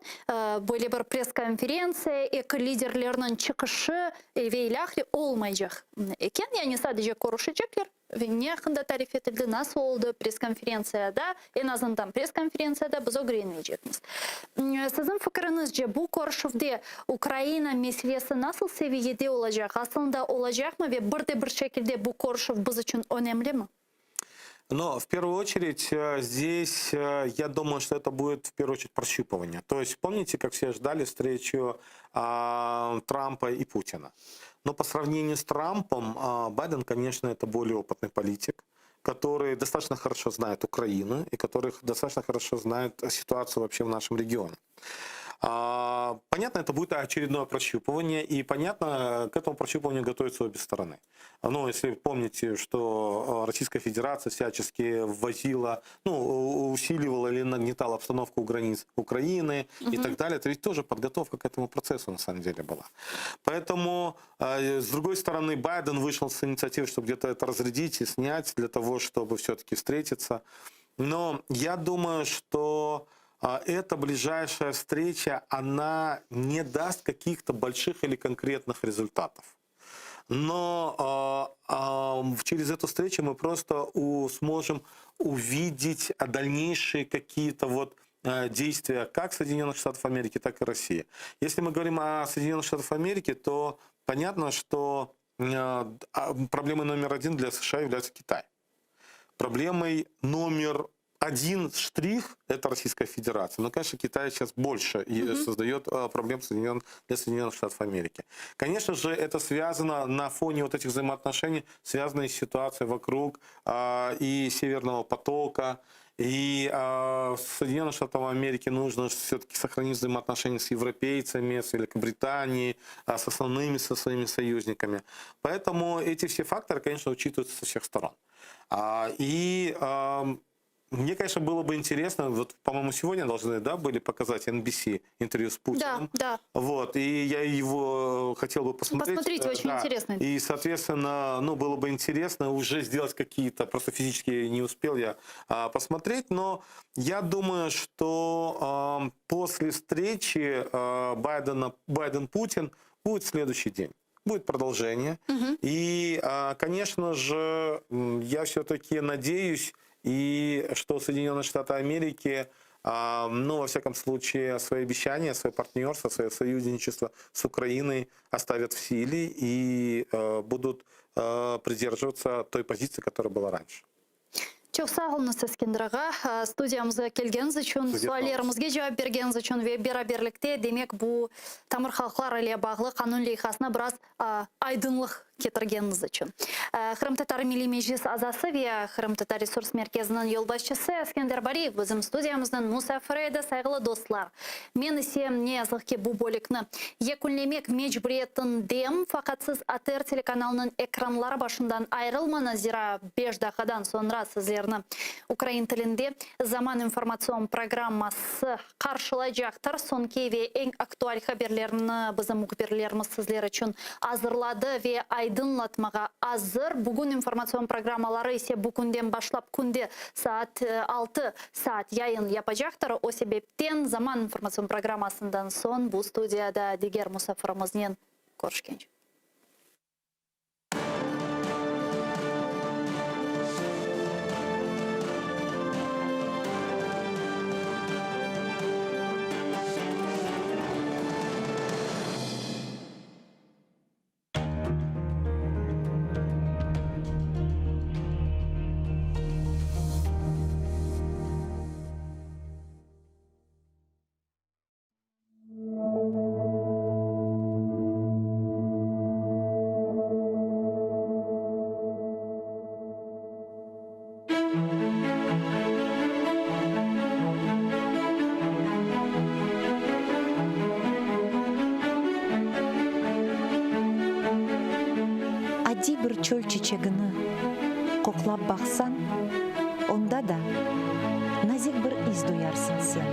бөлі бір пресс-конференция, екі лидерлерінің чықышы вейлахли олмайжақ. Екен, яғни садыже Коршевчеклер, не қында тариф етілді, нас олды пресс-конференцияда, en azından пресс-конференцияда біз өгіренмейжекміз. Сіздің фікіріңізде бұл Коршевде Украина мәселесі насыл севиеде олажақ, асылында олажақ ма, ве бірде-бір шекілде бұл Коршев біз үшін өнемлі ма? Но в первую очередь здесь, я думаю, что это будет в первую очередь прощупывание. То есть помните, как все ждали встречу Трампа и Путина? Но по сравнению с Трампом, Байден, конечно, это более опытный политик, который достаточно хорошо знает Украину и который достаточно хорошо знает ситуацию вообще в нашем регионе. Понятно, это будет очередное прощупывание, и понятно, к этому прощупыванию готовятся обе стороны. Но если помните, что Российская Федерация всячески ввозила, ну, усиливала или нагнетала обстановку у границ Украины и так далее, это ведь тоже подготовка к этому процессу на самом деле была. Поэтому, с другой стороны, Байден вышел с инициативой, чтобы где-то это разрядить и снять, для того, чтобы все-таки встретиться. Но я думаю, что эта ближайшая встреча, она не даст каких-то больших или конкретных результатов. Но через эту встречу мы просто сможем увидеть дальнейшие какие-то вот действия как Соединенных Штатов Америки, так и России. Если мы говорим о Соединенных Штатах Америки, то понятно, что проблемой номер один для США является Китай. Проблемой номер один штрих – это Российская Федерация. Но, конечно, Китай сейчас больше создает проблем для Соединенных Штатов Америки. Конечно же, это связано на фоне вот этих взаимоотношений, связанной с ситуацией вокруг и Северного потока, и Соединенным Штатам Америки нужно все-таки сохранить взаимоотношения с европейцами, с Великобританией, с основными со своими союзниками. Поэтому эти все факторы, конечно, учитываются со всех сторон. Мне, конечно, было бы интересно, вот, по-моему, сегодня должны, да, были показать NBC интервью с Путиным. Да. Вот, и я его хотел бы посмотреть. Посмотрите, очень интересно. И, соответственно, ну, было бы интересно уже сделать какие-то, просто физически не успел я посмотреть, но я думаю, что после встречи Байден-Путин будет следующий день. Будет продолжение. И, конечно же, я все-таки надеюсь, и что Соединенные Штаты Америки, ну, во всяком случае, свои обещания, свое партнерство, свое союзничество с Украиной оставят в силе и будут придерживаться той позиции, которая была раньше. Çok sağ olun Eskendiraga. Studiyamıza kelgeniz için, suallarımızga javob bergeniz için ve beraberlikte demek bu Tamir Halklar ile bağlı kanun loyihasına biraz aydınlık getirgeniz için. Kırım Tatar Milli Meclis azası ve Kırım Tatar Resurs Merkezi'nin yol başçısı Eskender Bariyev bizim studiyamızdan musafir edi, saygılı dostlar. Men ise ne yazık ki bu bölükni yekunlemek mecburiyetindeyim, fakat siz ATR telekanalının ekranları başından ayrılmanız, zira 5 dakikadan sonra sizlerni Ukrayn tilinde Zaman informasyon programması karşılayacaktır. Sonki ve en aktual haberlerini bizim muhabirlerimiz sizler için hazırladı ve aydınlatmağa hazır. Bugün informasyon programmaları ise bugünden başlap günde saat 6 saat yayın yapacaktır. O sebepten Zaman informasyon programmasından son bu studiyada diğer musafirimizden görüşkence. Коклап бақсан, онда да назик бір из дуярсың сен.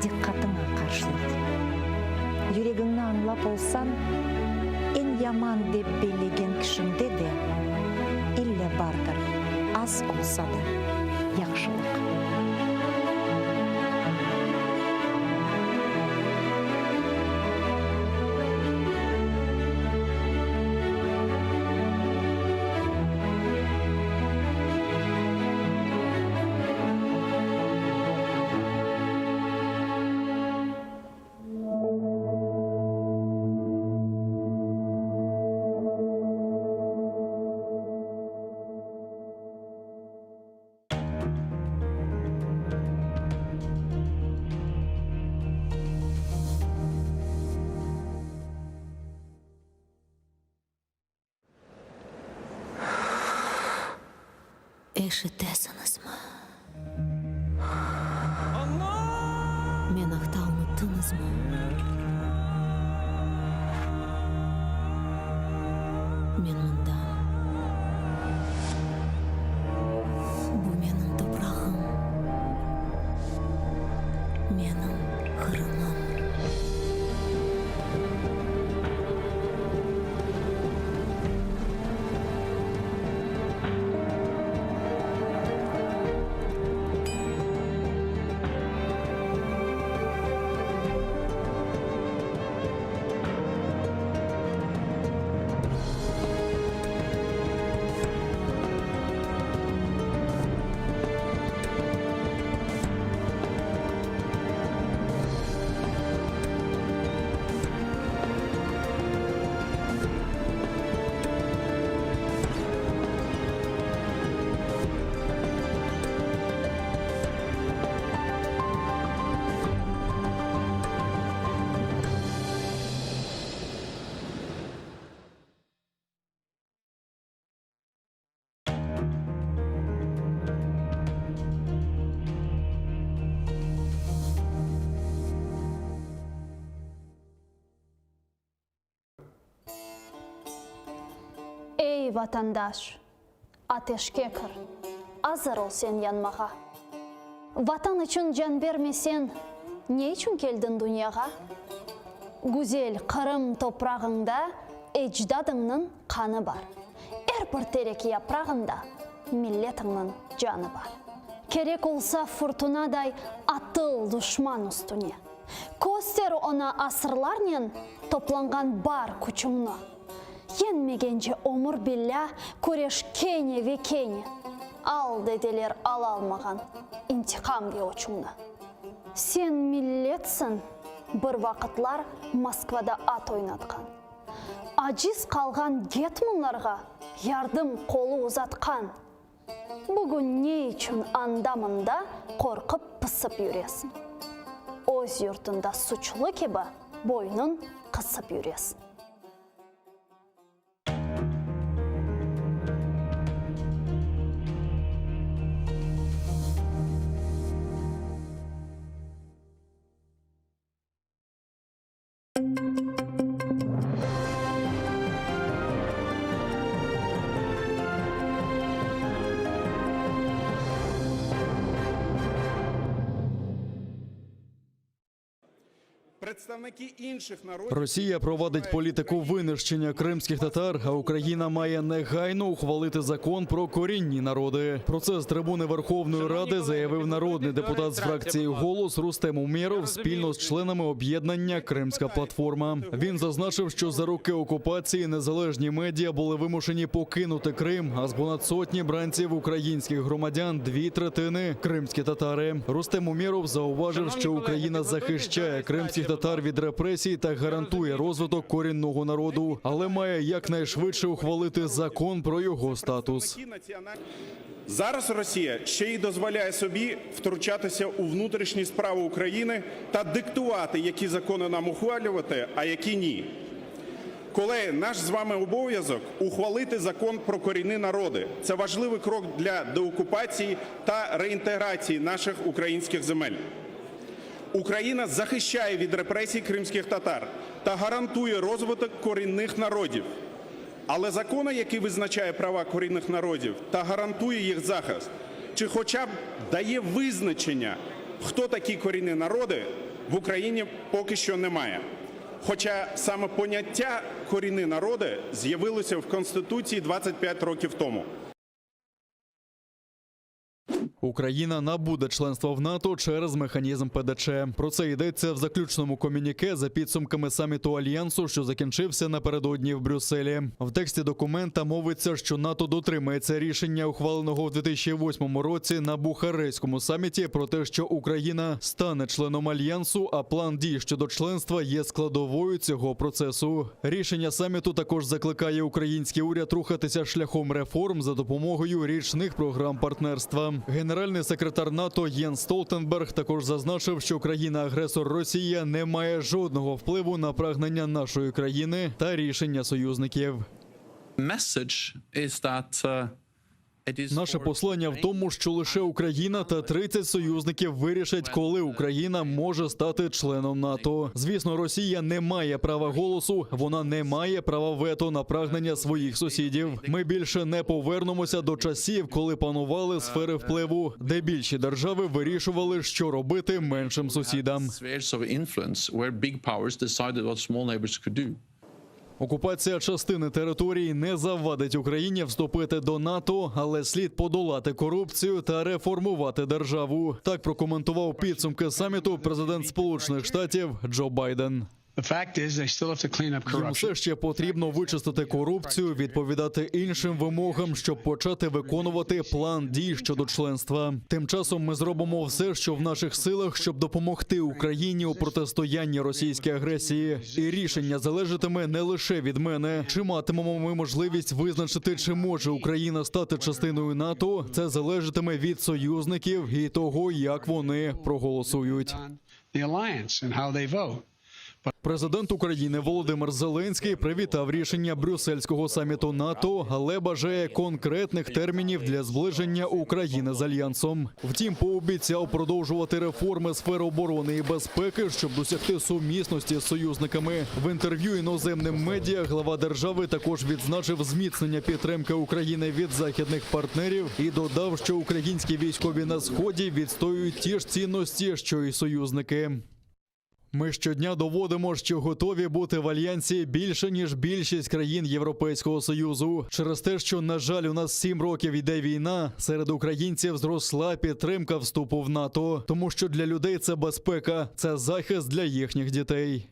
Диққатыңа қаршылық. Жүрегіңні аңлап олсан, en яман деп белеген кішіңде де, илле бардыр, аз олса да, яқшылық. Ишітесіңіз ма? Мен ақтауымыттыңыз ма? Мен мұнда. Бұл менің топырағым. Менің қырымым. Ей ватандаш, атешке кір, азыр ол сен янмаға. Ватан үшін жан бермесен, не үшін келдің дүнияға? Гүзел қырым топрағыңда эждадыңның қаны бар. Әрбір терек япрағында миллетіңнің жаны бар. Керек олса фортунадай атыл дұшман үстіне. Көстер ona асырларнен топланған бар күчімні. Енмегенже омыр білля көреш кене ве кене. Ал деделер ала алмаған интиқам бе очуңны. Сен миллетсің, бір вақытлар Москвада ат ойнатқан. Ажиз қалған гетманларға ярдым қолы ұзатқан. Бүгін не үшін андамында қорқып пысып жүресің. Өз юртында сұчлы кебі бойнын қысып жүресің. Росія проводить політику винищення кримських татар, а Україна має негайно ухвалити закон про корінні народи. Про це з трибуни Верховної Ради заявив народний депутат з фракції «Голос» Рустем Умєров спільно з членами об'єднання «Кримська платформа». Він зазначив, що за роки окупації незалежні медіа були вимушені покинути Крим, а з понад сотні бранців українських громадян 2/3 – кримські татари. Рустем Умєров зауважив, що Україна захищає кримських татар від репресій та гарантує розвиток корінного народу, але має якнайшвидше ухвалити закон про його статус. Зараз Росія ще й дозволяє собі втручатися у внутрішні справи України та диктувати, які закони нам ухвалювати, а які ні. Колеги, наш з вами обов'язок – ухвалити закон про корінні народи. Це важливий крок для деокупації та реінтеграції наших українських земель. Україна захищає від репресій кримських татар та гарантує розвиток корінних народів. Але закону, який визначає права корінних народів та гарантує їх захист, чи хоча б дає визначення, хто такі корінні народи, в Україні поки що немає. Хоча саме поняття «корінні народи» з'явилося в Конституції 25 років тому. Україна набуде членства в НАТО через механізм ПДЧ. Про це йдеться в заключному комюніке за підсумками саміту Альянсу, що закінчився напередодні в Брюсселі. В тексті документа мовиться, що НАТО дотримається рішення, ухваленого в 2008 році на Бухарестському саміті, про те, що Україна стане членом Альянсу, а план дій щодо членства є складовою цього процесу. Рішення саміту також закликає український уряд рухатися шляхом реформ за допомогою річних програм партнерства. Генеральний секретар НАТО Єнс Столтенберг також зазначив, що країна-агресор Росія не має жодного впливу на прагнення нашої країни та рішення союзників. Наше послання в тому, що лише Україна та 30 союзників вирішать, коли Україна може стати членом НАТО. Звісно, Росія не має права голосу, вона не має права вето на прагнення своїх сусідів. Ми більше не повернемося до часів, коли панували сфери впливу, де більші держави вирішували, що робити меншим сусідам. Окупація частини території не завадить Україні вступити до НАТО, але слід подолати корупцію та реформувати державу. Так прокоментував підсумки саміту президент Сполучених Штатів Джо Байден. Їм все ще потрібно вичистити корупцію, відповідати іншим вимогам, щоб почати виконувати план дій щодо членства. Тим часом ми зробимо все, що в наших силах, щоб допомогти Україні у протистоянні російській агресії. І рішення залежатиме не лише від мене. Чи матимемо ми можливість визначити, чи може Україна стати частиною НАТО, це залежатиме від союзників і того, як вони проголосують. Президент України Володимир Зеленський привітав рішення брюссельського саміту НАТО, але бажає конкретних термінів для зближення України з Альянсом. Втім, пообіцяв продовжувати реформи сфери оборони і безпеки, щоб досягти сумісності з союзниками. В інтерв'ю іноземним медіа глава держави також відзначив зміцнення підтримки України від західних партнерів і додав, що українські військові на Сході відстоюють ті ж цінності, що й союзники. Ми щодня доводимо, що готові бути в Альянсі більше, ніж більшість країн Європейського Союзу. Через те, що, на жаль, у нас 7 років йде війна, серед українців зросла підтримка вступу в НАТО. Тому що для людей це безпека, це захист для їхніх дітей.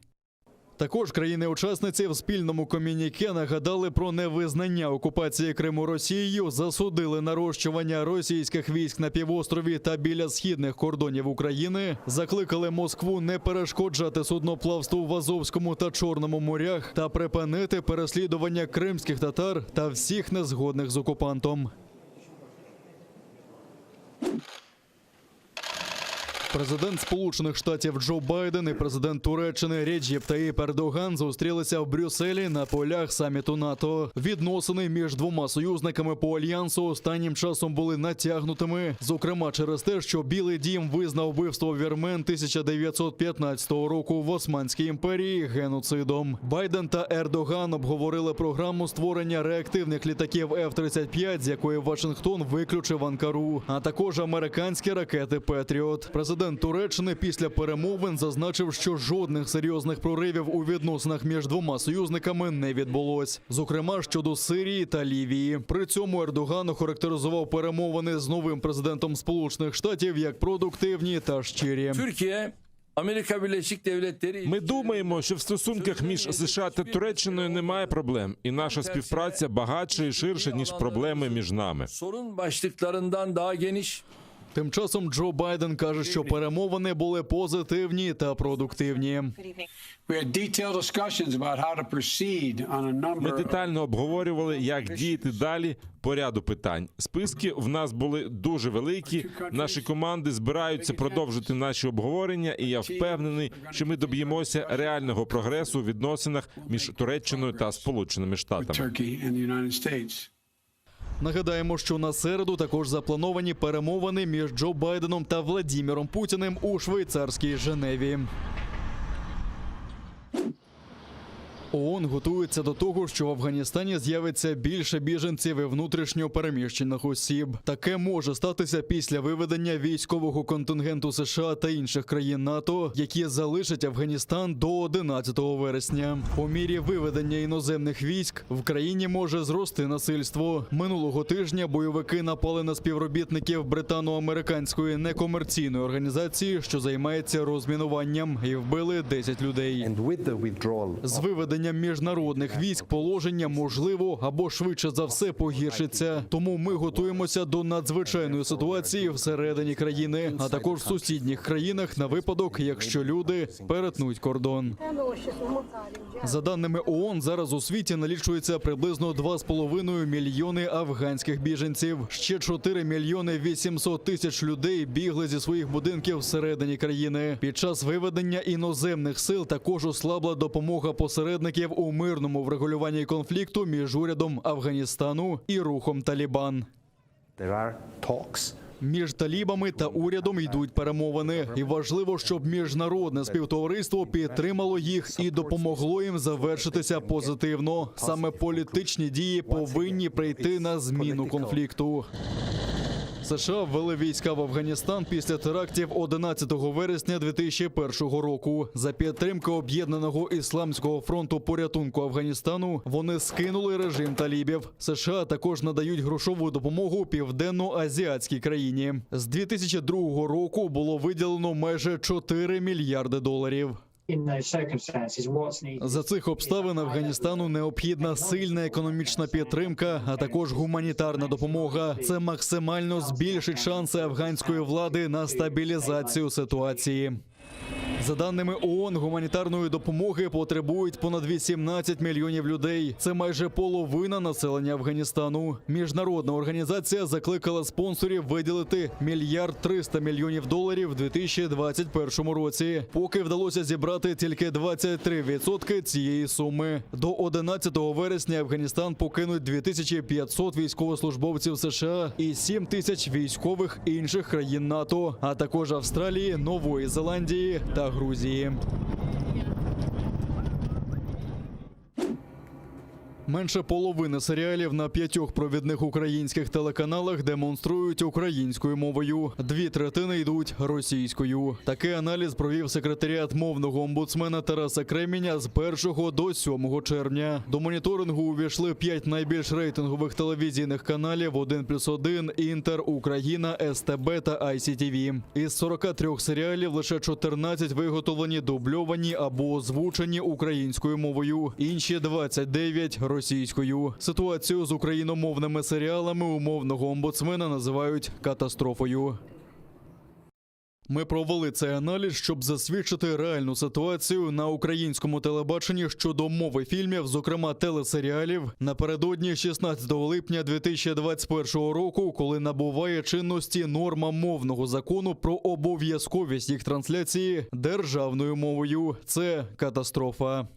Також країни-учасниці в спільному комюніке нагадали про невизнання окупації Криму Росією, засудили нарощування російських військ на півострові та біля східних кордонів України, закликали Москву не перешкоджати судноплавству в Азовському та Чорному морях та припинити переслідування кримських татар та всіх незгодних з окупантом. Президент Сполучених Штатів Джо Байден і президент Туреччини Реджеп Таїп Ердоган зустрілися в Брюсселі на полях саміту НАТО. Відносини між двома союзниками по Альянсу останнім часом були натягнутими, зокрема через те, що Білий дім визнав вбивство вірмен 1915 року в Османській імперії геноцидом. Байден та Ердоган обговорили програму створення реактивних літаків F-35, з якої Вашингтон виключив Анкару, а також американські ракети «Петріот». Президент Туреччини після перемовин зазначив, що жодних серйозних проривів у відносинах між двома союзниками не відбулось. Зокрема, щодо Сирії та Лівії. При цьому Ердоган охарактеризував перемовини з новим президентом Сполучених Штатів як продуктивні та щирі. Ми думаємо, що в стосунках між США та Туреччиною немає проблем, і наша співпраця багатша і ширша, ніж проблеми між нами. Тим часом Джо Байден каже, що перемовини були позитивні та продуктивні. Ми детально обговорювали, як діяти далі по ряду питань. Списки в нас були дуже великі, наші команди збираються продовжити наші обговорення, і я впевнений, що ми доб'ємося реального прогресу у відносинах між Туреччиною та Сполученими Штатами. Нагадаємо, що на середу також заплановані перемовини між Джо Байденом та Владіміром Путіним у швейцарській Женеві. ООН готується до того, що в Афганістані з'явиться більше біженців і внутрішньо переміщених осіб. Таке може статися після виведення військового контингенту США та інших країн НАТО, які залишать Афганістан до 11 вересня. По мірі виведення іноземних військ в країні може зрости насильство. Минулого тижня бойовики напали на співробітників британо-американської некомерційної організації, що займається розмінуванням, і вбили 10 людей. З виведенням міжнародних військ положення можливо або швидше за все погіршиться. Тому ми готуємося до надзвичайної ситуації всередині країни, а також в сусідніх країнах на випадок, якщо люди перетнуть кордон. За даними ООН, зараз у світі налічується приблизно 2,5 мільйони афганських біженців. Ще 4 мільйони 800 тисяч людей бігли зі своїх будинків всередині країни. Під час виведення іноземних сил також ослабла допомога посередників у мирному врегулюванні конфлікту між урядом Афганістану і рухом Талібан. Між талібами та урядом йдуть перемовини. І важливо, щоб міжнародне співтовариство підтримало їх і допомогло їм завершитися позитивно. Саме політичні дії повинні прийти на зміну конфлікту. США ввели війська в Афганістан після терактів 11 вересня 2001 року. За підтримки Об'єднаного Ісламського фронту порятунку Афганістану вони скинули режим талібів. США також надають грошову допомогу південно-азіатській країні. З 2002 року було виділено майже 4 мільярди доларів. За цих обставин Афганістану необхідна сильна економічна підтримка, а також гуманітарна допомога. Це максимально збільшить шанси афганської влади на стабілізацію ситуації. За даними ООН, гуманітарної допомоги потребують понад 18 мільйонів людей. Це майже половина населення Афганістану. Міжнародна організація закликала спонсорів виділити $1 мільярд 300 мільйонів доларів в 2021 році. Поки вдалося зібрати тільки 23% цієї суми. До 11 вересня Афганістан покинуть 2500 військовослужбовців США і 7 тисяч військових інших країн НАТО, а також Австралії, Нової Зеландії та Грузії. Менше половини серіалів на 5 провідних українських телеканалах демонструють українською мовою. 2/3 йдуть російською. Такий аналіз провів секретаріат мовного омбудсмена Тараса Креміня з 1 до 7 червня. До моніторингу увійшли 5 найбільш рейтингових телевізійних каналів: 1+1, Інтер, Україна, СТБ та ICTV. Із 43 серіалів лише 14 виготовлені, дубльовані або озвучені українською мовою. Інші 29 – російською. Ситуацію з україномовними серіалами у мовного омбудсмена називають катастрофою. Ми провели цей аналіз, щоб засвідчити реальну ситуацію на українському телебаченні щодо мови фільмів, зокрема телесеріалів, напередодні 16 липня 2021 року, коли набуває чинності норма мовного закону про обов'язковість їх трансляції державною мовою. Це катастрофа.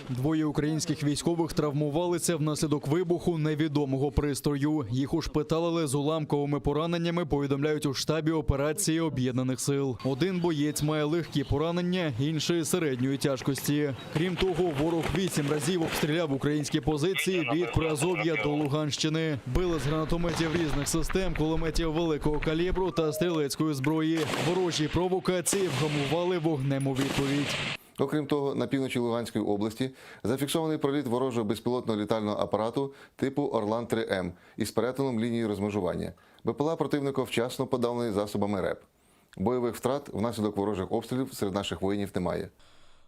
2 українських військових травмувалися внаслідок вибуху невідомого пристрою. Їх ушпиталили з уламковими пораненнями, повідомляють у штабі операції Об'єднаних сил. Один боєць має легкі поранення, інший середньої тяжкості. Крім того, ворог 8 разів обстріляв українські позиції від Приазов'я до Луганщини. Били з гранатометів різних систем, кулеметів великого калібру та стрілецької зброї. Ворожі провокації вгамували вогнем у відповідь. Окрім того, на півночі Луганської області зафіксований проліт ворожого безпілотного літального апарату типу Орлан-3М із перетином лінії розмежування. БПЛА противника вчасно подавлений засобами РЕП. Бойових втрат внаслідок ворожих обстрілів серед наших воїнів немає.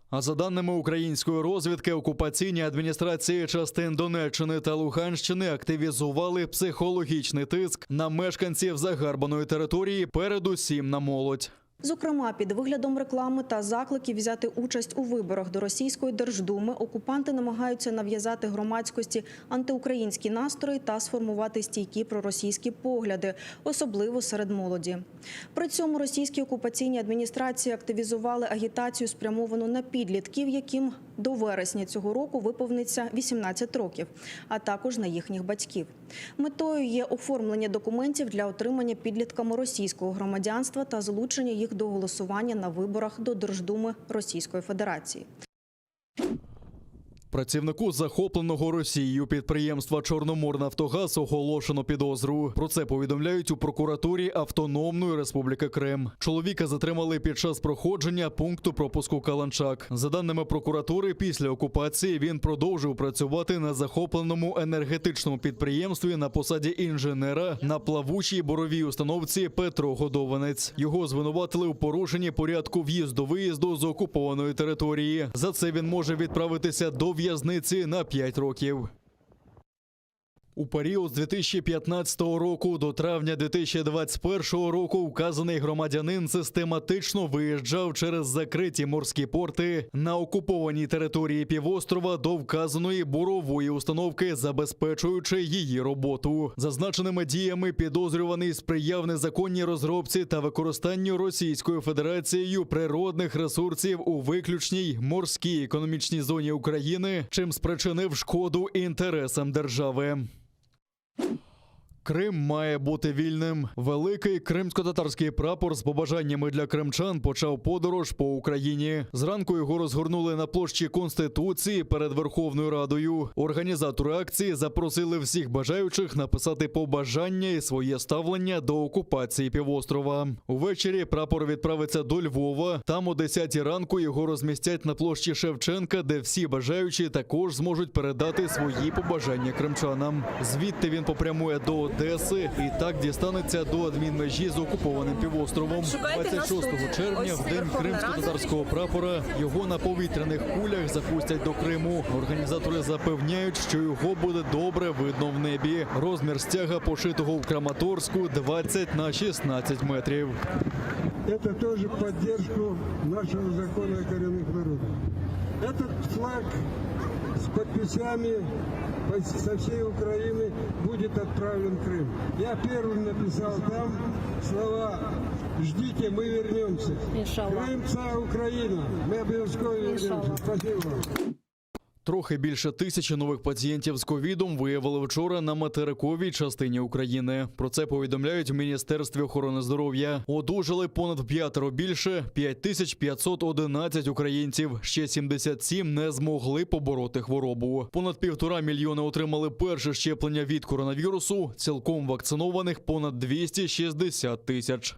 А за даними української розвідки, окупаційні адміністрації частин Донеччини та Луганщини активізували психологічний тиск на мешканців загарбаної території, передусім на молодь. Зокрема, під виглядом реклами та закликів взяти участь у виборах до Російської Держдуми окупанти намагаються нав'язати громадськості антиукраїнські настрої та сформувати стійкі проросійські погляди, особливо серед молоді. При цьому російські окупаційні адміністрації активізували агітацію, спрямовану на підлітків, яким до вересня цього року виповниться 18 років, а також на їхніх батьків. Метою є оформлення документів для отримання підлітками російського громадянства та залучення їх причетних до голосування на виборах до Держдуми Російської Федерації. Працівнику захопленого Росією підприємства «Чорноморнафтогаз» оголошено підозру. Про це повідомляють у прокуратурі Автономної Республіки Крим. Чоловіка затримали під час проходження пункту пропуску Каланчак. За даними прокуратури, після окупації він продовжив працювати на захопленому енергетичному підприємстві на посаді інженера на плавучій буровій установці «Петро Годованець». Його звинуватили у порушенні порядку в'їзду-виїзду з окупованої території. За це він може відправитися до в'язниці на 5 років. У період з 2015 року до травня 2021 року вказаний громадянин систематично виїжджав через закриті морські порти на окупованій території півострова до вказаної бурової установки, забезпечуючи її роботу. Зазначеними діями підозрюваний сприяв незаконній розробці та використанню Російською Федерацією природних ресурсів у виключній морській економічній зоні України, чим спричинив шкоду інтересам держави. Крим має бути вільним. Великий кримсько-татарський прапор з побажаннями для кримчан почав подорож по Україні. Зранку його розгорнули на площі Конституції перед Верховною Радою. Організатори акції запросили всіх бажаючих написати побажання і своє ставлення до окупації півострова. Увечері прапор відправиться до Львова. Там о 10 ранку його розмістять на площі Шевченка, де всі бажаючі також зможуть передати свої побажання кримчанам. Звідти він попрямує до Одеси і так дістанеться до адмінмежі з окупованим півостровом. 26 червня, в день кримсько-татарського прапора, його на повітряних кулях запустять до Криму. Організатори запевняють, що його буде добре видно в небі. Розмір стяга, пошитого в Краматорську, 20 на 16 метрів. Це теж підтримку нашого закону о корінних народів. Этот флаг с подписями со всей Украины будет отправлен в Крым. Я первым написал там слова «Ждите, мы вернемся». Крым – це Україна. Ми обов'язково вернемся. Спасибо вам. Трохи більше 1000 нових пацієнтів з ковідом виявили вчора на материковій частині України. Про це повідомляють в Міністерстві охорони здоров'я. Одужали понад вп'ятеро більше – 5511 українців. Ще 77 не змогли побороти хворобу. Понад 1,5 мільйони отримали перше щеплення від коронавірусу. Цілком вакцинованих понад 260 тисяч.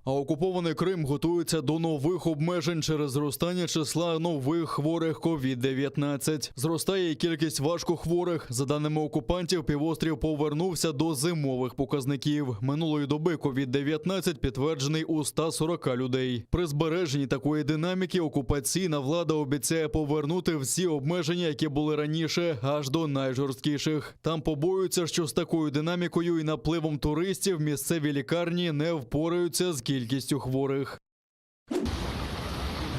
А окупований Крим готується до нових обмежень через зростання числа нових хворих COVID-19. Зростає і кількість важкохворих. За даними окупантів, півострів повернувся до зимових показників. Минулої доби COVID-19 підтверджений у 140 людей. При збереженні такої динаміки окупаційна влада обіцяє повернути всі обмеження, які були раніше, аж до найжорсткіших. Там побоюються, що з такою динамікою і напливом туристів місцеві лікарні не впораються з кількістю хворих.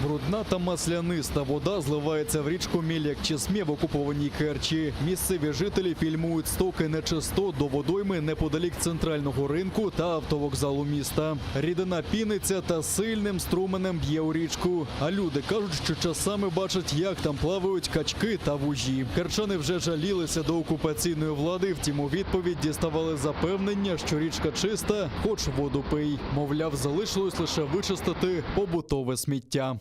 Брудна та масляниста вода зливається в річку Міляк-Чесме в окупованій Керчі. Місцеві жителі фільмують стоки нечистот до водойми неподалік центрального ринку та автовокзалу міста. Рідина піниться та сильним струменем б'є у річку. А люди кажуть, що часами бачать, як там плавають качки та вужі. Керчани вже жалілися до окупаційної влади, втім у відповідь діставали запевнення, що річка чиста, хоч воду пий. Мовляв, залишилось лише вичистити побутове сміття.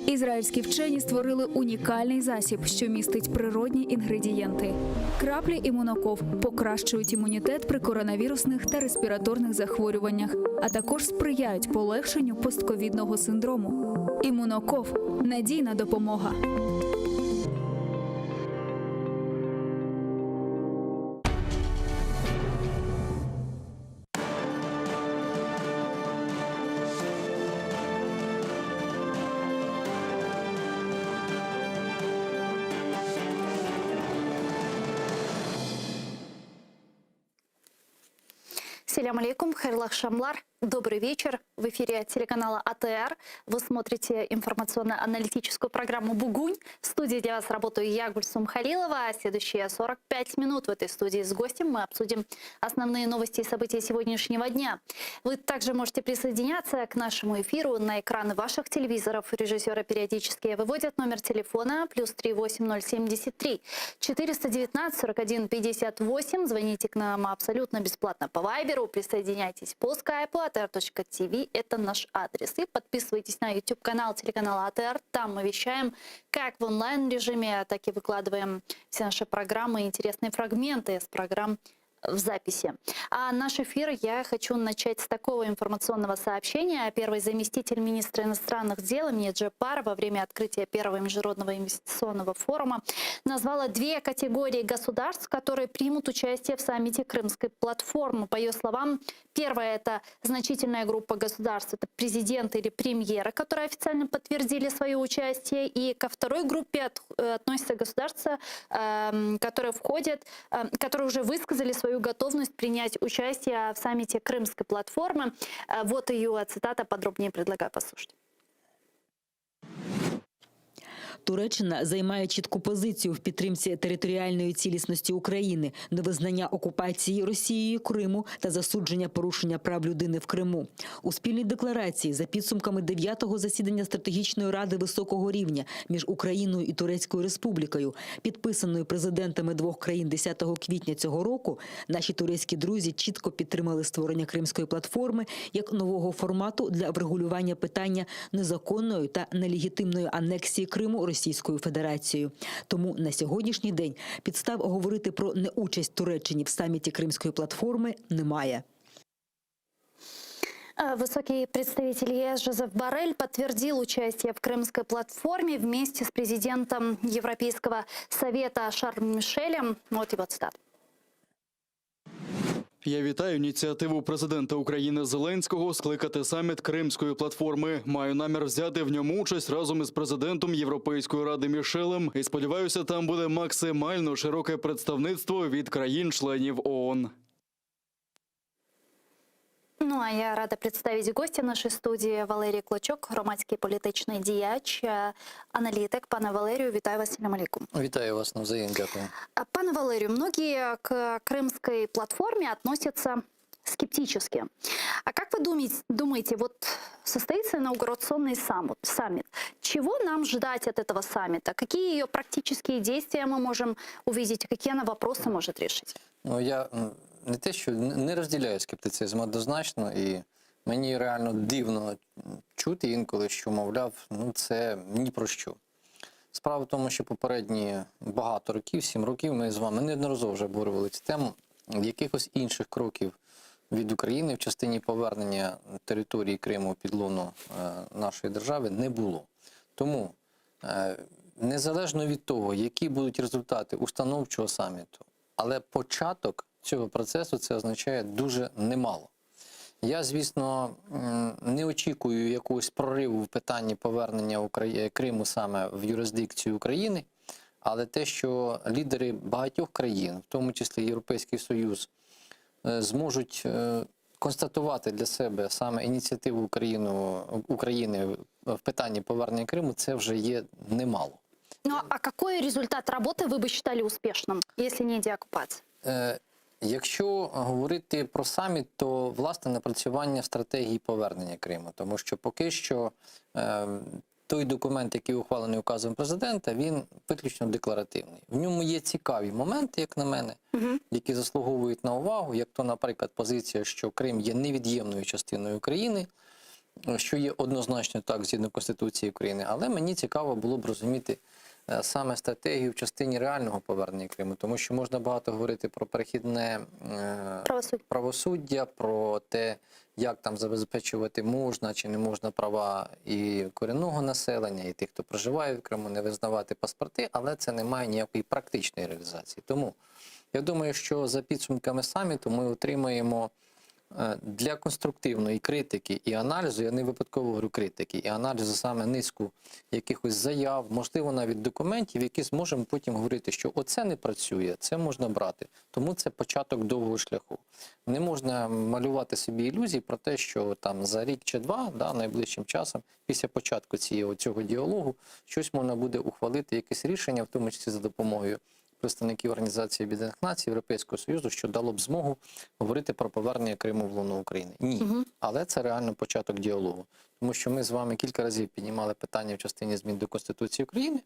Ізраїльські вчені створили унікальний засіб, що містить природні інгредієнти. Краплі імуноков покращують імунітет при коронавірусних та респіраторних захворюваннях, а також сприяють полегшенню постковідного синдрому. Імуноков – надійна допомога. Селям алейкум, хайрлах шамлар. Добрый вечер. В эфире телеканала АТР. Вы смотрите информационно-аналитическую программу «Бугунь». В студии для вас работаю я, Гульсум Халилова. Следующие 45 минут в этой студии с гостем мы обсудим основные новости и события сегодняшнего дня. Вы также можете присоединяться к нашему эфиру на экраны ваших телевизоров. Режиссеры периодически выводят номер телефона +3 8073 419 41 58. Звоните к нам абсолютно бесплатно по Вайберу. Присоединяйтесь по скайпу atr.tv. Это наш адрес. И подписывайтесь на YouTube-канал телеканала АТР. Там мы вещаем как в онлайн-режиме, так и выкладываем все наши программы, интересные фрагменты с программ в записи. А наш эфир я хочу начать с такого информационного сообщения. Первый заместитель министра иностранных дел Эминет Джапар во время открытия первого международного инвестиционного форума назвала две категории государств, которые примут участие в саммите Крымской платформы. По ее словам, первая — это значительная группа государств, это президенты или премьеры, которые официально подтвердили свое участие. И ко второй группе относятся государства, которые входят, которые уже высказали свою готовность принять участие в саммите Крымской платформы. Вот ее цитата, подробнее предлагаю послушать. Туреччина займає чітку позицію в підтримці територіальної цілісності України, невизнання окупації Росією Криму та засудження порушення прав людини в Криму. У спільній декларації за підсумками 9-го засідання стратегічної ради високого рівня між Україною і Турецькою Республікою, підписаною президентами двох країн 10 квітня цього року, наші турецькі друзі чітко підтримали створення Кримської платформи як нового формату для врегулювання питання незаконної та нелегітимної анексії Криму Російською Федерацією. Тому на сьогоднішній день підстав говорити про неучасть Туреччини в саміті Кримської платформи немає. Высокий представитель ЕС Жозеф Боррель подтвердил участие в Крымской платформе вместе с президентом Европейского совета Шарлем Мишелем. Вот его цитата. Я вітаю ініціативу президента України Зеленського скликати саміт Кримської платформи. Маю намір взяти в ньому участь разом із президентом Європейської ради Мішелем. І сподіваюся, там буде максимально широке представництво від країн-членів ООН. Ну, а я рада представить гостя нашей студии Валерій Клочок, громадський політичний діяч, аналітик. Пане Валерію, вітаю вас, салям алейкум. Вітаю вас, навзаєм, дякую. Пане Валерию, многие к Крымской платформе относятся скептически. А как вы думаете, вот состоится инаугурационный саммит? Чего нам ждать от этого саммита? Какие ее практические действия мы можем увидеть? Какие она вопросы может решить? Ну, я не те, що не розділяю скептицизм однозначно, і мені реально дивно чути інколи, що, мовляв, ну це ні про що. Справа в тому, що попередні багато років, 7 років, ми з вами неодноразово вже обговорювали цю тему, якихось інших кроків від України в частині повернення території Криму під лоно нашої держави не було. Тому, незалежно від того, які будуть результати установчого саміту, але початок цього процесу це означає дуже немало. Я, звісно, не очікую якогось прориву в питанні повернення Криму саме в юрисдикцію України, але те, що лідери багатьох країн, в тому числі Європейський Союз, зможуть констатувати для себе саме ініціативу України в питанні повернення Криму, це вже є немало. Ну, а какой результат работы вы бы считали успешным, если не деоккупация? Якщо говорити про саміт, то, власне, напрацювання стратегії повернення Криму. Тому що поки що той документ, який ухвалений указом президента, він виключно декларативний. В ньому є цікаві моменти, як на мене, які заслуговують на увагу, як то, наприклад, позиція, що Крим є невід'ємною частиною України, що є однозначно так згідно Конституції України. Але мені цікаво було б розуміти саме стратегію в частині реального повернення Криму, тому що можна багато говорити про перехідне правосуддя, про те, як там забезпечувати можна чи не можна права і корінного населення, і тих, хто проживає в Криму, не визнавати паспорти, але це не має ніякої практичної реалізації. Тому я думаю, що за підсумками саміту ми отримаємо для конструктивної критики і аналізу, я не випадково говорю критики, і аналізу саме низку якихось заяв, можливо, навіть документів, які зможемо потім говорити, що оце не працює, це можна брати. Тому це початок довгого шляху. Не можна малювати собі ілюзії про те, що там за рік чи два, найближчим часом, після початку цього діалогу, щось можна буде ухвалити, якесь рішення, в тому числі за допомогою представників Організації Об'єднаних Націй, Європейського Союзу, що дало б змогу говорити про повернення Криму в лоно України. Ні. Але це реально початок діалогу. Тому що ми з вами кілька разів піднімали питання в частині змін до Конституції України,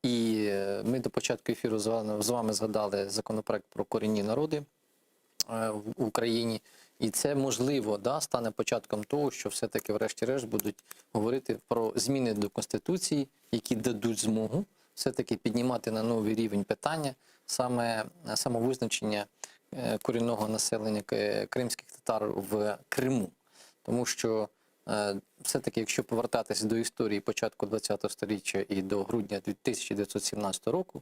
і ми до початку ефіру з вами згадали законопроект про корінні народи в Україні. І це, можливо, стане початком того, що все-таки врешті-решт будуть говорити про зміни до Конституції, які дадуть змогу все-таки піднімати на новий рівень питання саме самовизначення корінного населення кримських татар в Криму. Тому що все-таки, якщо повертатися до історії початку ХХ століття і до грудня 1917 року,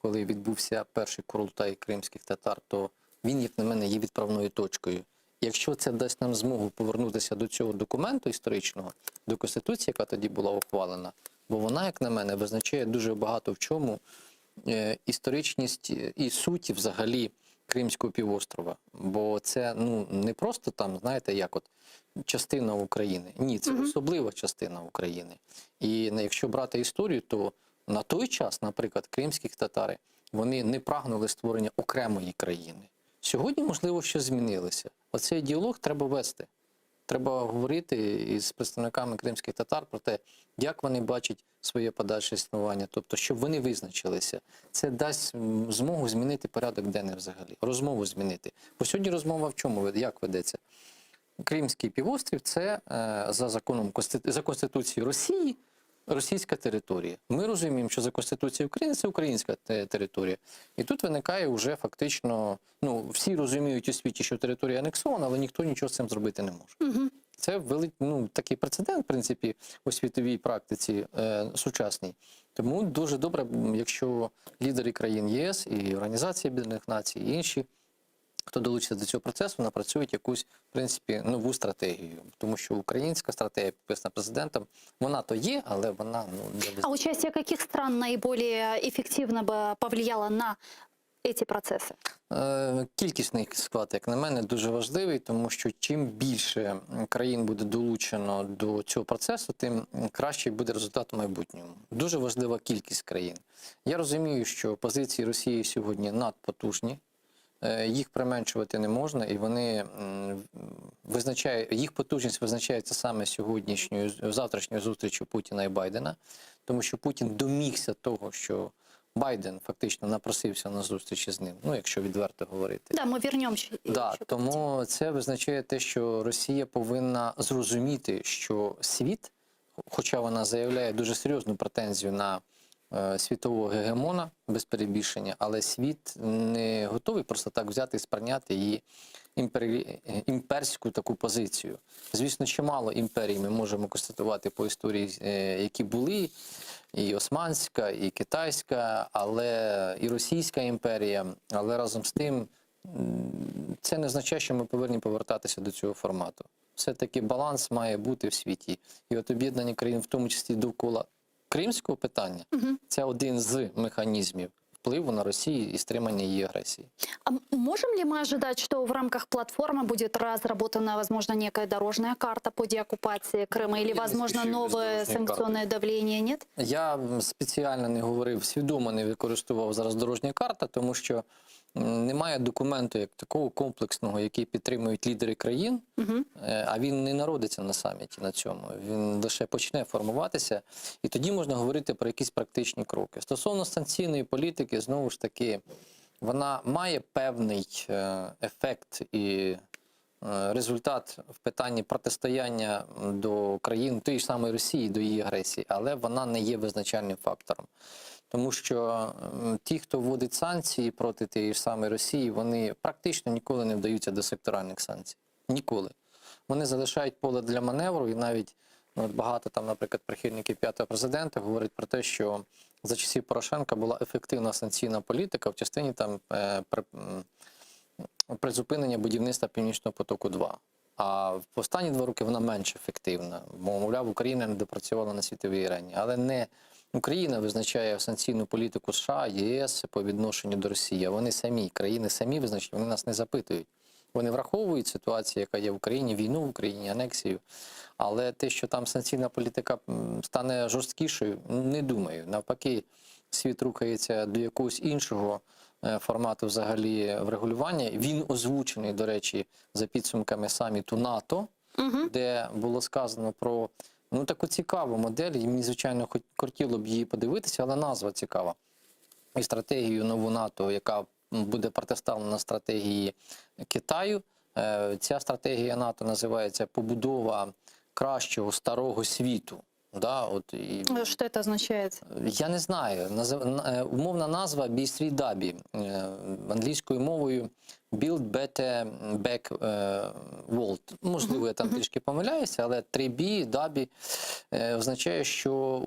коли відбувся перший курултай кримських татар, то він, як на мене, є відправною точкою. Якщо це дасть нам змогу повернутися до цього документу історичного, до Конституції, яка тоді була ухвалена, бо вона, як на мене, визначає дуже багато в чому історичність і суті взагалі Кримського півострова. Бо це не просто там, знаєте, як частина України. Ні, це особлива частина України. І якщо брати історію, то на той час, наприклад, кримських татари, вони не прагнули створення окремої країни. Сьогодні, можливо, щось змінилося. Оцей діалог треба вести. Треба говорити із представниками кримських татар про те, як вони бачать своє подальше існування, тобто, щоб вони визначилися. Це дасть змогу змінити порядок денний взагалі, розмову змінити. Бо сьогодні розмова в чому, як ведеться? Кримський півострів – це за законом, за Конституцією Росії, російська територія. Ми розуміємо, що за Конституцією України це українська територія. І тут виникає вже фактично, всі розуміють у світі, що територія анексована, але ніхто нічого з цим зробити не може. Це такий прецедент, в принципі, у світовій практиці сучасній. Тому дуже добре, якщо лідери країн ЄС і Організації Об'єднаних Націй, і інші, хто долучиться до цього процесу, напрацюють якусь, в принципі, нову стратегію. Тому що українська стратегія, підписана президентом, вона то є, але вона не А участие каких стран наиболее эффективно бы повлияло на эти процеси? Кількісний склад, як на мене, дуже важливий, тому що чим більше країн буде долучено до цього процесу, тим кращий буде результат в майбутньому. Дуже важлива кількість країн. Я розумію, що позиції Росії сьогодні надпотужні, їх применшувати не можна, і вони їх потужність визначається саме завтрашньою зустрічю Путіна і Байдена, тому що Путін домігся того, що Байден фактично напросився на зустрічі з ним, якщо відверто говорити. Да, ми вернемося. Тому це визначає те, що Росія повинна зрозуміти, що світ, хоча вона заявляє дуже серйозну претензію на світового гегемона, без перебільшення, але світ не готовий просто так взяти і сприйняти її імперську таку позицію. Звісно, чимало імперій ми можемо констатувати по історії, які були, і Османська, і Китайська, і Російська імперія, але разом з тим це не означає, що ми повинні повертатися до цього формату. Все-таки баланс має бути в світі. І об'єднані країни, в тому числі довкола кримського питання, це один з механізмів впливу на Росію и стримания ее агрессии. А можем ли мы ожидать, что в рамках платформы будет разработана, возможно, некая дорожная карта по деоккупации Крыма или, возможно, новое санкционное давление? Нет? Я спеціально не говорив, свідомо не використовував зараз дорожня карта, тому що немає документу як такого комплексного, який підтримують лідери країн, а він не народиться на саміті на цьому. Він лише почне формуватися, і тоді можна говорити про якісь практичні кроки. Стосовно санкційної політики, знову ж таки, вона має певний ефект і результат в питанні протистояння до країн тієї ж самої Росії, до її агресії, але вона не є визначальним фактором. Тому що ті, хто вводить санкції проти тієї ж самої Росії, вони практично ніколи не вдаються до секторальних санкцій. Ніколи. Вони залишають поле для маневру, і навіть багато там, наприклад, прихильників п'ятого президента говорять про те, що за часів Порошенка була ефективна санкційна політика в частині там призупинення будівництва Північного потоку-2. А в останні 2 роки вона менш ефективна. Бо, мовляв, Україна не допрацювала на світовій арені. Але не Україна визначає санкційну політику США, ЄС по відношенню до Росії. А вони самі, країни самі визначають, вони нас не запитують. Вони враховують ситуацію, яка є в Україні, війну в Україні, анексію. Але те, що там санкційна політика стане жорсткішою, не думаю. Навпаки, світ рухається до якогось іншого формату взагалі врегулювання. Він озвучений, до речі, за підсумками саміту НАТО, де було сказано про таку цікаву модель. І мені, звичайно, хотіло б її подивитися, але назва цікава. І стратегію нову НАТО, яка буде протиставлена стратегії Китаю. Ця стратегія НАТО називається «Побудова кращого старого світу». Да, от, і... Что это означает? Я не знаю. Умовна назва «Be 3 Dubby». Англійською мовою «Build Better Back World». Можливо, я там трішки помиляюся, але 3B, Dubby означає, що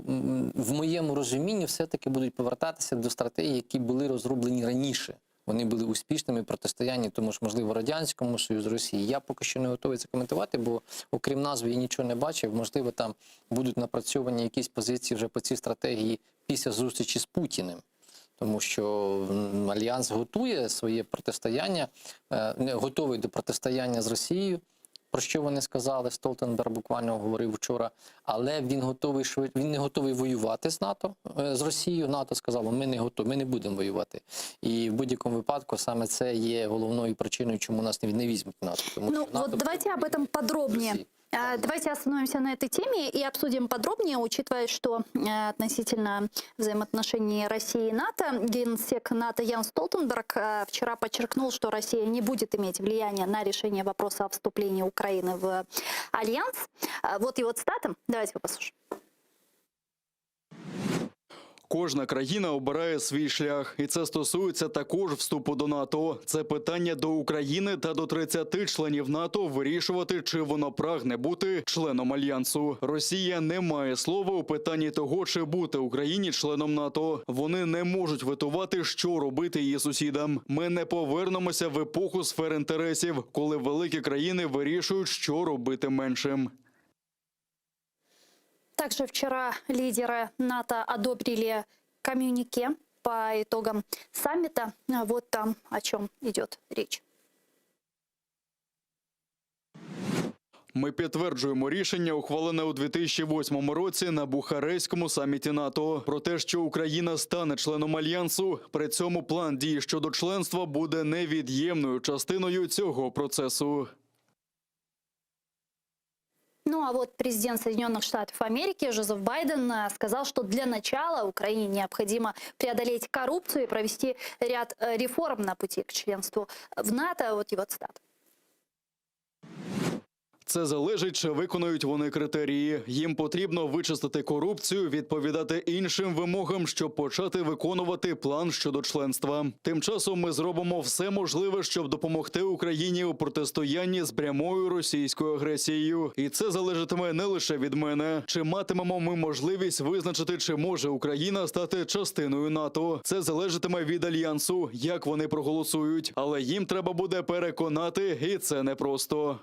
в моєму розумінні все-таки будуть повертатися до стратегій, які були розроблені раніше. Вони були успішними в протистоянні, тому ж, можливо, Радянському Союзу, Росії. Я поки що не готовий це коментувати, бо окрім назви я нічого не бачив. Можливо, там будуть напрацьовані якісь позиції вже по цій стратегії після зустрічі з Путіним. Тому що Альянс готує своє протистояння, готовий до протистояння з Росією, про що вони сказали, Столтенберг буквально говорив вчора, але він не готовий воювати з НАТО, з Росією. НАТО сказало, ми не готові, ми не будемо воювати. І в будь-якому випадку саме це є головною причиною, чому нас не візьмуть в НАТО. Тому що НАТО вот давайте об этом подробнее. Давайте остановимся на этой теме и обсудим подробнее, учитывая, что относительно взаимоотношений России и НАТО, генсек НАТО Ян Столтенберг вчера подчеркнул, что Россия не будет иметь влияния на решение вопроса о вступлении Украины в Альянс. Вот его цитата. Давайте его послушаем. Кожна країна обирає свій шлях, і це стосується також вступу до НАТО. Це питання до України та до 30 членів НАТО вирішувати, чи воно прагне бути членом Альянсу. Росія не має слова у питанні того, чи бути Україні членом НАТО. Вони не можуть витувати, що робити її сусідам. Ми не повернемося в епоху сфер інтересів, коли великі країни вирішують, що робити меншим. Также вчера лидеры НАТО одобрили коммюнике по итогам саммита. Вот там о чем идет речь. Ми підтверджуємо рішення, ухвалене у 2008 році на Бухарестському саміті НАТО, про те, що Україна стане членом Альянсу. При цьому план дій щодо членства буде невід'ємною частиною цього процесу. Ну а вот президент Соединенных Штатов Америки Джозеф Байден сказал, что для начала Украине необходимо преодолеть коррупцию и провести ряд реформ на пути к членству в НАТО. Вот его цитата. Це залежить, чи виконують вони критерії. Їм потрібно вичистити корупцію, відповідати іншим вимогам, щоб почати виконувати план щодо членства. Тим часом ми зробимо все можливе, щоб допомогти Україні у протистоянні з прямою російською агресією. І це залежатиме не лише від мене. Чи матимемо ми можливість визначити, чи може Україна стати частиною НАТО? Це залежатиме від Альянсу, як вони проголосують. Але їм треба буде переконати, і це непросто.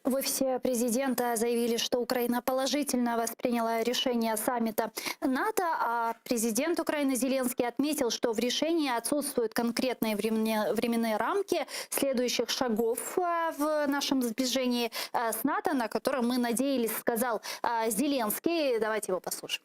В офисе президента заявили, что Украина положительно восприняла решение саммита НАТО, а президент Украины Зеленский отметил, что в решении отсутствуют конкретные временные рамки следующих шагов в нашем сближении с НАТО, на которые мы надеялись, сказал Зеленский. Давайте его послушаем.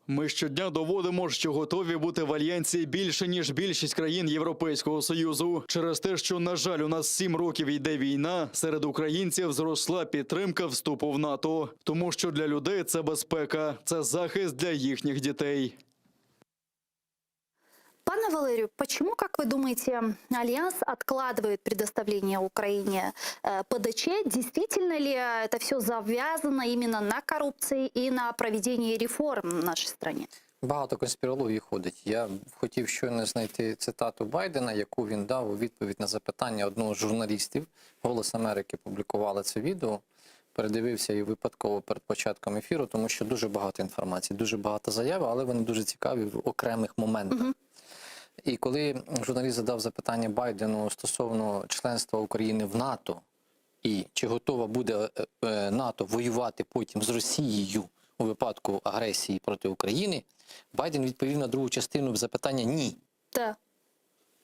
Ми щодня доводимо, що готові бути в Альянсі більше, ніж більшість країн Європейського Союзу. Через те, що, на жаль, у нас 7 років йде війна, серед українців зросла підтримка вступу в НАТО. Тому що для людей це безпека, це захист для їхніх дітей. Пане Валерию, почему, как вы думаете, Альянс откладывает предоставление Украине ПДЧ? Действительно ли это все завязано именно на коррупции и на проведении реформ в нашей стране? Багато конспірології ходить. Я хотів щойно знайти цитату Байдена, яку він дав у відповідь на запитання одного з журналістів. «Голос Америки» публікували це відео. Передивився і випадково перед початком ефіру, тому що дуже багато інформації, дуже багато заяв, але вони дуже цікаві в окремих моментах. І коли журналіст задав запитання Байдену стосовно членства України в НАТО, і чи готова буде НАТО воювати потім з Росією у випадку агресії проти України, Байден відповів на другу частину запитання «ні». Да.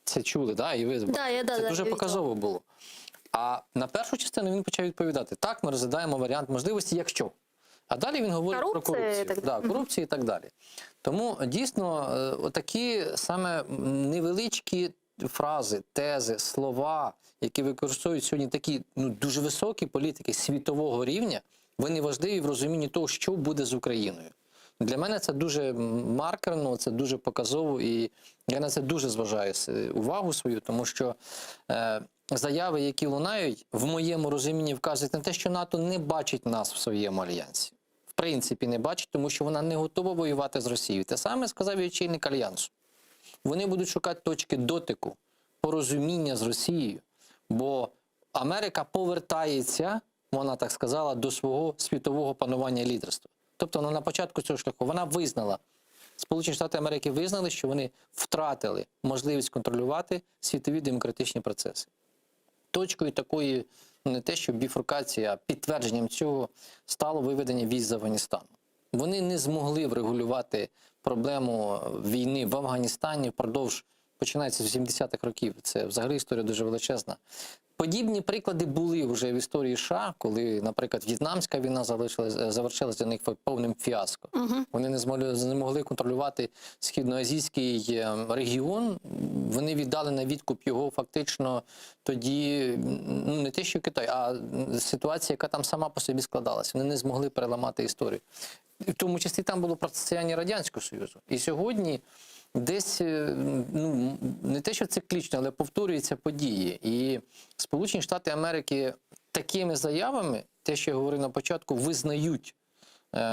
Це чули, да? І ви це дуже показово було. А на першу частину він почав відповідати: так, ми розглядаємо варіант можливості, якщо. А далі він говорить про корупцію. Корупцію і так далі. Тому дійсно отакі саме невеличкі фрази, тези, слова, які використовують сьогодні такі дуже високі політики світового рівня, вони важливі в розумінні того, що буде з Україною. Для мене це дуже маркерно, це дуже показово, і я на це дуже зважаю увагу свою, тому що заяви, які лунають, в моєму розумінні вказують на те, що НАТО не бачить нас в своєму альянсі. В принципі, не бачить, тому що вона не готова воювати з Росією. Те саме сказав і очільник альянсу. Вони будуть шукати точки дотику, порозуміння з Росією, бо Америка повертається, вона так сказала, до свого світового панування і лідерства. Тобто на початку цього шляху вона визнала, Сполучені Штати Америки визнали, що вони втратили можливість контролювати світові демократичні процеси. Точкою такої, не те, що біфуркація, а підтвердженням цього стало виведення військ з Афганістану. Вони не змогли врегулювати проблему війни в Афганістані впродовж, починається з 80-х років. Це взагалі історія дуже величезна. Подібні приклади були вже в історії США, коли, наприклад, В'єтнамська війна завершилася для них повним фіаско. Вони не могли контролювати східноазійський регіон, вони віддали на відкуп його фактично тоді, не те, що Китай, а ситуація, яка там сама по собі складалася. Вони не змогли переламати історію. В тому числі там було протистояння Радянського Союзу. І сьогодні десь, не те, що циклічно, але повторюються події. І Сполучені Штати Америки такими заявами, те, що я говорив на початку, визнають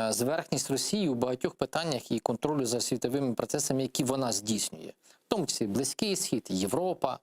зверхність Росії у багатьох питаннях і контролю за світовими процесами, які вона здійснює. В тому числі Близький Схід, Європа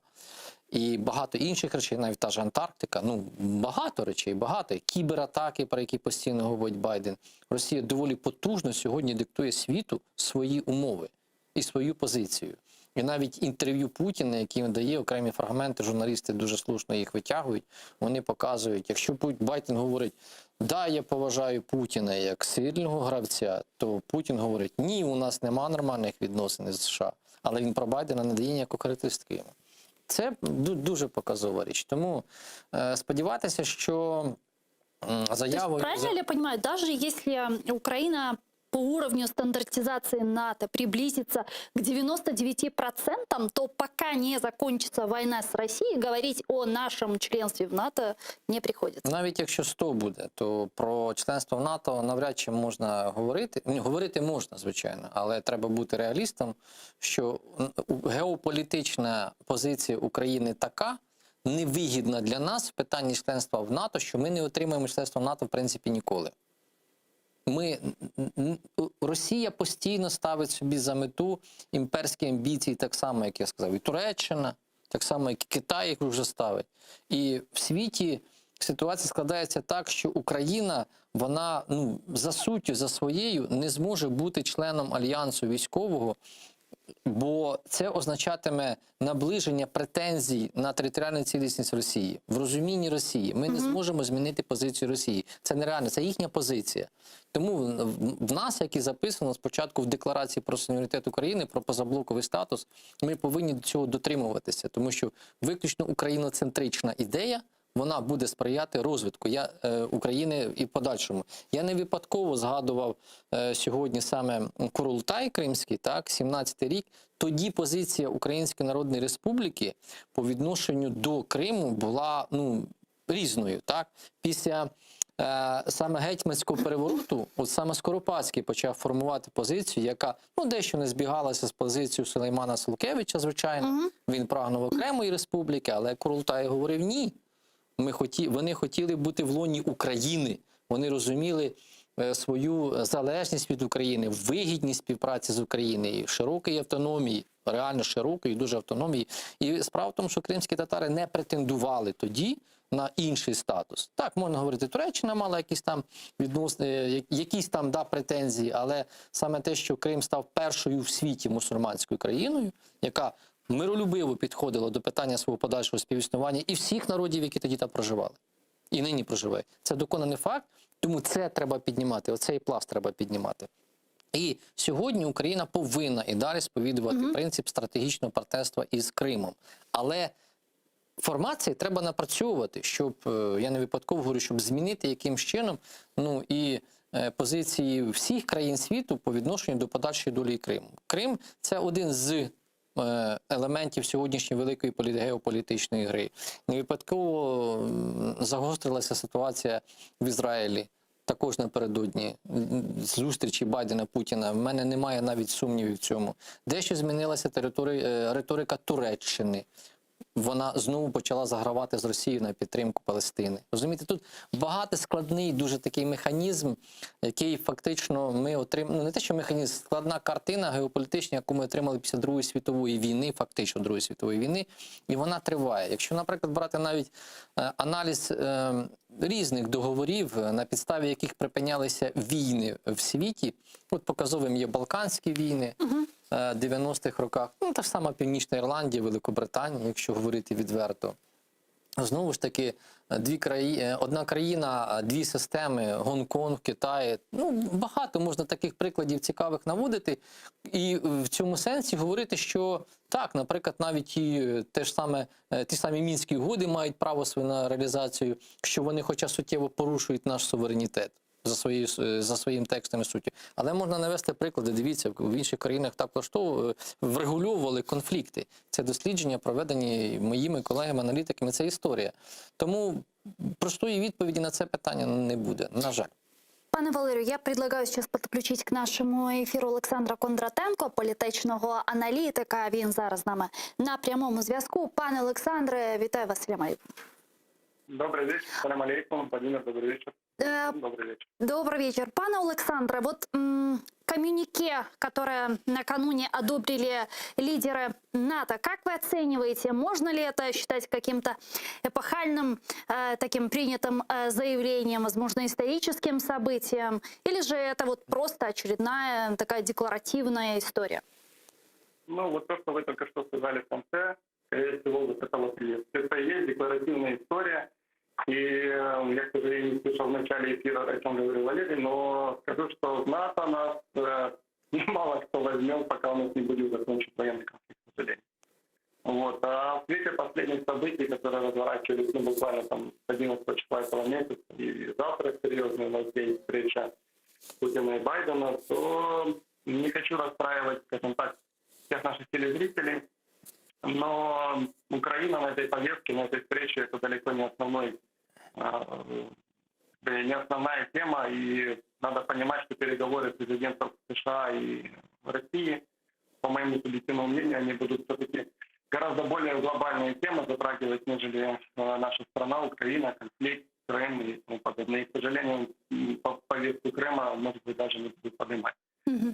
і багато інших речей, навіть та ж Антарктика. Багато речей, багато. Кібератаки, про які постійно говорить Байден. Росія доволі потужно сьогодні диктує світу свої умови і свою позицію. І навіть інтерв'ю Путіна, які він дає, окремі фрагменти, журналісти дуже слушно їх витягують, вони показують, якщо Байден говорить, да, я поважаю Путіна як сильного гравця, то Путін говорить, ні, у нас нема нормальних відносин з США. Але він про Байдена не дає ніякої характеристики йому. Це дуже показова річ. Тому сподіватися, що заявою... Правильно ли я понимаю, даже если Украина по уровню стандартизации НАТО приблизится к 99%, то пока не закончится война с Россией, говорить о нашем членстве в НАТО не приходится. Навіть якщо 100 буде, то про членство в НАТО навряд чи можна говорити. Говорити можна, звичайно, але треба бути реалістом, що геополітична позиція України така, невигідна для нас в питанні членства в НАТО, що ми не отримаємо членство в НАТО, в принципі, ніколи. Росія постійно ставить собі за мету імперські амбіції, так само, як я сказав, і Туреччина, так само, як і Китай їх вже ставить. І в світі ситуація складається так, що Україна, вона за суттю, за своєю, не зможе бути членом альянсу військового, бо це означатиме наближення претензій на територіальну цілісність Росії. В розумінні Росії. Ми не зможемо змінити позицію Росії. Це нереально, це їхня позиція. Тому в нас, як і записано спочатку в Декларації про суверенітет України, про позаблоковий статус, ми повинні до цього дотримуватися, тому що виключно україноцентрична ідея, вона буде сприяти розвитку України і в подальшому. Я не випадково згадував сьогодні саме Курултай Кримський, 17-й рік. Тоді позиція Української Народної Республіки по відношенню до Криму була різною. Після саме гетьманського перевороту, саме Скоропадський почав формувати позицію, яка дещо не збігалася з позицією Сулеймана Сулкевича, звичайно. Він прагнув окремої республіки, але Курултай говорив ні. Вони хотіли бути в лоні України. Вони розуміли свою залежність від України, вигідність співпраці з Україною, широкої автономії, реально широкої, дуже автономії. І справа в тому, що кримські татари не претендували тоді на інший статус. Так, можна говорити, Туреччина мала якісь там претензії, але саме те, що Крим став першою в світі мусульманською країною, яка миролюбиво підходило до питання свого подальшого співіснування і всіх народів, які тоді там проживали. І нині проживають. Це доконаний факт, тому це треба піднімати, оцей пласт треба піднімати. І сьогодні Україна повинна і далі сповідувати принцип стратегічного партнерства із Кримом. Але формації треба напрацьовувати, щоб, я не випадково говорю, щоб змінити якимсь чином, ну і позиції всіх країн світу по відношенню до подальшої долі Криму. Крим – це один з елементів сьогоднішньої великої геополітичної гри. Не випадково загострилася ситуація в Ізраїлі. Також напередодні зустрічі Байдена, Путіна. В мене немає навіть сумнівів в цьому. Дещо змінилася риторика Туреччини. Вона знову почала загравати з Росією на підтримку Палестини. Розумієте, тут багатоскладний дуже такий механізм, який фактично ми отримали, ну не те, що механізм, складна картина геополітична, яку ми отримали після Другої світової війни, фактично Другої світової війни, і вона триває. Якщо, наприклад, брати навіть аналіз різних договорів, на підставі яких припинялися війни в світі, от показовим є Балканські війни, 90-х роках, ну та ж сама Північна Ірландія, Великобританія, якщо говорити відверто. Знову ж таки, одна країна, дві системи, Гонконг, Китай. Ну, багато можна таких прикладів цікавих наводити. І в цьому сенсі говорити, що так, наприклад, навіть ті самі Мінські угоди мають право на реалізацію, що вони хоча суттєво порушують наш суверенітет за своїм текстом і суттю. Але можна навести приклади. Дивіться, в інших країнах так врегульовували конфлікти. Це дослідження, проведені моїми колегами-аналітиками, це історія. Тому простої відповіді на це питання не буде, на жаль. Пане Валерію, я предлагаю сейчас підключити к нашому ефіру Олександра Кондратенко, політичного аналітика. Він зараз з нами на прямому зв'язку. Пане Олександре, вітаю вас, салям алейкум. Добрый вечер, салям алейкум, Владимир, добрый вечер. Добрый вечер. Добрый вечер. Пане Олександре, вот коммюнике, которое накануне одобрили лидеры НАТО, как вы оцениваете, можно ли это считать каким-то эпохальным, таким принятым заявлением, возможно, историческим событием, или же это вот просто очередная такая декларативная история? Ну, вот то, что вы только что сказали в конце, скорее всего, вот это вот есть. Это и есть декларативная история. И я, к сожалению, не слышал в начале эфира, о чем говорил Валерий, но скажу, что в НАТО нас мало кто возьмет, пока у нас не будет закончен военный конфликт, к сожалению. Вот. А в свете последних событий, которые разворачивались, ну, буквально там 11 числа этого месяца, и завтра серьезная у нас есть встреча Путина и Байдена, то не хочу расстраивать, скажем так, всех наших телезрителей, но Украина на этой повестке, на этой встрече, это далеко не основная тема, и надо понимать, что переговоры с президентом США и России, по моему субъективному мнению, они будут все-таки гораздо более глобальные темы затрагивать, нежели наша страна, Украина, конфликт, Крым и тому подобное. И, к сожалению, повестку Крыма, может быть, даже не будут поднимать.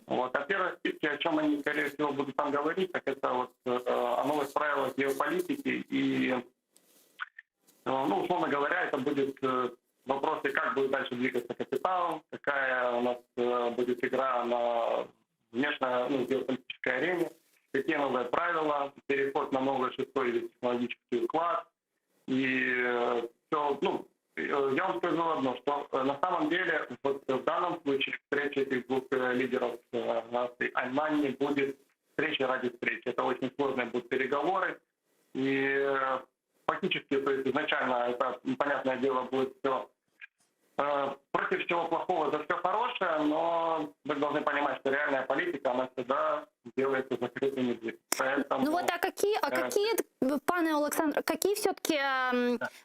Вот. А первое, о чем они, скорее всего, будут там говорить, так это вот о новых правилах геополитики. И, ну, условно говоря, это будет вопросы, как будет дальше двигаться капитал, какая у нас будет игра на внешней геополитической арене, какие новые правила, переход на новый шестой технологический уклад. И все, ну, я вам скажу одно, что на самом деле вот в данном случае встреча этих двух лидеров наций, она не будет встречей ради встречи. Это очень сложные будут переговоры. И фактически, то есть изначально это, понятное дело, будет все против всего плохого за все хорошее, но вы должны понимать, что реальная политика, она всегда делается закрытыми дверями. Поэтому, ну вот, какие, пане Александр, какие все-таки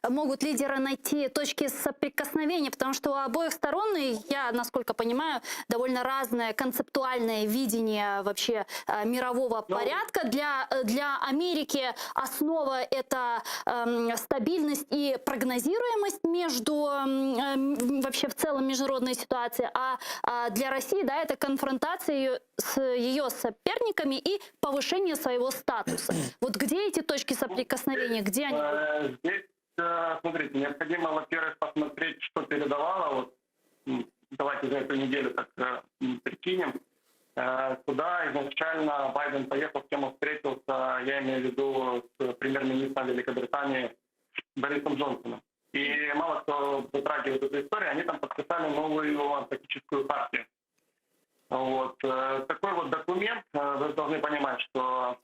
могут лидеры найти точки соприкосновения? Потому что у обоих сторон, я, насколько понимаю, довольно разное концептуальное видение вообще мирового порядка. Для Америки основа — это стабильность и прогнозируемость между вообще в целом международной ситуации, а для России, да, это конфронтация с ее соперниками и повышение своего статуса. Вот где эти точки соприкосновения, где они? Здесь, смотрите, необходимо, во-первых, посмотреть, что передавала, вот, давайте за эту неделю так прикинем, Туда изначально Байден поехал, с кем он встретился, я имею в виду с премьер-министром Великобритании Борисом Джонсоном. И мало кто затрагивает эту историю, они там подписали новую политическую партию. Вот. Такой вот документ, вы должны понимать, что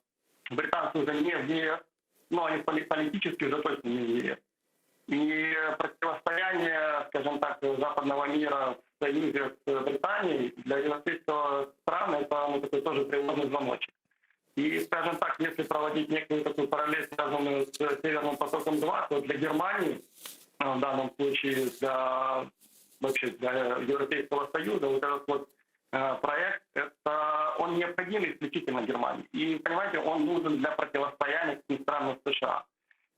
британцы уже не в ЕС, но они политически уже точно не в ЕС. И противостояние, скажем так, западного мира в союзе с Британией для европейского стран это такой тоже тревожный звоночек. И, скажем так, если проводить некую такую параллель, связанную с Северным потоком-2, то для Германии, в данном случае вообще для Европейского Союза, вот этот вот проект, он необходим исключительно Германии. И, понимаете, он нужен для противостояния с странам США.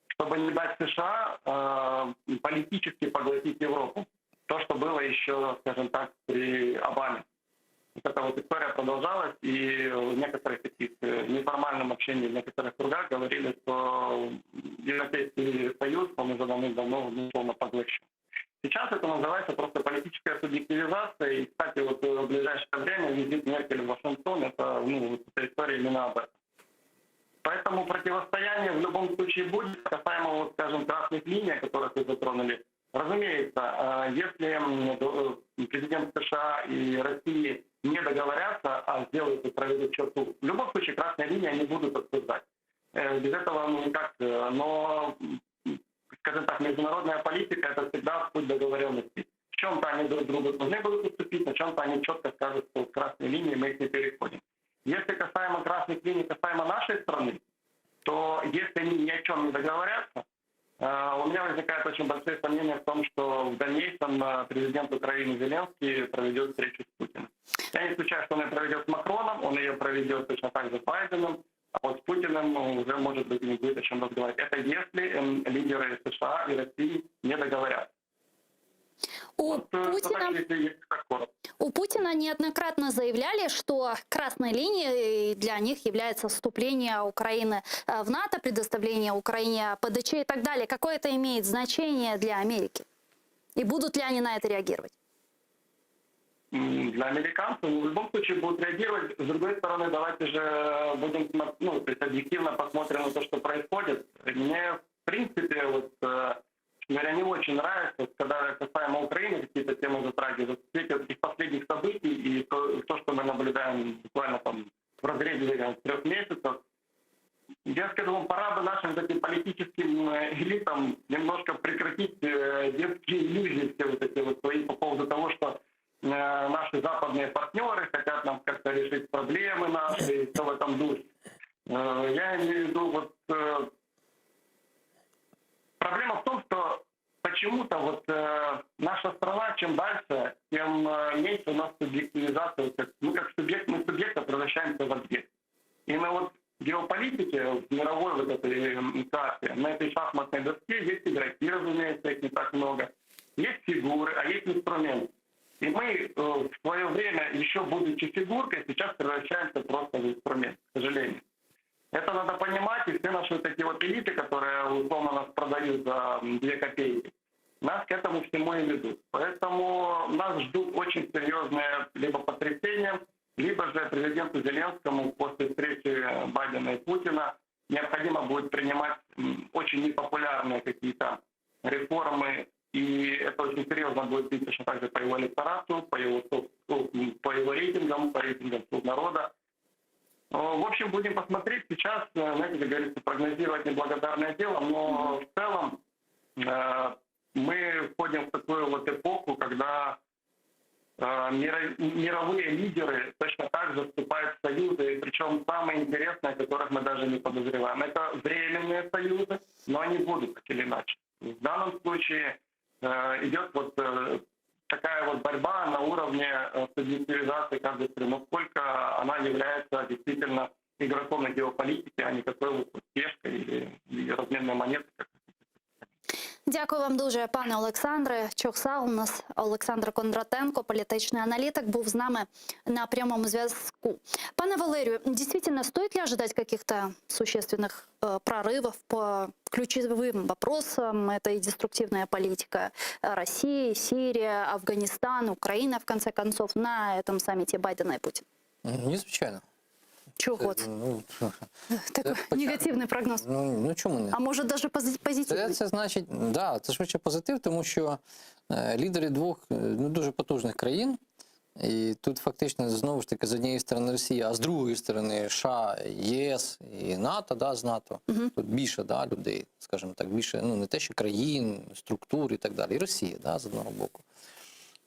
Чтобы не дать США политически поглотить Европу. То, что было еще, скажем так, при Обаме. Вот эта вот история продолжалась, и в некоторых таких неформальном общении в некоторых кругах говорили, что Европейский Союз, он уже давным-давно ушел на поглощение. Сейчас это называется просто политическая субъективизация, и, кстати, вот в ближайшее время визит Меркель в Вашингтон, это история именно об этом. Поэтому противостояние в любом случае будет, касаемо, вот, скажем, красных линий, которых вы затронули. Разумеется, если президент США и России не договорятся, а сделают и проведут черту, в любом случае красные линии они будут обсуждать. Без этого никак. Но, скажем так, международная политика – это всегда путь договоренности. В чем-то они друг другу должны будут уступить, на чем-то они четко скажут, что красные линии мы их не переходим. Если касаемо красных линий, касаемо нашей страны, то если они ни о чем не договорятся, у меня возникает очень большое сомнение в том, что в дальнейшем президент Украины Зеленский проведет встречу с Путиным. Я не исключаю, что он ее проведет с Макроном, он ее проведет точно так же с Байденом, а вот с Путиным уже, может быть, не будет о чем разговаривать. Это если лидеры США и России не договорятся. У Путина неоднократно заявляли, что красной линией для них является вступление Украины в НАТО, предоставление Украине ПДЧ и так далее. Какое это имеет значение для Америки? И будут ли они на это реагировать? Для американцев в любом случае будут реагировать. С другой стороны, давайте же будем, то есть объективно посмотрим на то, что происходит. Мне, в принципе, говоря, не очень нравится, когда касаемо Украины какие-то темы затрагивают. В свете этих последних событий и то, что мы наблюдаем буквально там в разрезе 3 месяцев, я скажу вам, пора бы нашим таким политическим элитам немножко прекратить детские иллюзии все вот эти вот свои по поводу того, что наши западные партнеры хотят нам как-то решить проблемы наши, и все в этом духе. Я имею в виду, проблема в том, что почему-то наша страна, чем дальше, тем меньше у нас субъективизация. Мы как субъект, мы субъекта превращаемся в объект. И на геополитике, в мировой этой карте, на этой шахматной доске есть игроки, разумеется, их не так много. Есть фигуры, а есть инструменты. И мы в свое время, еще будучи фигуркой, сейчас превращаемся просто в инструмент, к сожалению. Это надо понимать, и все наши такие элиты, которые условно нас продают за 2 копейки, нас к этому всему и ведут. Поэтому нас ждут очень серьезные либо потрясения, либо же президенту Зеленскому после встречи Байдена и Путина необходимо будет принимать очень непопулярные какие-то реформы, и это очень серьезно будет бить точно так же по его электорату, по его рейтингам, по рейтингам народа. В общем, будем посмотреть. Сейчас, знаете, как говорится, прогнозировать неблагодарное дело, но в целом мы входим в такую эпоху, когда мировые лидеры точно так же вступают в союзы, и причем самые интересные, о которых мы даже не подозреваем. Это временные союзы, но они будут так или иначе. В данном случае идет такая борьба на уровне субъективизации каждой страны, насколько она является действительно игроком на геополитике, а не такой пешкой или разменной монетой. Дякую вам дуже, пане Олександре. Чохса, у нас Олександр Кондратенко, політичний аналітик, був з нами на прямому зв'язку. Пане Валерию, действительно, стоит ли ожидать каких-то существенных прорывов по ключевым вопросам? Это и деструктивная политика России, Сирия, Афганистан, Украина, в конце концов, на этом саммите Байдена и Путина? Ні, звичайно. Чего? Ну, Такой негативный прогноз. ну чому не? А может даже позитивный? Це значить, да, це швидше позитив, тому що лідери двох дуже потужних країн, і тут фактично знову ж таки з однієї сторони Росія, а з другої сторони США, ЄС і НАТО, да, з НАТО. Тут більше людей, скажімо так, більше, не те, що країн, структур і так далі, і Росія, да, з одного боку.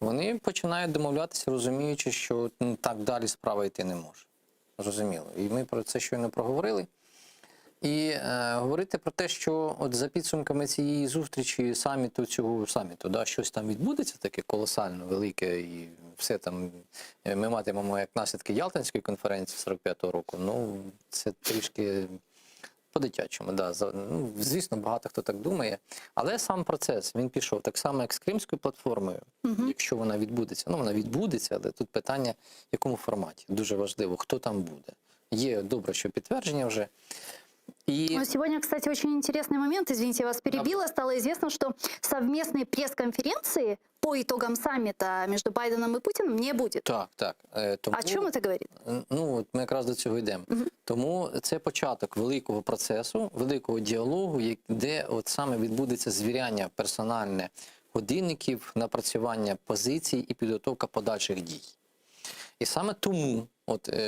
Вони починають домовлятися, розуміючи, що так далі справа йти не може. Зрозуміло. І ми про це щойно проговорили. І говорити про те, що от за підсумками цієї зустрічі, цього саміту, да, щось там відбудеться таке колосально велике, і все там ми матимемо як наслідки Ялтинської конференції 45-го року, це трішки по-дитячому. Да. Звісно, багато хто так думає. Але сам процес, він пішов так само, як з Кримською платформою, якщо вона відбудеться. Вона відбудеться, але тут питання, в якому форматі. Дуже важливо, хто там буде. Є добре, що підтвердження вже. Но сегодня, кстати, очень интересный момент, извините, я вас перебила. Стало известно, что совместной пресс-конференции по итогам саммита между Байденом и Путиным не будет. Так. Тому, О чем это говорит? От ми якраз до цього йдемо. Тому це початок великого процесу, великого діалогу, де от саме відбудеться звіряння персональне годинників, напрацювання позицій і підготовка подальших дій. І саме тому,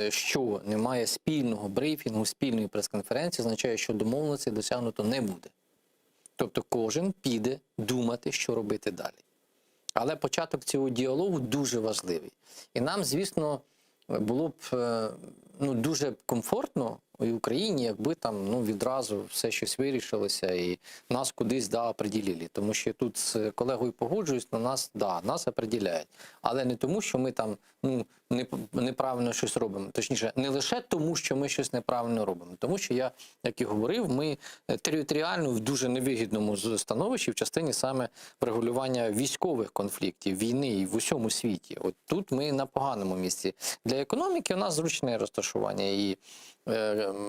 що немає спільного брифінгу, спільної прес-конференції, означає, що домовленості досягнуто не буде. Тобто кожен піде думати, що робити далі. Але початок цього діалогу дуже важливий. І нам, звісно, було б дуже комфортно і Україні, якби там відразу все щось вирішилося і нас кудись оприділили. Тому що тут з колегою погоджуюсь, нас оприділяють. Але не тому, що ми там неправильно щось робимо. Точніше, не лише тому, що ми щось неправильно робимо. Тому що я, як і говорив, ми територіально в дуже невигідному становищі в частині саме врегулювання військових конфліктів, війни і в усьому світі. От тут ми на поганому місці. Для економіки у нас зручне розташування і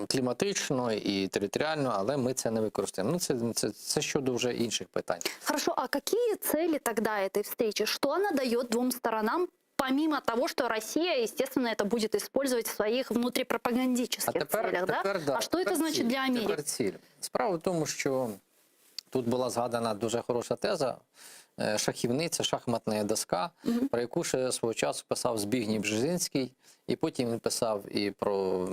кліматично, і територіально, але ми це не використовуємо. Це щодо вже інших питань. Хорошо, а какие цели тогда этой встречи? Что она дает двум сторонам, помимо того, что Россия, естественно, это будет использовать в своих внутрипропагандических целях, да? А что это значит для Америки? Тепер ціль. Справа в тому, що тут була згадана дуже хороша теза, шахівниця, шахматна доска, про яку ще свого часу писав Збігнєв Бжезинський, і потім він писав і про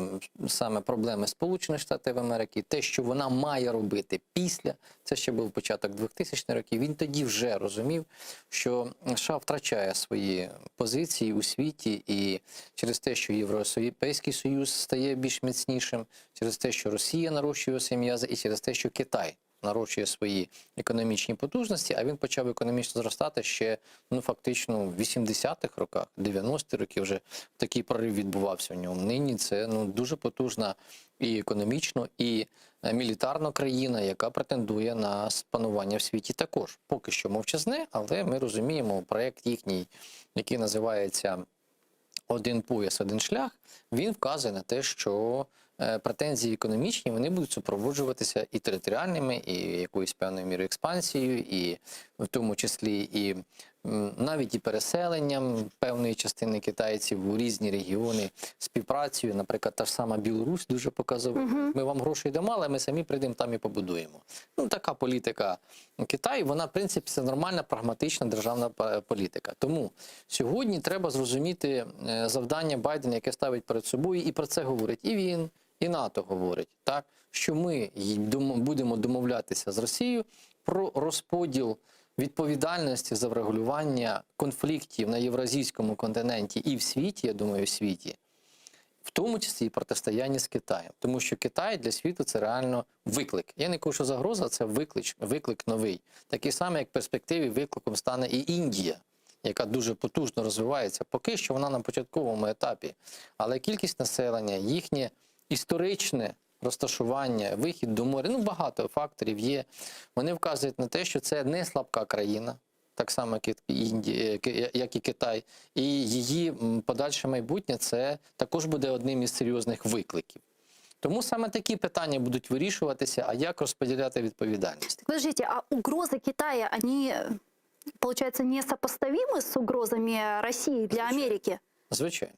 саме проблеми Сполучених Штатів Америки, те, що вона має робити після, це ще був початок 2000-х років, він тоді вже розумів, що США втрачає свої позиції у світі, і через те, що Європейський Союз стає більш міцнішим, через те, що Росія нарощує свої м'язи, і через те, що Китай нарощує свої економічні потужності, а він почав економічно зростати ще, фактично, в 80-х роках, 90-ті роки вже такий прорив відбувався в ньому. Нині це дуже потужна і економічно, і мілітарна країна, яка претендує на панування в світі також. Поки що мовчазне, але ми розуміємо, проєкт їхній, який називається «Один пояс, один шлях», він вказує на те, що претензії економічні, вони будуть супроводжуватися і територіальними, і якоюсь певною мірою експансією, і в тому числі і навіть і переселенням певної частини китайців у різні регіони, співпрацею. Наприклад, та ж сама Білорусь дуже показова. Ми вам грошей дамо, але ми самі прийдемо там і побудуємо. Така політика Китаю, вона, в принципі, це нормальна, прагматична державна політика. Тому сьогодні треба зрозуміти завдання Байдена, яке ставить перед собою, і про це говорить і він, і НАТО говорить, так, що ми будемо домовлятися з Росією про розподіл відповідальності за врегулювання конфліктів на Євразійському континенті і в світі, я думаю, в світі, в тому числі і протистояння з Китаєм. Тому що Китай для світу – це реально виклик. Я не кажу, що загроза – це виклик новий. Такий самий, як в перспективі викликом стане і Індія, яка дуже потужно розвивається. Поки що вона на початковому етапі. Але кількість населення, їхнє історичне розташування, вихід до моря, багато факторів є. Вони вказують на те, що це не слабка країна, так само, як і Китай. І її подальше майбутнє – це також буде одним із серйозних викликів. Тому саме такі питання будуть вирішуватися, а як розподіляти відповідальність. Подождите, а угрозы Китая, они, получается, несопоставимы с угрозами России для Америки? Звичайно.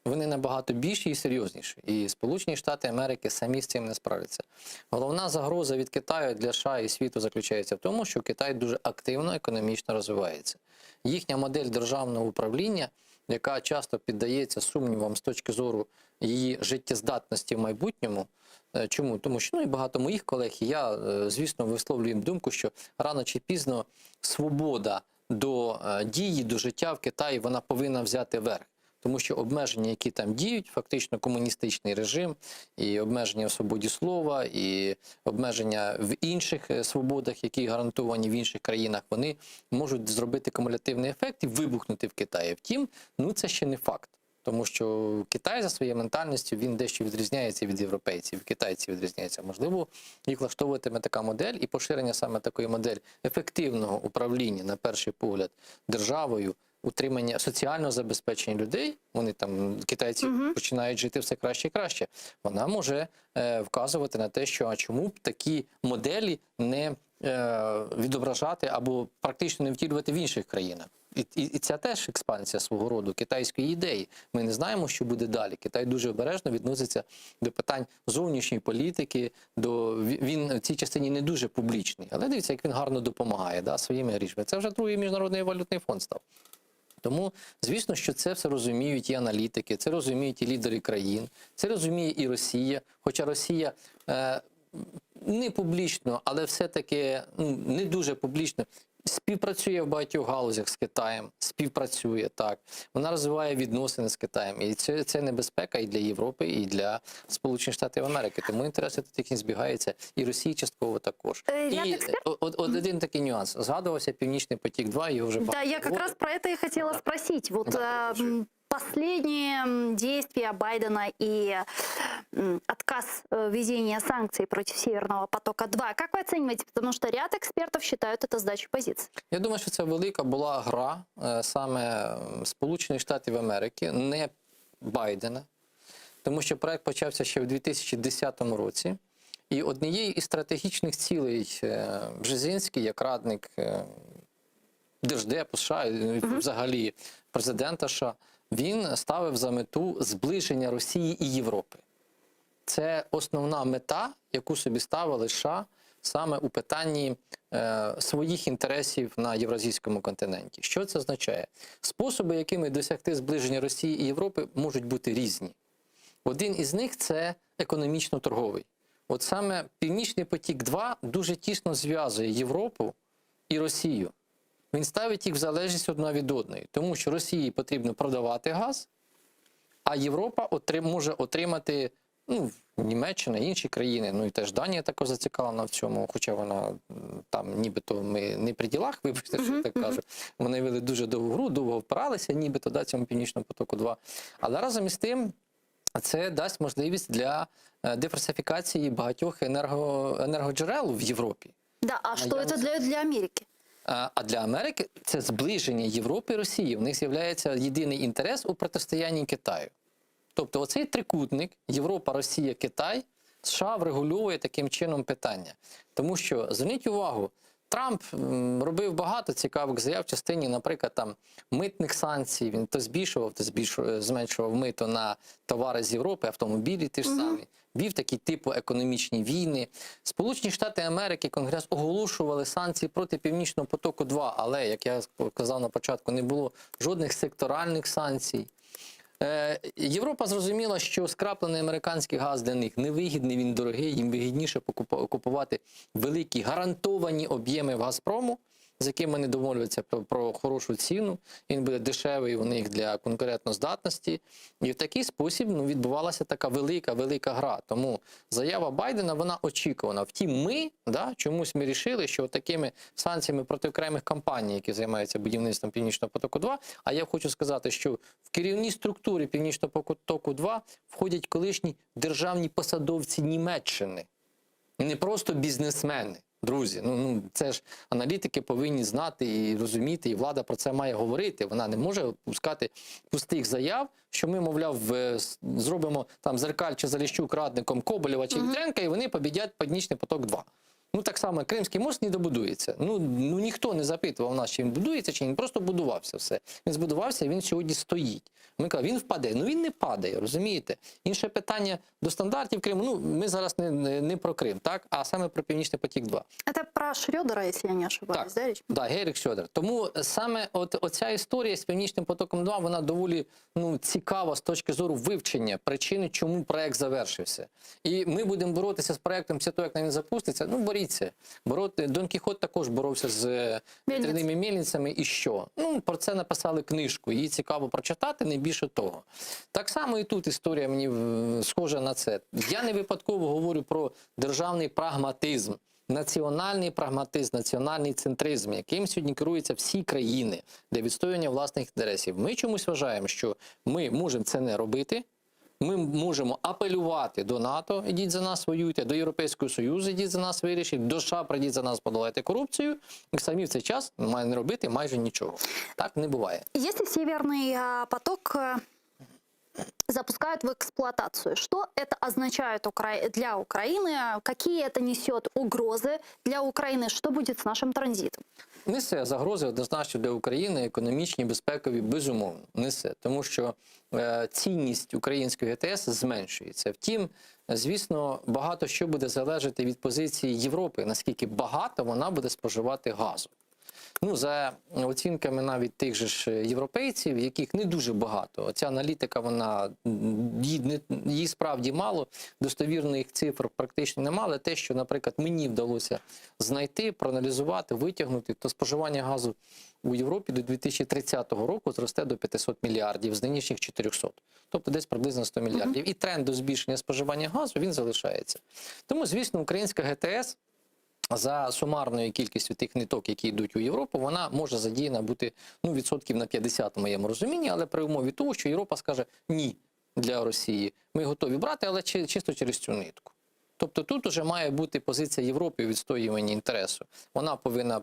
вони набагато більші і серйозніші. І Сполучені Штати Америки самі з цим не справляться. Головна загроза від Китаю для США і світу заключається в тому, що Китай дуже активно економічно розвивається. Їхня модель державного управління, яка часто піддається сумнівам з точки зору її життєздатності в майбутньому. Чому? Тому що і багато моїх колег, і я, звісно, висловлюю їм думку, що рано чи пізно свобода до дії, до життя в Китаї, вона повинна взяти верх. Тому що обмеження, які там діють, фактично комуністичний режим, і обмеження в свободі слова, і обмеження в інших свободах, які гарантовані в інших країнах, вони можуть зробити кумулятивний ефект і вибухнути в Китаї. Втім, це ще не факт. Тому що Китай за своєю ментальністю, він дещо відрізняється від європейців, китайці відрізняються. Можливо, їх влаштовуватиме така модель і поширення саме такої моделі ефективного управління, на перший погляд, державою, утримання соціального забезпечення людей, вони там, китайці, починають жити все краще і краще, вона може вказувати на те, що а чому б такі моделі не відображати або практично не втілювати в інших країнах. І це теж експансія свого роду китайської ідеї. Ми не знаємо, що буде далі. Китай дуже обережно відноситься до питань зовнішньої політики. Він в цій частині не дуже публічний. Але дивіться, як він гарно допомагає своїми грішми. Це вже другий Міжнародний валютний фонд став. Тому, звісно, що це все розуміють і аналітики, це розуміють і лідери країн, це розуміє і Росія. Хоча Росія не публічно, але все-таки не дуже публічно співпрацює в багатьох галузях з Китаєм, співпрацює, так. Вона розвиває відносини з Китаєм. І це небезпека і для Європи, і для Сполучених Штатів Америки. Тому інтереси тут їхні збігаються. І Росії частково також. І один такий нюанс. Згадувався «Північний потік-2», його вже багато. Да, я как раз про это и хотела спросить. Вот последние действия Байдена и отказ введения санкций против Северного потока-2. Как вы оцениваете? Потому что ряд экспертов считают это сдачей позиций. Я думаю, що це велика була гра саме Сполучених Штатів Америки, не Байдена. Тому що проект почався ще в 2010 році. І однією із стратегічних цілей Бжезинський, як радник Держдепу США, взагалі президента США, він ставив за мету зближення Росії і Європи. Це основна мета, яку собі ставили США саме у питанні своїх інтересів на Євразійському континенті. Що це означає? Способи, якими досягти зближення Росії і Європи, можуть бути різні. Один із них – це економічно-торговий. От саме «Північний потік-2» дуже тісно зв'язує Європу і Росію. Він ставить їх в залежність одна від одної, тому що Росії потрібно продавати газ, а Європа може отримати, Німеччина, інші країни, і теж Данія також зацікавлена в цьому, хоча вона там нібито ми не при ділах, вибачте, що я так кажу. Вони вели дуже довгу гру, довго впиралися, нібито цьому «Північному потоку-2». Але разом із тим це дасть можливість для диверсифікації багатьох енергоджерел в Європі. Да, а что это для Америки? А для Америки це зближення Європи і Росії. В них з'являється єдиний інтерес у протистоянні Китаю. Тобто оцей трикутник Європа, Росія, Китай, США врегульовує таким чином питання. Тому що, зверніть увагу, Трамп робив багато цікавих заяв в частині, наприклад, митних санкцій. Він то збільшував, то зменшував мито на товари з Європи, автомобілі ті ж самі. Вів такі типу економічні війни. Сполучені Штати Америки, Конгрес оголошували санкції проти Північного потоку-2, але, як я казав на початку, не було жодних секторальних санкцій. Європа зрозуміла, що скраплений американський газ для них невигідний, він дорогий, їм вигідніше купувати великі гарантовані об'єми в «Газпрому», з якими вони домовляються про хорошу ціну, він буде дешевий у них для конкурентоздатності. І в такий спосіб відбувалася така велика гра. Тому заява Байдена, вона очікувана. Втім, чомусь ми вирішили, що такими санкціями проти окремих компаній, які займаються будівництвом Північного потоку-2, а я хочу сказати, що в керівній структурі Північного потоку-2 входять колишні державні посадовці Німеччини. І не просто бізнесмени. Друзі, це ж аналітики повинні знати і розуміти, і влада про це має говорити. Вона не може пускати пустих заяв, що ми, мовляв, зробимо Зеркаль чи Заліщук радником Коболєва чи Вітренка, і вони побідять Північний поток-2. Ну, так само, Кримський мост не добудується. Ну, ніхто не запитував нас, чи він будується, чи ні. Він просто будувався все. Він збудувався, і він сьогодні стоїть. Ми кажемо, він впаде. Ну, він не падає, розумієте? Інше питання до стандартів Криму. Ну, ми зараз не про Крим, так? А саме про Північний потік-2. Это про Шрёдера, если я не ошибаюсь, да, речь? Так, Герік Шрёдер. Тому саме оця історія з Північним потоком-2, вона доволі цікава з точки зору вивчення причини, чому проект завершився. І ми будемо боротися з проектом після того, як він запуститься. Ну, боріться. Дон Кіхот також боровся з вітряними мельницями. І що? Ну, про це написали книжку. Її цікаво прочитати, не більше того. Так само і тут історія мені схожа на це. Я не випадково говорю про державний прагматизм. Національний прагматизм, національний центризм, яким сьогодні керуються всі країни для відстоювання власних інтересів. Ми чомусь вважаємо, що ми можемо це не робити, ми можемо апелювати до НАТО, ідіть за нас, воюйте, до Європейського Союзу, ідіть за нас, вирішіть, до США, прийдіть за нас, подолайте корупцію, і самі в цей час маємо не робити майже нічого. Так не буває. Если Северный поток запускают в эксплуатацию, что это означает для Украины, какие это несет угрозы для Украины, что будет с нашим транзитом? Несе загрози однозначно для України, економічні, безпекові, безумовно, несе. Тому що цінність української ГТС зменшується. Втім, звісно, багато що буде залежати від позиції Європи, наскільки багато вона буде споживати газу. Ну, за оцінками навіть тих же ж європейців, яких не дуже багато. Оця аналітика, вона, її справді мало, достовірних цифр практично немає, але те, що, наприклад, мені вдалося знайти, проаналізувати, витягнути, то споживання газу у Європі до 2030 року зросте до 500 мільярдів з нинішніх 400. Тобто десь приблизно 100 мільярдів. І тренд до збільшення споживання газу, він залишається. Тому, звісно, українська ГТС за сумарною кількістю тих ниток, які йдуть у Європу, вона може задіяна бути відсотків на 50 в моєму розумінні, але при умові того, що Європа скаже ні для Росії. Ми готові брати, але чисто через цю нитку. Тобто тут уже має бути позиція Європи у відстоюванні інтересу. Вона повинна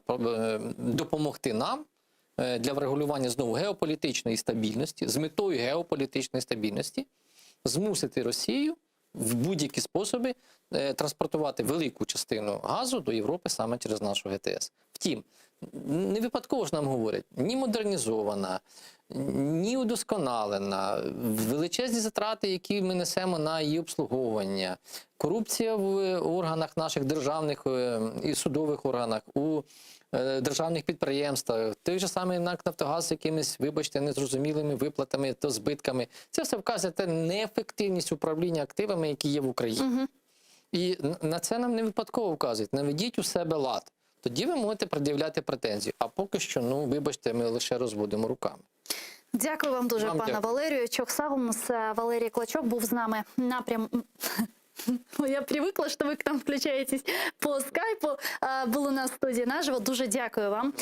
допомогти нам для врегулювання знову геополітичної стабільності, з метою геополітичної стабільності, змусити Росію в будь-які способи транспортувати велику частину газу до Європи саме через нашу ГТС. Втім, не випадково ж нам говорять, ні модернізована, ні удосконалена, величезні затрати, які ми несемо на її обслуговування, корупція в органах наших державних і судових органах, у державних підприємствах, той же самий НАК «Нафтогаз» з якимись, вибачте, незрозумілими виплатами та збитками. Це все вказує на неефективність управління активами, які є в Україні. І на це нам не випадково вказують. Наведіть у себе лад. Тоді ви можете пред'являти претензії. А поки що, вибачте, ми лише розводимо руками. Дякую вам дуже, пане Валерію. Чохсагунус Валерій Клочок був з нами Я привикла, що ви к нам включаєтесь по скайпу. Були у нас в студії наживо. Дуже дякую вам.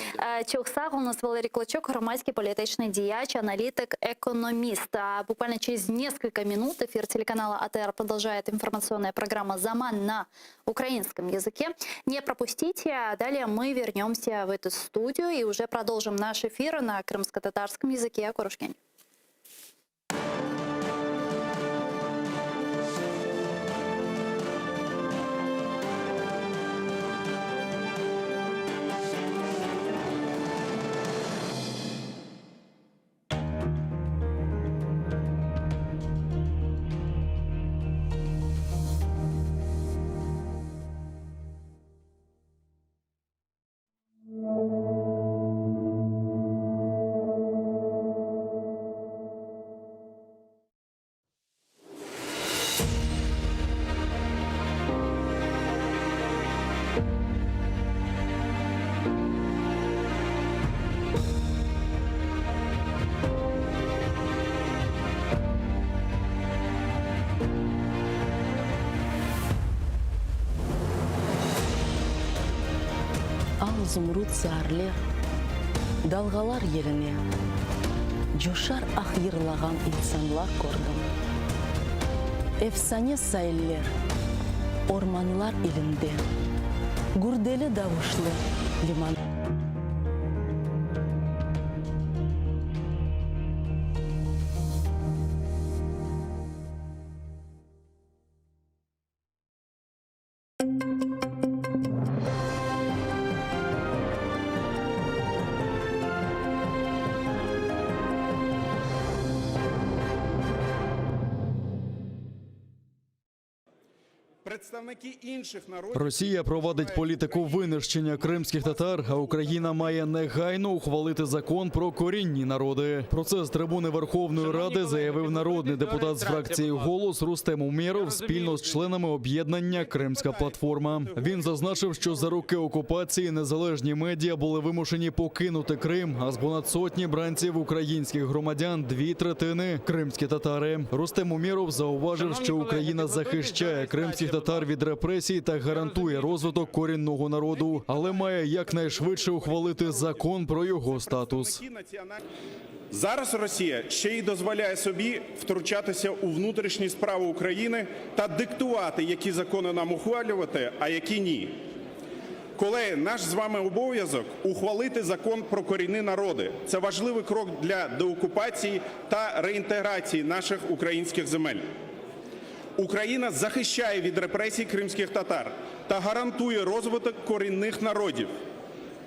Чохсагунус Валерій Клочок, громадський політичний діяч, аналітик, экономист. Буквально через несколько минут эфир телеканала АТР продолжает информационная программа «Заман» на украинском языке. Не пропустите. Далее мы вернемся в эту студию и уже продолжим наш эфир на крымско-татарском языке. Курушкин. Зумруд зәрлер, далғалар еліне, жошар ақ йырлаған инсанлар көрдім. Эфсане сайыллер, орманлар илінде, гүрделі дауышлы лиман. Представники інших народів Росія проводить політику винищення кримських татар, а Україна має негайно ухвалити закон про корінні народи. Про це з трибуни Верховної Ради заявив народний депутат з фракції «Голос» Рустем Умєров спільно з членами об'єднання «Кримська платформа». Він зазначив, що за роки окупації незалежні медіа були вимушені покинути Крим, а з понад сотні бранців українських громадян 2/3 – кримські татари. Рустем Умєров зауважив, що Україна захищає кримських татар від репресій та гарантує розвиток корінного народу, але має якнайшвидше ухвалити закон про його статус. Зараз Росія ще й дозволяє собі втручатися у внутрішні справи України та диктувати, які закони нам ухвалювати, а які ні. Колеги, наш з вами обов'язок – ухвалити закон про корінні народи. Це важливий крок для деокупації та реінтеграції наших українських земель. Україна захищає від репресій кримських татар та гарантує розвиток корінних народів.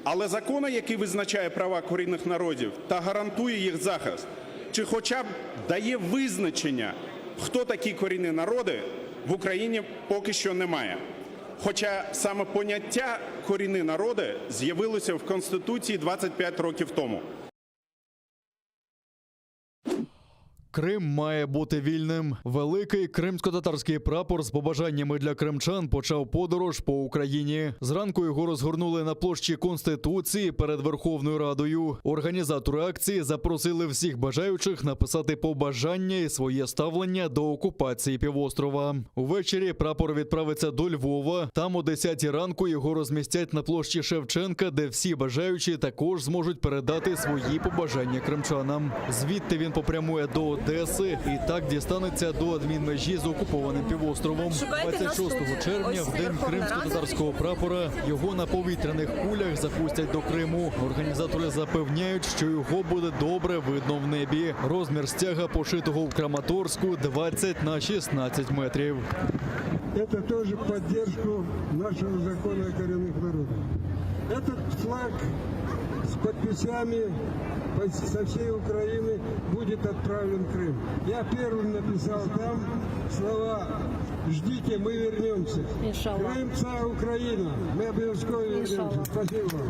Але закон, який визначає права корінних народів та гарантує їх захист, чи хоча б дає визначення, хто такі корінні народи, в Україні поки що немає. Хоча саме поняття «корінні народи» з'явилося в Конституції 25 років тому. Крим має бути вільним. Великий кримсько-татарський прапор з побажаннями для кримчан почав подорож по Україні. Зранку його розгорнули на площі Конституції перед Верховною Радою. Організатори акції запросили всіх бажаючих написати побажання і своє ставлення до окупації півострова. Увечері прапор відправиться до Львова. Там о 10-й ранку його розмістять на площі Шевченка, де всі бажаючі також зможуть передати свої побажання кримчанам. Звідти він попрямує до Одеси і так дістанеться до адмінмежі з окупованим півостровом. 26 червня, в день кримсько-татарського прапора, його на повітряних кулях запустять до Криму. Організатори запевняють, що його буде добре видно в небі. Розмір стяга, пошитого в Краматорську, 20 на 16 метрів. Это тоже поддержку нашего закона о коренных народах. Этот флаг с подписями со всей Украины будет отправлен в Крым. Я первым написал там слова «Ждите, мы вернемся». Крым – це Україна. Ми обов'язково вернемся. Спасибо вам.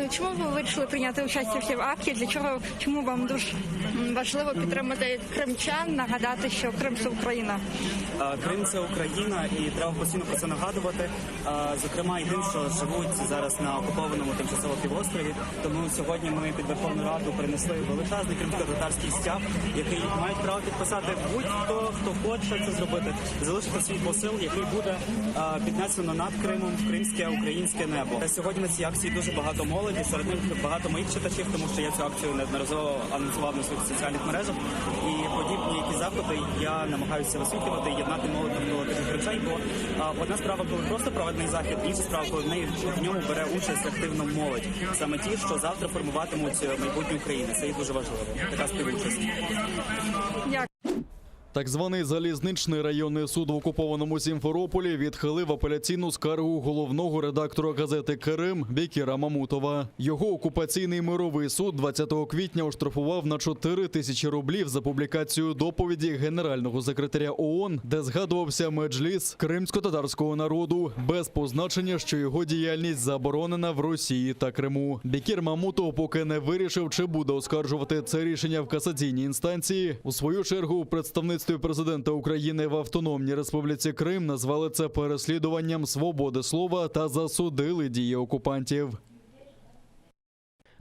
Чому ви вирішили прийняти участь в цій акції? Чому вам дуже важливо підтримати кримчан, нагадати, що Крим – це Україна? Крим – це Україна, і треба постійно про це нагадувати. Зокрема, єдине, що живуть зараз на окупованому тимчасово півострові. Тому сьогодні ми під Верховну Раду принесли величезний кримсько-татарський стяг, який мають право підписати будь-хто, хто хоче це зробити, залишити свій посил, який буде піднесено над Кримом в кримське українське небо. Сьогодні на цій акції дуже багато молоді, серед них багато моїх читачів, тому що я цю акцію неодноразово анонсував на своїх соціальних мережах. І подібні які заходи я намагаюся висвітлювати, єднати молодь навколо таких речей, бо одна справа, коли просто проведений захід, інша справа, коли в ньому бере участь активно молодь. Саме ті, що завтра формуватимуть майбутнє України. Це і дуже важливо. Така співучасть. Так званий залізничний районний суд в окупованому Сімферополі відхилив апеляційну скаргу головного редактора газети «Крим» Бекіра Мамутова. Його окупаційний мировий суд 20 квітня оштрафував на 4 тисячі рублів за публікацію доповіді генерального секретаря ООН, де згадувався меджліс кримсько-татарського народу, без позначення, що його діяльність заборонена в Росії та Криму. Бекір Мамутов поки не вирішив, чи буде оскаржувати це рішення в касаційній інстанції. У свою чергу, у представництві президента України в Автономній Республіці Крим назвали це переслідуванням свободи слова та засудили дії окупантів.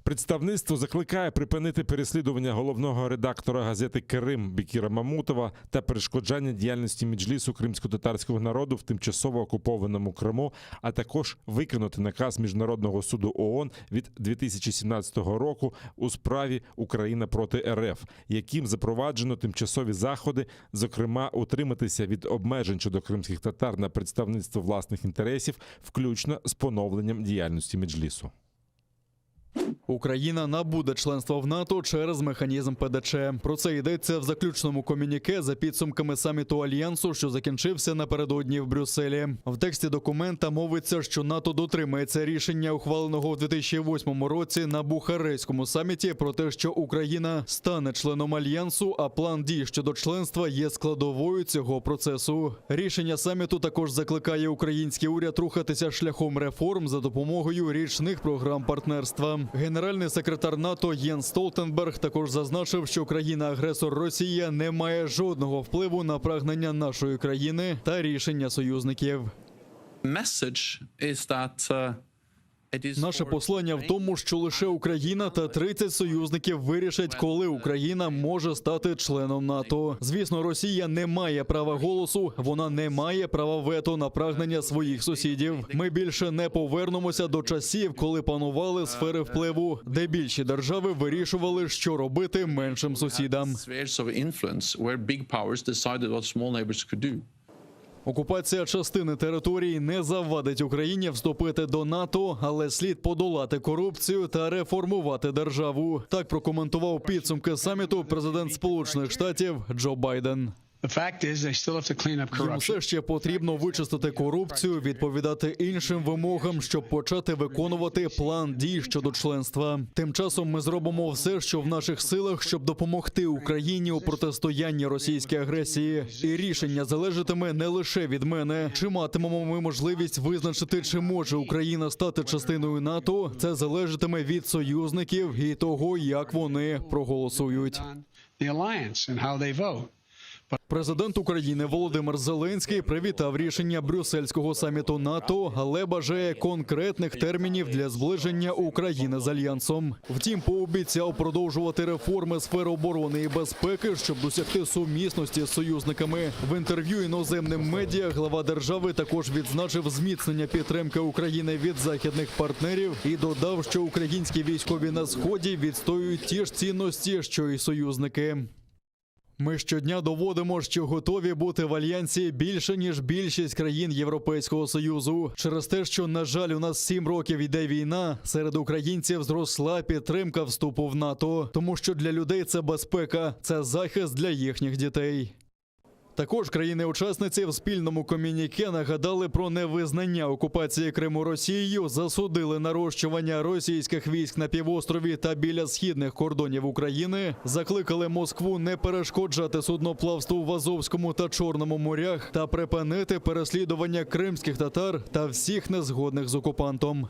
Представництво закликає припинити переслідування головного редактора газети «Крим» Бекіра Мамутова та перешкоджання діяльності меджлісу кримсько-татарського народу в тимчасово окупованому Криму, а також виконати наказ Міжнародного суду ООН від 2017 року у справі «Україна проти РФ», яким запроваджено тимчасові заходи, зокрема утриматися від обмежень щодо кримських татар на представництво власних інтересів, включно з поновленням діяльності меджлісу. Україна набуде членства в НАТО через механізм ПДЧ. Про це йдеться в заключному комюніке за підсумками саміту Альянсу, що закінчився напередодні в Брюсселі. В тексті документа мовиться, що НАТО дотримається рішення, ухваленого в 2008 році на Бухарестському саміті, про те, що Україна стане членом Альянсу, а план дій щодо членства є складовою цього процесу. Рішення саміту також закликає український уряд рухатися шляхом реформ за допомогою річних програм партнерства. Генеральний секретар НАТО Єнс Столтенберг також зазначив, що країна-агресор Росія не має жодного впливу на прагнення нашої країни та рішення союзників. Наше послання в тому, що лише Україна та 30 союзників вирішать, коли Україна може стати членом НАТО. Звісно, Росія не має права голосу, вона не має права вето на прагнення своїх сусідів. Ми більше не повернемося до часів, коли панували сфери впливу, де більші держави вирішували, що робити меншим сусідам. Окупація частини території не завадить Україні вступити до НАТО, але слід подолати корупцію та реформувати державу. Так прокоментував підсумки саміту президент Сполучених Штатів Джо Байден. Їм все ще потрібно вичистити корупцію, відповідати іншим вимогам, щоб почати виконувати план дій щодо членства. Тим часом ми зробимо все, що в наших силах, щоб допомогти Україні у протистоянні російській агресії. І рішення залежатиме не лише від мене. Чи матимемо ми можливість визначити, чи може Україна стати частиною НАТО, це залежатиме від союзників і того, як вони проголосують. Президент України Володимир Зеленський привітав рішення брюссельського саміту НАТО, але бажає конкретних термінів для зближення України з Альянсом. Втім, пообіцяв продовжувати реформи сфери оборони і безпеки, щоб досягти сумісності з союзниками. В інтерв'ю іноземним медіа глава держави також відзначив зміцнення підтримки України від західних партнерів і додав, що українські військові на Сході відстоюють ті ж цінності, що й союзники. Ми щодня доводимо, що готові бути в Альянсі більше, ніж більшість країн Європейського Союзу. Через те, що, на жаль, у нас 7 років йде війна, серед українців зросла підтримка вступу в НАТО. Тому що для людей це безпека, це захист для їхніх дітей. Також країни-учасниці в спільному комюніке нагадали про невизнання окупації Криму Росією, засудили нарощування російських військ на півострові та біля східних кордонів України, закликали Москву не перешкоджати судноплавству в Азовському та Чорному морях та припинити переслідування кримських татар та всіх незгодних з окупантом.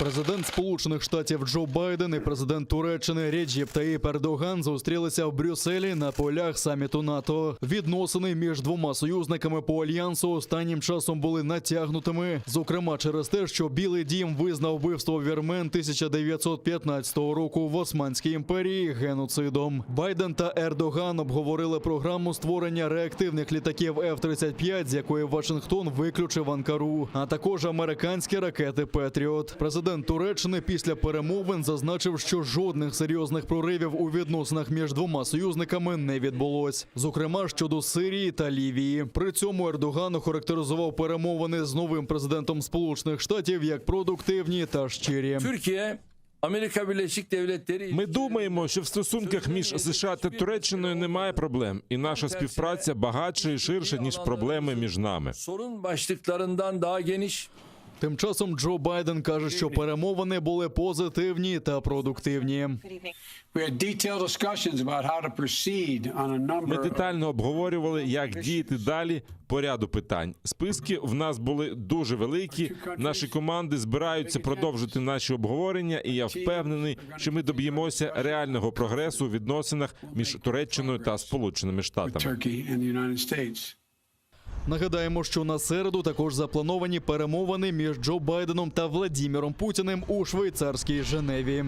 Президент Сполучених Штатів Джо Байден і президент Туреччини Реджеп Таїп Ердоган зустрілися в Брюсселі на полях саміту НАТО. Відносини між двома союзниками по Альянсу останнім часом були натягнутими, зокрема через те, що Білий дім визнав вбивство вірмен 1915 року в Османській імперії геноцидом. Байден та Ердоган обговорили програму створення реактивних літаків F-35, з якої Вашингтон виключив Анкару, а також американські ракети «Петріот». Президент Туреччини після перемовин зазначив, що жодних серйозних проривів у відносинах між двома союзниками не відбулось. Зокрема, щодо Сирії та Лівії. При цьому Ердоган охарактеризував перемовини з новим президентом Сполучених Штатів як продуктивні та щирі. Ми думаємо, що в стосунках між США та Туреччиною немає проблем, і наша співпраця багатша і ширша, ніж проблеми між нами. Тим часом Джо Байден каже, що перемовини були позитивні та продуктивні. Ми детально обговорювали, як діяти далі по ряду питань. Списки в нас були дуже великі, наші команди збираються продовжити наші обговорення, і я впевнений, що ми доб'ємося реального прогресу у відносинах між Туреччиною та Сполученими Штатами. Нагадаємо, що на середу також заплановані перемовини між Джо Байденом та Владіміром Путіним у швейцарській Женеві.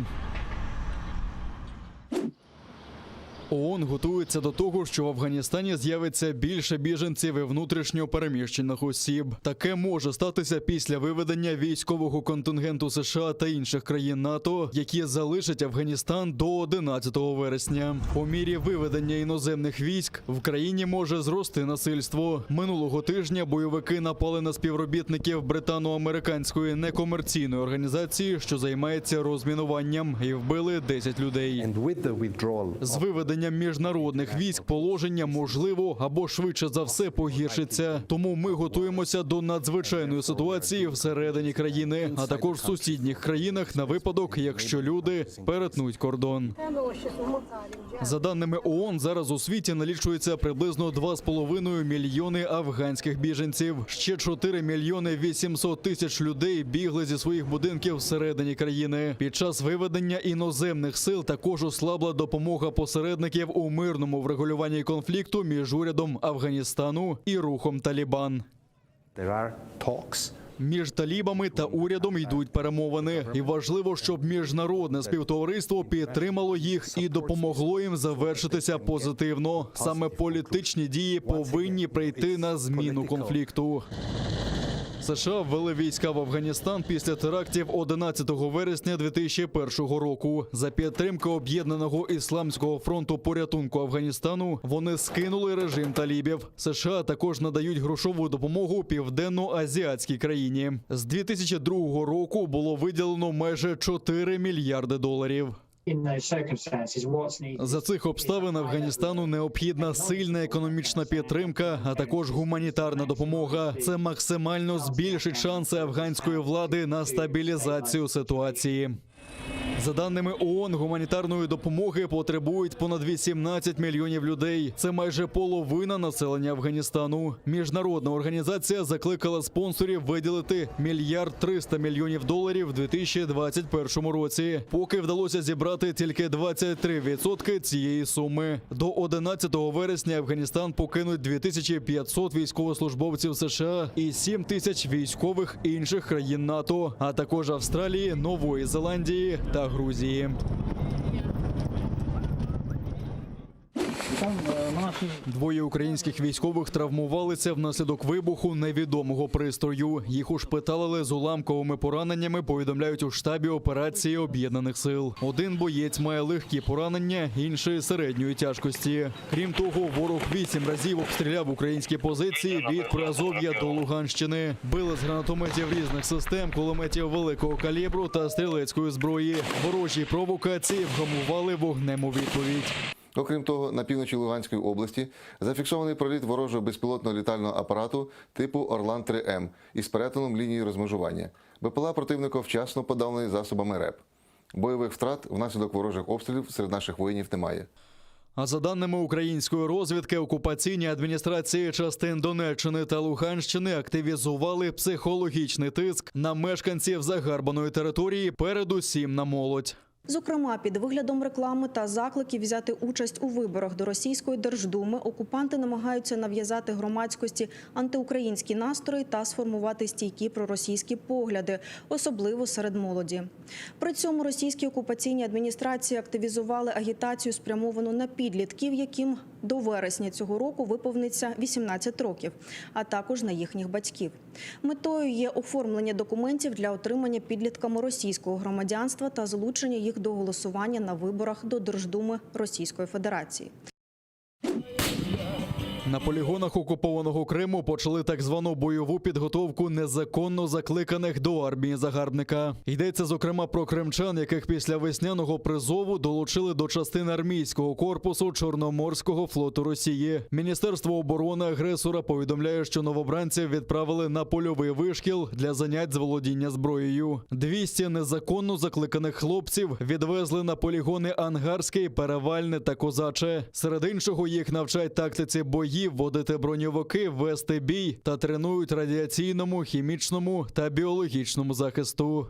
ООН готується до того, що в Афганістані з'явиться більше біженців і внутрішньо переміщених осіб. Таке може статися після виведення військового контингенту США та інших країн НАТО, які залишать Афганістан до 11 вересня. По мірі виведення іноземних військ в країні може зрости насильство. Минулого тижня бойовики напали на співробітників британо-американської некомерційної організації, що займається розмінуванням, і вбили 10 людей. З виведенням міжнародних військ положення можливо або швидше за все погіршиться. Тому ми готуємося до надзвичайної ситуації всередині країни, а також в сусідніх країнах на випадок, якщо люди перетнуть кордон. За даними ООН, зараз у світі налічується приблизно 2,5 мільйони афганських біженців. Ще 4 мільйони 800 тисяч людей бігли зі своїх будинків всередині країни. Під час виведення іноземних сил також ослабла допомога посередників у мирному врегулюванні конфлікту між урядом Афганістану і рухом Талібан. Між талібами та урядом йдуть перемовини. І важливо, щоб міжнародне співтовариство підтримало їх і допомогло їм завершитися позитивно. Саме політичні дії повинні прийти на зміну конфлікту. США ввели війська в Афганістан після терактів 11 вересня 2001 року. За підтримки Об'єднаного Ісламського фронту порятунку Афганістану вони скинули режим талібів. США також надають грошову допомогу південно-азіатській країні. З 2002 року було виділено майже 4 мільярди доларів. За цих обставин Афганістану необхідна сильна економічна підтримка, а також гуманітарна допомога. Це максимально збільшить шанси афганської влади на стабілізацію ситуації. За даними ООН, гуманітарної допомоги потребують понад 18 мільйонів людей. Це майже половина населення Афганістану. Міжнародна організація закликала спонсорів виділити $1 мільярд 300 мільйонів доларів в 2021 році. Поки вдалося зібрати тільки 23% цієї суми. До 11 вересня Афганістан покинуть 2500 військовослужбовців США і 7 тисяч військових інших країн НАТО, а також Австралії, Нової Зеландії та Грузії. Двоє українських військових травмувалися внаслідок вибуху невідомого пристрою. Їх ушпиталили з уламковими пораненнями, повідомляють у штабі операції Об'єднаних сил. Один боєць має легкі поранення, інший середньої тяжкості. Крім того, ворог 8 разів обстріляв українські позиції від Приазов'я до Луганщини. Били з гранатометів різних систем, кулеметів великого калібру та стрілецької зброї. Ворожі провокації вгамували вогнем у відповідь. Окрім того, на півночі Луганської області зафіксований проліт ворожого безпілотного літального апарату типу Орлан-3М із перетином лінії розмежування. БПЛА противника вчасно подавлені засобами РЕП. Бойових втрат внаслідок ворожих обстрілів серед наших воїнів немає. А за даними української розвідки, окупаційні адміністрації частин Донеччини та Луганщини активізували психологічний тиск на мешканців загарбаної території, передусім на молодь. Зокрема, під виглядом реклами та закликів взяти участь у виборах до Російської Держдуми окупанти намагаються нав'язати громадськості антиукраїнські настрої та сформувати стійкі проросійські погляди, особливо серед молоді. При цьому російські окупаційні адміністрації активізували агітацію, спрямовану на підлітків, яким до вересня цього року виповниться 18 років, а також на їхніх батьків. Метою є оформлення документів для отримання підлітками російського громадянства та залучення їх до голосування на виборах до Держдуми Російської Федерації. На полігонах окупованого Криму почали так звану бойову підготовку незаконно закликаних до армії загарбника. Йдеться, зокрема, про кримчан, яких після весняного призову долучили до частин армійського корпусу Чорноморського флоту Росії. Міністерство оборони агресора повідомляє, що новобранців відправили на польовий вишкіл для занять з володіння зброєю. 200 незаконно закликаних хлопців відвезли на полігони Ангарський, Перевальне та Козаче. Серед іншого їх навчають тактиці боїв, водити броньовики, вести бій та тренують радіаційному, хімічному та біологічному захисту.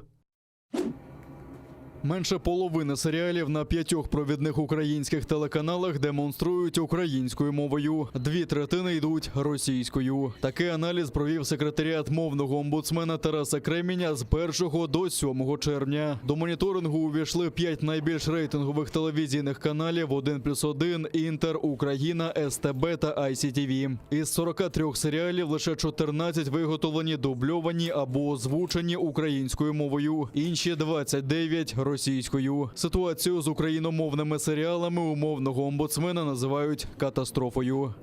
Менше половини серіалів на 5 провідних українських телеканалах демонструють українською мовою. 2/3 йдуть російською. Такий аналіз провів секретаріат мовного омбудсмена Тараса Кременя з 1 до 7 червня. До моніторингу увійшли 5 найбільш рейтингових телевізійних каналів: 1+1, Інтер, Україна, СТБ та ICTV. Із 43 серіалів лише 14 виготовлені, дубльовані або озвучені українською мовою. Інші 29 – російською. Ситуацію з україномовними серіалами у мовного омбудсмена називають катастрофою.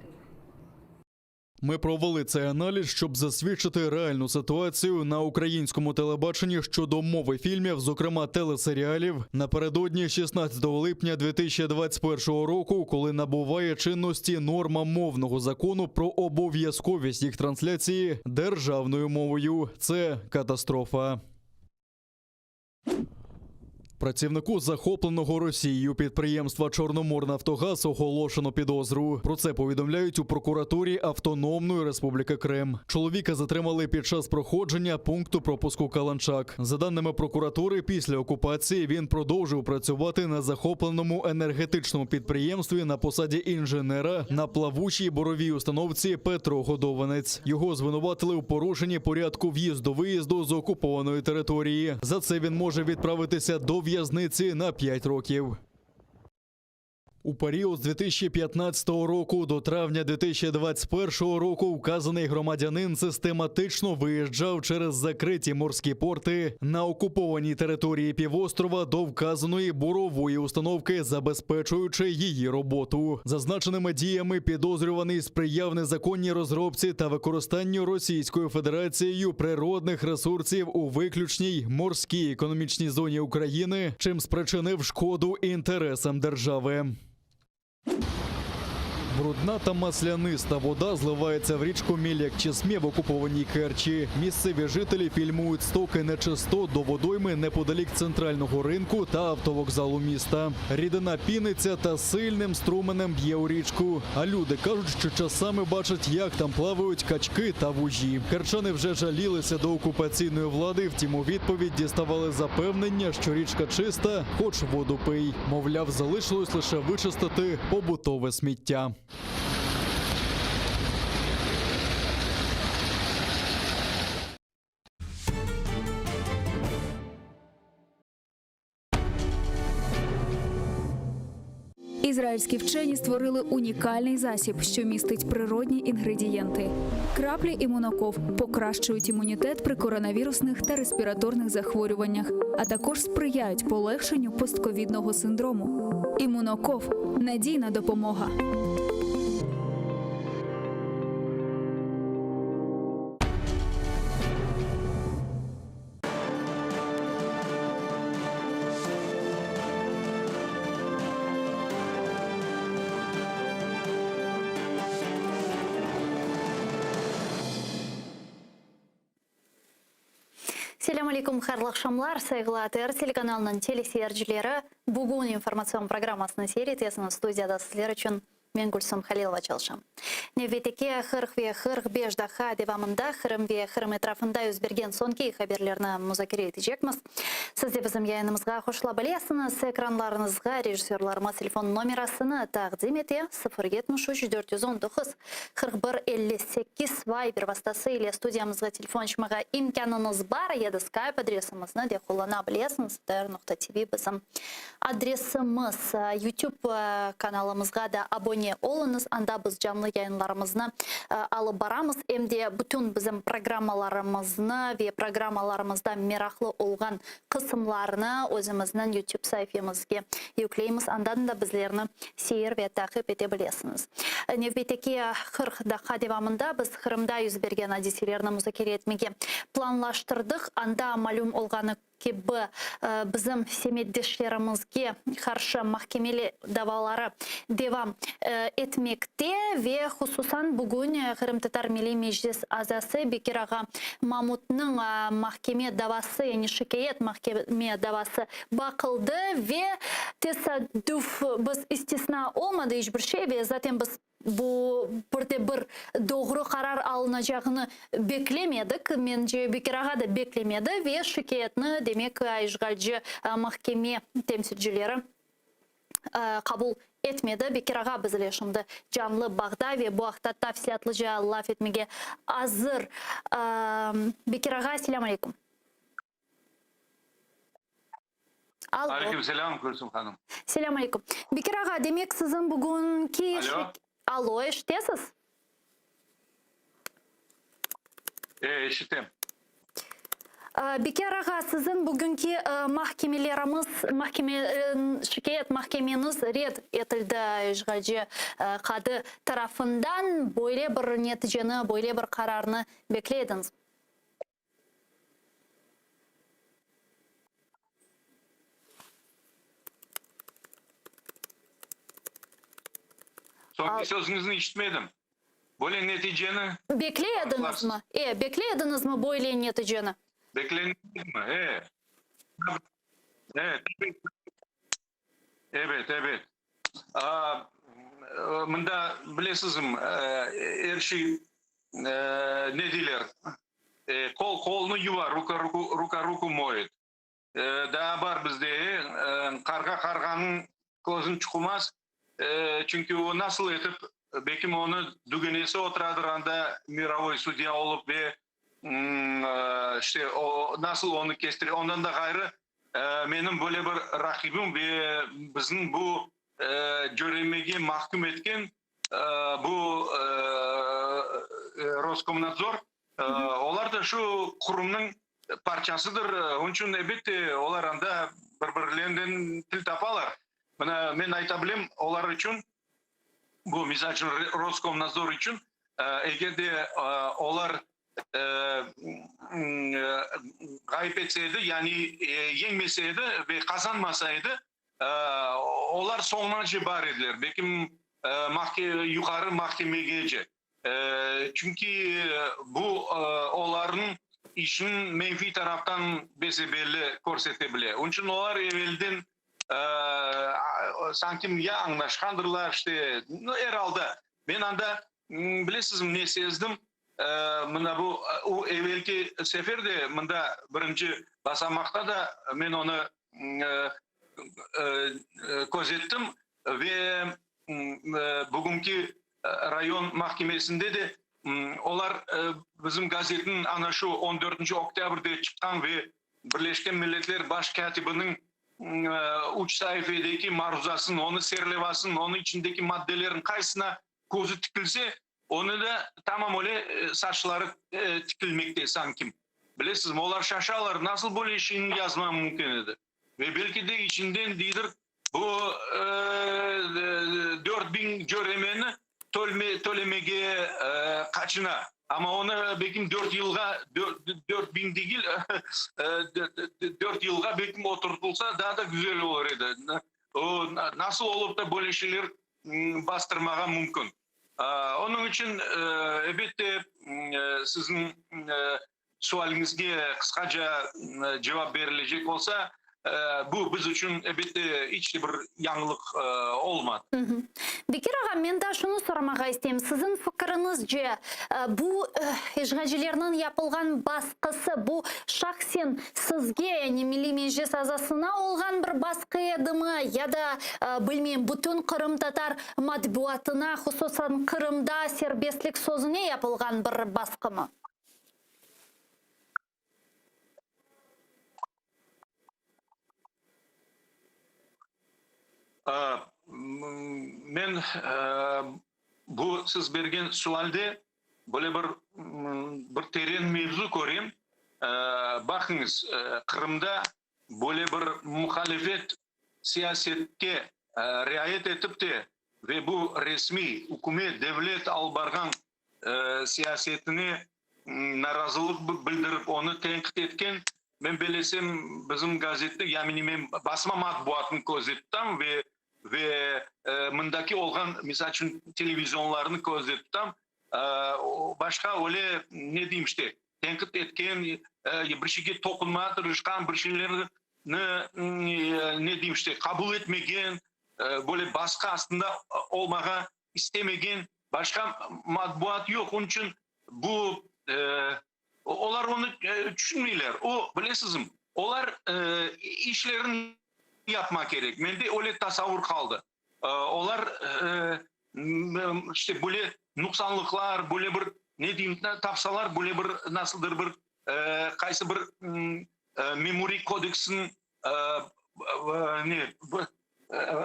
Ми провели цей аналіз, щоб засвідчити реальну ситуацію на українському телебаченні щодо мови фільмів, зокрема телесеріалів, напередодні 16 липня 2021 року, коли набуває чинності норма мовного закону про обов'язковість їх трансляції державною мовою. Це катастрофа. Працівнику захопленого Росією підприємства «Чорноморнафтогаз» оголошено підозру. Про це повідомляють у прокуратурі Автономної Республіки Крим. Чоловіка затримали під час проходження пункту пропуску Каланчак. За даними прокуратури, після окупації він продовжив працювати на захопленому енергетичному підприємстві на посаді інженера на плавучій буровій установці «Петрогодованець». Його звинуватили у порушенні порядку в'їзду-виїзду з окупованої території. За це він може відправитися до в'язниці на 5 років. У період з 2015 року до травня 2021 року вказаний громадянин систематично виїжджав через закриті морські порти на окупованій території півострова до вказаної бурової установки, забезпечуючи її роботу. Зазначеними діями підозрюваний сприяв незаконній розробці та використанню Російською Федерацією природних ресурсів у виключній морській економічній зоні України, чим спричинив шкоду інтересам держави. Брудна та масляниста вода зливається в річку Міляк-Чесме в окупованій Керчі. Місцеві жителі фільмують стоки нечистот до водойми неподалік центрального ринку та автовокзалу міста. Рідина піниться та сильним струменем б'є у річку. А люди кажуть, що часами бачать, як там плавають качки та вужі. Керчани вже жалілися до окупаційної влади, втім у відповідь діставали запевнення, що річка чиста, хоч воду пий. Мовляв, залишилось лише вичистити побутове сміття. Ізраїльські вчені створили унікальний засіб, що містить природні інгредієнти. Краплі імуноков покращують імунітет при коронавірусних та респіраторних захворюваннях, а також сприяють полегшенню постковідного синдрому. Імуноков – надійна допомога. Селям алейкум, хайрлы шамлар, сайгылы АТР телеканалының телесерджілері. Бүгін информацион программасының сериетесінің студияда сіздер үшін мен Гульсум Халилова çalışам. Невветеке хырхве хырхбеж даха девамында хырымве хырым этрафында өзберген сонки хаберлерні музакире етежекміз. Сізде біздің яйынымызға қошыла білесіңіз, экранларыңызға режиссерларыма телефон номерасыны тақдим ете 073-419-41-58 вайбер вастасы или студиямызға телефон шымаға имканыңыз бар, еді скайп адресімізні де қолана білесіңіз, tr.tv біздің адресіміз. YouTube каналымызға да абоне олыңыз, анда біз жанлы яйынларымызны алып барамыз. Емде бүтін біздің программаларымызны ве программаларымызда мерақлы олған қысымларыны өзіміздің YouTube сайфемізге еуклейміз. Андан да біздеріні сейір ве тақып ете білесіңіз. Невбетеке қырқдақа девамында біз Қырымда үзберген адисилеріні музакире етмеге планлаштырдық. Анда малюм олғаны кебі біздің семеддештерімізге қаршы махкемелі давалары девам етмекте ве хусусан бүгін Қырым Татар Милли Межлис азасы Бекираға Мамутның махкеме давасы, яғни шикает махкеме давасы бақылды ве тесадуф біз истисна олмады ешбір шей ве затем біз bu bir doğru karar alınacağını beklemedik. Bence Bekir Ağa da beklemedi ve şikayetini demek işgalci mahkeme temsilcileri kabul etmedi. Bekir Ağa bizle şimdi canlı bağda ve bu hafta tafsiyatlıca laf etmeye hazır. Bekir Ağa, selamun aleyküm. Aleykümselam Gülsüm Hanım. Selamun aleyküm. Bekir Ağa, demek sizin bugünkü... Alo, eşitesiz? Eşitim. Bekir Ağa, sizin bugünkü şikayet mahkemeniz red etildi işgalci kadı tarafından. Böyle bir neticeni, böyle bir kararını beklediniz. Son sözünüzü işitmedim. Böyle neticeni... Beklediniz mi? Beklediniz mi böyle neticeni? Beklenir mi? Evet. Mında bilesizim, her şey ne diler? Kol kolunu yuvar, ruka moyet. Daha var bizde, karganın gözün çıkmaz. Çünkü o nasıl etip, bekim onu düğünesi oturadıranda mировой судья olup ve işte o nasıl onu kestiriyor. Ondan da gayrı benim böyle bir rakibim ve bizim bu görevmege mahkum etken bu Roskomnadzor onlar da şu kurumның parçasıdır. Onun için elbette onlar anda birbirlerinden til tapalar. Ben aytabilem onlar için bu misal için Roskomnadzor için eğer de onlar gayip etseydi yani yenmeseydi ve kazanmasaydı onlar sonuna cibar edilir. Bekim yukarı mahkemeye gelecek. Çünkü bu onların işin menfi taraftan belli görsetebilir. Onun için onlar evvelden sanki ya anlaşkandırlar işte herhalde. Ben anda bilesiz ne sezdim? Mına bu o evvelki seferde mında birinci basamakta da ben onu gözettim ve bugünkü rayon mahkemesinde de onlar bizim gazetin ana şu 14. Oktyabır'da çıkan ve Birleşken Milletler Baş Katibi'nin uç sayfadaki maruzasını, onu serlevasını, onun içindeki maddelerin kaysına gözü tıkılsa onu da tamam öyle saçları tikilmekte sanki. Bilesiniz mi? Onlar şaşalar. Nasıl böyle işini yazmam mümkün idi. Ve belki de içinden değildir bu 4000 göremeni tölemege kaçına. Ama onu belki 4 yılga 4000 değil 4 yılga belki oturtulsa daha da güzel olur idi. O nasıl olup da böyle şeyler bastırmağa mümkün. Onun için elbette sizin sualingizge kısaca cevap verilecek olsa bu biz için elbette hiç bir yanlılık olmadı. Bekir Ağa, ben de şunu sormağa isteyeyim. Sizin fikrinizce bu işgalcilerin yapılgan baskısı bu şahsen sizge yani Milli Meclis azasına olgan bir baskı mı ya da bilmeyeyim bütün Kırım Tatar matbuatına hususan Kırım'da serbestlik sözüne yapılgan bir baskı mı? Men bu siz bergen sualde böyle bir terin mevzu göreyim. Bakınız Kırım'da böyle bir muhalefet siyasette riayet etip de ve bu resmi hükümet devlet albargan siyasetini narazılık bildirip onu tenkit etken ben belesem bizim gazette yani men basma matbuatını gözettim ve mındaki olgan misal için televizyonlarını gözettim. Başka öyle ne diyeyim işte tenkit etken bir şeyge tokunma tırışkan bir şeylerini ne diyeyim işte kabul etmegen böyle baskı aslında olmağa istemegen başka matbuat yok. Onun için bu onlar onu düşünmüyorlar. O bilesizim. Onlar işlerini yapmak gerek. Bende öyle tasavvur kaldı. Onlar işte böyle noksanlıklar, böyle bir ne diyeyim tapsalar, böyle bir nasıldır bir kaysı bir memori kodeksin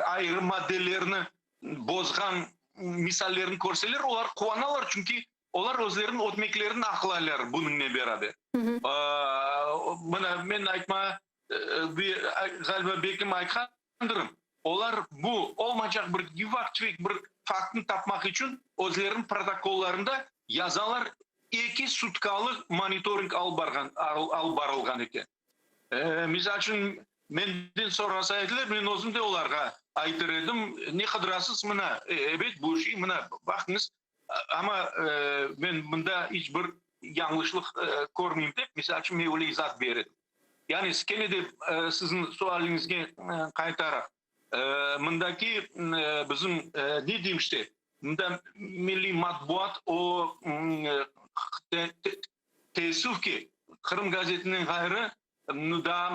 ayrı maddelerini bozgan misallerini görseler, onlar kuanalar çünkü onlar özlerinin otmeklerini aklarlar bununla beraber. Bana ben aytma galiba bekim aytkanırım. Onlar bu olmayacak bir givakçılık bir faktını tapmak için özlerinin protokollarında yazalar 2 sutkalık monitoring al barılgan ekan. Misal için menden sorasa ediler, men özüm de olarga aytır edim. Ne kıdırasız mına? Evet bu şey mına bakınız. Ama ben bunda hiçbir yanlışlık görmeyeyim dep, misal için men öyle izah beredim. Yani gene de sizin sualingizge kaytarak mındaki bizim ne diyeyim işte mında milli matbuat o teessüf ki Kırım gazetinin gayrı da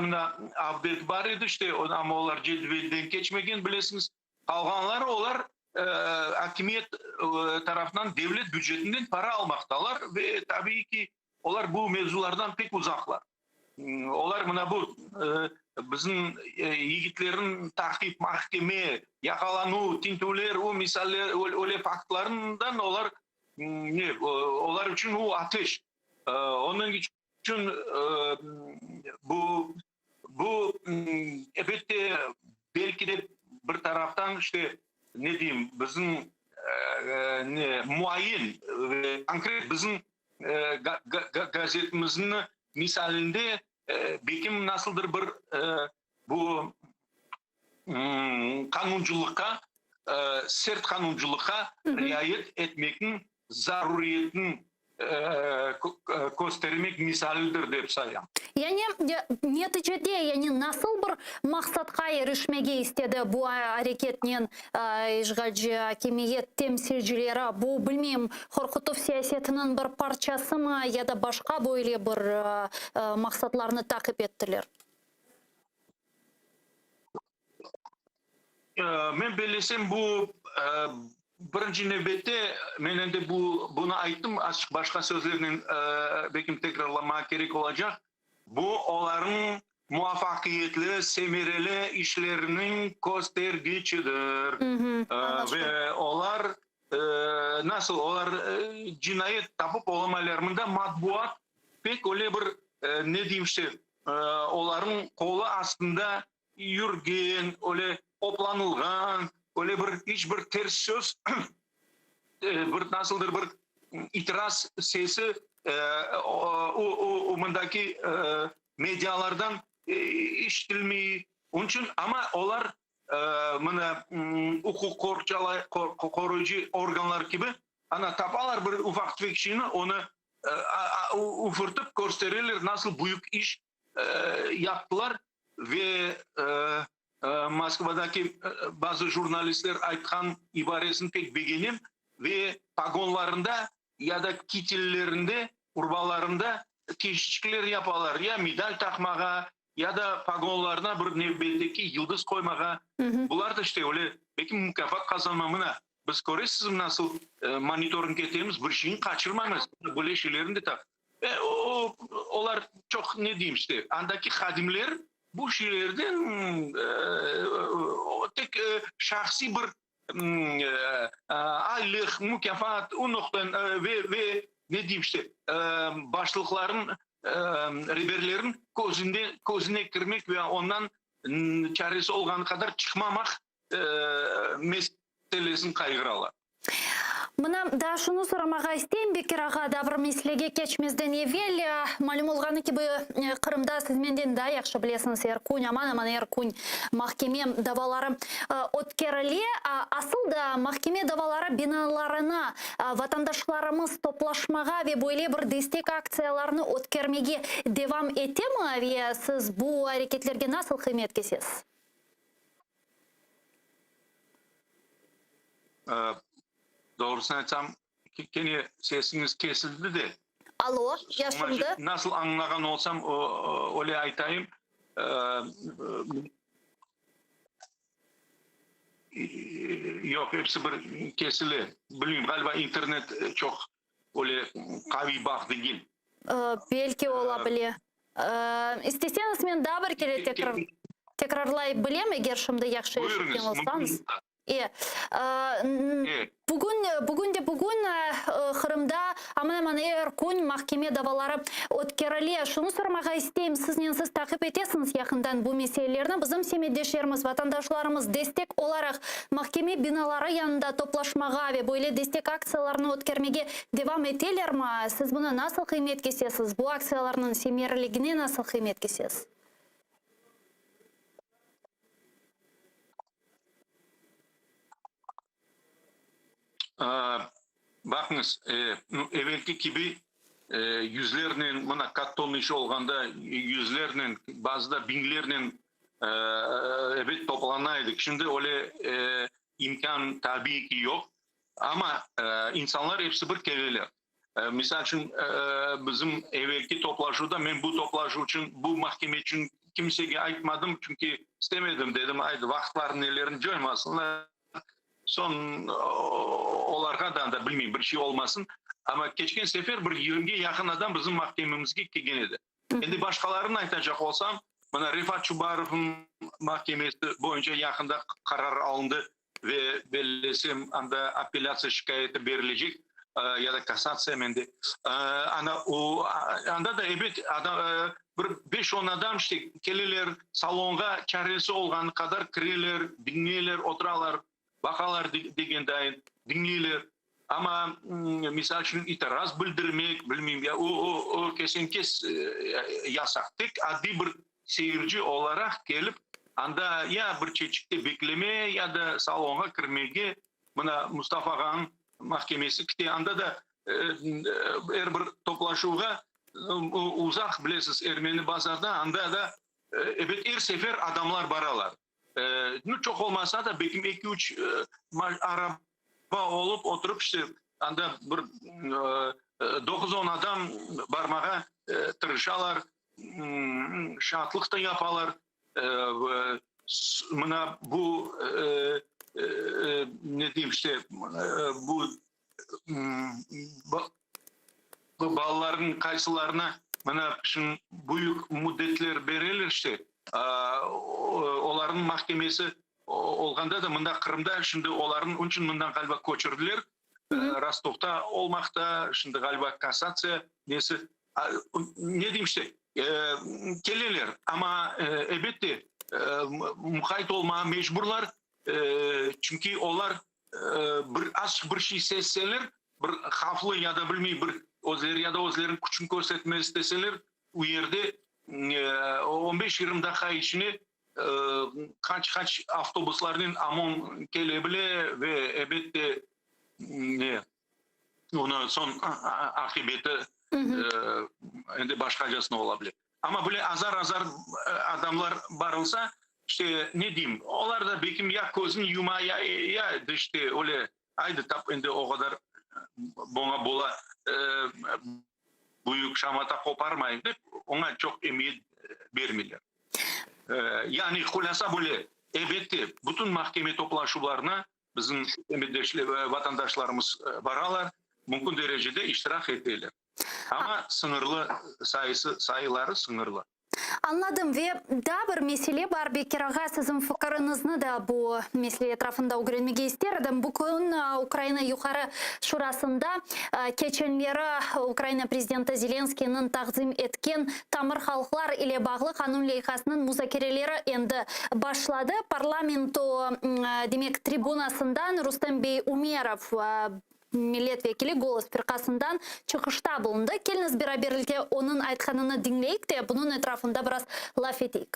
update var idi işte ama onlar cedvelden geçmegen bilesiniz. Kalganlar onlar hakimiyet tarafından devlet bütçesinden para almaktalar ve tabii ki onlar bu mevzulardan pek uzaklar. Onlar buna bu bizim yigitlerin takip, mahkeme, yakalanu, tintüler, o misaller, öyle faktlarından onlar için o ateş. Onun için bu elbette belki de bir taraftan işte ne diyeyim bizim muayyen konkret bizim gazetemizin misalinde bekim nasıldır bir bu kanunculukka sert kanunculukka riayet etmekin zaruriyetin göstermek misalidir dep sayam. Yani neticede yani nasıl bir maksatка erişmege istedi bu hareketten işgalci hakimiyet temsilcileri, bu bilmem korkutup siyasetinin bir parçası mı ya da başka böyle bir maksatlarını takip ettiler? Men belesem bu birinci nöbette men de bunu aytım, açık başka sözlerinin belki tekrarlamak gerek olacak. Bu onların muvaffakiyetli, semereli işlerinin göstergecidir. Ve onlar nasıl onlar cinayet tapıp olamalarında matbuat pek öyle bir ne diyeyim işte onların kolu aslında yürgen, öyle oplanılgan, öyle bir hiçbir ters söz bir nasıldır bir itiraz sesi o mındaki medyalardan işitilmeyi. Onun için ama onlar hukuk koruyucu organlar gibi ana tapalar bir ufak tefek şeyini onu ufurtup gösterirler nasıl büyük iş yaptılar ve Moskova'daki bazı jurnalistler aytkan ibaresini pek beğenim ve pagonlarında ya da kitillelerinde, urbalarında teşvikler yaparlar. Ya medal takmağa ya da pagonlarına bir nöbetteki yıldız koymağa. Bunlar da işte öyle belki mükafat kazanmamına. Biz görüyoruz nasıl monitoring ettiğimiz bir şeyin kaçırmamız. Böyle şeylerin de tak. Onlar çok ne diyeyim işte andaki hadimler bu şeylerden tek şahsi bir aylık mükafat o noktadan ve ne diyeyim işte başlıkların rehberlerin gözüne girmek ve ondan çaresi olgan kadar çıkmamak meselesini kaygıralar. Мына да шуну сорамага истейм, Бекер ага, да bir мислеге keçmезден evvel малum olgаны gibi Kırım'da siz menden daha yaxşı bilesiniz Erkun, aman Erkun mahkeme davalары ötkerili. Asıl da mahkeme davalары binalarına vatandaşlarımız toplaşmağa ve böyle bir destek aksiyalarını ötkermege devam ete mi ve siz bu hareketlerge nasıl kıymet kesiz? doğrusunu aytsam kene sesiniz kesildi de. Alo, yaşımdı. Nasıl anlagan olsam öyle aytayım. Yok, hepsi bir kesili. Bilmiyorum, galiba internet çok öyle kavi bak değil. Belki olabilir. İsteseniz men daha bir kere tekrarlayabilirim eğer şimdi yaxşı eşitken olsanız. Bugün Kırım'da aman erkun mahkeme davaları ötkерili. Şunu sormağa isteyeyim, siz takip etesiniz yakından bu meselelerini. Bizim semiydeşlerimiz, vatandaşlarımız destek olarak mahkeme binaları yanında toplaşmağa ve böyle destek aksiyalarını ötkermeye devam eteler mi? Siz bunu nasıl kıymet kesiyorsunuz? Bu aksiyaların semirliğine nasıl kıymet kesiyorsunuz? Bakınız, evvelki gibi yüzlerinin, buna katton işi olganda yüzlerinin, bazıda binlerinin evet toplanaydık. Şimdi öyle imkan tabii ki yok. Ama insanlar hepsi bir keliler. Misal için bizim evvelki toplaşıda ben bu toplaşı için, bu mahkeme için kimseye aytmadım çünkü istemedim dedim. Haydi vaktlar nelerin coymasınlar. Son olarga da bilmiyorum bir şey olmasın. Ama geçen sefer bir 20'ye yakın adam bizim mahkememizge kelgen edi. Endi başkalarını aytacak olsam, bana Rifat Çubarov'un mahkemesi boyunca yakında karar alındı ve belirlesem anda apellasya şikayeti verilecek ya da kasatsiya mende. Anda da evet adam bir 5-10 adam işte keliler salonga çaresi olgan kadar kiriler, dinleyeler, oturalar. Bakalar degendayin dinleyler ama misal için itiraz bildirmek bilmem ya o kesin yasak. Tek adli bir seyirci olarak gelip anda ya bir çeşitli bekleme ya da salona girmeye buna Mustafa Ağa'nın mahkemesi gitti. Anda da bir toplaşığa uzak bilesiz Ermeni bazarda anda da evet her sefer adamlar baralar. Çok olmasa da belki 2-3 araba olup oturup işte anda bir 9-10 adam barmağa tırışalar, şartlık da yaparlar. Buna bu ne diyeyim işte bu balların kayısılarına bana şimdi büyük müddetler verilir işte. Onların mahkemesi olganda da mında Kırım'da şimdi onların onun için mından galiba koçurdular. Rostov'da olmakta şimdi galiba kasatsiya neyse ne diyeyim işte keliler ama elbette muhayit olmaya mecburlar çünkü onlar bir şey sesseler bir haflı ya da bilmeyi bir özleri ya da özlerin küçük gösterme isteseler o yerde 15-20 dakika içinde kaç avtobusların amon gelebilir ve elbette onun son akıbeti başkacasına olabilir. Ama böyle azar adamlar barılsa işte ne diyeyim onlar da belki ya gözünü yumaya ya işte öyle haydi tap indi o kadar bana bola büyük şamata koparmayın deyip ona çok emniyet vermiyorlar. Yani hulasa böyle elbette bütün mahkeme toplaşmalarına bizim vatandaşlarımız varalar mümkün derecede iştirak ettiler. Ama sınırlı sayıları sınırlı. Anladım ve daha bir mesele var. Bekir Ağa sizin fikrinizni de bu mesele etrafında öğrenmek isterdim. Bugün Ukrayna Yukarı Şurası'nda geçenleri Ukrayna Prezidenti Zelenskiy'nin takdim etken tamir halklar ile bağlı kanun loyihasının müzakereleri endi başladı. Parlamento demek tribunasından Rustem Bey Umerov milletvekili Голос firkasından çıkışta bulundu. Geliniz beraberlikte onun aytkanını dinleyik de bunun etrafında biraz laf ettik.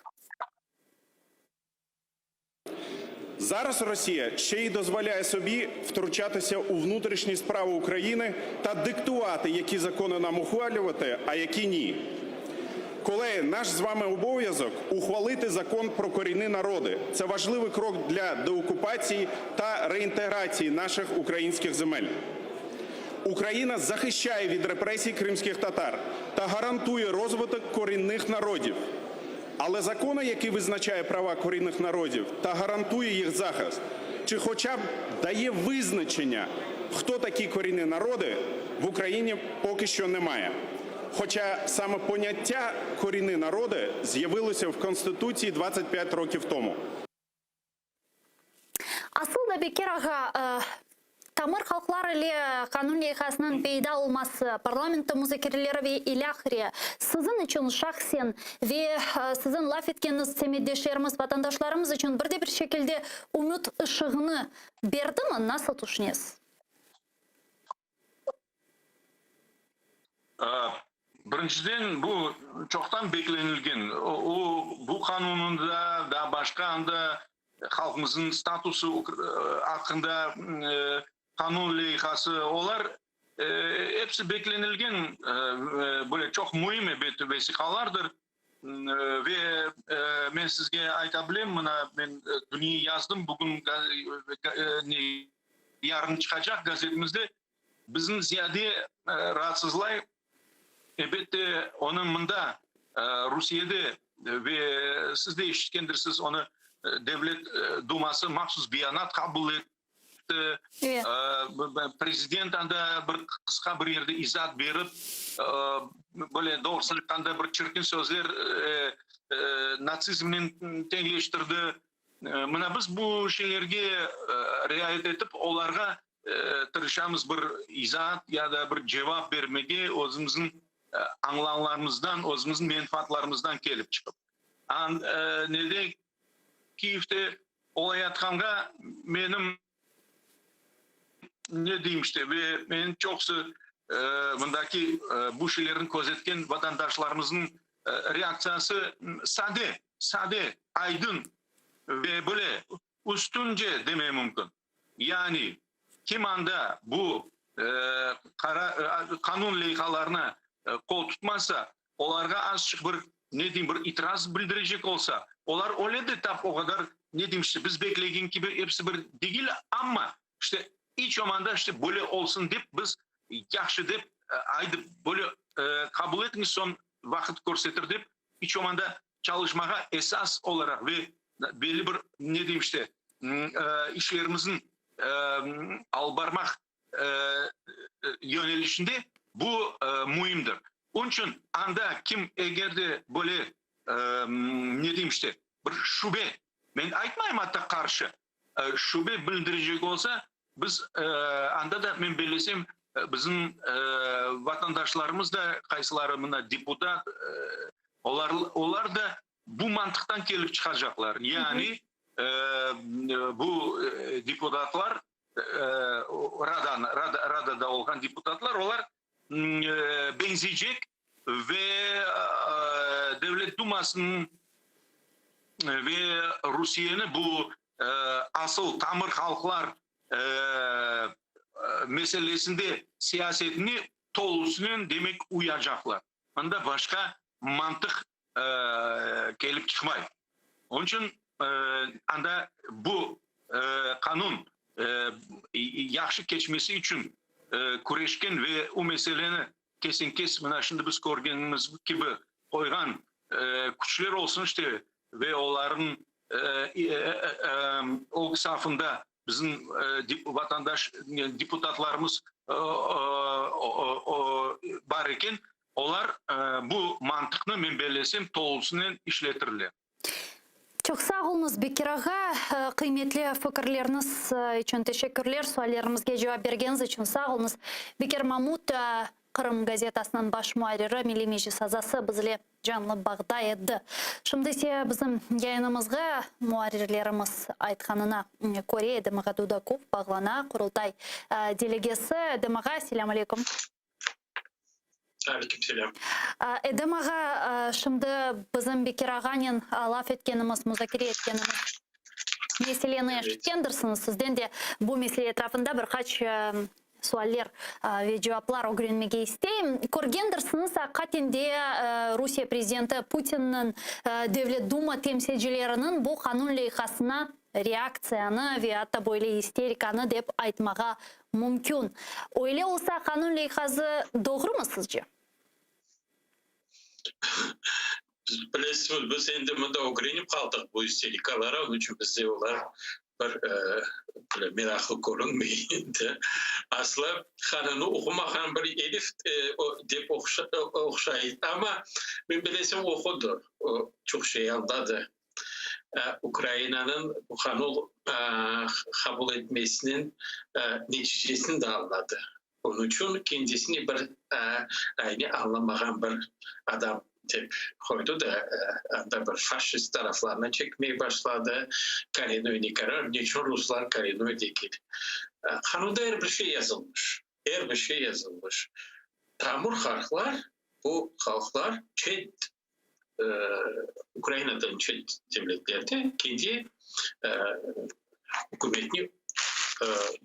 Зараз Росія ще й дозволяє собі втручатися у внутрішні справи України та диктувати, які закони нам ухвалювати, а які ні. Колеги, наш з вами обов'язок ухвалити закон про корінні народи. Це важливий крок для деокупації та реінтеграції наших українських земель. Україна захищає від репресій кримських татар та гарантує розвиток корінних народів. Але закон, який визначає права корінних народів та гарантує їх захист, чи хоча б дає визначення, хто такі корінні народи, в Україні поки що немає. Хоча саме поняття «корінні народи» з'явилося в Конституції 25 років тому. Асылда бекер аға, Тамыр халқлар или канун лейхасынан пейда olması парламентті музыкерлері илахре. Сізін үшін шахсен ве сізін лаф еткеніңіз семеддешеріміз, ватандашларымыз үшін бірде-бір шекілде үміт ышығыны берді ма? Насыл түшінесіз? Біріншіден, бұл çoxtan beklenilgen. Bu kanununda da başka anda halkımızın statusu hakkında kanun leyhası olar hepsi beklenilgen böyle çok mühim vesikalardır ve ben sizge aytabilem mına ben dünya yazdım bugün yarın çıkacak gazetemizde bizim ziyade rahatsızlay elbette onun mında Rusya'da ve siz de işitkendirsiniz onu devlet duması maksus biyanat kabul etti. Президент анда бір қысқа бір yerде изат беріп, böyle doğrusuluktan bir çirkin sözler nacizmden tengleştirdi. Mına biz bu şeylerge riayet etip onlarga tırışamız bir izat ya da bir cevap vermege özümüzün anlamlarımızdan, özümüzün menfaatlarımızdan kelip çıkıp. Nede Kiev'te olay atkanга benim ne diyeyim işte ve benim çoksu bundaki bu şeylerin gözetken vatandaşlarımızın reaksiyası sade, aydın ve böyle üstünce demeye mümkün. Yani kim anda bu kanun leyhalarına kol tutmazsa, onlarga azıcık bir ne diyeyim bir itiraz bildirecek olsa, onlar öyle de tap o kadar ne diyeyim işte biz beklegen gibi hepsi bir değil ama işte iç omanda işte böyle olsun deyip biz yaxşı deyip aydı böyle kabul etmiş son vakit görsetir deyip iç omanda çalışmaya esas olarak ve belli bir ne diyeyim işte işlerimizin albarmak yönelişinde bu mühimdir. Onun için anda kim eğer de böyle ne diyeyim işte bir şube ben aytmayayım hatta karşı şube bildirecek olsa biz anda da ben belirlesem bizim vatandaşlarımız da kaysileri mına deputat onlar da bu mantıktan gelip çıkacaklar. Yani bu deputatlar Rada'da olan deputatlar onlar benzeyecek ve devlet dumasının ve Rusya'nın bu asıl tamır halklar meselesinde siyasetini tolusunun demek uyacaklar. Anda başka mantık gelip çıkmay. Onun için anda bu kanun yaxşı geçmesi için kureşken ve o meseleni kesin şimdi biz görgenimiz gibi koygan güçler olsun işte ve onların o safında bizim vatandaş deputatlarımız var iken onlar bu mantıkını men belirlesem toğulsunun işletirler. Çok sağ olunuz Bekir ağa, kıymetli fikirleriniz için teşekkürler. Suallerimizge cevap bergeniz için sağ olunuz. Bekir Mamut, Kırım gazetasının baş muhariri, Milli Meclis azası bizle canlı bağda edi. Şimdi ise bizim yayınımızga muharirlerimiz aytkanına Koreya Edemağa Dudakov bağlana Kurultay delegesi. Edemağa, selam aleyküm. Aleykümselam. Edemağa, şimdi bizim Bekir ağanın laf etkenimiz, müzakere etkenimiz meseleni eşitkendirsiniz. Sizden de bu mesele etrafında birkaç суаллер ve cevaplar öğrenmek isteyim. Көргендірсіңіз, қатенде Rusya президенті Putin'in Devlet Duma temsilcilerinin bu kanun leyhasına reaksiyаны ve hatta böyle isterikаны деп айтмаға mümkün. Öyle olsa kanun leyhası doğru mu sizce? Білесіз, біз енді мұнда öğrenip қалдық bu истерикаларға, onun için бізде олар bir meraklı görünmeydi. Aslı kanunu okumakan bir elif deyip okşaydı ama ben bilesem okudu. O çok şey anladı. Ukrayna'nın bu kanunu kabul etmesinin neticesini de anladı. Onun için kendisini bir aynı anlamayan bir adam tip koydu da bir faşist taraflarına çekmeye başladı. Karinoy'u karar. Niçin Ruslar Karinoy değil? Kanunda her bir şey yazılmış. Her bir şey yazılmış. Tamur halklar, bu halklar Ukrayna'dan çet devletlerde kendi hükümetini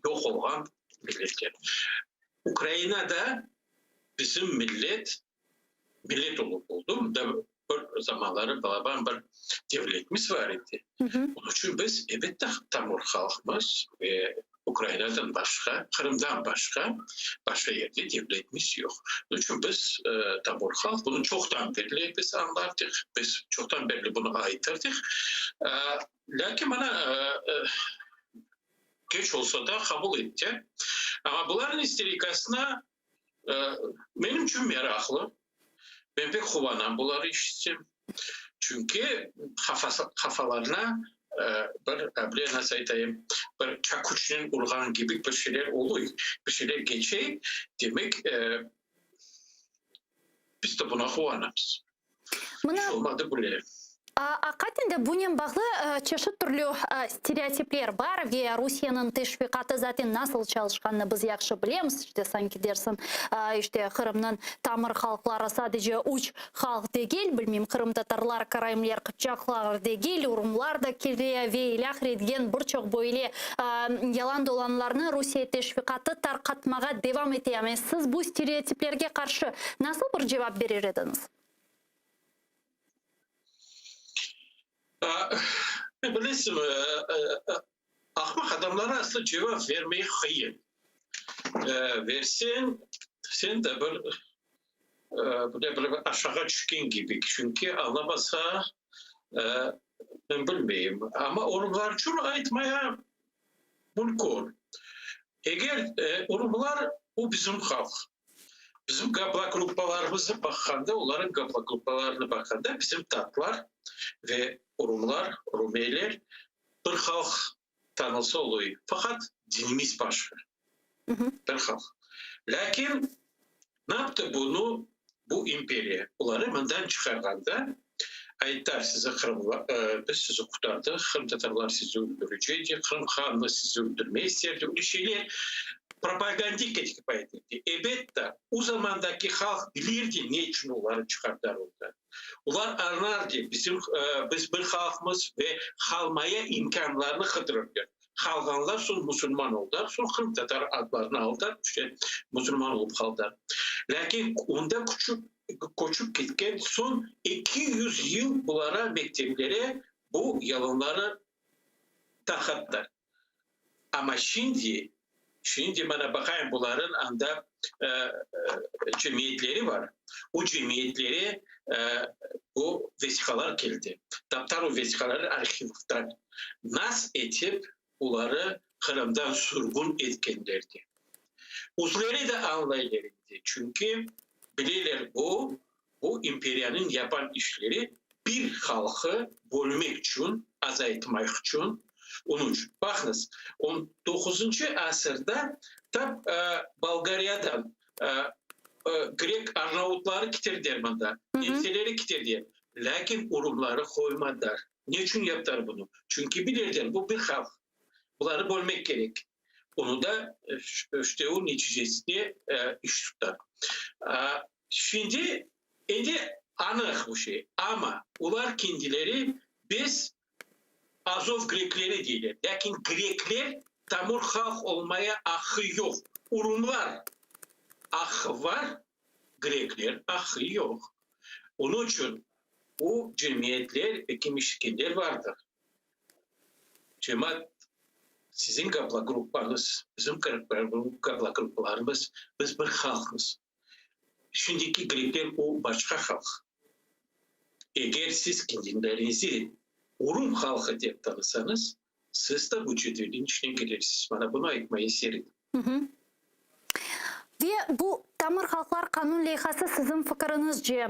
yok olan milletler. Ukrayna'da bizim millet olup oldu. Da bir zamanları balaban bir devletimiz var idi. Onun için biz evet de tamur halkımız ve Ukrayna'dan başka, Kırım'dan başka yerde devletimiz yok. Onun için biz tamur halk bunu çoktan beri biz anlardık. Biz çoktan beri bunu ayıtırdık. Lakin bana geç olsa da kabul etti. Ama bunların isterikasına benim için meraklı. Ben pek kuvanan bunları işittim. Çünkü kafalarına bir nasıl diyeyim, bir çakuçinin urgan gibi bir şeyler oluyor. Bir şeyler geçiyor. Demek biz de buna kuvanamız. Hiç olmadı böyle. Қатенде bunun bağlı çeşit türlü stereotipler var ve Rusya'nın teşvikatı zaten nasıl çalışkanını biz yaxşı bilemiz. İşte sanki dersin işte Kırım'ın tamır halkları sadece uç halk değil, bilmem Kırım Tatarlar, Karayimler, Kıpçaklar değil, Urumlar da kirliye ve ilah redgen birçok böyle yalan dolanlarını Rusya teşvikatı tarqatmağa devam ediyor. Siz bu stereotiplerge karşı nasıl bir cevap verirdiniz? Bilirsin, ahmak adamlara aslında cevap vermeyi kıyın. Versen, sen de böyle aşağı düşken gibi. Çünkü anlamasa ben bilmeyeyim. Ama onları çok aytmaya mümkün. Eğer onlar o bizim halk. Bizim gabla gruplarımıza bakanda, onların gabla gruplarına bakanda bizim Tatlar ve Rumlar, Rumeyler bir halk tanısı oluyor. Fakat dinimiz başka. Bir halk. Lakin ne yaptı bunu? Bu imperiya. Onları bundan çıkarganda ayetler size Kırım'la, biz sizi kurtardık. Kırım Tatarlar sizi öldürecekti. Kırım Han'la sizi öldürmeyi isterdi. Öyle şeyler propagandik etki etti. Evet de o zamandaki halk bilirdi ne için onları çıkardılar orada. Onlar anlardı biz bir halkımız ve kalmaya imkanlarını kıdırırdı. Kalganlar son Müslüman oldular, son Kırım Tatar adlarını aldılar, işte Müslüman olup kaldılar. Lakin onda koçup gitken son 200 yıl bunlara mekteplere bu yalanları takattılar. Ama şimdi bana bakayım bunların anda cemiyetleri var. O cemiyetlere bu vesikalar geldi. Daptar o vesikaları arşivden nasıl etip bunları Kırım'dan sürgün etkenlerdi. Uzları da anlayırdı. Çünkü bilirler bu imperiyanın yapan işleri bir halkı bölmek için, azaltmak için. Onun için bakınız 19. asırda tab Bulgarya'dan Grek Arnavutları getirdiler bunda. Nefseleri getirdiler. Lakin Urumları koymadılar. Niçin yaptılar bunu? Çünkü bilirler bu bir halk. Bunları bölmek gerek. Onu da işte o neticesinde iş tutar. Şimdi anlık bu şey. Ama onlar kendileri biz Azov Grekleri değiller. Lakin Grekler tamur halk olmaya hakkı yok. Urumlar ahı var, Grekler ahı yok. Onun için bu cemiyetler, ilişkiler vardır. Cemaat sizin kapla gruplarınız, bizim kapla gruplarımız, biz bir halkız. Şimdiki Grekler o başka halk. Eğer siz kendilerinizi Urum halkı diye tanısanız, siz de bu cedvelin içine girersiniz. Bana bunu ayıkmayı serin. Ve bu Tamir Halklar Kanun Leyhası sizin fikrinizce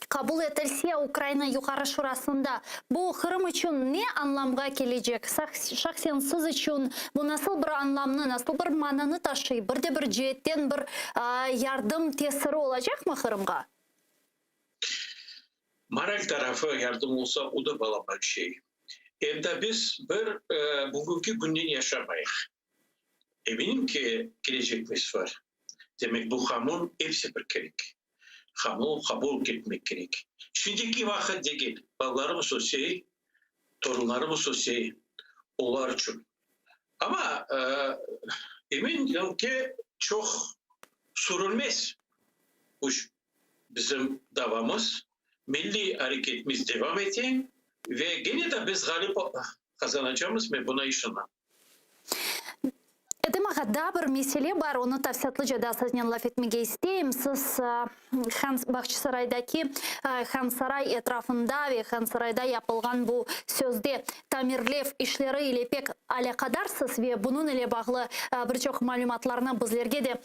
kabul edilse Ukrayna Yukarı Şurası'nda bu Kırım için ne anlamga gelecek? Şahsen siz için bu nasıl bir anlamlı, nasıl bir mananı taşıyor? Bir de bir cihetten bir yardım tesiri olacak mı Kırım'a? Moral tarafı yardım olsa o da balaban şey. Evde biz bir bugünkü günden yaşamayız. Eminim ki gelecekimiz var. Demek bu hamun hepsi bir gerek. Hamu kabul etmek gerek. Şimdiki vakit değil. Ballarımız o şey, torunlarımız o şey. Onlar için. Ama eminim ki çok sürülmez. Bu bizim davamız, milli hareketimiz devam edin ve gene de biz galip kazanacağımız ve buna inşallah. Edema da bir mesele var, onu tafsiyatlıca da sizden laf etmeye isteyeyim. Siz Bahçesaray'daki Hansaray etrafında ve Hansaray'da yapılgan bu sözde tamirlev işleri ile pek alakadarsınız ve bunun ile bağlı birçok malumatlarını bizlerge de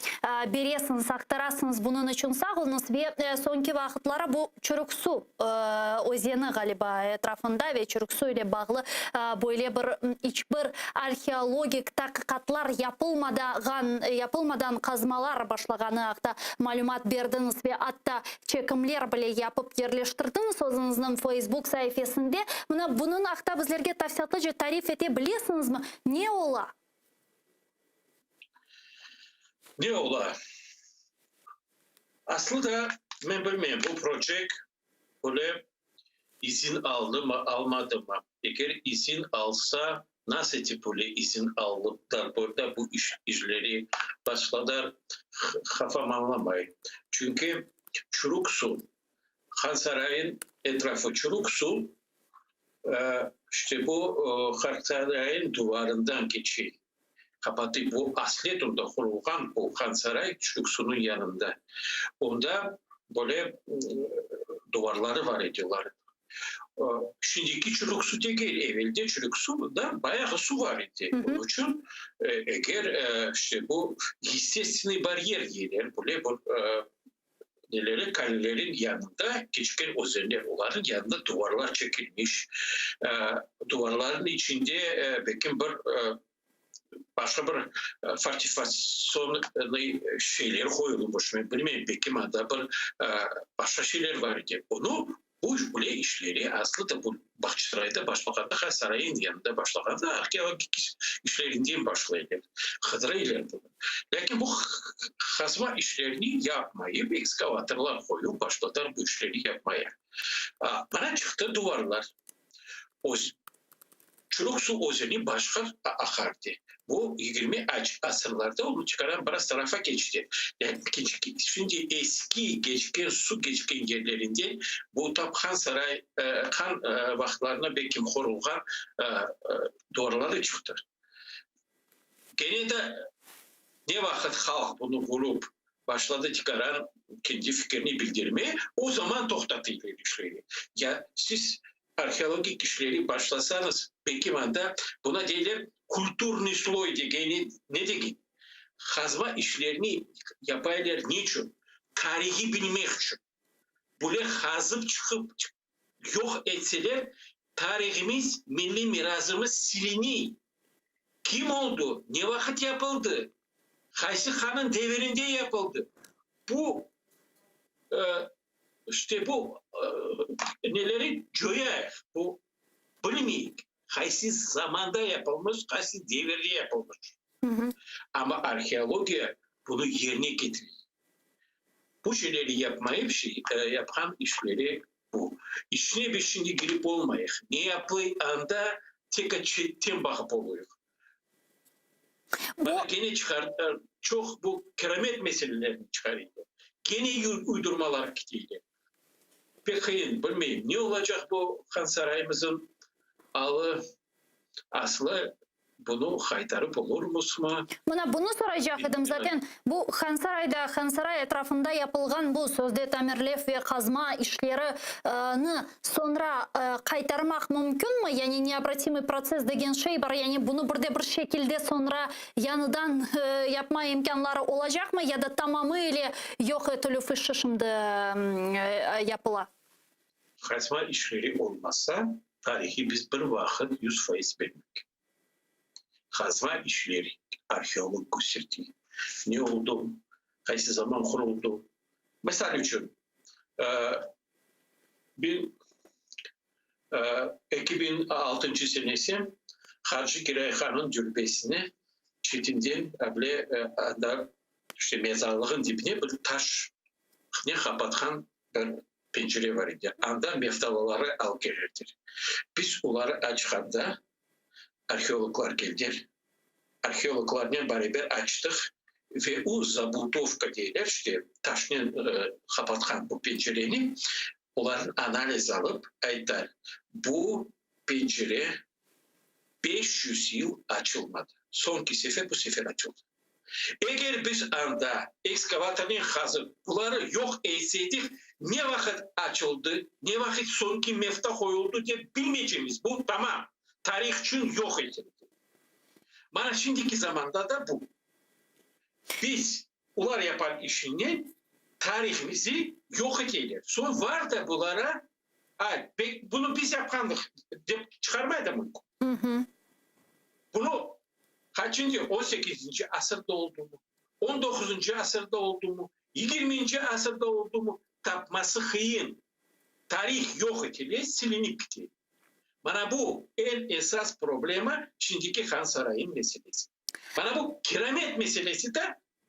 beresiniz, aktarasınız. Bunun için sağ olunuz ve sonki vakitlara bu Çürük Su özeni galiba etrafında ve Çürük Su ile bağlı böyle hiçbir arkeologik tahkikatlar yapılmadan kazmalar başlagаны haqda malumat berdiniz ve hatta çekimler bile yapıp yerleştirdiniz özünüzün Facebook sayfasında. Bunun haqda bizlerge tafsiyatlıca tarif edebilirsiniz mi? Ne ola? Ne ola? Aslında ben bilmiyorum bu proje böyle izin aldı mı almadı mı? Eğer izin alsa nasıl böyle izin aldılar burada bu işleri başladılar kafam anlamayın. Çünkü Çürük Su, Hansaray'ın etrafı Çürük Su işte bu Hansaray'ın duvarından geçiyor. Kapatı bu asli durumda kurulgan bu Hansaray Çürük Su'nun yanında. Onda böyle duvarları var ediyorlar. Şimdiki Çürük Su değil, evvelde Çürük Su'da bayağı su var idi. Onun için eğer işte bu hissesini bariyer diyorlar, böyle bu kalelerin yanında geçken özenler, onların yanında duvarlar çekilmiş. Duvarların içinde belki bir başka bir fortifasyon şeyler koyulmuş. Bilmiyorum belki madde bir başka şeyler var idi. Onu bu böyle işleri aslında bu Bahçesaray'da başlaganda Hansaray'ın yanında başlaganda arkeologik işlerinden başlayırlar. Hıdıraylar bunu. Lakin bu kazma işlerini yapmayıp ekskavatörler koyup başladılar bu işleri yapmaya. Bana çıktı duvarlar. Çürük Su özeni başka akardı. Bu 20 asırlarda onu çıkaran biraz tarafa geçti. Yani şimdi eski geçken su geçken yerlerinde bu tam Hansaray kan vaktlarına belki kurulgan duvarları çıktı. Gene de ne vakit halk bunu bulup başladı çıkaran kendi fikrini bildirmeye o zaman toktatıyla işleri. Ya siz arkeologik işleri başlasanız peki bana buna değil kulturni sloy diyeceğini ne diyeyim? Kazma işlerini yapaylar niçin? Tarihi bilmek için. Böyle kazıp çıkıp yok etseler tarihimiz, milli mirasımız silini. Kim oldu? Ne vakit yapıldı? Haysi Han'ın devrinde yapıldı. Bu işte bu neleri göğe bu bilmeyik. Haysi zamanda yapılmış, haysi devirde yapılmış. Ama arkeoloji bunu yerine getiriyor. Bu şeyleri yapmayıp yapan işleri bu. İşine bir şimdi girip olmayız. Ne yaptığı anda tek açıdan bakıp oluyor. Bana gene çok bu keramet meselelerini çıkarıyor. Gene uydurmalar gidiyor. Peki bilmeyeyim ne olacak bu Han Sarayımızın aslı bunu kaytarıp olur mu? Buna bunu soracaktım zaten. Bu Han Saray etrafında yapılgan bu sözde tamirlef ve kazma işlerini sonra kaytarmak mümkün mü? Yani neobratimi proses degen şey var. Yani bunu burada bir şekilde sonra yanıdan yapma imkanları olacak mı? Ya da tamamıyla yok etülüfü şimdi yapıla? Kazma işleri olmazsa tarihi biz bir vakit 100% bilmek. Kazma işleri arkeolog gösterdi. Ne oldu? Kaç zaman kuruldu? Mesela için 2006 senesi Hacı Giray Han'ın türbesine Çetin'den işte mezarlığın dibine bir taş ne kapatkan bir pencere var idi. Anda meftalaları al gelirdir. Biz onları açkanda arkeologlar geldiler. Arkeologlarla beraber açtık ve o zabutovka deyirler işte taşla kapatkan bu pencereni onların analiz alıp aytlar bu pencere 500 yıl açılmadı. Sonki sefer bu sefer açıldı. Eğer biz anda ekskavatörün hazır bunları yok etseydik ne vakit açıldı, ne vakit sonki mefta koyuldu diye bilmeyeceğimiz bu tamam. Tarih için yok edildi. Bana şimdiki zamanda da bu. Biz ular yapan işini tarihimizi yok edelim. Son var da bunlara bunu biz yapandık çıkarmaya da mümkün. Bunu kaçıncı 18. asırda oldu mu? 19. asırda oldu mu? 20. asırda oldu mu? Tapması kıyın. Tarih yok edildi, silinip gitti. Bana bu en esas problema şimdiki Han Sarayı'nın meselesi. Bana bu keramet meselesi de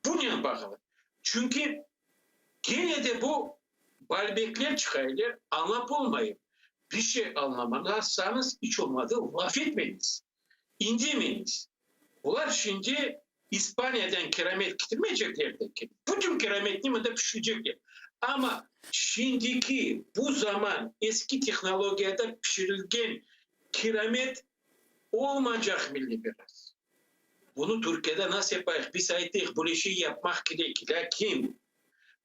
bununla bağlı. Çünkü gene de bu balbekler çıkarlar, anlap olmayın. Bir şey anlamazsanız hiç olmadı laf etmeyiniz. İndirmeyiniz. Bunlar şimdi İspanya'dan keramet getirmeyecekler. Bütün kerametini de pişirecekler. Ama şimdiki bu zaman eski teknolojide pişirilgen keramet olmayacak milli biraz. Bunu Türkiye'de nasıl yapayız? Biz ayettik bu işi yapmak gerek. Lakin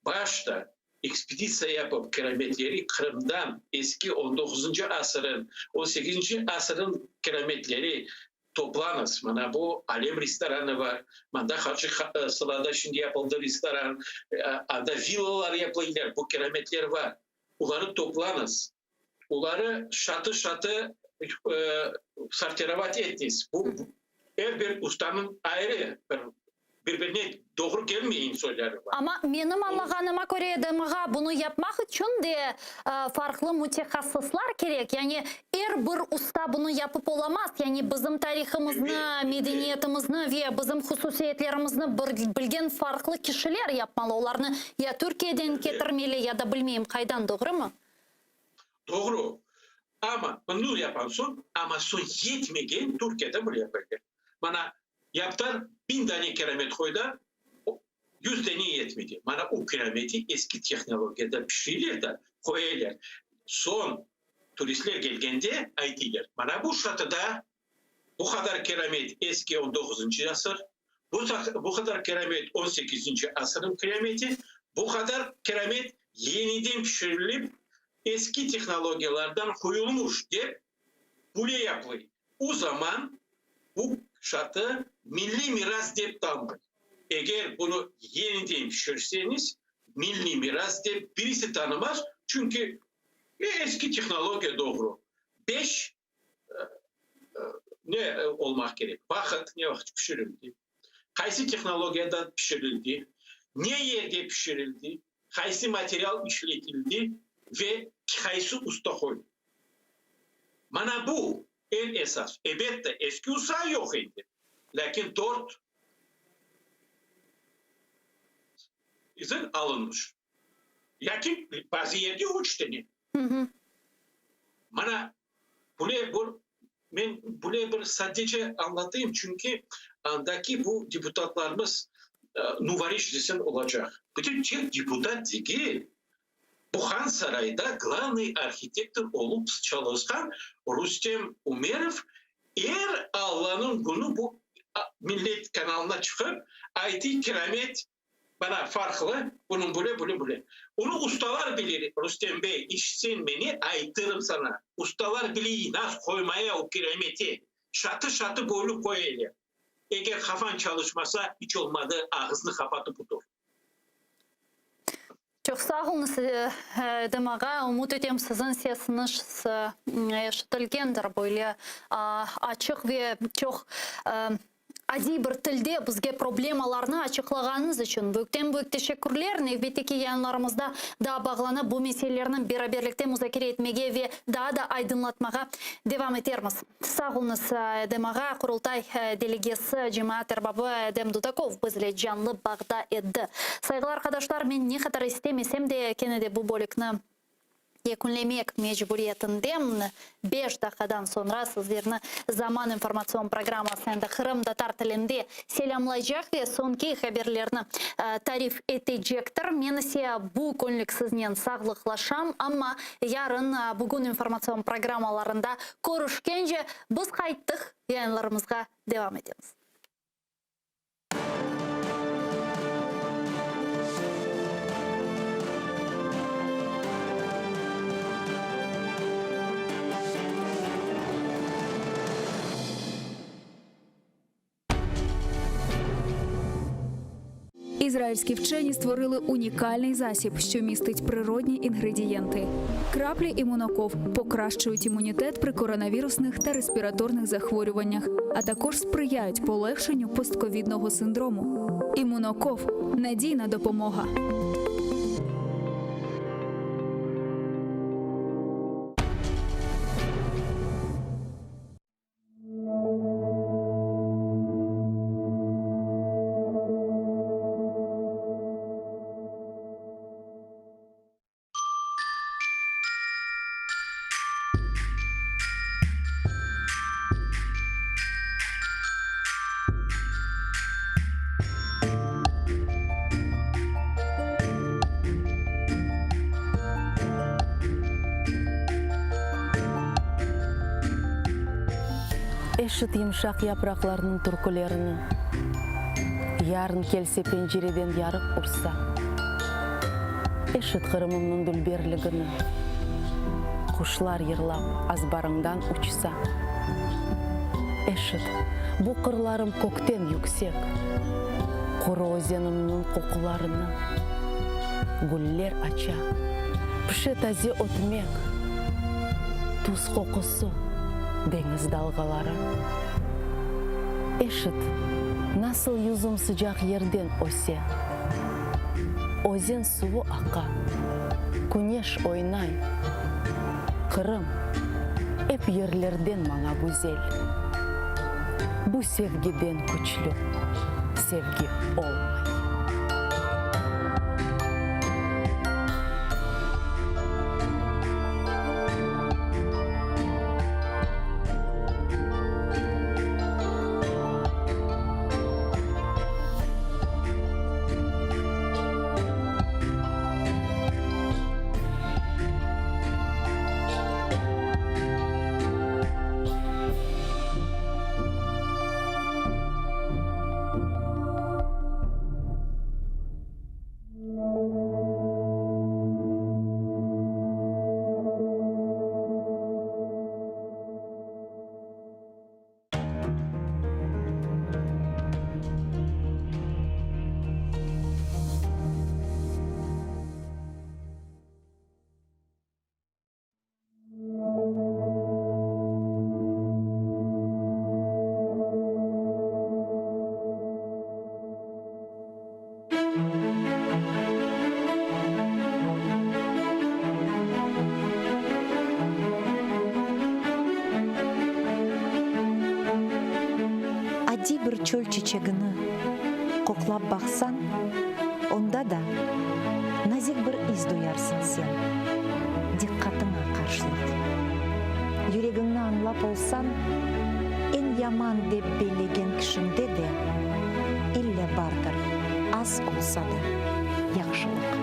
başta ekspedisyon yapıp kerametleri Kırım'dan eski 19. asırın 18. asırın kerametleri toplanız. Bana bu Alem restoranı var. Bana Hacı Sıla'da şimdi yapıldı restoran. Anda villalar yapılıyor. Bu kerametler var. Onları toplanız. Onları şatı sarteravat ettiniz. Bu her bir ustanın ayrı birbirine doğru gelmeyen söyleri var. Ama benim anlaganyma göre edemiga bunu yapmak için de farklı mütehassıslar gerek. Yani her bir usta bunu yapıp olamaz. Yani bizim tarihimizni, medeniyetimizni ve bizim hususiyetlerimizni bilgen farklı kişiler yapmalı. Onlarını ya Türkiye'den getirmeli ya da bilmeyeyim kaydan, doğru mu? Doğru. Ama bunu yapan son ama son yetmegen Türkiye'de bunu yapacak. Bana yaptılar 1000 tane keramet koydu, 100 tane yetmedi. Bana o kerameti eski teknolojide pişirirler de koyarlar. Son turistler geldiğinde aydılar. Bana bu şatıda bu kadar keramet eski 19. asır, bu kadar keramet 18. asırın kerameti, bu kadar keramet yeniden pişirilip eski teknolojilerden koyulmuş diye buraya yapılıyor. O zaman bu şatı milli miras diye tanımlı. Eğer bunu yeniden pişirseniz milli miras diye birisi tanımaz. Çünkü eski teknoloji doğru. 5 ne olmak gerek? Vakit ne vakit pişirildi? Kaysi teknolojiden pişirildi? Ne yerde pişirildi? Kaysi materyal işletildi? Ve kaysi usta koydu? Bana bu en esas. Elbette eski usta yok idi. Lakin 4 izin alınmış. Lakin bazı yerde 3 tane. Bana buraya bir sadece anlatayım çünkü andaki bu deputatlarımız nuvariş desen olacak. Bütün tek deputat değil. Buhan Saray'da главный architektör olup çalışkan Rustem Umerov eğer Allah'ın günü bu millet kanalına çıkıp IT keramet bana farklı bunun böyle. Onu ustalar bilir Rustem Bey işsin beni aytırım sana. Ustalar bilir nasıl koymaya o keremeti. Şatı boylu koyayım. Eğer kafan çalışmasa hiç olmadı ağzını kapatıp otur. Çok sağ olun Demağa. Umut ediyorum sizin sesiniz eşitilgendir böyle açık ve çok adi bir tilde bizge problemalarını açıklağınız için büyük teşekkürler. Növbеттeki yayınlarımızda daha bağlanıp bu meselelerini beraberlikte müzakere etmeye ve daha da aydınlatmaya devam ederiz. Sağ olunuz Demağa. Kurultay delegesi Cemaat Erbabı Edem Dudakov bizle canlı bağda eddi. Saygılar arkadaşlar, ben ne kadar istemesem de kenede bu bölükünü yekunlemek mecburiyetindeyim. 5 dakikadan sonra sizlerini Zaman informasyon programmasında Kırım Tatar tilinde selamlayacak ve sonki haberlerini tarif edecektir. Men ise bu günlük sizden sağlıklaşam ama yarın bugün informasyon programmalarında görüşkence biz kayıttık yayınlarımızga devam ederiz. Ізраїльські вчені створили унікальний засіб, що містить природні інгредієнти. Краплі імуноков покращують імунітет при коронавірусних та респіраторних захворюваннях, а також сприяють полегшенню постковідного синдрому. Імуноков – надійна допомога. Eşit yumuşak yapraklarının türkülerini, yarın kelse pencereden yarık ursa. Eşit Kırım'ımın dülberligini, kuşlar yırlap azbarından uçsa. Eşit bu kırlarım kökten yüksek, kuru ozenimnin kokularını, güller aça, pişe taze otmek, tuz kokusu, deniz dalgaları. Eşit nasıl yüzüm sıcak yerden öse. Ozen suyu aka, güneş oynay. Kırım hep yerlerden bana güzel. Bu sevgiden güçlü sevgi olmay. Bir çöl çiçeğini koklap baksan, onda da nazik bir iz duyarsın sen. Dikkatine karşılık. Yüreğini anlap olsan, en яман деп белеген кішімде де, илле бардыр, аз олса да, яқшылық.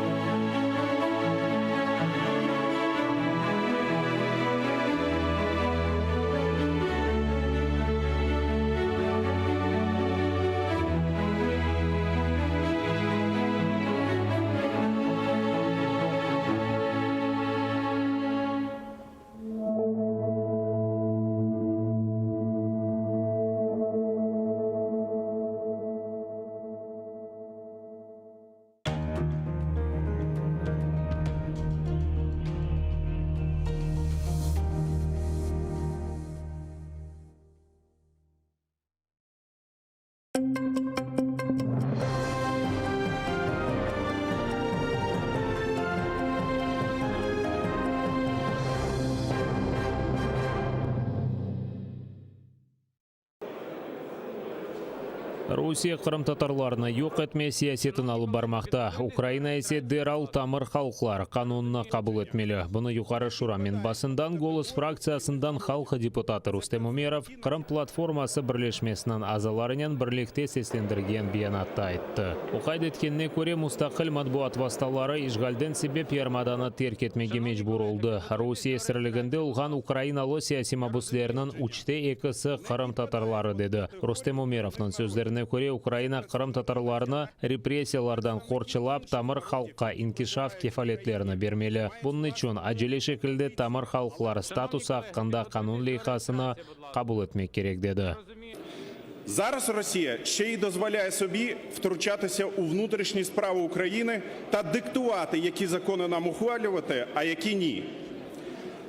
Русия Қырым татарларына yok etme саясетін алып бармақта. Украина есе дерал тамыр халықлар қанунына қабыл етмелі. Бұны юқары шурамен басындан голос фракциясындан халқы депутаты Рустем Умеров Қырым платформасы бірлешмесінің азаларынан бірлікте сеслендірген биянатта айтты. Оқайд еткеніне көре мұстақыл матбуат васталары ишгалден себеп ярмаданы терк етмеге мечбур oldu. Русия сірлігінде ұлған Украиналы саяси мабуслерінің учте екісі Қырым татарлары деді. Рустем Умеровның сөздеріне көре Украина Қырым татарларына репрессиялардан қорчылап тамыр халыққа инкишаф кефалетлеріні бермелі. Бұның үшін әжелі шекілді тамыр халықлар статусы аққанда қанун лейхасына қабыл етмек керек деді. Зараз Росія ще й дозволяє собі втручатися у внутрішні справи України та диктувати, які закони нам ухвалювати, а які ні.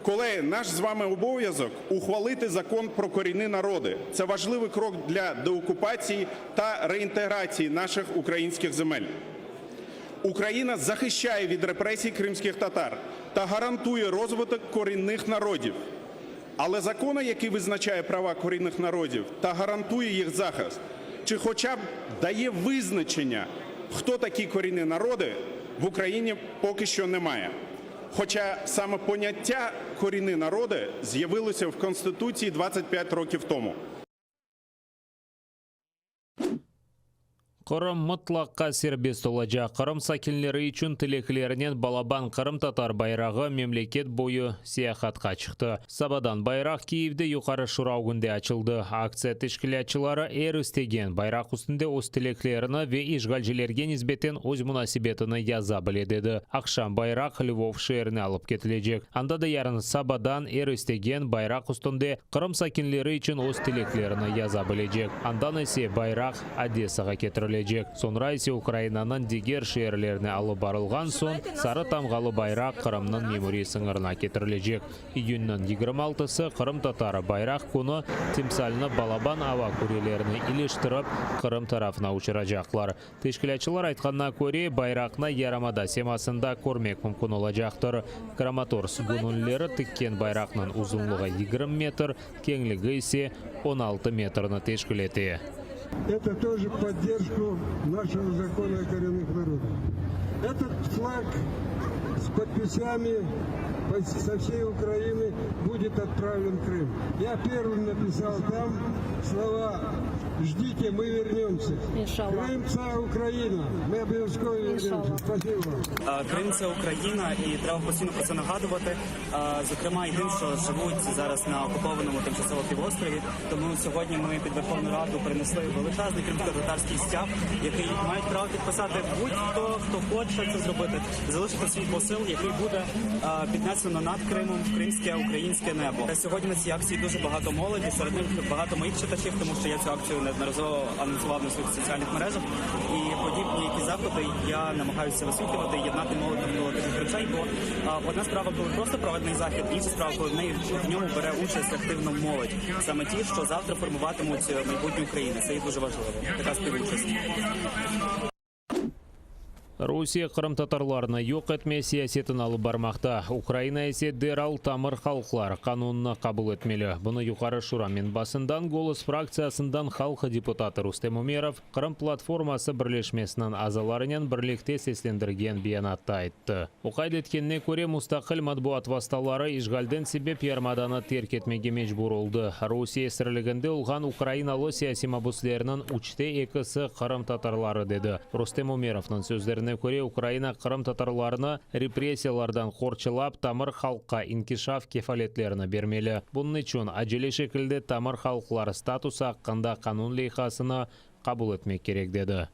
Колеги, наш з вами обов'язок ухвалити закон про корінні народи. Це важливий крок для деокупації та реінтеграції наших українських земель. Україна захищає від репресій кримських татар та гарантує розвиток корінних народів. Але закон, який визначає права корінних народів та гарантує їх захист, чи хоча б дає визначення, хто такі корінні народи, в Україні поки що немає. Хоча саме поняття «корінні народи» з'явилося в Конституції 25 років тому. Қырым мұтлаққа сербест olacak. Қырым сакинлері үшін тілекілерінен Балабан Қырым татар байрағы мемлекет бойы сияхатқа шықты. Сабадан байрақ Киевде юқары шурау күнде açıldı. Акция тешкілятчылары істеген байрақ үстінде өз тілеклеріні ве ишгалжелерге низбеттен өз мұнасибетіні яза біледеді. Ақшам байрақ Львов шеріне алып кетілежек. Анда да ярын Сабадан істеген байрақ үстінде Қырым сакинлері үшін өз тілеклеріні яза білежек. Андан есе байрақ Одессаға кетірілежек. Sonra ise Украинаның дегер шehirlerine алып барылған соң сары тамғалы байрақ Қырымның мемори сыңырына кетірілежек. Июньнің 26-сы Қырым татары байрақ күні темсалыны Балабан ава көрелеріне илештіріп Қырым тарафына ұшырajaqlar. Teşkilatçılar айтқанына көре байрақна ярамада семасында көрмек мүмкін olacaqtır. Краматорс гүнілері тіккен байрақның ұзынлығы 20 метр, кеңлігі ise 16 метрны teşkil ете. Это тоже поддержку нашего закона о коренных народах. Этот флаг с подписями со всей Украины будет отправлен в Крым. Я первым написал там слова «Ждите, мы вернемся». Крым – це Україна. Ми обов'язково вернемся. Спасибо вам. Крим – це Україна, і треба постійно про це нагадувати. Зокрема, і тим, що живуть зараз на окупованому тимчасово півострові. Тому сьогодні ми під Верховну Раду принесли величезний кримсько-татарський стяг, який мають право підписати будь-хто, хто хоче це зробити. Залишити свій посил, який буде піднесено над Кримом в кримське українське небо. Сьогодні на цій акції дуже багато молоді, серед них багато моїх читачів, тому що я цю акцію неодноразово анонсував на своїх соціальних мережах. І подібні які заходи я намагаюся висвітлювати, єднати молодь навколо таких речей, бо одна справа, коли просто проведений захід, інша справа, коли в ньому бере участь активно молодь. Саме ті, що завтра формуватимуть майбутнє України. Це є дуже важливо. Така співучасть. Русия Қырым татарларына yok etme саясетін алып бармақта. Украина есе дерал тамыр халықлар қанунына қабыл етмелі. Бұны юқары шурамен басындан голос фракциясындан халқы депутаты Рустем Умеров Қырым платформасы бірлешмесінің азаларынан бірлікте сеслендірген биянатта айтты. Уқайд еткеніне көре мұстақыл матбуат васталары ишгалден себеп ярмаданы терк етмеге мejbur oldu. Русия сірлігінде ұлған Украиналы сияси мабуслерінің учте екісі Қырым татарлары деді. Рустем Умеровның сөздеріне көре Украина Қырым татарларына репрессиялардан қорчылап тамыр халыққа инкишаф кефалетлеріні бермелі. Бұның үшін әжелі шекілді тамыр халықлар статусы аққанда қанун лейхасына қабыл етмек керек деді.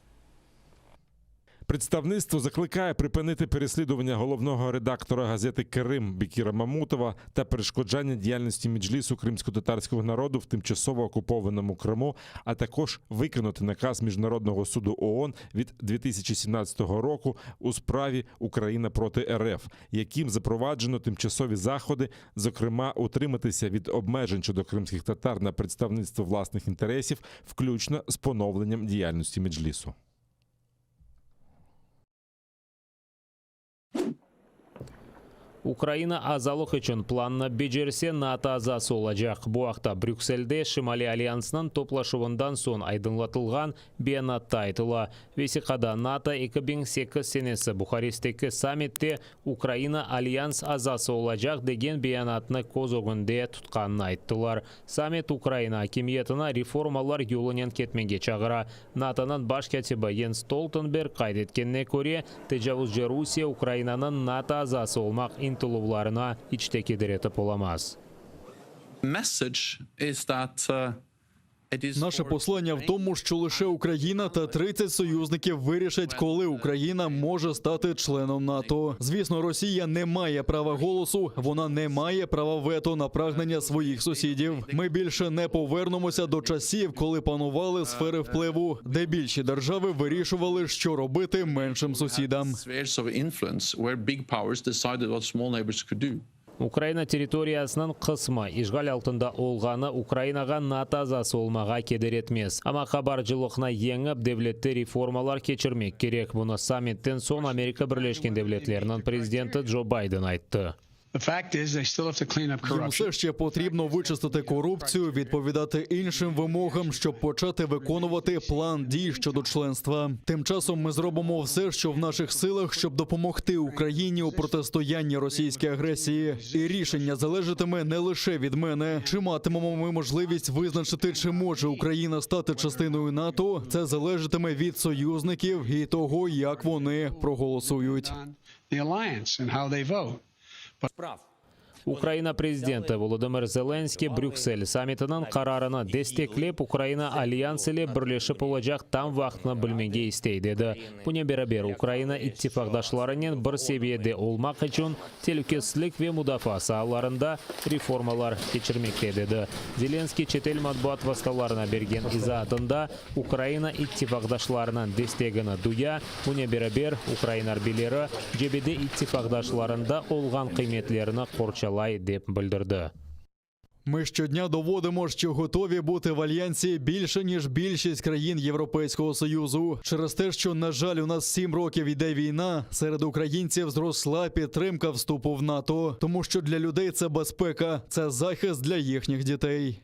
Представництво закликає припинити переслідування головного редактора газети «Крим» Бекіра Мамутова та перешкоджання діяльності Меджлісу кримсько-татарського народу в тимчасово окупованому Криму, а також виконати наказ Міжнародного суду ООН від 2017 року у справі «Україна проти РФ», яким запроваджено тимчасові заходи, зокрема утриматися від обмежень щодо кримських татар на представництво власних інтересів, включно з поновленням діяльності Меджлісу. Украина азалық үшін планны бежерсе НАТО азасы олажақ. Бұл уақытта Брюксельде Шимали альянсының топлашуындан соң айдыңлатылған биянатта айтылы. Весиқада НАТО 2008 сенесі Бухарестегі саммитте Украина альянс азасы олажақ деген биянатны көз оғынде тұтқанын айттылар. Саммит Украина акимиетіна реформалар юлынен кетмеге чағыра. НАТОның баш катибі Йенс Столтенберг қайдеткенне көре, тежавузжы Русия Украинаның НАТО азасы олмақ интулувларына ичте кедеретіп оламаз. Наше послання в тому, що лише Україна та 30 союзників вирішать, коли Україна може стати членом НАТО. Звісно, Росія не має права голосу, вона не має права вето на прагнення своїх сусідів. Ми більше не повернемося до часів, коли панували сфери впливу, де більші держави вирішували, що робити меншим сусідам. Украина территориясынан қысмы ишғал алтында олғаны Украинаға НАТО азасы олмаға кедеретмес. Ама хабаржылықна еңіп девлетті реформалар кечірмек керек. Бұны саммиттен соң Америка Бірлескен Девлетлерінің президенті Джо Байден айтты. Їм все ще потрібно вичистити корупцію, відповідати іншим вимогам, щоб почати виконувати план дій щодо членства. Тим часом ми зробимо все, що в наших силах, щоб допомогти Україні у протистоянні російській агресії. І рішення залежатиме не лише від мене. Чи матимемо ми можливість визначити, чи може Україна стати частиною НАТО, це залежатиме від союзників і того, як вони проголосують. Украина президенті Володимир Зеленский Брюксель саммитінің қарарына дестеклеп Украина альянс ile бірлешіп олажақ там вақтына білмеге істейдеді. Бұне бері Украина иттифақдашларының бір себеде олмақ үшін телекеслік ве мудафа сағаларында реформалар кечірмекте деді. Зеленский четел матбуат васталарына берген изаатында Украина иттифақдашларының дестегіні дуя, бұне бері Украина арбелері жебеде иттифақдашларында олған қиметлеріні қорчалы деп білдірді. Ми щодня доводимо, що готові бути в альянсі більше, ніж більшість країн Європейського Союзу. Через те, що, на жаль, у нас 7 років іде війна, серед українців зросла підтримка вступу в НАТО. Тому що для людей це безпека, це захист для їхніх дітей.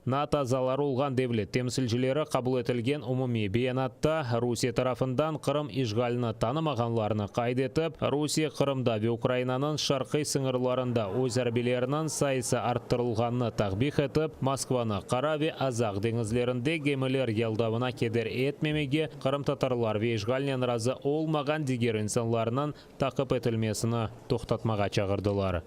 НАТО азалары олған девлет темсілшілері қабыл етілген ұмыми биянатта Русия тарафындан Қырым ишғалыны танымағанларыны қайдетіп, Русия Қырымда ве Украинаның шарқи сыңырларында өз әрбелерінің сайысы арттырылғанны тақбих етіп, Москваны қара ве азақ деңізлерінде гемілер елдавына кедер етмемеге Қырым татарлар ве ишғалінен разы олмаған дегер инсанларының тақып етілмесіні тоқтатмаға чағырдылар.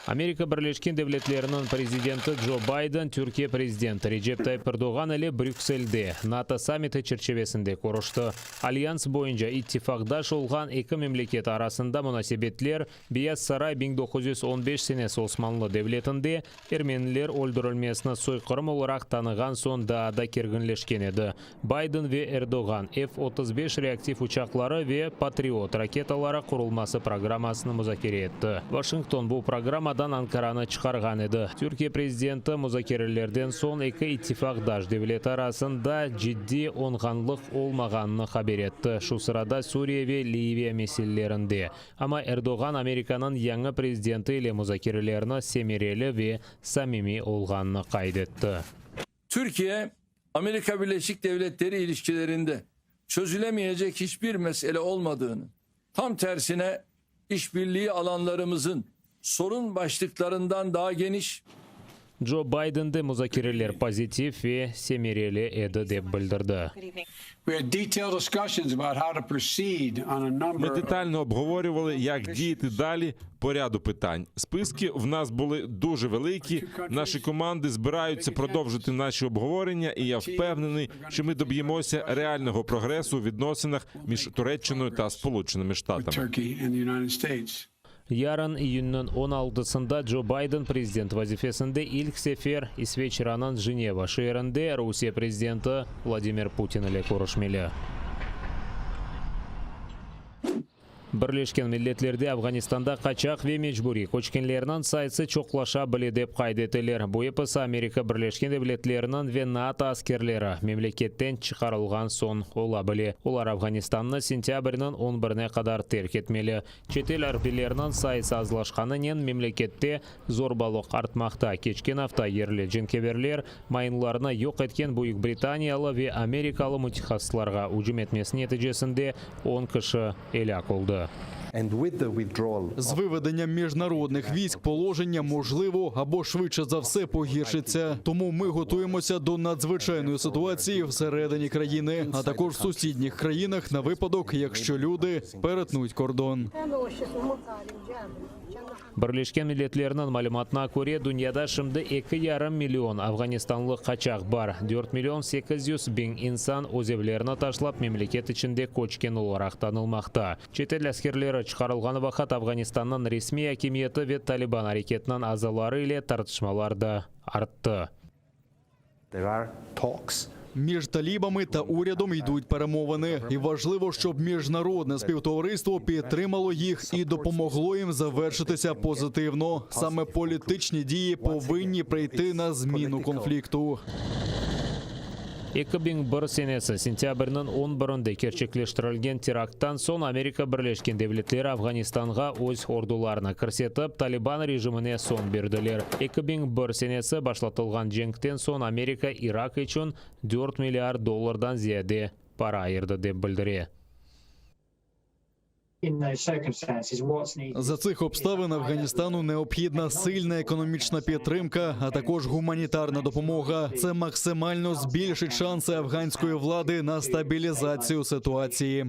Америка Бірлескен Девлетлерінің президенті Джо Байден, Түркия президенті Реджеп Тайып Эрдоған әлі Брюксельде НАТО саммиті черчевесінде көрішті. Альянс бойынша иттифақдаш олған екі мемлекет арасында мұнасебетлер Бияз Сарай 1915 сенесі Османлы Девлетінде ерменілер өлдірілмесіні сойқырым оларақ таныған соң даада кергінлешкен еді. Байден ве Эрдоған F-35 реактив учақлары ве Патриот ракеталары құрылмасы программасыны мұзакер етті. Вашингтон бұл программа Рамадан Анкараны чыгарган еді. Түркия президенті музакиралерден соң эки иттифак девлет арасында жидди оңганлык олмаганын хабар етті. Шу сырада Сурия ве Ливия меселелеринде. Ама Эрдоган Американын яңа президенті ile muzakirelerini semireli ve samimi olganını kaydetti. Türkiye, Amerika Birleşik Devletleri ilişkilerinde çözülemeyecek hiçbir mesele olmadığını, tam tersine işbirliği alanlarımızın sorun başlıklarından daha geniş. Джо Байденді музакирелер позитив ve semireli еді деп білдірді. Ми детально обговорювали, як діяти далі по ряду питань. Списки в нас були дуже великі. Наші команди збираються продовжити наші обговорення, і я впевнений, що ми доб'ємося реального прогресу у відносинах між Туреччиною та Сполученими Штатами. Yarın июньнің 16-сында Джо Байден президент вазифесінде ilk sefer İsveçranın Женева шерінде Русия президенті Владимир Путин ile көрішмелі. Бірлешкен Миллетлерде Афганистанда қачақ ве мечбури көчкенлерінің сайысы чоқлаша біле деп қайдетілер. Бұл епіс Америка Бірлешкен Девлетлерінің ве НАТО аскерлері мемлекеттен шығарылған сон ола біле. Олар Афганистанны сентябрінің 11-не қадар терк етмелі. Четел әрбелерінің сайысы азлашқанымен мемлекетте зорбалық артмақта. Кечкен авто ерлі женкеверлер майынларына йоқ еткен Бүйік Британиялы ве Америкалы мутихасларға ұжым етмесін нәтижесінде 10 кіші еляк oldu. З виведенням міжнародних військ положення можливо або швидше за все погіршиться. Тому ми готуємося до надзвичайної ситуації всередині країни, а також в сусідніх країнах на випадок, якщо люди перетнуть кордон. Бірлешкен Миллетлерінің мәліметіне көре, дүнияда шымды 2,5 миллион Афганистанлық қачақ бар. 4 миллион 800 bin инсан өзевлеріне ташлап мемлекет ішінде көчкен оларақ танылмақта. Шетел әскерлері шығарылғаны вақыт Афганистанның ресми әкимиеті ве Талибан әрекетінің азалары ile тартышмалар да артты. Між талібами та урядом йдуть перемовини. І важливо, щоб міжнародне співтовариство підтримало їх і допомогло їм завершитися позитивно. Саме політичні дії повинні прийти на зміну конфлікту. 2001 senesi sentyabrının 11-inde gerçekleştirilген terакттан соң Америка Бірлешкен Девлетлері Афганистанға өз ордуларына кірсетіп, Талибан режиміне сон берділер. 2001 senesi башлатылған жеңіктен соң Америка Ирак үшін $4 миллиард зияде пара айырды деп білдіре. За цих обставин Афганістану необхідна сильна економічна підтримка, а також гуманітарна допомога. Це максимально збільшить шанси афганської влади на стабілізацію ситуації.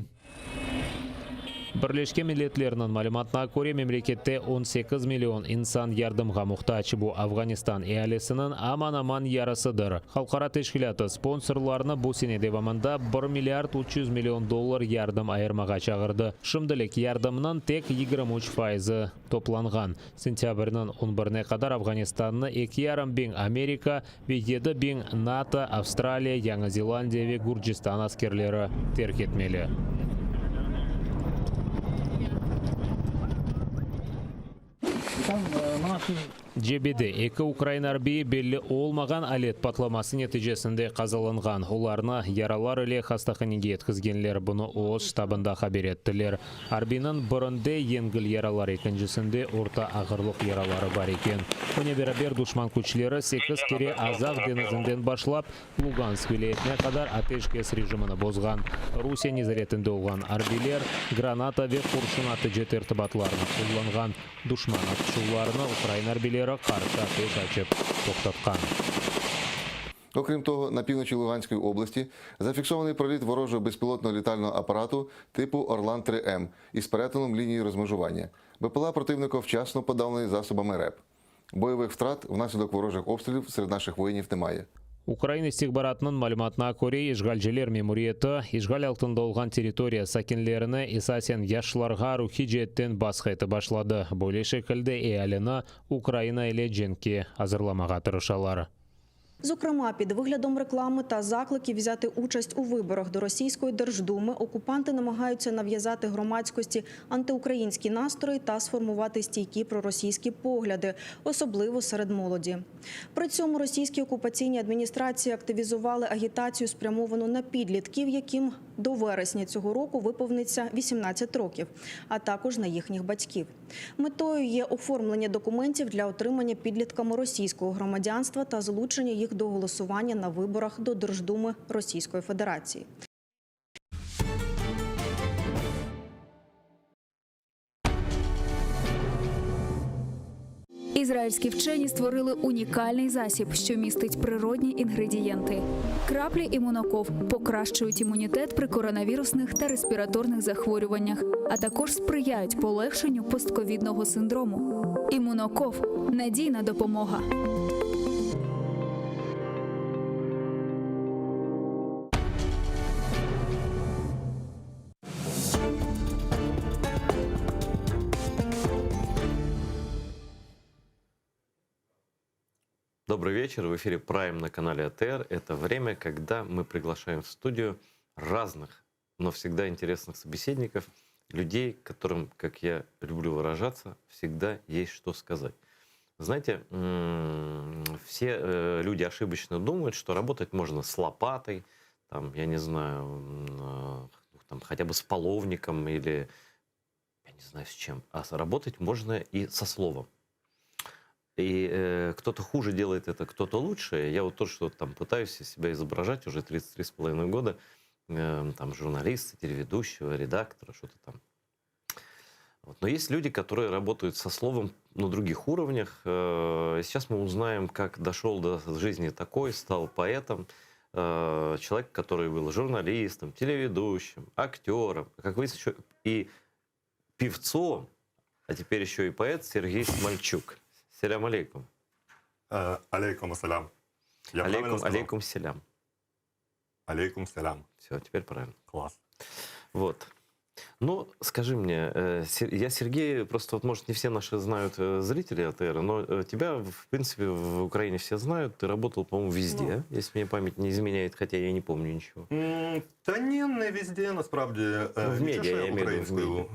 Бірлешкен Миллетлерінің мәліметіне көре мемлекетте 18 миллион инсан ярдымға мұқтаж. Бұл Афганистан иялесінің аман-аман ярысыдыр. Халқара тешкілаты спонсорларына бұл сене девамында $1 миллиард 300 миллион ярдым айырмаға чағырды. Шымдылық ярдымның тек 23% топланған. Сентябрінің 11-не қадар Афганистанны 2,5 bin Америка ве 7 bin НАТО, Австралия, Яңа Зеландия ве Гурджистан аскерлері терк етмелі. Жебеде екі Украина арбейі белі олмаған әлет патламасы нәтижесінде қазаланған. Оларына яралар үле хастаханеге еткізгенлер бұны оз штабында хабар еттілер. Арбинің бұрынде енгіл яралар екіншісінде орта ағырлық яралары бар екен. Көне берабер душман күчлері 8 кере Азақ денізінден башлап Луганск вилаетіне қадар атешкес режиміні бозған. Русия незаретінде олған арбилер граната ве құршын аты жетер тыбатларына қолданған. Душман атышуларына Украина арбилері қарсы атеш açып тоқтатқан. Окрім того, на півночі Луганської області зафіксований проліт ворожого безпілотного літального апарату типу Орлан-3М із перетином лінії розмежування. БПЛА противника вчасно подавлений засобами РЕП. Бойових втрат внаслідок ворожих обстрілів серед наших воїнів немає. Украина стигбаратының мәліметіне көре ишгалжелер мемуриеті ишгал алтында олған территория сакинлеріні эсасен яшыларға рухи жеттен басқайты башлады. Бөле шекілді әліні Украина еле женке азырламаға тырышалар. Зокрема, під виглядом реклами та закликів взяти участь у виборах до Російської Держдуми окупанти намагаються нав'язати громадськості антиукраїнські настрої та сформувати стійкі проросійські погляди, особливо серед молоді. При цьому російські окупаційні адміністрації активізували агітацію, спрямовану на підлітків, яким до вересня цього року виповниться 18 років, а також на їхніх батьків. Метою є оформлення документів для отримання підлітками російського громадянства та залучення їх до голосування на виборах до Держдуми Російської Федерації. Ізраїльські вчені створили унікальний засіб, що містить природні інгредієнти. Краплі імуноков покращують імунітет при коронавірусних та респіраторних захворюваннях, а також сприяють полегшенню постковідного синдрому. Імуноков – надійна допомога. Добрый вечер. В эфире Prime на канале АТР. Это время, когда мы приглашаем в студию разных, но всегда интересных собеседников, людей, которым, как я люблю выражаться, всегда есть что сказать. Знаете, все люди ошибочно думают, что работать можно с лопатой, там, я не знаю, там, хотя бы с половником или, я не знаю, с чем. А работать можно и со словом. И кто-то хуже делает это, кто-то лучше. Я вот то, что там пытаюсь себя изображать уже 33,5 года, там, журналиста, телеведущего, редактора, что-то там. Вот. Но есть люди, которые работают со словом на других уровнях. Сейчас мы узнаем, как дошел до жизни такой, стал поэтом. Человек, который был журналистом, телеведущим, актером, как выяснилось, еще и певцом, а теперь еще и поэт Сергей Смольчук. Селям алейкум. Алейкум ассалям. Алейкум селям. Алейкум селям. Все, теперь правильно. Класс. Вот. Ну, скажи мне, я Сергей, просто вот, может, не все наши знают зрители АТР, но тебя, в принципе, в Украине все знают. Ты работал, по-моему, везде, если мне память не изменяет, хотя я не помню ничего. Та ні, не везде, насправді. В медіа, я маю українською.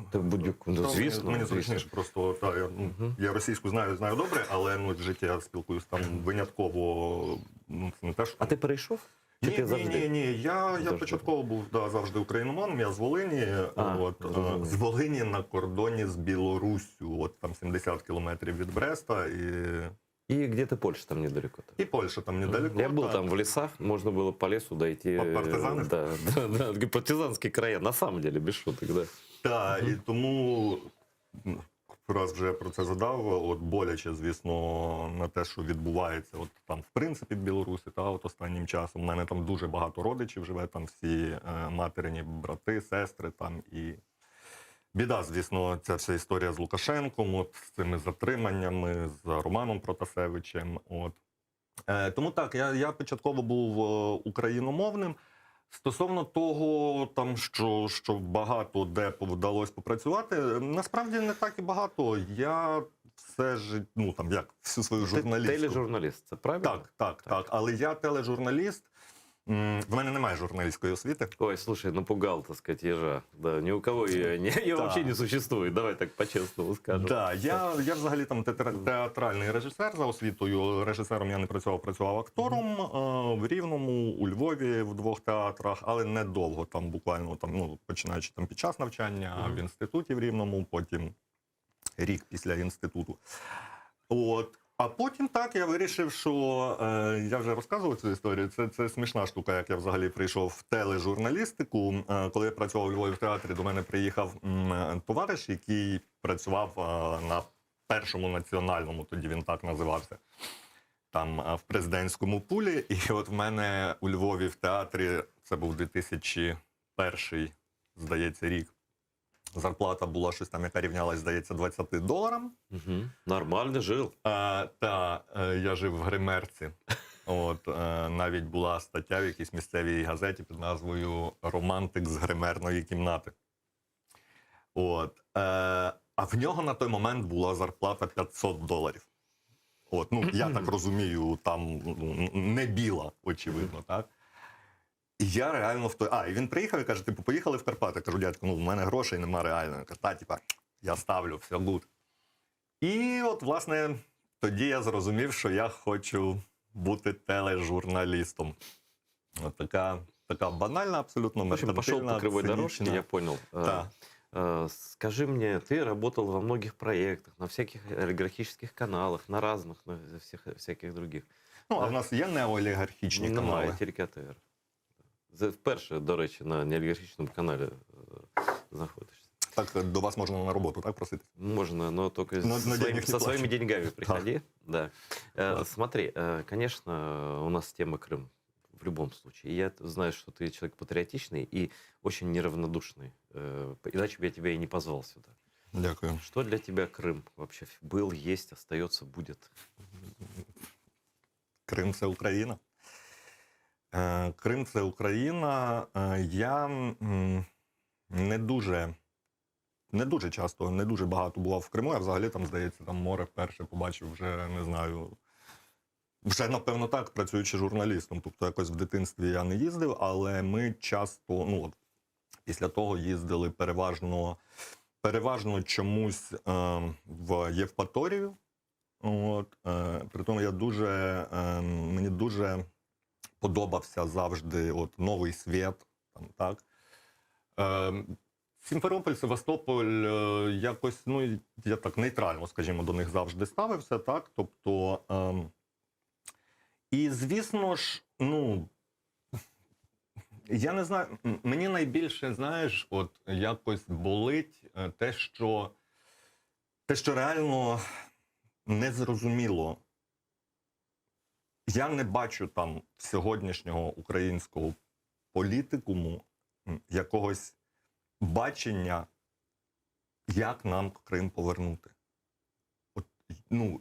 Мені зручніше просто, я російську знаю добре, але в житті я спілкуюсь там винятково, не те, що... А ти перейшов? Ні. Я початково був завжди україноманом, я з Волині, з Волині на кордоні з Білоруссю, от там 70 кілометрів від Бреста. И где-то Польша там недалеко. И Польша там недалеко. Я был там в лесах, можно было по лесу дойти. По партизанам? Да, партизанские края, на самом деле, без шуток, да. Так, і тому, раз вже про це задав, от боляче, звісно, на те, що відбувається от там, в принципі, в Білорусі, та от останнім часом. У мене там дуже багато родичів живе, там всі материні брати, сестри там і... Біда, звісно, ця вся історія з Лукашенком, от, з цими затриманнями, з Романом Протасевичем. От. Тому так, я початково був україномовним. Стосовно того, там, що багато де вдалося попрацювати, насправді не так і багато. Я все ж, всю свою журналістику... Ти тележурналіст, це правильно? Так. Але я тележурналіст. В мене немає журналістської освіти. Ой, слушай, напугал, так сказать, ежа. Да, ни у кого ее вообще не существует. Давай так по-чесному скажем. Да, я взагалі там театральний режисер за освітою. Режисером я не працював актором в Рівному, у Львові в 2 театрах, але недовго, там буквально починаючи там під час навчання в інституті в Рівному, потім рік після інституту. От. А потім так, я вирішив, що я вже розказував цю історію, це смішна штука, як я взагалі прийшов в тележурналістику. Коли я працював у Львові в театрі, до мене приїхав товариш, який працював на Першому національному, тоді він так називався, там в президентському пулі. І от в мене у Львові в театрі, це був 2001, здається, рік, зарплата була щось там, яка рівнялась, здається, $20. Нормально жив. Так, я жив в гримерці. От, навіть була стаття в якійсь місцевій газеті під назвою «Романтик з гримерної кімнати». От, а в нього на той момент була зарплата $500. От, ну, я так розумію, там не біла, очевидно, так? І я реально в той... і він приїхав і каже, типу, поїхали в Карпати. Я кажу, дядько, ну, в мене грошей нема реально. Я кажу, типа, я ставлю, все гуд. І от, власне, тоді я зрозумів, що я хочу бути тележурналістом. От така банальна, абсолютно В общем, пошел по кривой дорожке, я понял. Да. Скажи мне, ты работал во многих проектах, на всяких олигархических каналах, на разных, на всяких других. Ну, а в нас є неолігархічні канали? Немає, тільки АТР. Вперше, до речі, на неолігархічному каналі знаходишся. Так, до вас можна на роботу, так, просити? Можно, но только со своими деньгами приходи. Да. Смотри, конечно, у нас тема Крым. В любом случае. И я знаю, что ты человек патриотичный и очень неравнодушный. Иначе бы я тебя и не позвал сюда. Дякую. Что для тебя Крым вообще был, есть, остается, будет? Крим – це Україна. Крим – це Україна. Я не дуже часто, не дуже багато бував в Криму. Я взагалі там, здається, там море вперше побачив вже, не знаю, вже, напевно, так, працюючи журналістом. Тобто якось в дитинстві я не їздив, але ми часто, ну, от, після того їздили переважно чомусь в Євпаторію. От, притому мені дуже подобався завжди от, Новий Світ. Там, так. Сімферополь, Севастополь, якось, ну, я так нейтрально, скажімо, до них завжди ставився, так, тобто, і, звісно ж, ну, я не знаю, мені найбільше, знаєш, от, якось болить те, що реально незрозуміло. Я не бачу там сьогоднішнього українського політикуму якогось бачення, як нам Крим повернути. От, ну,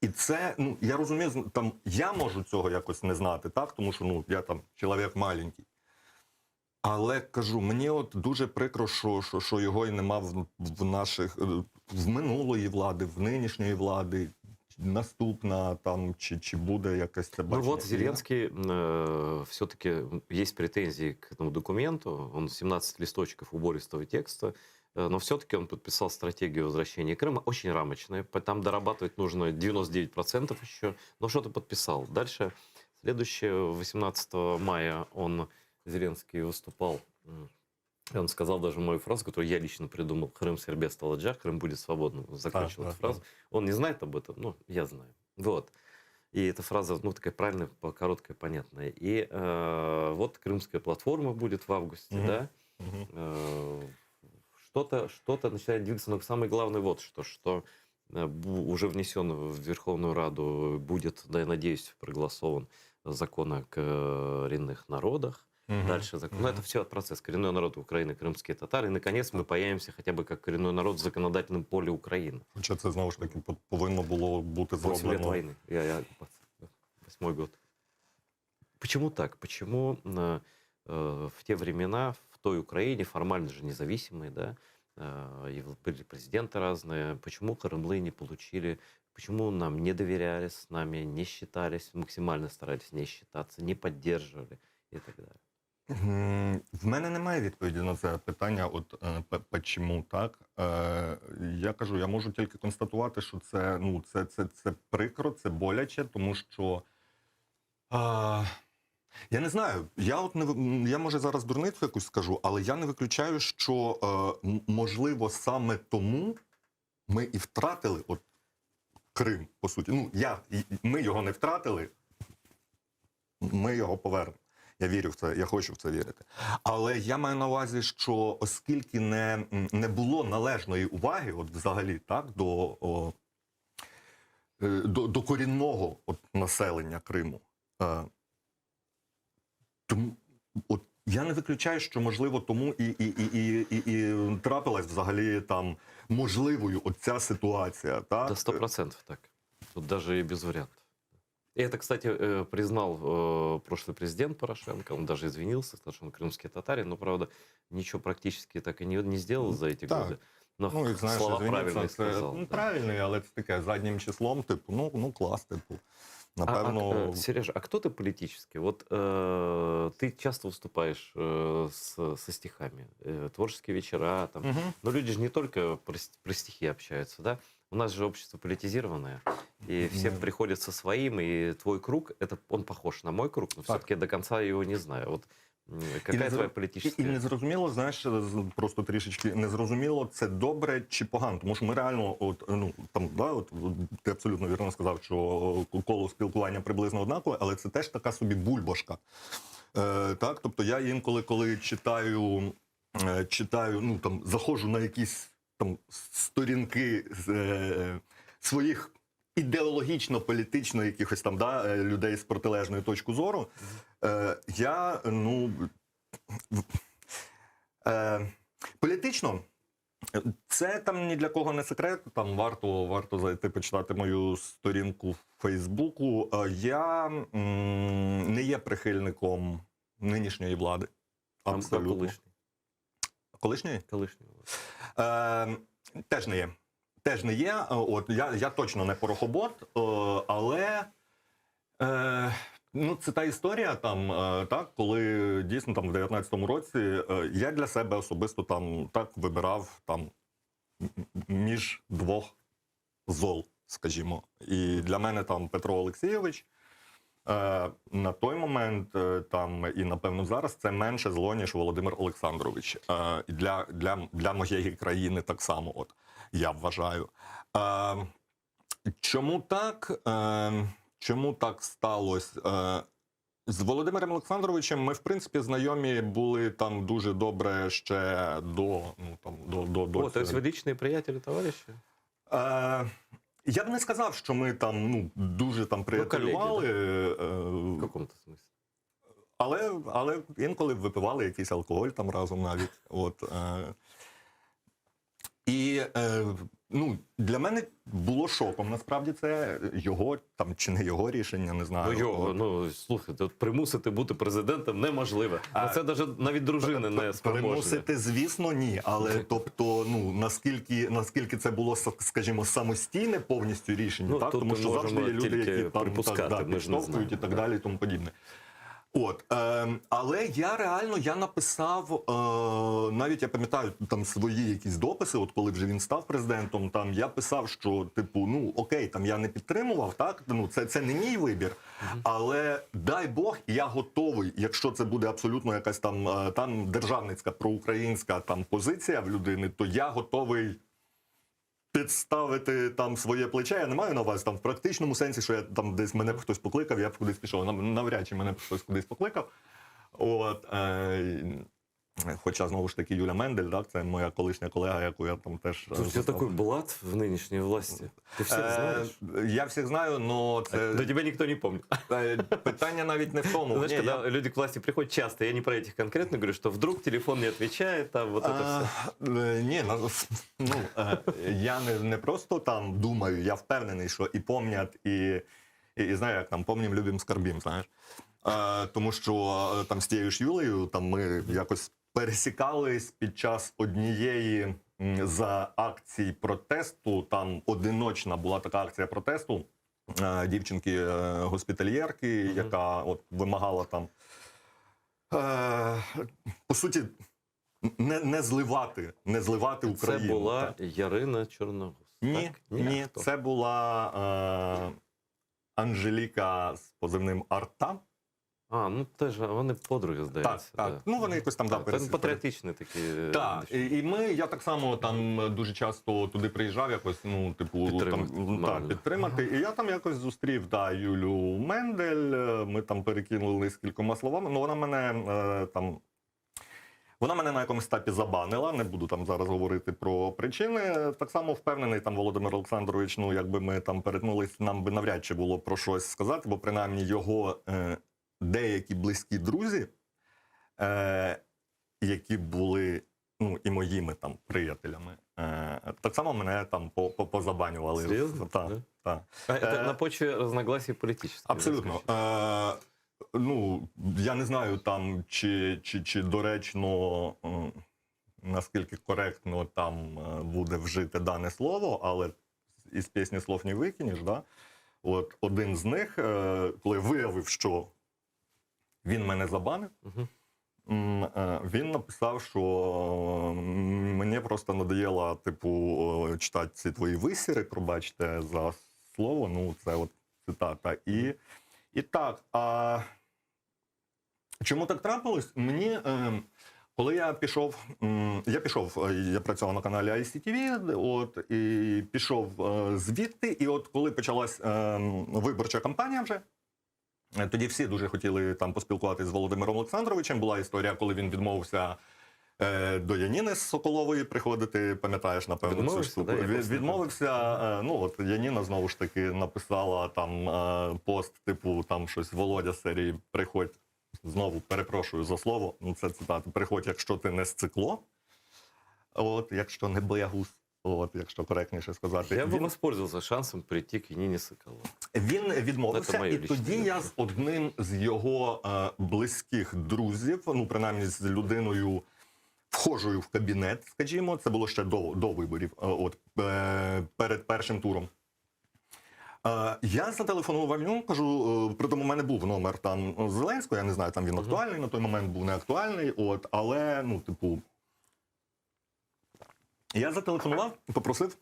і це, ну, я розумію, там, я можу цього якось не знати, так, тому що, ну, я там чоловік маленький. Але, кажу, мені от дуже прикро, що його і нема в минулої влади, в нинішньої влади, наступна там, чи буде якась це бачення. Ну вот Зеленский, все-таки есть претензии к этому документу, он 17 листочков убористого текста, но все-таки он подписал стратегию возвращения Крыма, очень рамочная, там дорабатывать нужно 99% еще, но что-то подписал. Дальше, следующее, 18 мая Зеленский выступал, он сказал даже мою фразу, которую я лично придумал: «Крым, Сербия, Столоджах, Крым будет свободным». Закончил эту фразу. Он не знает об этом, но я знаю. Вот. И эта фраза, ну, такая правильная, короткая, понятная. И вот Крымская платформа будет в августе, да? Что-то начинает двигаться, но самое главное вот что уже внесен в Верховную Раду, будет, да, я надеюсь, проголосован закон о коренных народах. Дальше закон. Ну, это все процесс. Коренной народ Украины, крымские татары. И, наконец, мы появимся хотя бы как коренной народ в законодательном поле Украины. Хоча це, знову ж таки, повинно було бути 8 лет зроблено. войны. 8-й год. Почему так? Почему в те времена, в той Украине, формально же независимые, да, и были президенты разные, почему крымлы не получили, почему нам не доверяли, с нами не считались, максимально старались не считаться, не поддерживали и так далее? В мене немає відповіді на це питання, от чому так. Я кажу, я можу тільки констатувати, що це, ну, це прикро, це боляче, тому що я не знаю, я може зараз дурницю якусь скажу, але я не виключаю, що можливо саме тому ми і втратили от Крим, по суті. Ну, ми його не втратили, ми його повернемо. Я вірю в це, я хочу в це вірити. Але я маю на увазі, що оскільки не було належної уваги, от взагалі, так, до корінного от населення Криму, тому от я не виключаю, що можливо тому і трапилась взагалі там можливою от ця ситуація, так? До 100% так. Тут даже и без вариантов. И это, кстати, признал прошлый президент Порошенко. Он даже извинился, сказал, что он крымский татарин, но, правда, ничего практически так и не сделал за эти годы. Ну, і знаєш, слова извиніться, правильно це сказав. ну, правильний, але це таке заднім числом, типу, ну клас, типу. Напевно, Сережа, а кто ты политически? Вот ты часто выступаешь со стихами, творческие вечера, там. Но люди же не только про стихи общаются, да? У нас же общество политизированное, и все приходят со своим, и твой круг, он похож на мой круг, но все-таки я до конца его не знаю. Вот какая твоя політична? І незрозуміло, знаєш, просто трішечки незрозуміло, це добре чи погано. Тому що ми реально, ти абсолютно вірно сказав, що коло спілкування приблизно однакове, але це теж така собі бульбашка. Так? Тобто я інколи, коли читаю, ну там, заходжу на якісь там сторінки своїх ідеологічно-політично якихось там людей з протилежної точки зору, я, політично, це там ні для кого не секрет, там варто зайти почитати мою сторінку в Фейсбуку. Я не є прихильником нинішньої влади. Абсолютно. Колишньої? Колишньої. Теж не є. Теж не є. От, я точно не порохобот, але це та історія, там, так, коли дійсно там, в 19-му році я для себе особисто там, так, вибирав там, між двох зол, скажімо. І для мене там Петро Олексійович на той момент там, і, напевно, зараз це менше зло, ніж Володимир Олександрович. Для моєї країни так само, от, я вважаю. Чому так? Чому так сталося? З Володимиром Олександровичем ми, в принципі, знайомі були там дуже добре ще до... Тобто ви лічні приятелі, товариші? Я б не сказав, що ми там дуже там приятелювали. В якому-то смислі? Але інколи випивали якийсь алкоголь там разом навіть. От. І для мене було шоком, насправді, це його там чи не його рішення, не знаю. Слухай, примусити бути президентом неможливо. Це навіть дружини не спроможні. Примусити, звісно, ні. Але тобто, наскільки це було, скажімо, самостійне повністю рішення, так? Тому що завжди є люди, які там підштовхують і так далі, і тому подібне. От, але я реально, написав, навіть я пам'ятаю там свої якісь дописи, от коли вже він став президентом, там я писав, що типу, окей, там я не підтримував, так, це не мій вибір, але дай Бог, я готовий, якщо це буде абсолютно якась там державницька, проукраїнська там позиція в людини, то я готовий підставити там своє плече. Я не маю на увазі там в практичному сенсі, що я там десь мене б хтось покликав, я б кудись пішов. Навряд чи мене б хтось кудись покликав. От, хоча, знову ж таки, Юля Мендель, так, це моя колишня колега, яку я там теж... Слушай, ты такой блат в нынешней власти. Ты всех знаешь? Я всіх знаю, но це... Но тебя никто не помнит. Питання навіть не в тому. Знаешь, когда люди к власти приходят часто, я не про этих конкретно говорю, что вдруг телефон не отвечает, там вот это все. Ні, я не просто там думаю, я впевнений, що і помнять, і знаю, як там помнім, любим, скарбім, знаєш. Тому що там з тією ж Юлею там ми якось пересікались під час однієї з акцій протесту, там одиночна була така акція протесту дівчинки-госпітальєрки, яка от вимагала там, по суті, не зливати Україну. Це була Ярина Чорногуз? Ні, це була Анжеліка з позивним Арта. Теж вони подруги, здається. Так. Вони якось там пересікали. Патріотичні такі. Так, і я так само там дуже часто туди приїжджав якось, підтримати. І я там якось зустрів Юлю Мендель, ми там перекинулись кількома словами, вона мене на якомусь етапі забанила, не буду там зараз говорити про причини. Так само впевнений, там Володимир Олександрович, якби ми там перетнулись, нам би навряд чи було про щось сказати, бо принаймні його деякі близькі друзі, які були і моїми там приятелями, так само мене там позабанювали. Серйозно? Так. Це на почві розногласій політичних? Абсолютно. Я не знаю там, чи доречно наскільки коректно там буде вжити дане слово, але із пісні слов не викинеш, да? От один з них, коли виявив, що він мене забанив, він написав, що мені просто надоело, типу, читати ці твої висіри, пробачте за слово, ну це от цитата. І так, чому так трапилось? Мені, коли я працював на каналі ICTV, от, і пішов звідти, і от коли почалась виборча кампанія вже, тоді всі дуже хотіли там поспілкуватися з Володимиром Олександровичем. Була історія, коли він відмовився до Яніни з Соколової приходити, пам'ятаєш, напевно, цю штуку. Відмовився, ну от Яніна знову ж таки написала там пост, типу, там щось Володя з серії «Приходь». Знову перепрошую за слово, ну це цитата. «Приходь, якщо ти не сцикло», от, якщо не боягуз, от, якщо коректніше сказати. Я би воспользувався шансом прийти к Ніні Соколовій. Він відмовився, і тоді я з одним з його близьких друзів, ну, принаймні з людиною, вхожою в кабінет, скажімо, це було ще до виборів, от, перед першим туром. Я зателефонував йому, кажу, при тому в мене був номер там Зеленського, я не знаю, там він актуальний, на той момент був не актуальний, от, але, ну, типу, я зателефонував, попросив,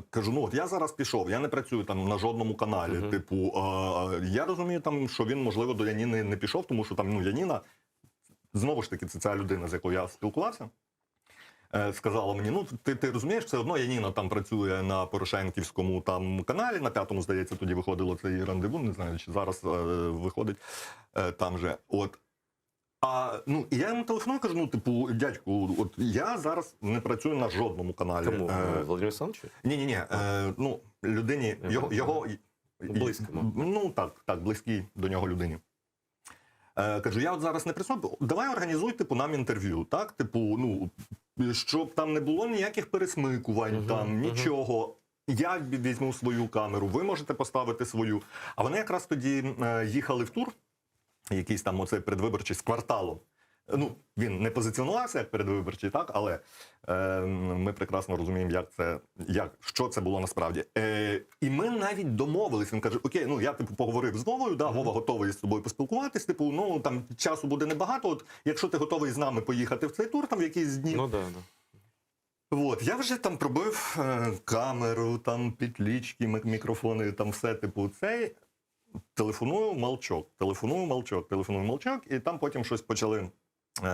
кажу, ну, от я зараз пішов, я не працюю там на жодному каналі, типу, я розумію там, що він, можливо, до Яніни не пішов, тому що там, ну, Яніна, знову ж таки, це ця людина, з якою я спілкувався, сказала мені, ну, ти розумієш, все одно Яніна там працює на Порошенківському там каналі, на 5-му, здається, тоді виходило цей рандеву, не знаю, чи зараз виходить там же, от. Ну, і я йому телефоную, кажу, ну, типу, дядьку, от я зараз не працюю на жодному каналі. Кому? Володимиру Олександровичу? Ні, ну, людині, його близькому. Ну, так, близькій до нього людині. Кажу, я от зараз не працюю, давай організуй, типу, нам інтерв'ю, так, типу, ну, щоб там не було ніяких пересмикувань, там, нічого. Я візьму свою камеру, ви можете поставити свою. А вони якраз тоді їхали в тур, якийсь там оцей передвиборчий з кварталом. Ну, він не позиціонувався як передвиборчий, так, але ми прекрасно розуміємо, що це було насправді. І ми навіть домовились, він каже, окей, ну, я, типу, поговорив з Вовою, да, Вова готовий з тобою поспілкуватись, типу, ну, там, часу буде небагато, от, якщо ти готовий з нами поїхати в цей тур, там, в якийсь дні. Ну, да. От, я вже там пробив камеру, там, підлічки, мікрофони, там, все, типу, цей. Телефоную, мовчок, і там потім щось почали.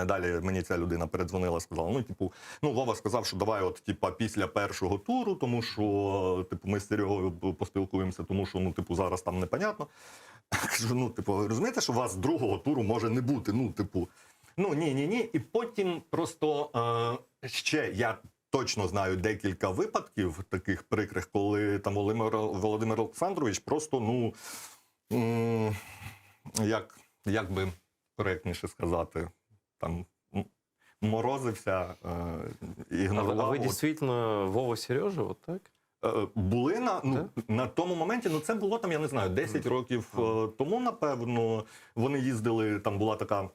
Далі мені ця людина передзвонила, сказала, ну, типу, ну, Вова сказав, що давай от, типу, після першого туру, тому що, типу, ми з Серегою поспілкуємося, тому що, ну, типу, зараз там непонятно. Кажу, ну, типу, ви розумієте, що у вас другого туру може не бути, ну, типу, ну, ні. І потім просто ще я точно знаю декілька випадків таких прикрих, коли там Володимир Олександрович просто, ну, як би коректніше сказати, там, морозився, ігнорував. А ви дійсно Вова Сережа, от так? Були на тому моменті, ну це було там, я не знаю, 10 років тому, напевно, вони їздили, там була така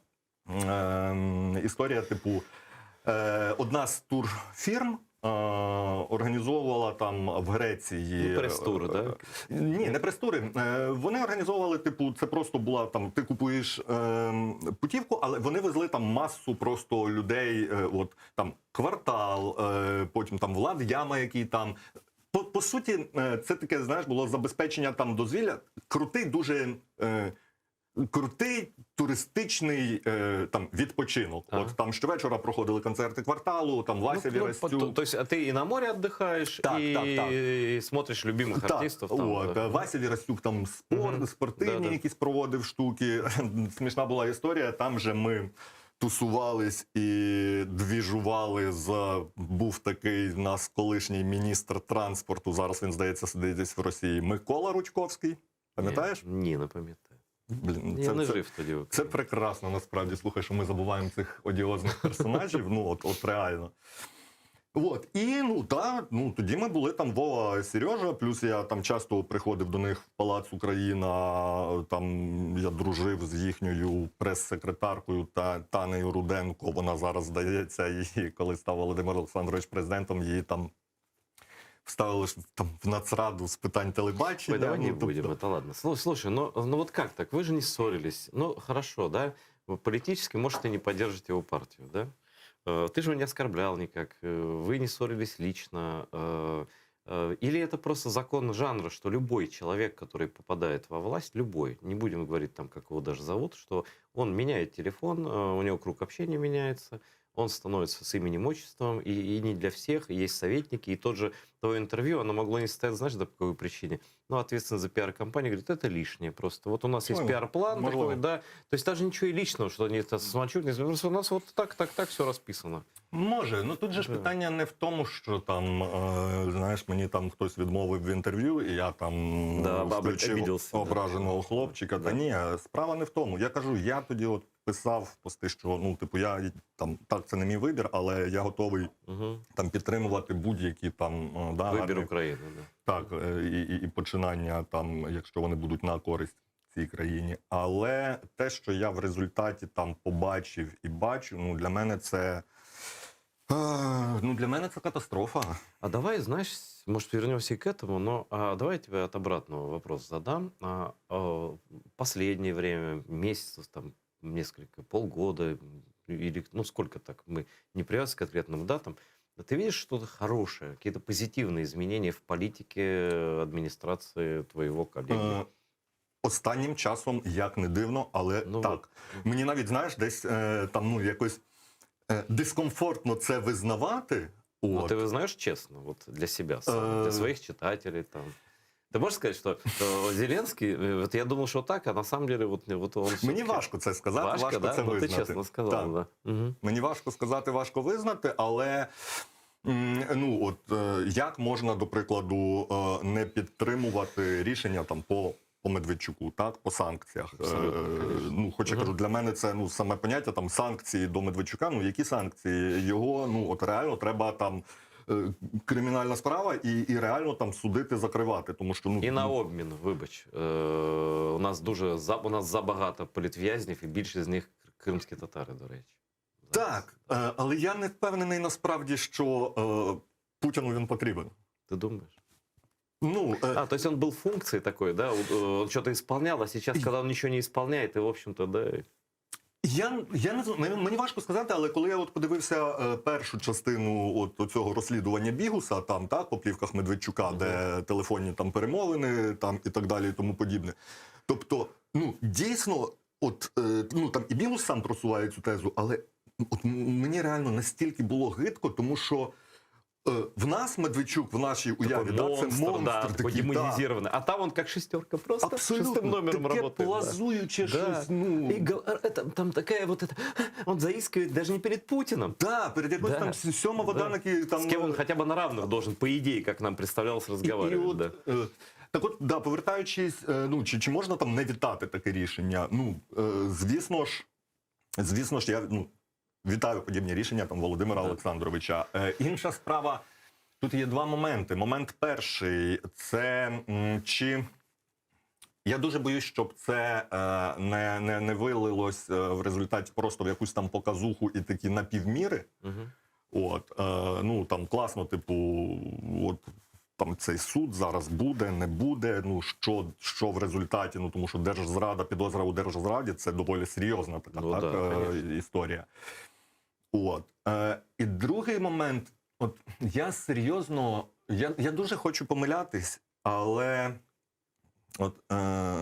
історія, типу, одна з турфірм організовувала там в Греції... Ну, прес-тури, так? Ні, не прес-тури. Вони організовували, типу, це просто була там, ти купуєш путівку, але вони везли там масу просто людей, от там Квартал, потім там Влад Яма, який там... По суті, це таке, знаєш, було забезпечення там дозвілля. Крутий, дуже... крутий туристичний там відпочинок. От там щовечора проходили концерти Кварталу, там Вася Вірастюк. Тобто, а ти і на морі віддихаєш, і смотриш любимих артистів. От, Вася Вірастюк там спортивні якісь проводив штуки. Смішна була історія, там же ми тусувались і двіжували був такий в нас колишній міністр транспорту, зараз він, здається, сидить десь в Росії, Микола Ручковський. Пам'ятаєш? Ні, не пам'ятаю. Блін, я не жив тоді. Це прекрасно, насправді. Слухай, що ми забуваємо цих одіозних персонажів. Ну, от реально. От, і тоді ми були там Вова, Сережа, плюс я там часто приходив до них в Палац Україна, там я дружив з їхньою прес-секретаркою Танею Руденко, вона зараз, здається, і коли став Володимир Олександрович президентом, її там вставили там в Нацраду з питань телебачення. Ой, давай не будем, это ладно. Слушай, ну вот как так? Вы же не ссорились. Ну, хорошо, да? Вы политически, может, и не поддержите его партию, да? Ты же его не оскорблял никак, вы не ссорились лично. Или это просто закон жанра, что любой человек, который попадает во власть, любой, не будем говорить там, как его даже зовут, что он меняет телефон, у него круг общения меняется, он становится с именем, отчеством, и не для всех, и есть советники, и тот же твое интервью, оно могло не состоять, знаешь, по какой причине? Ну, ответственность за пиар-компанию говорит, это лишнее просто. Вот у нас есть пиар-план такой, да, то есть даже ничего и личного, что они это самочуют, просто у нас вот так все расписано. Може, ну тут же ж питання не в тому, що там, знаєш, мені там хтось відмовив в інтерв'ю, і я там включив ображеного хлопчика. Та ні, справа не в тому. Я кажу, я тоді от писав пости, що, ну, типу, я там, так, це не мій вибір, але я готовий там підтримувати будь-які там, вибір України, так, і починання там, якщо вони будуть на користь цій країні. Але те, що я в результаті там побачив і бачу, ну, для мене це катастрофа. А давай, знаешь, может, вернемся и к этому, но давай я тебе от обратного вопрос задам. Последнее время, месяцев, там, несколько, полгода, или, ну, сколько так, мы не привязаны к конкретным датам, ты видишь что-то хорошее, какие-то позитивные изменения в политике адміністрації твоєго колеги? Останнім часом, як не дивно, але так. Мені навіть, знаєш, десь там, ну, якось дискомфортно це визнавати. Ну, ты знаешь честно, вот для себя, для своих читателей там. Ты можешь сказать, что Зеленский, вот я думал, что так, а на самом деле вот он... Мені важко це сказати, важко да? це Ну, визнати. ти чесно сказав, так. Да. Угу. Мені важко сказати, важко визнати, але ну, от, як можна, до прикладу, не підтримувати рішення там по Медведчуку, так, по санкціях. Ну, хоч я кажу, для мене це, ну, саме поняття там санкції до Медведчука, ну, які санкції? Його, ну, от реально треба там кримінальна справа і реально там судити, закривати, тому що, ну, і на обмін, вибач, у нас забагато політв'язнів, і більшість з них кримські татари, до речі. Так, але я не впевнений насправді, що Путіну він потрібен. Ти думаєш? Ну, то есть он был функцией такой, да? Он что-то исполнял, а сейчас, когда он ничего не исполняет, и, в общем-то, да... Я не знаю, мені важко сказати, але коли я от подивився першу частину от цього розслідування Бігуса, там, так, по плівках Медведчука, де телефонні там перемовини, там, і так далі, і тому подібне. Тобто, ну, дійсно, от, ну, там і Бігус сам просуває цю тезу, але от мені реально настільки було гидко, тому що в нас Медведчук, в нашей уяве, да, це монстр, да, такий, демонизированный. Да. А там он как шестерка, просто абсолютно, шестым номером таке работает. плазуюче щось, ну... И там такая вот это... Он заискивает даже не перед Путиным. Да, перед якось там сьома вода, там... С кем он хотя бы на равных должен, по идее, как нам представлялось, разговаривать. Так от, да, повертаючись, ну, чи можна там не вітати таке рішення? Ну, звісно ж, я, ну, вітаю подібні рішення там Володимира Олександровича. Інша справа, тут є два моменти. Момент перший – це чи... Я дуже боюсь, щоб це не вилилось в результаті просто в якусь там показуху і такі напівміри. От, ну, там класно, типу, от, там цей суд зараз буде, не буде, ну, що в результаті, ну, тому що держзрада, підозра у держзраді – це доволі серйозна така історія. От. І другий момент, от я серйозно, я дуже хочу помилятись, але от,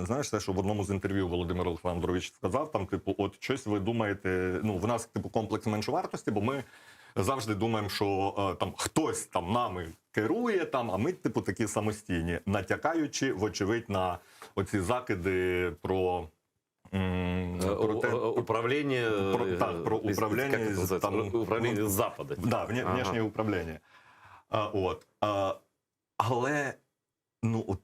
знаєш, те, що в одному з інтерв'ю Володимир Олександрович сказав, там, типу, от щось ви думаєте, ну, в нас, типу, комплекс меншовартості, бо ми завжди думаємо, що там хтось там нами керує, там, а ми, типу, такі самостійні, натякаючи, вочевидь, на оці закиди про... управление, про управление, там, управление з Запада. Да, внешнє управління. Але, ну, от,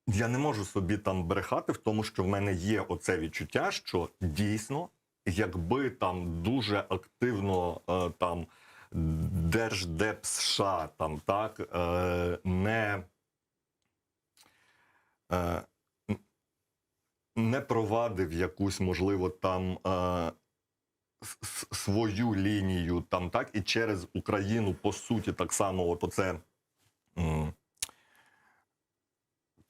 я не можу собі там брехати в тому, що в мене є оце відчуття, що дійсно, якби там дуже активно там Держдеп США там, так, не провадив якусь, можливо, там свою лінію, там, так, і через Україну, по суті, так само, от оце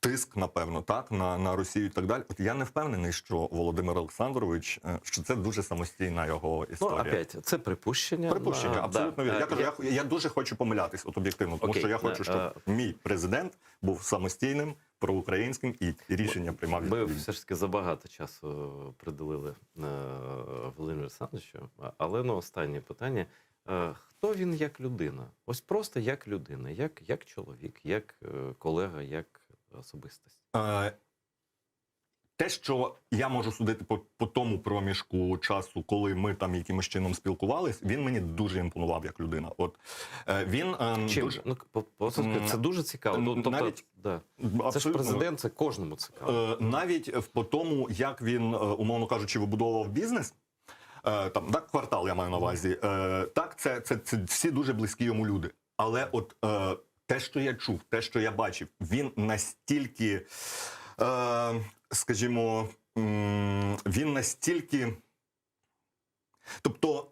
тиск, напевно, так, на Росію і так далі. От я не впевнений, що Володимир Олександрович, що це дуже самостійна його історія. Ну, опять, це припущення. Припущення, абсолютно вірно. Я кажу, я дуже хочу помилятись, от об'єктивно, тому що я хочу, щоб мій президент був самостійним, проукраїнським і рішення приймав Ми відповідно. все ж таки забагато часу приділили Володимиру Олександровичу. Але ну, останнє питання. Хто він як людина? Ось просто як людина, як чоловік, як колега, як особистість? Те, що я можу судити по тому проміжку часу, коли ми там якимось чином спілкувались, він мені дуже імпонував як людина. От він чим? дуже... Ну, це дуже цікаво. Тобто, навіть, да. Це ж президент, це кожному цікаво. Навіть по тому, як він, умовно кажучи, вибудовував бізнес, там, так, квартал я маю на увазі, так, це всі дуже близькі йому люди. Але от те, що я чув, те, що я бачив, він настільки, скажімо, він настільки... Тобто,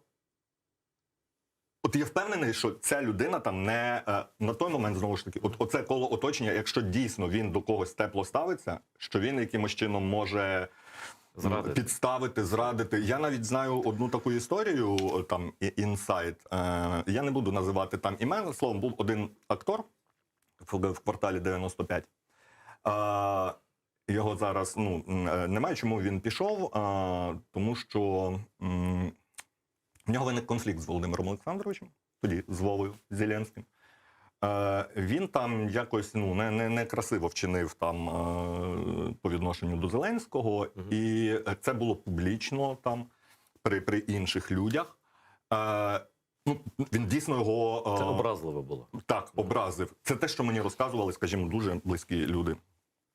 от я впевнений, що ця людина там не на той момент, знову ж таки, оце коло оточення, якщо дійсно він до когось тепло ставиться, що він якимось чином може підставити, зрадити. Я навіть знаю одну таку історію, там, інсайт. Я не буду називати там імен, словом, був один актор в кварталі 95. Його зараз, ну, немає, чому він пішов, тому що в нього виник конфлікт з Володимиром Олександровичем, тоді з Вовою Зеленським. Він там якось, ну, не красиво вчинив там по відношенню до Зеленського, і це було публічно там при інших людях. Ну, він дійсно його... Це образливо було. Так, образив. Це те, що мені розказували, скажімо, дуже близькі люди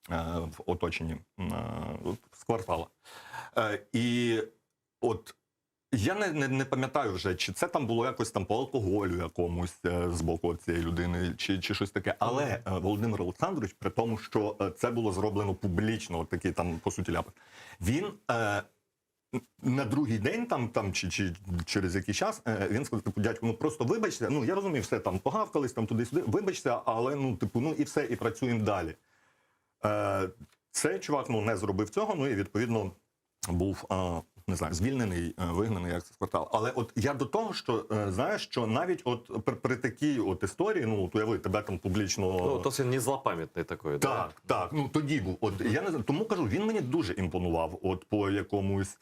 в оточенні з квартала. І от я не пам'ятаю вже, чи це там було якось там по алкоголю якомусь з боку цієї людини, чи щось таке. Але Володимир Олександрович, при тому, що це було зроблено публічно, от такий там, по суті, ляпик, він на другий день, там чи через якийсь час, він сказав, типу, дядьку, ну просто вибачте, ну я розумію, все там погавкались, там туди-сюди, вибачте, але ну, типу, ну і все, і працюємо далі. Цей чувак, ну, не зробив цього, ну і відповідно був, не знаю, звільнений, вигнаний, як це з кварталу. Але от я до того, що, знаєш, що навіть от при такій от історії, ну, от уяви, тебе там публічно... Ну, то це не злопам'ятний такий, так, да? Так, ну тоді був. От, я не знаю, тому кажу, він мені дуже імпонував, от по якомусь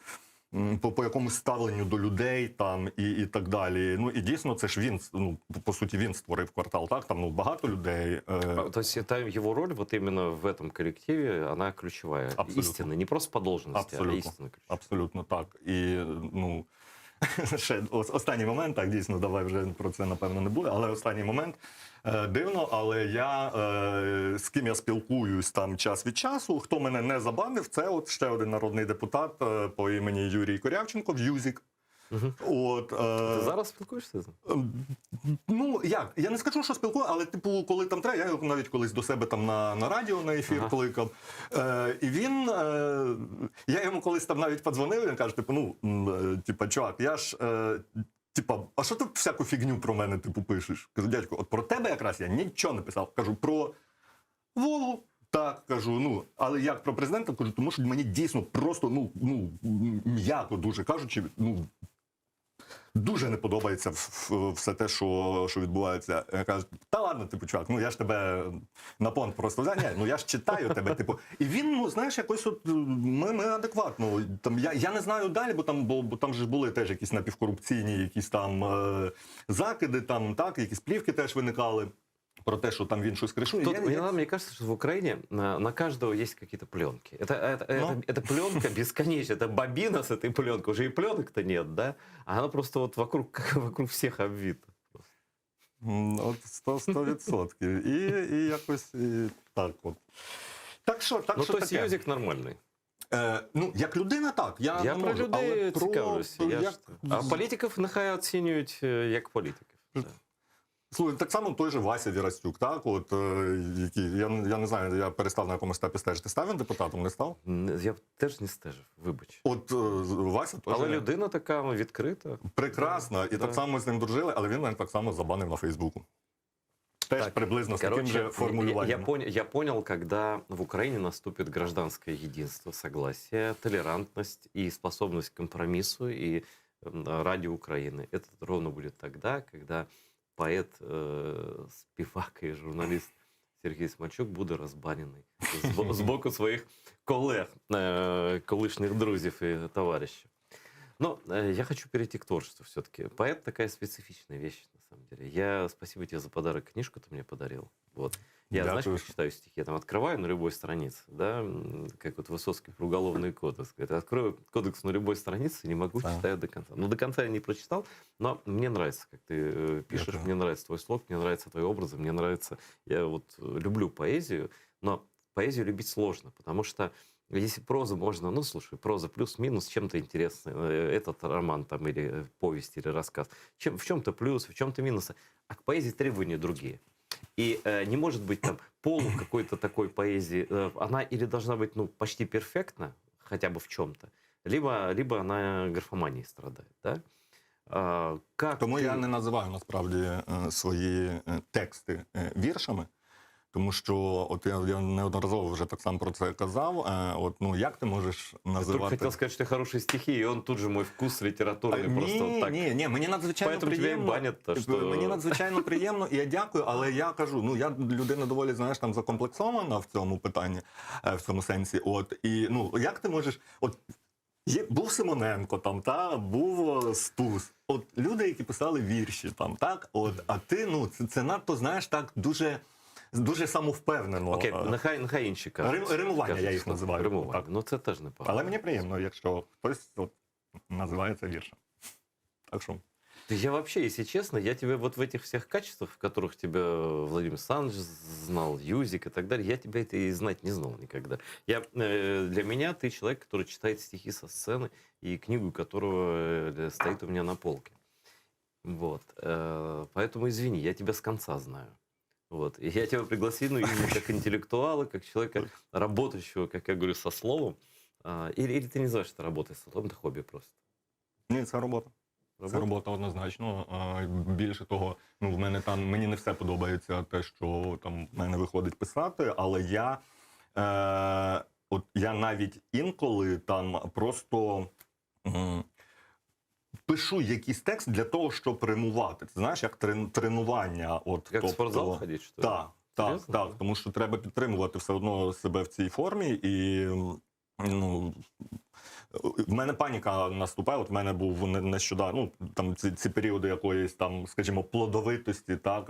ставленню до людей там і так далі. Ну і дійсно це ж він, ну, по суті, він створив квартал, так, там, ну, багато людей. То есть там его роль вот именно в этом коллективе, она ключевая. Истинная, не просто по должности, а истинная. Абсолютно так. І, ну, ще останній момент, так, дійсно, давай вже про це, напевно, не буде, але останній момент. Дивно, але я, з ким я спілкуюсь там час від часу, хто мене не забанив, це от ще один народний депутат по імені Юрій Корявченко, Юзік. От, ти зараз спілкуєшся з ним? Ну, як? Я не скажу, що спілкую, але, типу, коли там треба, я його навіть колись до себе там на радіо, на ефір кликав. І він, я йому колись там навіть подзвонив, він каже, типу, ну, типу, чувак, я ж, типа, а що ти всяку фігню про мене, типу, пишеш? Кажу, дядько, от про тебе якраз я нічого не писав. Кажу, про Вову. Так, кажу, ну, але як про президента, кажу, тому що мені дійсно просто, ну м'яко дуже кажучи, ну, дуже не подобається все те, що відбувається. Я кажу, та ладно, типу, чувак, ну я ж тебе на понт просто взяв, ні, ну я ж читаю тебе, типу. І він, ну, знаєш, якось от, ми адекватно. Там, я не знаю далі, бо там же були теж якісь напівкорупційні, якісь там закиди, там, так, якісь плівки теж виникали. Про те, что там він щось кришує. Мне кажется, что в Украине на каждого есть какие-то пленки. Это пленка бесконечная, это бобина с этой пленкой. Уже и пленок-то нет, да? А она просто вот вокруг всех обвита. От 100%. І якось так от. Так що, ну, то есть Юзик нормальний. Ну, як людина, так. Я про людей цікавлюся. А політиків нехай оцінюють як політиків. Слухай, так само той же Вася Вірастюк, так? От, який, я не знаю, я перестав на якомусь етапі стежити. Став він депутатом, не став? Я теж не стежив, вибач. От Вася теж. Але людина така відкрита. Прекрасна. І так само з ним дружили, але він мене так само забанив на Фейсбуку. Теж приблизно з таким же формулюванням. Я понял, когда в Украине наступит гражданское единство, согласие, толерантность и способность к компромиссу и ради Украины. Это ровно будет тогда, когда поэт, співак и журналист Сергей Смольчук буде розбанений з боку своїх колег, колишніх друзів і товарищей. Но я хочу перейти к творчеству все-таки. Поэт такая специфичная вещь, на самом деле. Спасибо тебе за подарок, книжку ты мне подарил. Вот. Я, знаешь, как читаю стихи? Я там открываю на любой странице, да, как вот Высоцкий про уголовный кодекс. Я открою кодекс на любой странице и не могу читать до конца. Ну, до конца я не прочитал, но мне нравится, как ты пишешь, мне нравится твой слог, мне нравятся твои образы, мне нравится... Я вот люблю поэзию, но поэзию любить сложно, потому что если прозу можно, ну, слушай, проза плюс-минус, чем-то интересный, этот роман там, или повесть, или рассказ, в чем-то плюс, в чем-то минус, а к поэзии требования другие. И не может быть там полу какой-то такой поэзии, она или должна быть, ну, почти перфектна, хотя бы в чем-то, либо она графоманией страдает, да? Тому я не називаю, насправді, свої тексти віршами. Тому що, от я неодноразово вже так само про це казав, от, ну, як ти можеш називати... Я только хотел сказать, что хорошие стихи, и он тут же мой вкус литературный просто вот так. Ні, мені надзвичайно приємно. Банять, що... Мені надзвичайно приємно, і я дякую, але я кажу, ну, я людина доволі, знаєш, там закомплексована в цьому питанні, в цьому сенсі, от, і, ну, як ти можеш... От, був Симоненко там, та, був Стус, от, люди, які писали вірші там, так, от, а ти, ну, це надто, знаєш, так, дуже самовпевнено. Окей, нехай інші кажуть. Римування я їх називаю. Римування, ну це теж непогано. Але мені приємно, якщо хтось от, називає це віршем. Так що... Я вообще, если честно, я тебя вот в этих всех качествах, в которых тебя Владимир Александрович знал, Юзик и так далее, я тебя это и знать не знал никогда. Для меня ты человек, который читает стихи со сцены, и книгу которого стоит у меня на полке. Вот. Поэтому извини, я тебя с конца знаю. Вот. И я тебя пригласил, ну, именно как интеллектуала, как человека, работающего, как я говорю, со словом. Или ты не знаешь, что работа со словом, это хобби просто? Ні, це робота. Це робота однозначно. Більше того, ну, в мене там, мені не все подобається те, що там в мене виходить писати, але я навіть інколи там просто пишу якийсь текст для того, щоб римувати. Ти знаєш, як тренування. От, як в спортзал ходить, що ли? Так, тому що треба підтримувати все одно себе в цій формі і, ну, в мене паніка наступає, от в мене був нещодавно, ну, там ці періоди якоїсь там, скажімо, плодовитості, так,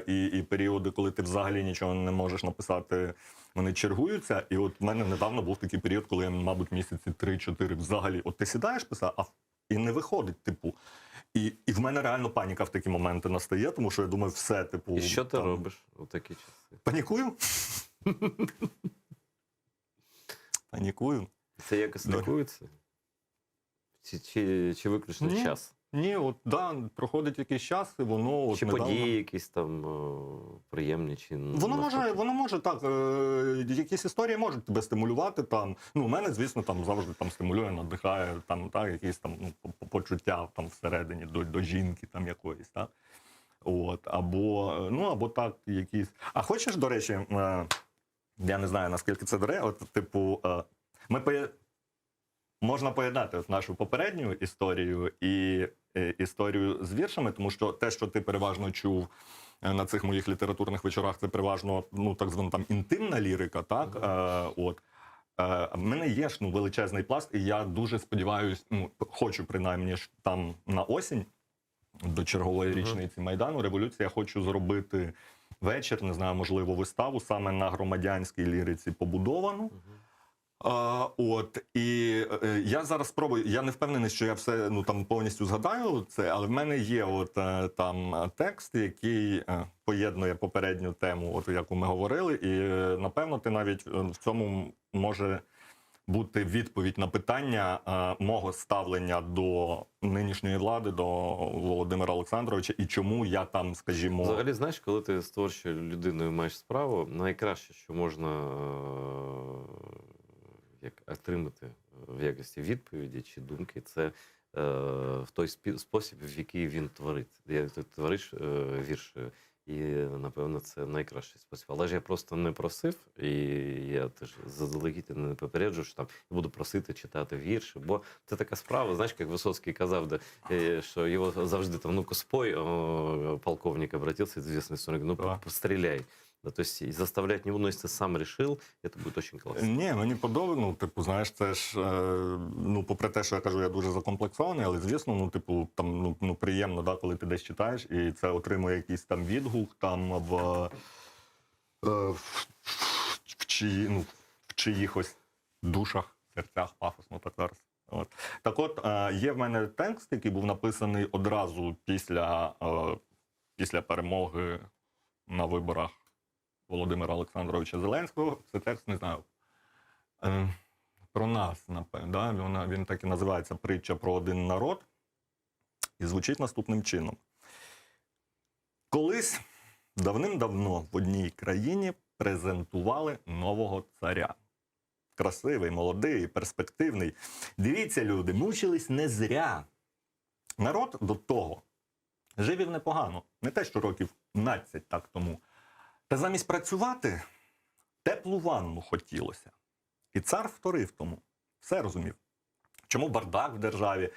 і періоди, коли ти взагалі нічого не можеш написати, вони чергуються. І от в мене недавно був такий період, коли я, мабуть, місяці 3-4 взагалі, от ти сідаєш писати, і не виходить, типу. І в мене реально паніка в такі моменти настає, тому що я думаю, все, типу... І що ти робиш у такі часи? Панікую. Панікую. Це якось лікується? Чи виключно час? Ні, от, да, проходить якийсь час, і воно... Чи події якісь там приємні, чи... Воно може, так, якісь історії можуть тебе стимулювати, там, ну, мене, звісно, там завжди там стимулює, надихає, там, так, якісь там, ну, почуття там всередині до жінки там якоїсь, так. От, або так, якісь... А хочеш, до речі, я не знаю, наскільки це доречно, от, типу, можна поєднати от нашу попередню історію і історію з віршами, тому що те, що ти переважно чув на цих моїх літературних вечорах, це переважно, ну, так звана там інтимна лірика, так? В мене є ж, ну, величезний пласт, і я дуже сподіваюся, ну, хочу принаймні там на осінь, до чергової річниці Майдану, революції, я хочу зробити вечір, не знаю, можливо, виставу саме на громадянській ліриці побудовану. І я зараз спробую, я не впевнений, що я все, ну, там повністю згадаю це, але в мене є от там текст, який поєднує попередню тему, от яку ми говорили, і напевно ти навіть в цьому може бути відповідь на питання мого ставлення до нинішньої влади, до Володимира Олександровича, і чому я там, скажімо... Взагалі, знаєш, коли ти з творчою людиною маєш справу, найкраще, що можна отримати в якості відповіді чи думки, це в той спосіб, в який він творить. Ти твориш вірш, і, напевно, це найкращий спосіб. Але ж я просто не просив, і я теж заздалегідь не попереджу, що там я буду просити читати вірші, бо це така справа, знаєш, як Висоцький казав, що його завжди там, ну-ка спой, полковник обратився, звісний історик, ну, постріляй. Да, то есть заставлять не буду, если ты сам решил, это будет очень классно. Ні, мені подобається, ну, типу, знаєш, це ж, ну, попри те, що я кажу, я дуже закомплексований, але, звісно, ну, типу, там, ну, приємно, да, коли ти десь читаєш, і це отримує якийсь там відгук, там, в чиїхось душах, серцях, пафосно, так зараз. От. Так от, є в мене текст, який був написаний одразу після перемоги на виборах Володимира Олександровича Зеленського. Це текст, не знаю, про нас, напевно. Да? Він так і називається «Притча про один народ» і звучить наступним чином. Колись, давним-давно, в одній країні презентували нового царя. Красивий, молодий, перспективний. Дивіться, люди, мучились не зря. Народ до того жив і непогано. Не те, що років 15 так тому. Та замість працювати, теплу ванну хотілося. І цар вторив тому. Все розумів. Чому бардак в державі,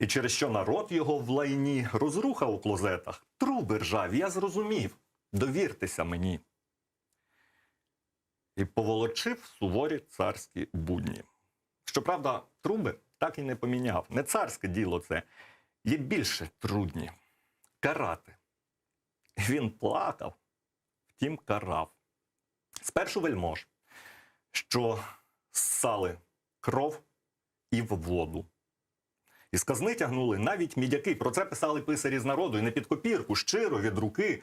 і через що народ його в лайні, розруха у клозетах, труби ржаві, я зрозумів. Довіртеся мені. І поволочив суворі царські будні. Щоправда, труби так і не поміняв. Не царське діло це. Є більше трудні. Карати. Він плакав. Втім, карав. Спершу вельмож, що ссали кров і в воду. Із казни тягнули навіть мідяки. Про це писали писарі з народу. І не під копірку, щиро, від руки.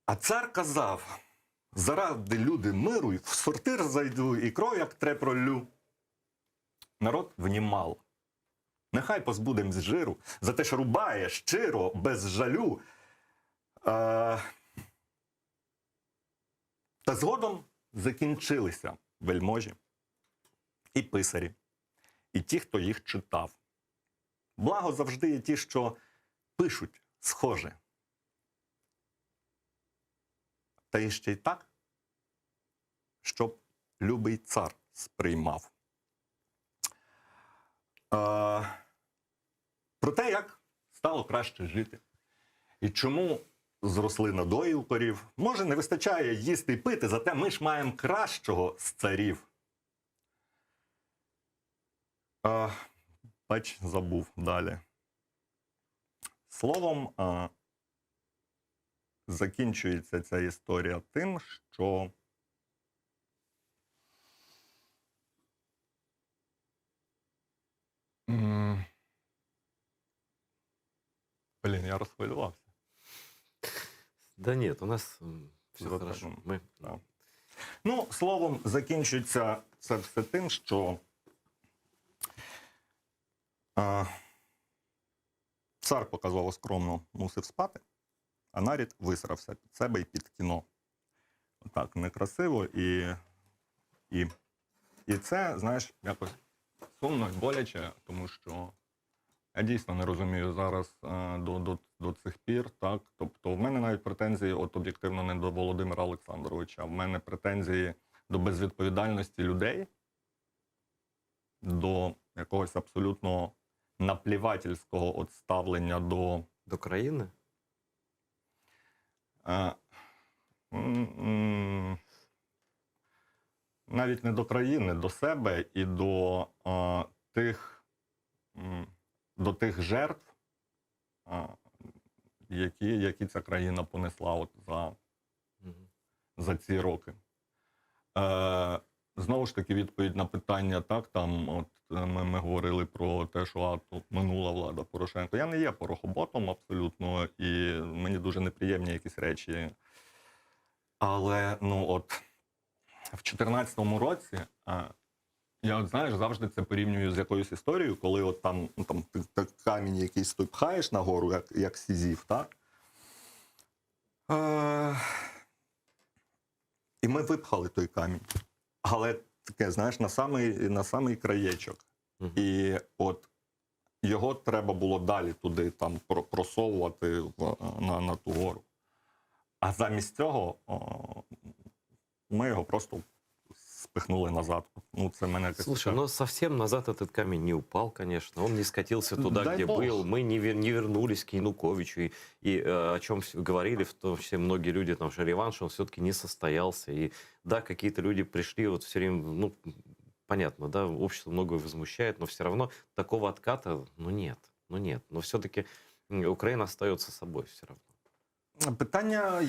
А цар казав, заради люди миру, в сортир зайду, і кров як тре проллю. Народ внімав. Нехай позбудем з жиру, за те, що рубає щиро, без жалю. Та згодом закінчилися вельможі і писарі, і ті, хто їх читав. Благо завжди є ті, що пишуть схоже. Та і ще й так, щоб любий цар сприймав. Про те, як стало краще жити. І чому зросли надої у корів. Може, не вистачає їсти і пити, зате ми ж маємо кращого з царів. Бач, забув далі. Словом, закінчується ця історія тим, що я розхвилювався. Да нет, у нас все хорошо. Ми... Да. Ну, словом, закінчується це все тим, що цар показово скромно мусив спати, а нарід висрався під себе і під кіно. Так, некрасиво і це, знаєш, якось сумно і боляче, тому що я дійсно не розумію зараз до цих пір, так, тобто в мене навіть претензії, от об'єктивно, не до Володимира Олександровича, в мене претензії до безвідповідальності людей, до якогось абсолютно наплівательського от ставлення до країни? Навіть не до країни, до себе і до тих жертв, які ця країна понесла от за ці роки. Знову ж таки, відповідь на питання, так, там, от ми говорили про те, що минула влада Порошенко. Я не є порохоботом абсолютно, і мені дуже неприємні якісь речі. Але, ну, от, в 2014 році Я, от, знаєш, завжди це порівнюю з якоюсь історією, коли от там, ну, там ти камінь якийсь ти пхаєш нагору, як Сізіф, так? І ми випхали той камінь. Але таке, знаєш, на самий краєчок. І от його треба було далі туди там просовувати на ту гору. А замість цього ми його просто спихнули назад. Ну, це мене... Слушай, ну совсем назад этот камень не упал, конечно. Он не скатился туда, Дай где бог. был. Мы не вернулись к Януковичу. И о чем говорили, в том числе многие люди, там, что реванш, он все-таки не состоялся. И да, какие-то люди пришли, вот все время, ну, понятно, да, общество многое возмущает, но все равно такого отката, ну, нет. Но все-таки Украина остается собой все равно. Питання,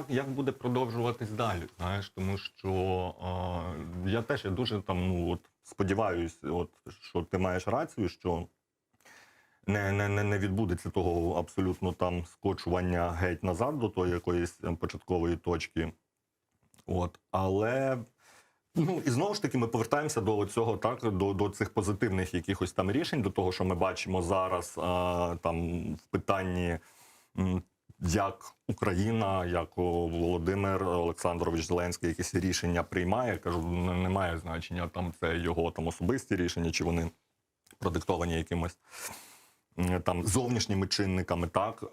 як буде продовжуватись далі, знаєш, тому що я теж дуже там, ну, от, сподіваюсь, от, що ти маєш рацію, що не відбудеться того абсолютно там скочування геть назад до тої якоїсь початкової точки. От, але, ну, і знову ж таки ми повертаємося до цього, так, до цих позитивних якихось там рішень, до того, що ми бачимо зараз там в питанні як Україна, як Володимир Олександрович Зеленський якісь рішення приймає. Кажу, немає значення, там це його там особисті рішення, чи вони продиктовані якимось там зовнішніми чинниками, так.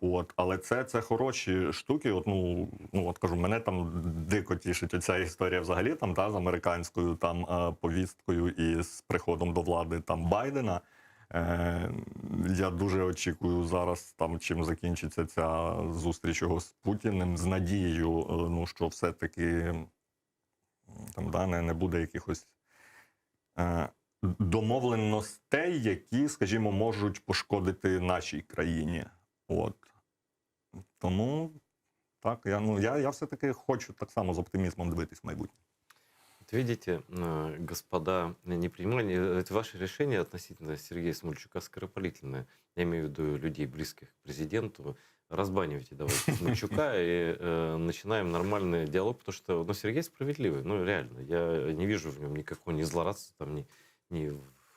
От, але це хороші штуки. От, ну от кажу, мене там дико тішить оця історія взагалі там, та, з американською там повісткою і з приходом до влади там Байдена. Я дуже очікую зараз, там, чим закінчиться ця зустріч його з Путіним, з надією, ну, що все-таки там, да, не буде якихось домовленостей, які, скажімо, можуть пошкодити нашій країні. От. Тому так, я все-таки хочу так само з оптимізмом дивитись в майбутнє. Видите, господа непринимания, это ваше решение относительно Сергея Смольчука скоропалительное. Я имею в виду людей, близких к президенту. Разбанивайте давайте Смольчука и начинаем нормальный диалог, потому что Сергей справедливый, реально. Я не вижу в нем никакого ни злорадства, там, ни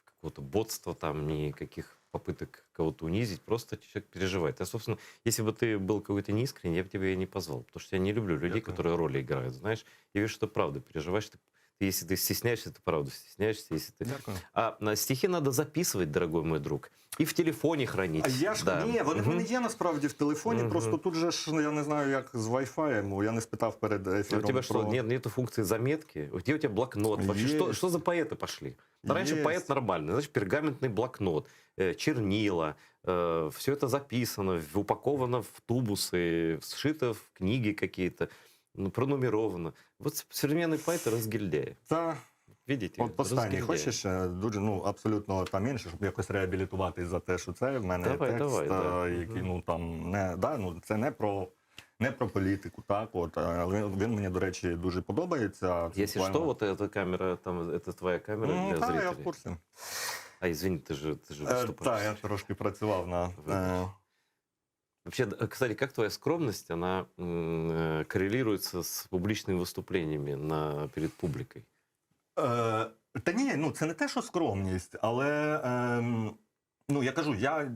какого-то ботства, там, никаких попыток кого-то унизить. Просто человек переживает. Собственно, если бы ты был какой-то неискренний, я бы тебя и не позвал. Потому что я не люблю людей, которые роли играют, знаешь. Я вижу, что ты правда переживаешь. Если ты стесняешься, ты правда стесняешься. Если ты... А стихи надо записывать, дорогой мой друг, і в телефоні хранить. А я ж ні, вони є насправді в телефоні, просто тут же ж, я не знаю, як з Wi-Fi, я не спитав перед ефіром. У тебя что, нету функции заметки? Где у тебя блокнот? Вообще, что за поэты пошли? Раньше поэт нормальный, значит, пергаментный блокнот, чернила, все это записано, упаковано в тубусы, сшито в книги какие-то. Пронумеровано. Вот современні поети розгільдяї. Та, видите, от останній хочеш дуже, абсолютно там інше, щоб якось реабілітуватись за те, що це в мене текст, який, це не про політику, так, от, але він мені, до речі, дуже подобається. Якщо що, вот эта камера, там, це твоя камера для зрителей? Так, я в курсі. А, извини, ти ж виступаєш. Так, я трошки працював на... Вообще, кстати, как твоя скромность, она коррелируется с публичными выступлениями перед публікою? Та ні, це не те, що скромність, але, я кажу, я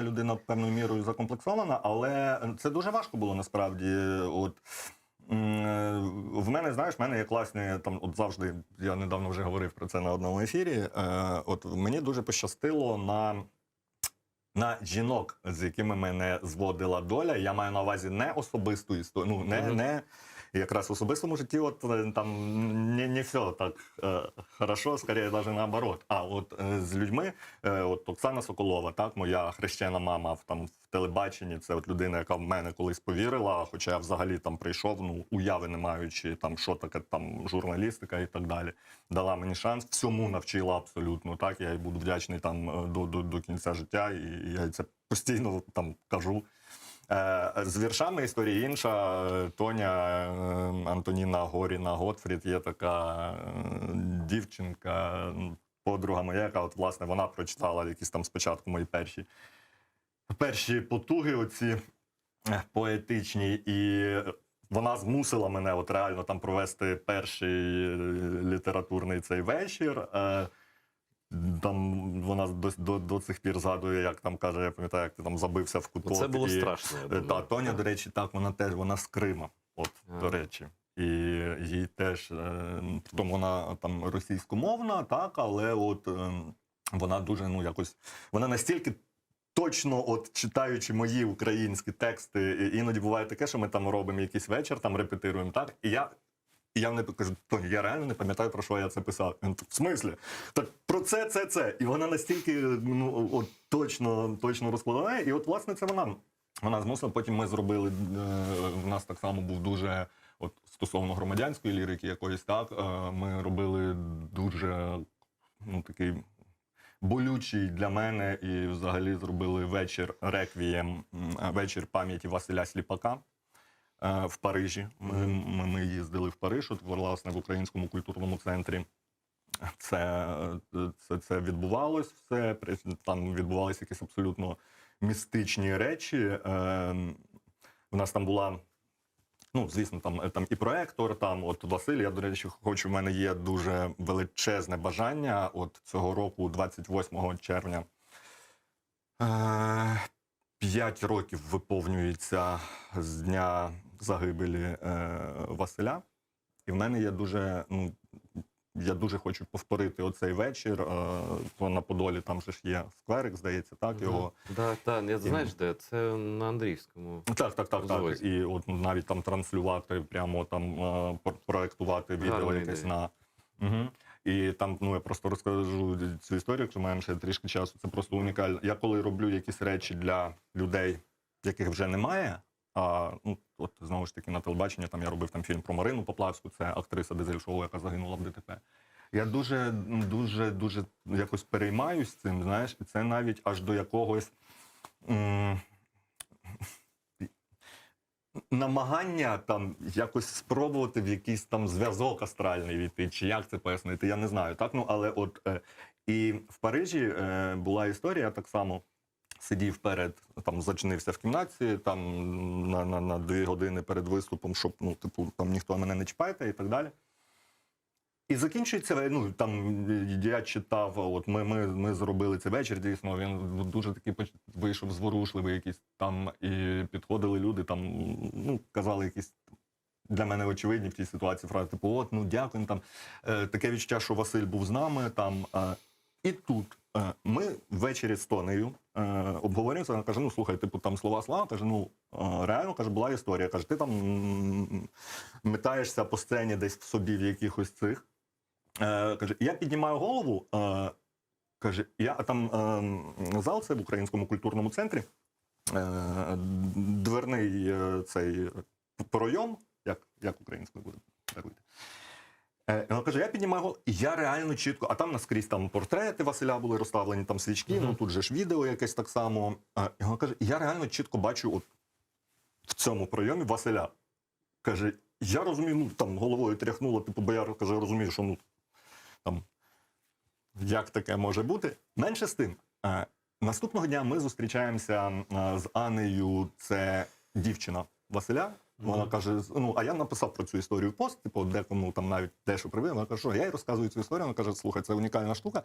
людина певною мірою закомплексована, але це дуже важко було насправді. От, в мене, знаєш, є класні, там, от завжди, я недавно вже говорив про це на одному ефірі, от мені дуже пощастило на жінок, з якими мене зводила доля. Я маю на увазі не особисту історію, не якраз в особистому житті, от там не все так хорошо, скоріше, навіть наоборот. А от з людьми, от Оксана Соколова, так, моя хрещена мама там в телебаченні, це от людина, яка в мене колись повірила, хоча я взагалі там прийшов, уяви не маючи, там, що таке там журналістика і так далі. Дала мені шанс, всьому навчила абсолютно, так, я їй буду вдячний там до кінця життя, і я це постійно там кажу. З віршами історія інша. Тоня Антоніна Горіна Готфрід є така дівчинка, подруга моя, яка от, власне, вона прочитала якісь там спочатку мої перші потуги оці поетичні, і вона змусила мене от реально там провести перший літературний цей вечір. Там вона до цих пір згадує, як там каже, я пам'ятаю, як ти там забився в куток. Це було страшно. Я думаю. Тоня, до речі, так, вона з Крима, до речі. І їй теж, притом вона там російськомовна, так, але от вона дуже, якось, вона настільки точно, от читаючи мої українські тексти, іноді буває таке, що ми там робимо якийсь вечір, там репетируємо, так, і я не кажу, Тоні, я реально не пам'ятаю, про що я це писав. В смислі? Так про це. І вона настільки от, точно розкладає. І от, власне, це вона змусила. Потім ми зробили, в нас так само був дуже, от стосовно громадянської лірики якоїсь, так, ми робили дуже, такий болючий для мене і взагалі зробили вечір реквієм, вечір пам'яті Василя Сліпака. В Парижі. Ми їздили в Париж, от, власне, в Українському культурному центрі. Це відбувалось все, там відбувалися якісь абсолютно містичні речі. У нас там була, звісно, там і проектор, там, от Василь, я, до речі, в мене є дуже величезне бажання, от цього року, 28 червня, 5 років виповнюється з дня загибелі Василя. І в мене є дуже, я дуже хочу повторити оцей вечір. На Подолі там же ж є скверик, здається, так, його. Так, я знаєш де? Це на Андріївському. Так. І от навіть там транслювати, прямо там проектувати відео якесь на... І там, я просто розкажу цю історію, якщо маємо ще трішки часу, це просто унікально. Я коли роблю якісь речі для людей, яких вже немає, от знову ж таки на телебаченні, там я робив там фільм про Марину Поплавську, це актриса дизель-шоу, яка загинула в ДТП. Я дуже якось переймаюсь цим, знаєш, і це навіть аж до якогось намагання там якось спробувати в якийсь там зв'язок астральний війти, чи як це пояснити, я не знаю. Так? Але от і в Парижі була історія, так само сидів там зачинився в кімнаті, там на 2 години перед виступом, щоб, там ніхто мене не чіпайте і так далі. І закінчується, там я читав, от ми зробили цей вечір, дійсно, він дуже такий вийшов зворушливий якийсь там, і підходили люди, там, казали якісь для мене очевидні в тій ситуації фрази, типу, дякую, там, таке відчуття, що Василь був з нами, там, і тут ми ввечері з Тонею обговорюємося, вона каже, слухай, типу, там слова, каже, реально, каже, була історія, каже, ти там метаєшся по сцені десь в собі в якихось цих. Каже, я піднімаю голову, каже, там зал, це в Українському культурному центрі, дверний цей пройом, як українською буде, вона каже, я піднімаю голову, і я реально чітко, а там наскрізь там портрети Василя були розставлені, там свічки, тут же ж відео якесь так само. І вона каже, я реально чітко бачу от в цьому пройомі Василя. Каже, я розумію, там головою тряхнула, типу, бо я, каже, розумію, що, там, як таке може бути. Менше з тим, наступного дня ми зустрічаємося з Анею, це дівчина Василя. Вона каже, а я написав про цю історію в пост, типу, декому там навіть дещо привів. Вона каже, що я їй розказую цю історію. Вона каже, слухай, це унікальна штука.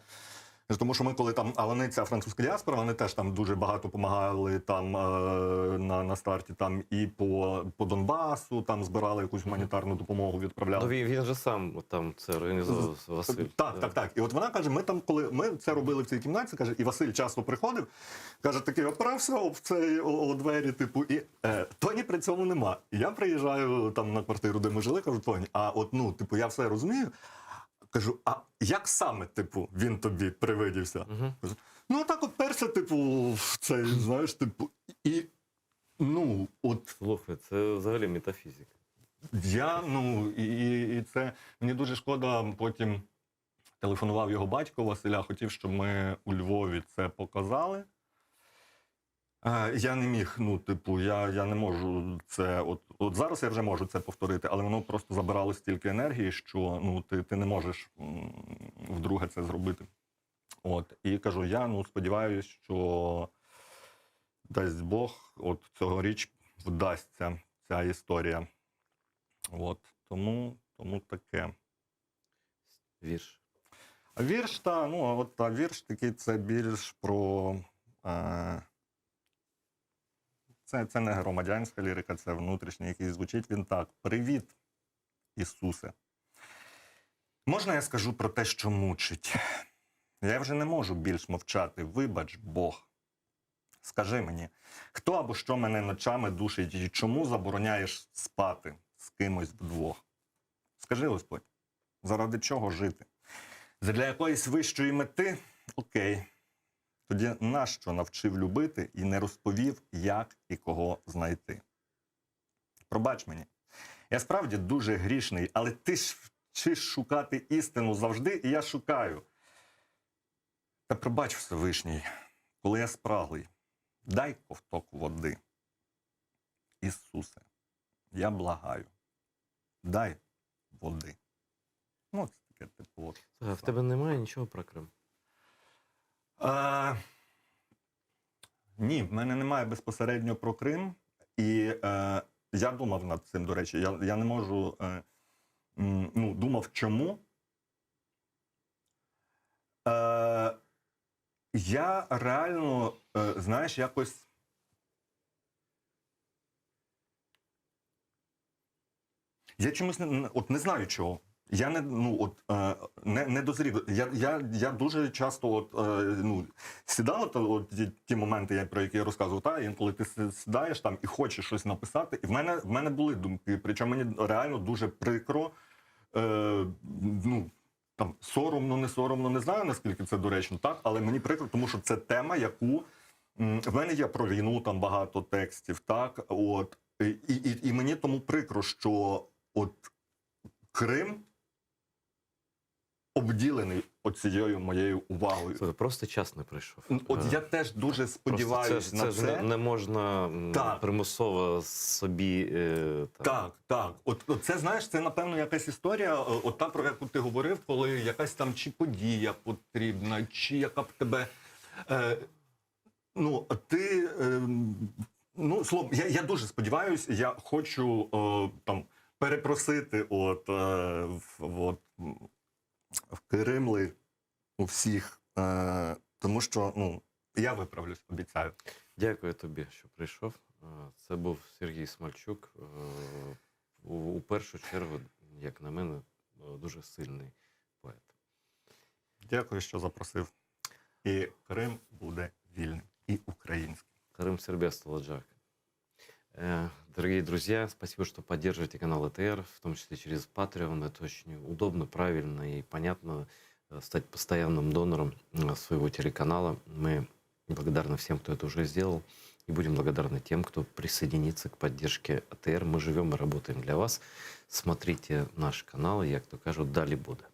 Тому що ми коли там, а вони, ця французька діаспора, вони теж там дуже багато допомагали там на старті там і по Донбасу, там збирали якусь гуманітарну допомогу, відправляли. Він же сам там це організував, Василь. Так. І от вона каже, ми там, коли ми це робили в цій кімнаті, каже, і Василь часто приходив, каже, такий оперався в цей у двері, типу, і Тоні при цьому нема. І я приїжджаю там на квартиру, де ми жили, кажу, Тоні, а от, типу, я все розумію. Кажу, а як саме, типу, він тобі привидівся? Кажу, так от перше, типу, в цей, знаєш, типу, і, от... Слухай, це взагалі метафізика. І це, мені дуже шкода, потім телефонував його батько Василя, хотів, щоб ми у Львові це показали. Я не міг, я не можу це, от зараз я вже можу це повторити, але воно просто забирало стільки енергії, що ти не можеш вдруге це зробити. І кажу, я сподіваюся, що дасть Бог, цьогоріч вдасться ця історія От, тому таке. Вірш. Вірш, вірш такий, це більш про... Це не громадянська лірика, це внутрішній, який звучить він так. Привіт, Ісусе. Можна я скажу про те, що мучить? Я вже не можу більш мовчати. Вибач, Бог. Скажи мені, хто або що мене ночами душить і чому забороняєш спати з кимось вдвох? Скажи, Господь, заради чого жити? Задля якоїсь вищої мети? Окей. Тоді нащо навчив любити і не розповів, як і кого знайти? Пробач мені. Я справді дуже грішний, але ти ж вчиш шукати істину завжди, і я шукаю. Та пробач, Всевишній, коли я спраглий, дай ковток води. Ісусе, я благаю, дай води. Ну, це таке тепло. В тебе немає нічого про Крим? Ні, в мене немає безпосередньо про Крим. І я думав над цим, до речі. Я не можу... думав, чому. Я реально, знаєш, якось... Я чомусь не знаю чого. Я не дозрів. Я дуже часто сідав, ті моменти, про які я розказував, інколи ти сідаєш там і хочеш щось написати, і в мене були думки, причому мені реально дуже прикро, там соромно, не соромно, не знаю, наскільки це доречно, так, але мені прикро, тому що це тема, яку, в мене є про війну там багато текстів, так, і мені тому прикро, що Крим обділений оцією моєю увагою. Це просто час не прийшов. Я теж дуже сподіваюся на це. Це не можна примусово собі... Так. Це, знаєш, це, напевно, якась історія, та, про яку ти говорив, коли якась там чи подія потрібна, чи яка б тебе... словом, я дуже сподіваюся, я хочу там перепросити в Кремлі у всіх, тому що, я виправлюсь, обіцяю. Дякую тобі, що прийшов. Це був Сергій Смальчук. У першу чергу, як на мене, дуже сильний поет. Дякую, що запросив. І Крим буде вільним, і українським. Крым Сербест Ладжак. Дорогие друзья, спасибо, что поддерживаете канал АТР, в том числе через Patreon. Это очень удобно, правильно и понятно стать постоянным донором своего телеканала. Мы благодарны всем, кто это уже сделал, и будем благодарны тем, кто присоединится к поддержке АТР. Мы живем и работаем для вас. Смотрите наш канал, як то кажуть, далі буде.